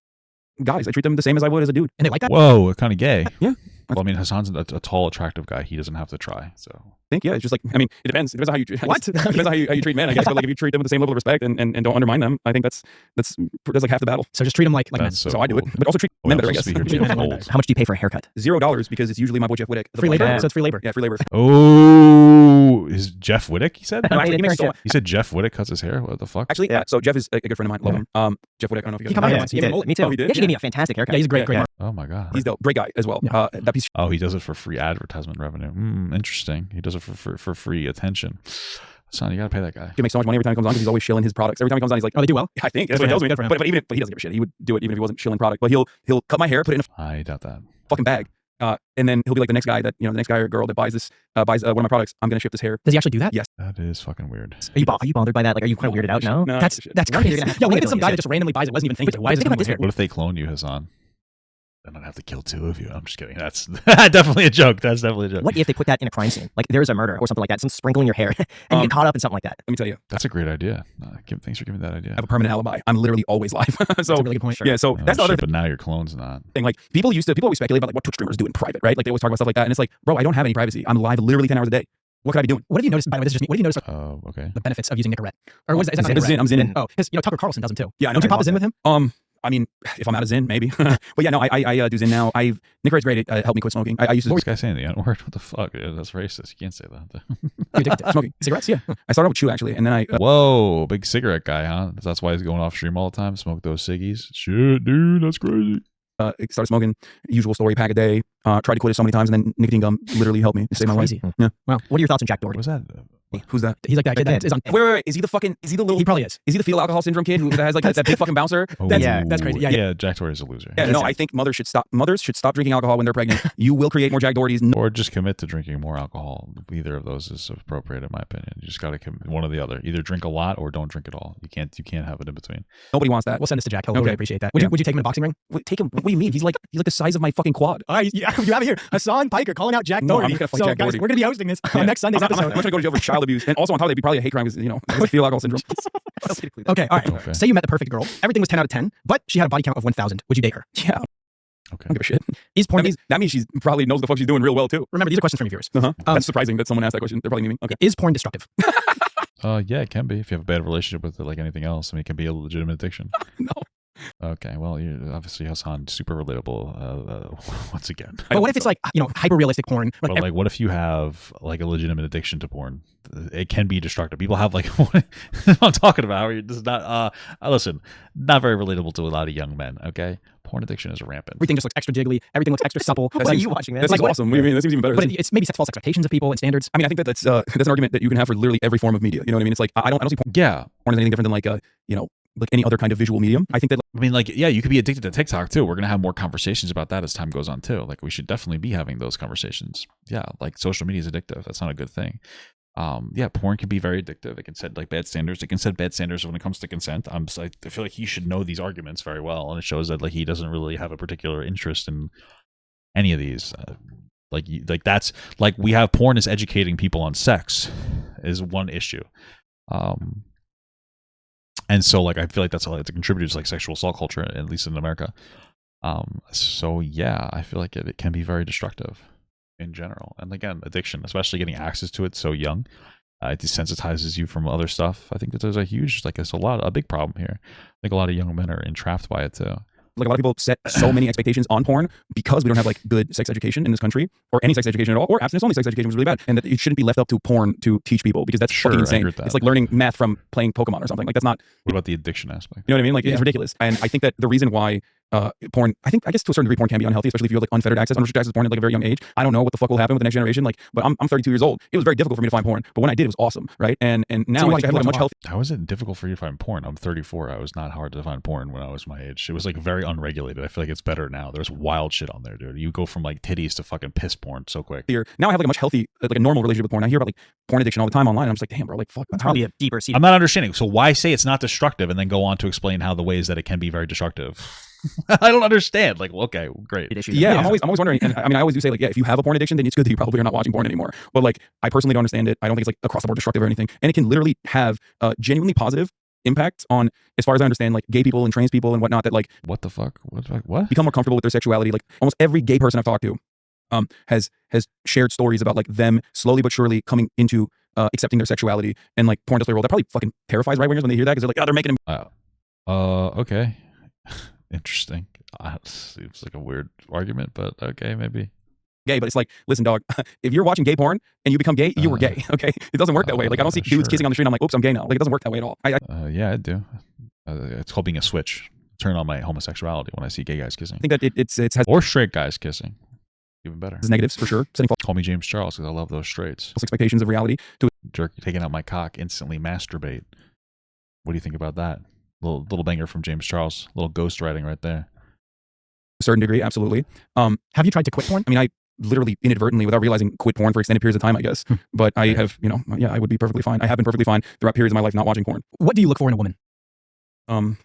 guys. I treat them the same as I would as a dude. And they like that? Whoa, kind of gay. Yeah. Well, I mean, Hasan's a tall, attractive guy. He doesn't have to try. So I think, yeah, it's just like, I mean, it depends. It depends on how you treat. What? It depends on how you treat men, I guess. But like, if you treat them with the same level of respect and don't undermine them, I think that's like half the battle. So just treat them like men. So I do it, but also treat men better, I guess. How much do you pay for a haircut? $0 because it's usually my boy Jeff Whittick. Free labor? So it's free labor. Yeah, free labor. Oh, Is Jeff Whittick? He said. No, actually, he makes so much. He said Jeff Whittick cuts his hair. What the fuck? Actually, so Jeff is a good friend of mine. Love him. Jeff Whittick. I don't know if you guys He come out know here him. once. He did. Me too. Oh, he did? He actually gave me a fantastic haircut. Yeah, he's a great Yeah. Oh my god. He's dope. Great guy as well. Yeah. That piece. Oh, he does it for free advertisement revenue. Interesting. He does it for free attention. Son, you gotta pay that guy. He makes so much money every time he comes on because he's always shilling his products. Every time he comes on, he's like, Oh, they do well. I think that's what he tells me. Good for him. But even if he doesn't give a shit, he would do it even if he wasn't shilling product. But he'll cut my hair, put it in a I doubt that. fucking bag, and then he'll be like the next guy that the next guy or girl that buys one of my products. I'm gonna ship this hair. Does he actually do that? Yes. That is fucking weird. Are you bothered by that? Like, are you kind of weirded out now? No, That's shit. that's One day crazy. you're gonna have Yeah, what if to it's some do guy it. that just randomly buys it, wasn't even thinking, why is Think it about this this. hair? What if they clone you, Hasan? Then I'd have to kill 2 of you. I'm just kidding. That's definitely a joke. That's definitely a joke. What if they put that in a crime scene? Like, there's a murder or something like that, some sprinkling your hair, and you get caught up in something like that. Let me tell you, That's a great idea. Thanks for giving me that idea. I have a permanent alibi. I'm literally always live. So That's a really good point. yeah, so that's the other But now your clone's not. thing. Like people always speculate about like what Twitch streamers do in private, right? Like they always talk about stuff like that, and it's like, bro, I don't have any privacy. I'm live literally 10 hours a day. What could I be doing? What have you noticed, by the way, this is just me, what have you noticed Okay. the benefits of using Nicorette? Or what is that? Is that I'm not Nicorette? Zin. I'm Zin. Oh, because Tucker Carlson does them too. Yeah, I know. Don't you pop a Zin with him? I mean, if I'm out of Zin, maybe. But yeah, no, I do Zin now. Nicorette's great. It helped me quit smoking. I used to This guy saying the N-word? What the fuck? Yeah, that's racist. You can't say that. You're addicted to smoking cigarettes? Yeah. I started with chew actually, and then I Whoa, big cigarette guy, huh? That's why he's going off stream all the time. Smoke those ciggies. Shit, dude, that's crazy. started smoking. Usual story, pack a day. Tried to quit it so many times, and then nicotine gum literally helped me save my life. Crazy. Yeah. Wow. What are your thoughts on Jack Doherty? What's that? Who's that? He's like that kid that is on. Wait. Is he the little? He probably is. Is he the fetal alcohol syndrome kid who that has like that big fucking bouncer? That's crazy. Yeah. Jack Doherty's a loser. Yeah, no, I think mothers should stop drinking alcohol when they're pregnant. You will create more Jack Dohertys. Or just commit to drinking more alcohol. Either of those is appropriate in my opinion. You just got to commit one or the other. Either drink a lot or don't drink at all. You can't have it in between. Nobody wants that. We'll send this to Jack. He'll Okay. really appreciate that. Would you take him in a boxing ring? Wait, take him. What do you mean? He's like the size of my fucking quad. Yeah, you have it here. Hasan Piker calling out Jack No, I'm Doherty. not gonna fight So Jack guys, Doherty. we're gonna be hosting this on next Sunday's I'm episode. trying to go to jail for child abuse, and also on top of that, it'd be probably a hate crime because fetal alcohol syndrome. Okay, all right. Okay. Say you met the perfect girl. Everything was 10 out of 10, but she had a body count of 1,000. Would you date her? Yeah, I Okay. don't give a shit. Is porn? That means she's probably knows the fuck she's doing real well too. Remember, these are questions from your viewers. That's surprising that someone asked that question. They're probably memeing. Okay. Is porn destructive? Yeah, it can be if you have a bad relationship with it, like anything else. I mean, it can be a legitimate addiction. No. Okay, well, you're obviously Hasan, super relatable. Once again, But what if it's like, hyper realistic porn? but like, what if you have like a legitimate addiction to porn? It can be destructive. People have like what I'm talking about. This is not. Listen, not very relatable to a lot of young men. Okay, porn addiction is rampant. Everything just looks extra jiggly. Everything looks extra supple. What are you watching, man? That seems Like, awesome. What do you mean? That seems even better. But it's maybe sets false expectations of people and standards. I mean, I think that's an argument that you can have for literally every form of media. You know what I mean? It's like I don't see Yeah, porn as anything different than like like any other kind of visual medium. I think that I mean, like, yeah, you could be addicted to TikTok too. We're gonna have more conversations about that as time goes on too. Like, we should definitely be having those conversations. Yeah, like social media is addictive. That's not a good thing. Yeah, porn can be very addictive. It can set like bad standards. It can set bad standards when it comes to consent. I feel like he should know these arguments very well, and it shows that like he doesn't really have a particular interest in any of these. Like that's like we have porn is educating people on sex is one issue. And so, like, I feel like that's a contributor to like sexual assault culture, at least in America. So yeah, I feel like it can be very destructive in general. And again, addiction, especially getting access to it so young, it desensitizes you from other stuff. I think that there's a big problem here. I think a lot of young men are entrapped by it too. like a lot of people set so many expectations on porn because we don't have like good sex education in this country, or any sex education at all, or abstinence only sex education was really bad, and that it shouldn't be left up to porn to teach people because that's Sure, fucking I insane. agree with that. It's like learning math from playing Pokemon or something. Like that's not. What about the addiction aspect? You know what I mean? Like Yeah. it's ridiculous. And I think that the reason why porn, I guess to a certain degree, porn can be unhealthy, especially if you have like unfettered access, unrestricted access to porn at like a very young age. I don't know what the fuck will happen with the next generation. Like, but I'm 32 years old. It was very difficult for me to find porn, but when I did, it was awesome, right? And now you I think I have like a much healthier. How is it difficult for you to find porn? I'm 34. I was not hard to find porn when I was my age. It was like very unregulated. I feel like it's better now. There's wild shit on there, dude. You go from like titties to fucking piss porn so quick. Now I have like a much healthy, like a normal relationship with porn. I hear about like porn addiction all the time online. I'm just like, damn, bro, like fuck. It's probably a deeper seated. I'm not understanding. So why say it's not destructive and then go on to explain how the ways that it can be very destructive? I don't understand. Like, well, okay, great. issue. Yeah, I'm always wondering. And I mean, I always do say like, yeah, if you have a porn addiction, then it's good that you probably are not watching porn anymore. But like, I personally don't understand it. I don't think it's like across the board destructive or anything. And it can literally have genuinely positive impact on, as far as I understand, like gay people and trans people and whatnot that like What the fuck? What? become more comfortable with their sexuality. Like almost every gay person I've talked to has shared stories about like them slowly but surely coming into accepting their sexuality, and like porn does play a role. That probably fucking terrifies right wingers when they hear that because they're like, oh, they're making them. Okay. Interesting. Seems like a weird argument, but okay, maybe. gay, but it's like, listen, dog, if you're watching gay porn and you become gay, you were gay. Okay, it doesn't work that way. Like I don't see dudes kissing on the street. I'm like, oops, I'm gay now. Like it doesn't work that way at all. Yeah, I do. It's called being a switch. Turn on my homosexuality when I see gay guys kissing. I think that it has or straight guys kissing. Even better. It's negatives for sure. Setting Call me James Charles because I love those straights. false expectations of reality to Jerk, taking out my cock, instantly masturbate. What do you think about that? Little banger from James Charles. Little ghostwriting right there. a certain degree, absolutely. Have you tried to quit porn? I mean, I literally inadvertently, without realizing, quit porn for extended periods of time, I guess. But I have, I would be perfectly fine. I have been perfectly fine throughout periods of my life not watching porn. What do you look for in a woman? I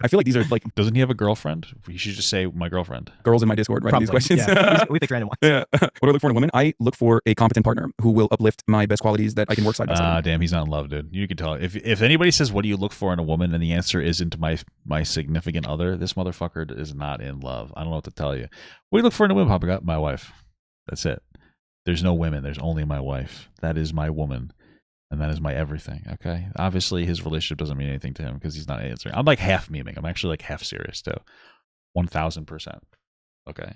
feel like these are like Doesn't he have a girlfriend? He should just say my girlfriend. girls in my Discord writing these Probably, questions. We picked random ones. Yeah. What do I look for in a woman? I look for a competent partner who will uplift my best qualities that I can work side by side. Damn, he's not in love, dude. You can tell. If anybody says, what do you look for in a woman? And the answer isn't my significant other, this motherfucker is not in love. I don't know what to tell you. What do you look for in a woman? Papa got my wife. That's it. There's no women. There's only my wife. That is my woman. And that is my everything, okay? Obviously, his relationship doesn't mean anything to him because he's not answering. I'm like half memeing. I'm actually like half serious, too. 1,000%. Okay.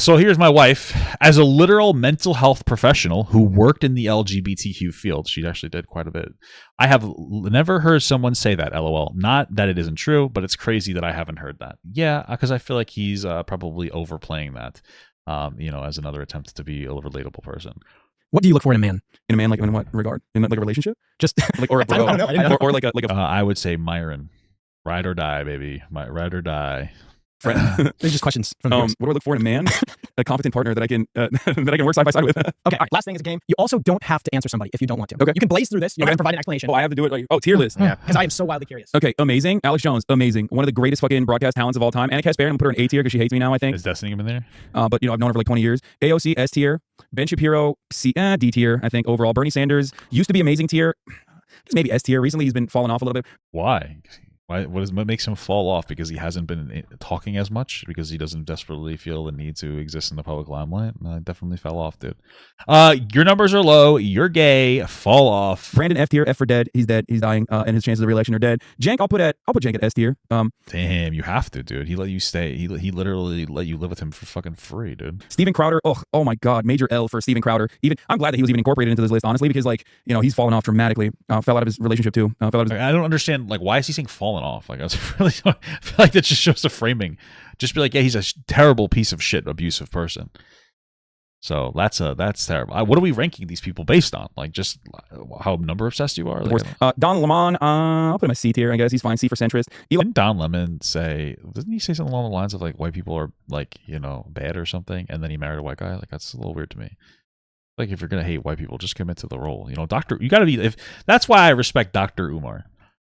So here's my wife. As a literal mental health professional who worked in the LGBTQ field, she actually did quite a bit. I have never heard someone say that, LOL. Not that it isn't true, but it's crazy that I haven't heard that. Yeah, because I feel like he's probably overplaying that, as another attempt to be a relatable person. What do you look for in a man? In a man, like in what regard? In like a relationship? Just Like or a bro? I don't know. Or like a I would say Myron. Ride or die, baby. Ride or die. friend. These are just questions from the viewers. What do I look for in a man? A competent partner that I can work side by side with. Okay, all right, last thing is a game. You also don't have to answer somebody if you don't want to. Okay. You can blaze through this. You don't Okay. have to provide an explanation. I have to do it. Like, tier list. Yeah, because I am so wildly curious. Okay, amazing. Alex Jones, amazing. One of the greatest fucking broadcast talents of all time. Anna Kasparian, I'm gonna put her in A tier because she hates me now, I think. Is Destiny even there? But I've known her for like 20 years. AOC, S tier. Ben Shapiro, D tier, I think overall. Bernie Sanders used to be amazing tier. Just maybe S tier. Recently, he's been falling off a little bit. Why? What makes him fall off? Because he hasn't been talking as much? Because he doesn't desperately feel the need to exist in the public limelight? I definitely fell off, dude. Your numbers are low. You're gay. Fall off. Brandon, F tier. F for dead. He's dead. He's dying. And his chances of re-election are dead. Cenk, I'll put Cenk at S tier. Damn, you have to, dude. He let you stay. He literally let you live with him for fucking free, dude. Steven Crowder. Oh my God. Major L for Steven Crowder. I'm glad that he was even incorporated into this list, honestly, because he's fallen off dramatically. Fell out of his relationship too. I don't understand. Like, why is he saying fallen off? Like, I really don't, I feel like that just shows the framing. Just be like, yeah, he's a terrible piece of shit, abusive person. So that's terrible. What are we ranking these people based on? Like, just how number obsessed you are? Of course. Don Lemon, I'll put him at C tier, I guess. He's fine. C for centrist. Didn't Don Lemon doesn't he say something along the lines of like white people are like, bad or something, and then he married a white guy? Like, that's a little weird to me. Like, if you're gonna hate white people, just commit to the role. You gotta be. That's why I respect Dr. Umar.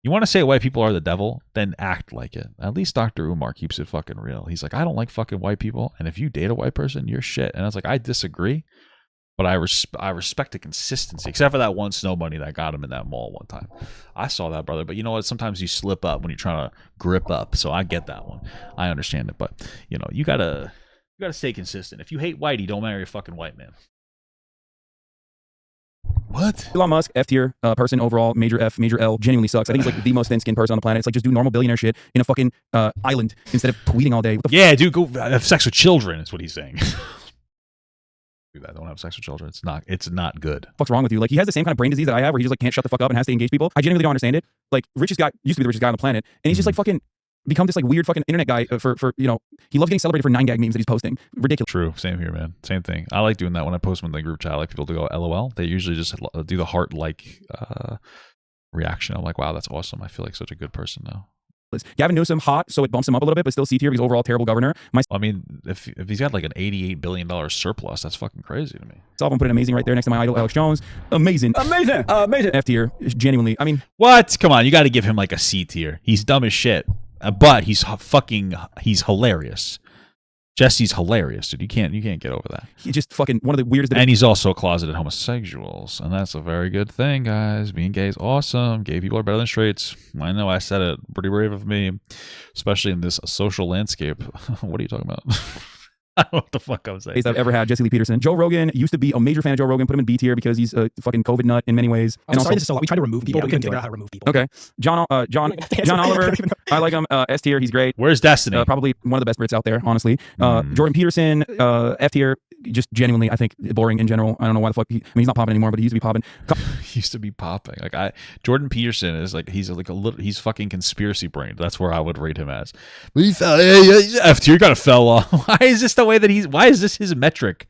You want to say white people are the devil, then act like it. At least Dr. Umar keeps it fucking real. He's like, I don't like fucking white people, and if you date a white person, you're shit. And I was like, I disagree, but I respect the consistency, except for that one snow bunny that got him in that mall one time. I saw that, brother. But you know what? Sometimes you slip up when you're trying to grip up. So I get that one. I understand it, but you gotta stay consistent. If you hate whitey, don't marry a fucking white man. What? Elon Musk, F tier person overall, major F, major L, genuinely sucks. I think he's like the most thin-skinned person on the planet. It's like, just do normal billionaire shit in a fucking island instead of tweeting all day. What the yeah, dude, go have sex with children is what he's saying. Do that. Don't have sex with children. It's not good. fuck's wrong with you? Like, he has the same kind of brain disease that I have, where he just like can't shut the fuck up and has to engage people. I genuinely don't understand it. Like, used to be the richest guy on the planet, and he's just like fucking become this like weird fucking internet guy for he loves getting celebrated for 9gag memes that he's posting. Ridiculous. True. Same here, man. Same thing. I like doing that when I post them in the group chat. I like people to go LOL. They usually just do the heart reaction. I'm like, wow, that's awesome. I feel like such a good person now. Gavin Newsom, hot, so it bumps him up a little bit, but still C tier because overall terrible governor. I mean, if he's got like an $88 billion surplus, that's fucking crazy to me. Myself, I'm putting amazing right there next to my idol, Alex Jones. Amazing. F tier. Genuinely. I mean, what? Come on, you got to give him like a C tier. He's dumb as shit, but he's hilarious. Jesse's hilarious, dude. You can't get over that. he's just fucking one of the weirdest. And he's also closeted homosexuals, and that's a very good thing, guys. Being gay is awesome. Gay people are better than straights. I know I said it. Pretty brave of me, especially in this social landscape. What are you talking about? I don't know what the fuck I'm saying. I've ever had. Jesse Lee Peterson. Joe Rogan, used to be a major fan of Joe Rogan. Put him in B tier because he's a fucking COVID nut in many ways. I'm sorry, this is so. We tried to remove people, but we couldn't figure out how to remove people. Okay, John Oliver. I like him. S tier, he's great. Where's Destiny? Probably one of the best Brits out there, honestly. Jordan Peterson, F tier. Just genuinely, I think boring in general. I don't know why the fuck. He's not popping anymore, but he used to be popping. He used to be popping. Like Jordan Peterson is like he's like a little. He's fucking conspiracy brained. That's where I would rate him as. But he fell. F tier, kind of fell off. Why is this the way that he's? Why is this his metric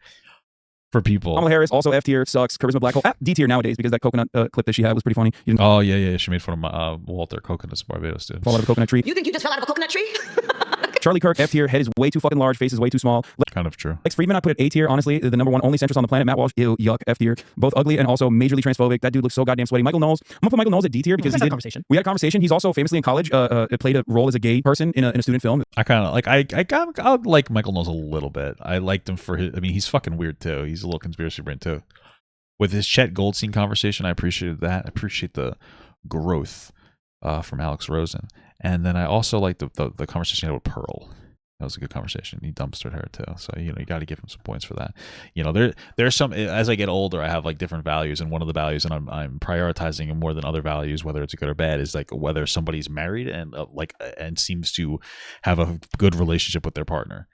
for people? Kamala Harris also F tier, sucks. Charisma black hole. D tier nowadays because that coconut clip that she had was pretty funny. Oh yeah. She made fun of Walter Coconuts Barbados, dude. Fall out of a coconut tree. You think you just fell out of a coconut tree? Charlie Kirk, F tier, head is way too fucking large, face is way too small. Kind of true. Lex Friedman, I put at A tier, honestly, the number one only centrist on the planet. Matt Walsh, ew, yuck, F tier. Both ugly and also majorly transphobic. That dude looks so goddamn sweaty. Michael Knowles, I'm gonna put Michael Knowles at D tier because we had a conversation. He's also famously in college played a role as a gay person in a student film. I kind of like I like Michael Knowles a little bit. I liked him for his. I mean, he's fucking weird too. He's a little conspiracy brain too. With his Chet Goldstein conversation, I appreciated that. I appreciate the growth from Alex Rosen, and then I also like the conversation he had with Pearl. That was a good conversation. He dumpstered her too, so you got to give him some points for that. There's some. As I get older, I have like different values, and one of the values, and I'm prioritizing more than other values, whether it's good or bad, is like whether somebody's married and and seems to have a good relationship with their partner.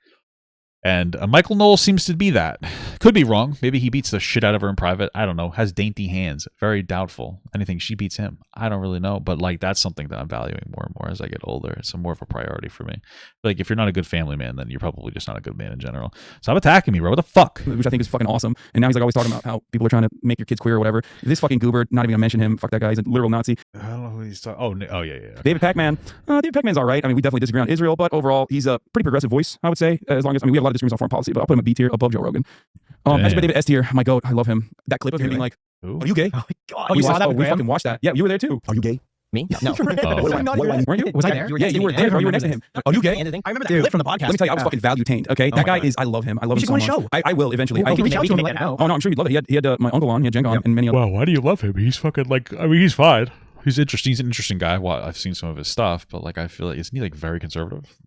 And Michael Knowles seems to be that. Could be wrong. Maybe he beats the shit out of her in private. I don't know. Has dainty hands. Very doubtful. Anything she beats him. I don't really know. But like that's something that I'm valuing more and more as I get older. It's more of a priority for me. Like if you're not a good family man, then you're probably just not a good man in general. Stop attacking me, bro. What the fuck? Which I think is fucking awesome. And now he's like always talking about how people are trying to make your kids queer or whatever. This fucking goober, not even gonna mention him. Fuck that guy. He's a literal Nazi. I don't know who he's talking. Oh yeah. Okay. David Pacman. David Pacman's all right. I mean, we definitely disagree on Israel, but overall, he's a pretty progressive voice, I would say. As long as, I mean, we have a lot of disagreements on foreign policy, but I'll put him at B tier above Joe Rogan. Actually, David S tier, my goat. I love him. That clip of him being like, Ooh. "Are you gay?" Oh my god! Oh, you saw that? we fucking watched that. Yeah, you were there too. Are you gay? Me? No. Weren't you? Was I there? Yeah, you were there. You were next to him. Are you gay? I remember that clip from the podcast. Let me tell you, I was fucking value-tained. Okay, that guy is. I love him. I love him so much. Show. I will eventually. Well, I can reach out to him and let him know. Oh no, I'm sure you'd love it. He had my uncle on. He had Jen on, and many other. Wow, why do you love him? He's fucking like. I mean, he's fine. He's interesting. He's an interesting guy. Well, I've seen some of his stuff, but like I feel like isn't he like very conservative?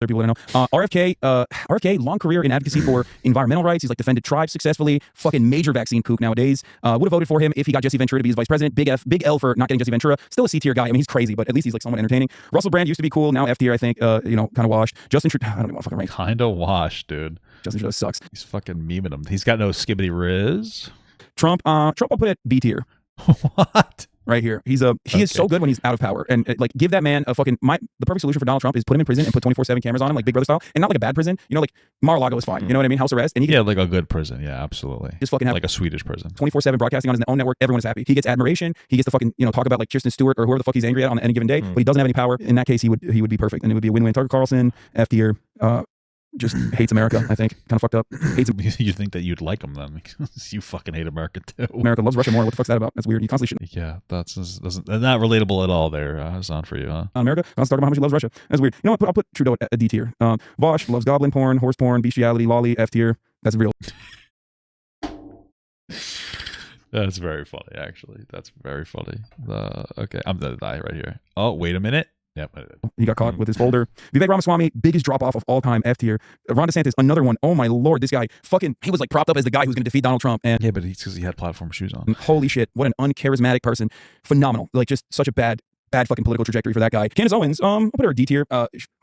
People that I know. RFK, long career in advocacy for environmental rights. He's like defended tribes successfully. Fucking major vaccine kook nowadays. Would have voted for him if he got Jesse Ventura to be his vice president. Big L for not getting Jesse Ventura. Still a C tier guy. I mean, he's crazy, but at least he's like somewhat entertaining. Russell Brand used to be cool. Now F tier, I think. Kind of washed. Justin Trudeau. I don't even want to fucking rank. Kind of washed, dude. Justin Trudeau sucks. He's fucking memeing him. He's got no skibbity riz. Trump I'll put at B tier. What? Right here. He is so good when he's out of power. And like give that man a fucking the perfect solution for Donald Trump is put him in prison and put 24/7 cameras on him like Big Brother style. And not like a bad prison. Like Mar-a-Lago is fine. You know what I mean? House arrest. And he like a good prison. Yeah, absolutely. Just fucking have like a Swedish prison. 24/7 broadcasting on his own network. Everyone is happy. He gets admiration. He gets to fucking talk about like Kirsten Stewart or whoever the fuck he's angry at on any given day. But he doesn't have any power. In that case, he would be perfect. And it would be a win-win. Tucker Carlson, F tier. Just hates America, I think. Kind of fucked up. Hates him. You think that you'd like him then because you fucking hate America too. America loves Russia more. What the fuck's that about? That's weird. You constantly should. Yeah, that's not relatable at all there, Hasan, for you, huh? America? Let's talk about how much he loves Russia. That's weird. You know what? I'll put Trudeau at a D tier. Vosh loves goblin porn, horse porn, bestiality, lolly, F tier. That's real. That's very funny, actually. That's very funny. Okay, I'm gonna die right here. Oh, wait a minute. Yep. He got caught with his folder. Vivek Ramaswamy, biggest drop off of all time, F tier. Ron DeSantis, another one. Oh my lord, this guy he was like propped up as the guy who's going to defeat Donald Trump. And yeah, but it's because he had platform shoes on. Holy shit, what an uncharismatic person. Phenomenal. Like just such a bad fucking political trajectory for that guy. Candace Owens, I'll put her a D tier.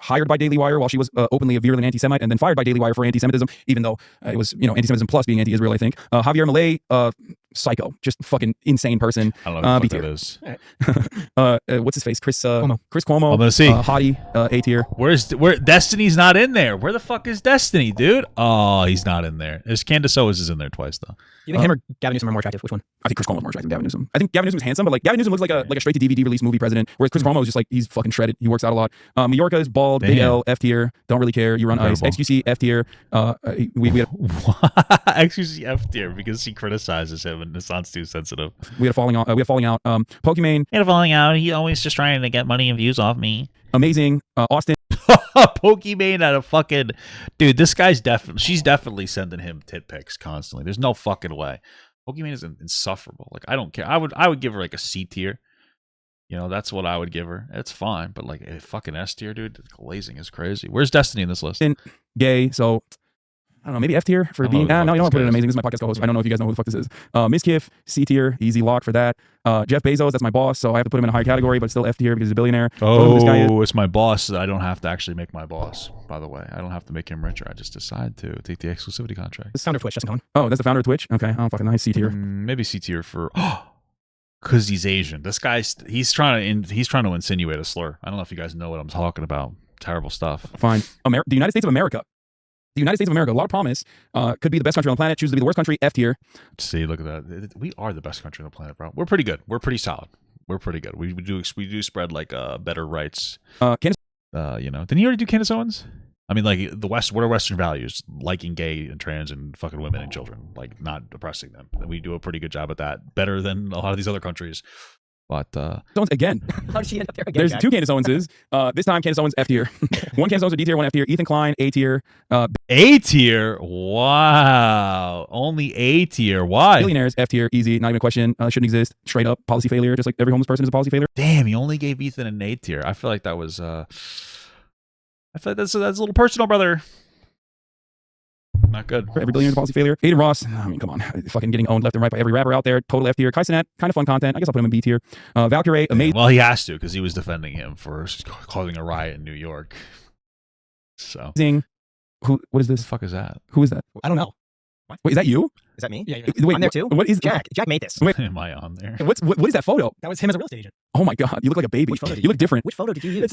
Hired by Daily Wire while she was openly a virulent anti-Semite, and then fired by Daily Wire for anti-Semitism, even though it was anti-Semitism plus being anti-Israel, I think. Javier Milei, psycho, just fucking insane person. I don't know what that is. What's his face? Chris Cuomo. I'm gonna see. Hottie, A tier. Where Destiny's not in there? Where the fuck is Destiny, dude? Oh, he's not in there. There's Candace Owens is in there twice though. You think him or Gavin Newsom are more attractive? Which one? I think Chris Cuomo's more attractive than Gavin Newsom. I think Gavin Newsom's handsome, but like Gavin Newsom looks like a straight to DVD release movie president, whereas Chris Cuomo is just like he's fucking shredded. He works out a lot. Majorca is bald, big L, F tier. Don't really care. You run Incredible. ice. XQC F tier. We had XQC F tier because he criticizes him and Hasan's too sensitive. We had a falling out. Pokimane. He had a falling out. He always just trying to get money and views off me. Amazing. Austin. Pokimane at a fucking dude. This guy's she's definitely sending him tit pics constantly. There's no fucking way. Pokimane is insufferable. Like I don't care. I would give her like a C tier. That's what I would give her. It's fine, but like a fucking S tier, dude. Glazing is crazy. Where's Destiny in this list? Gay. So I don't know, maybe F tier for being. No, you don't want to put it in amazing. This is my podcast co-host. I don't know if you guys know who the fuck this is. Ms. Kiff, C tier, easy lock for that. Jeff Bezos, that's my boss, so I have to put him in a higher category, but still F tier because he's a billionaire. Oh, it's my boss. I don't have to actually make my boss, by the way. I don't have to make him richer. I just decide to take the exclusivity contract. This founder of Twitch, Justin Cohen. Oh, that's the founder of Twitch? Okay, oh, fucking nice. C tier. Maybe C tier for... Because he's Asian. This guy's... He's trying to insinuate a slur. I don't know if you guys know what I'm talking about. Terrible stuff. Fine. The United States of America. The United States of America, a lot of promise, could be the best country on the planet, chooses to be the worst country, F tier. See, look at that. We are the best country on the planet, bro. We're pretty good. We're pretty solid. We're pretty good. We do spread like better rights. Candace, didn't you already do Candace Owens? I mean, like the West. What are Western values? Liking gay and trans and fucking women and children, like not oppressing them. And we do a pretty good job at that, better than a lot of these other countries. But Owens again. How did she end up there again? There's Jack? 2 Candace Owenses. This time Candace Owens F tier. 1 Candace Owens with D tier, 1 F tier. Ethan Klein A tier. A tier. Wow. Only A tier. Why? Billionaires F tier. Easy. Not even a question. Shouldn't exist. Straight up policy failure. Just like every homeless person is a policy failure. Damn. You only gave Ethan an A tier. I feel like that was. I feel like that's a little personal, brother. Not good. Every billionaire is a policy failure. Aiden Ross. I mean, come on. Fucking getting owned left and right by every rapper out there. Total F tier. Kai Cenat, kind of fun content. I guess I'll put him in B tier. Valkyrie, amazing. Well, he has to because he was defending him for causing a riot in New York. So. What is The this? fuck is that? Who is that? I don't know. Wait, is that you? Is that me? Yeah, Wait, I'm there too. What is Jack made this. Wait. Am I on there? What is that photo? That was him as a real estate agent. Oh my god, you look like a baby. Which photo did You look different. Which photo did you use? It's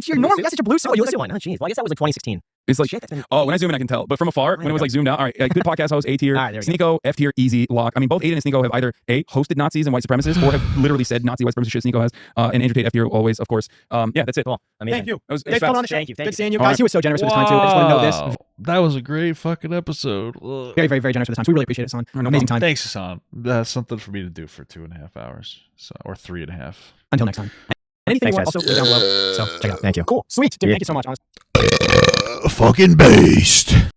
your normal. Yes, it's your blue suit. Oh, you look one. Oh, jeez. Well, I guess that was like 2016. It's like, Shit, that's been- oh, when I zoom in, I can tell. But from afar, when it was like zoomed out, all right, good podcast host, A tier. All right, there we Sneeko, F tier, easy, lock. I mean, both Aiden and Sneeko have either A, hosted Nazis and white supremacists, or have literally said Nazi white supremacist shit. Sneeko has. And Andrew Tate, F tier, always, of course. Yeah, that's it. Cool. Amazing. Thank you. That was Thanks for coming on the show. Thank you. Good seeing you All guys. right. He was so generous with his time too. I just want to know this. Wow. That was a great fucking episode. Ugh. Very, very, very generous with his time. So we really appreciate it, son. No Amazing time. Thanks, Hasan. That's something for me to do for 2.5 hours, or 3.5. Until next time. Anything you want, Thanks, also leave down below. So check it out. Thank you. Cool. Sweet. Dude, Yeah. thank you so much. Honestly. Fucking based.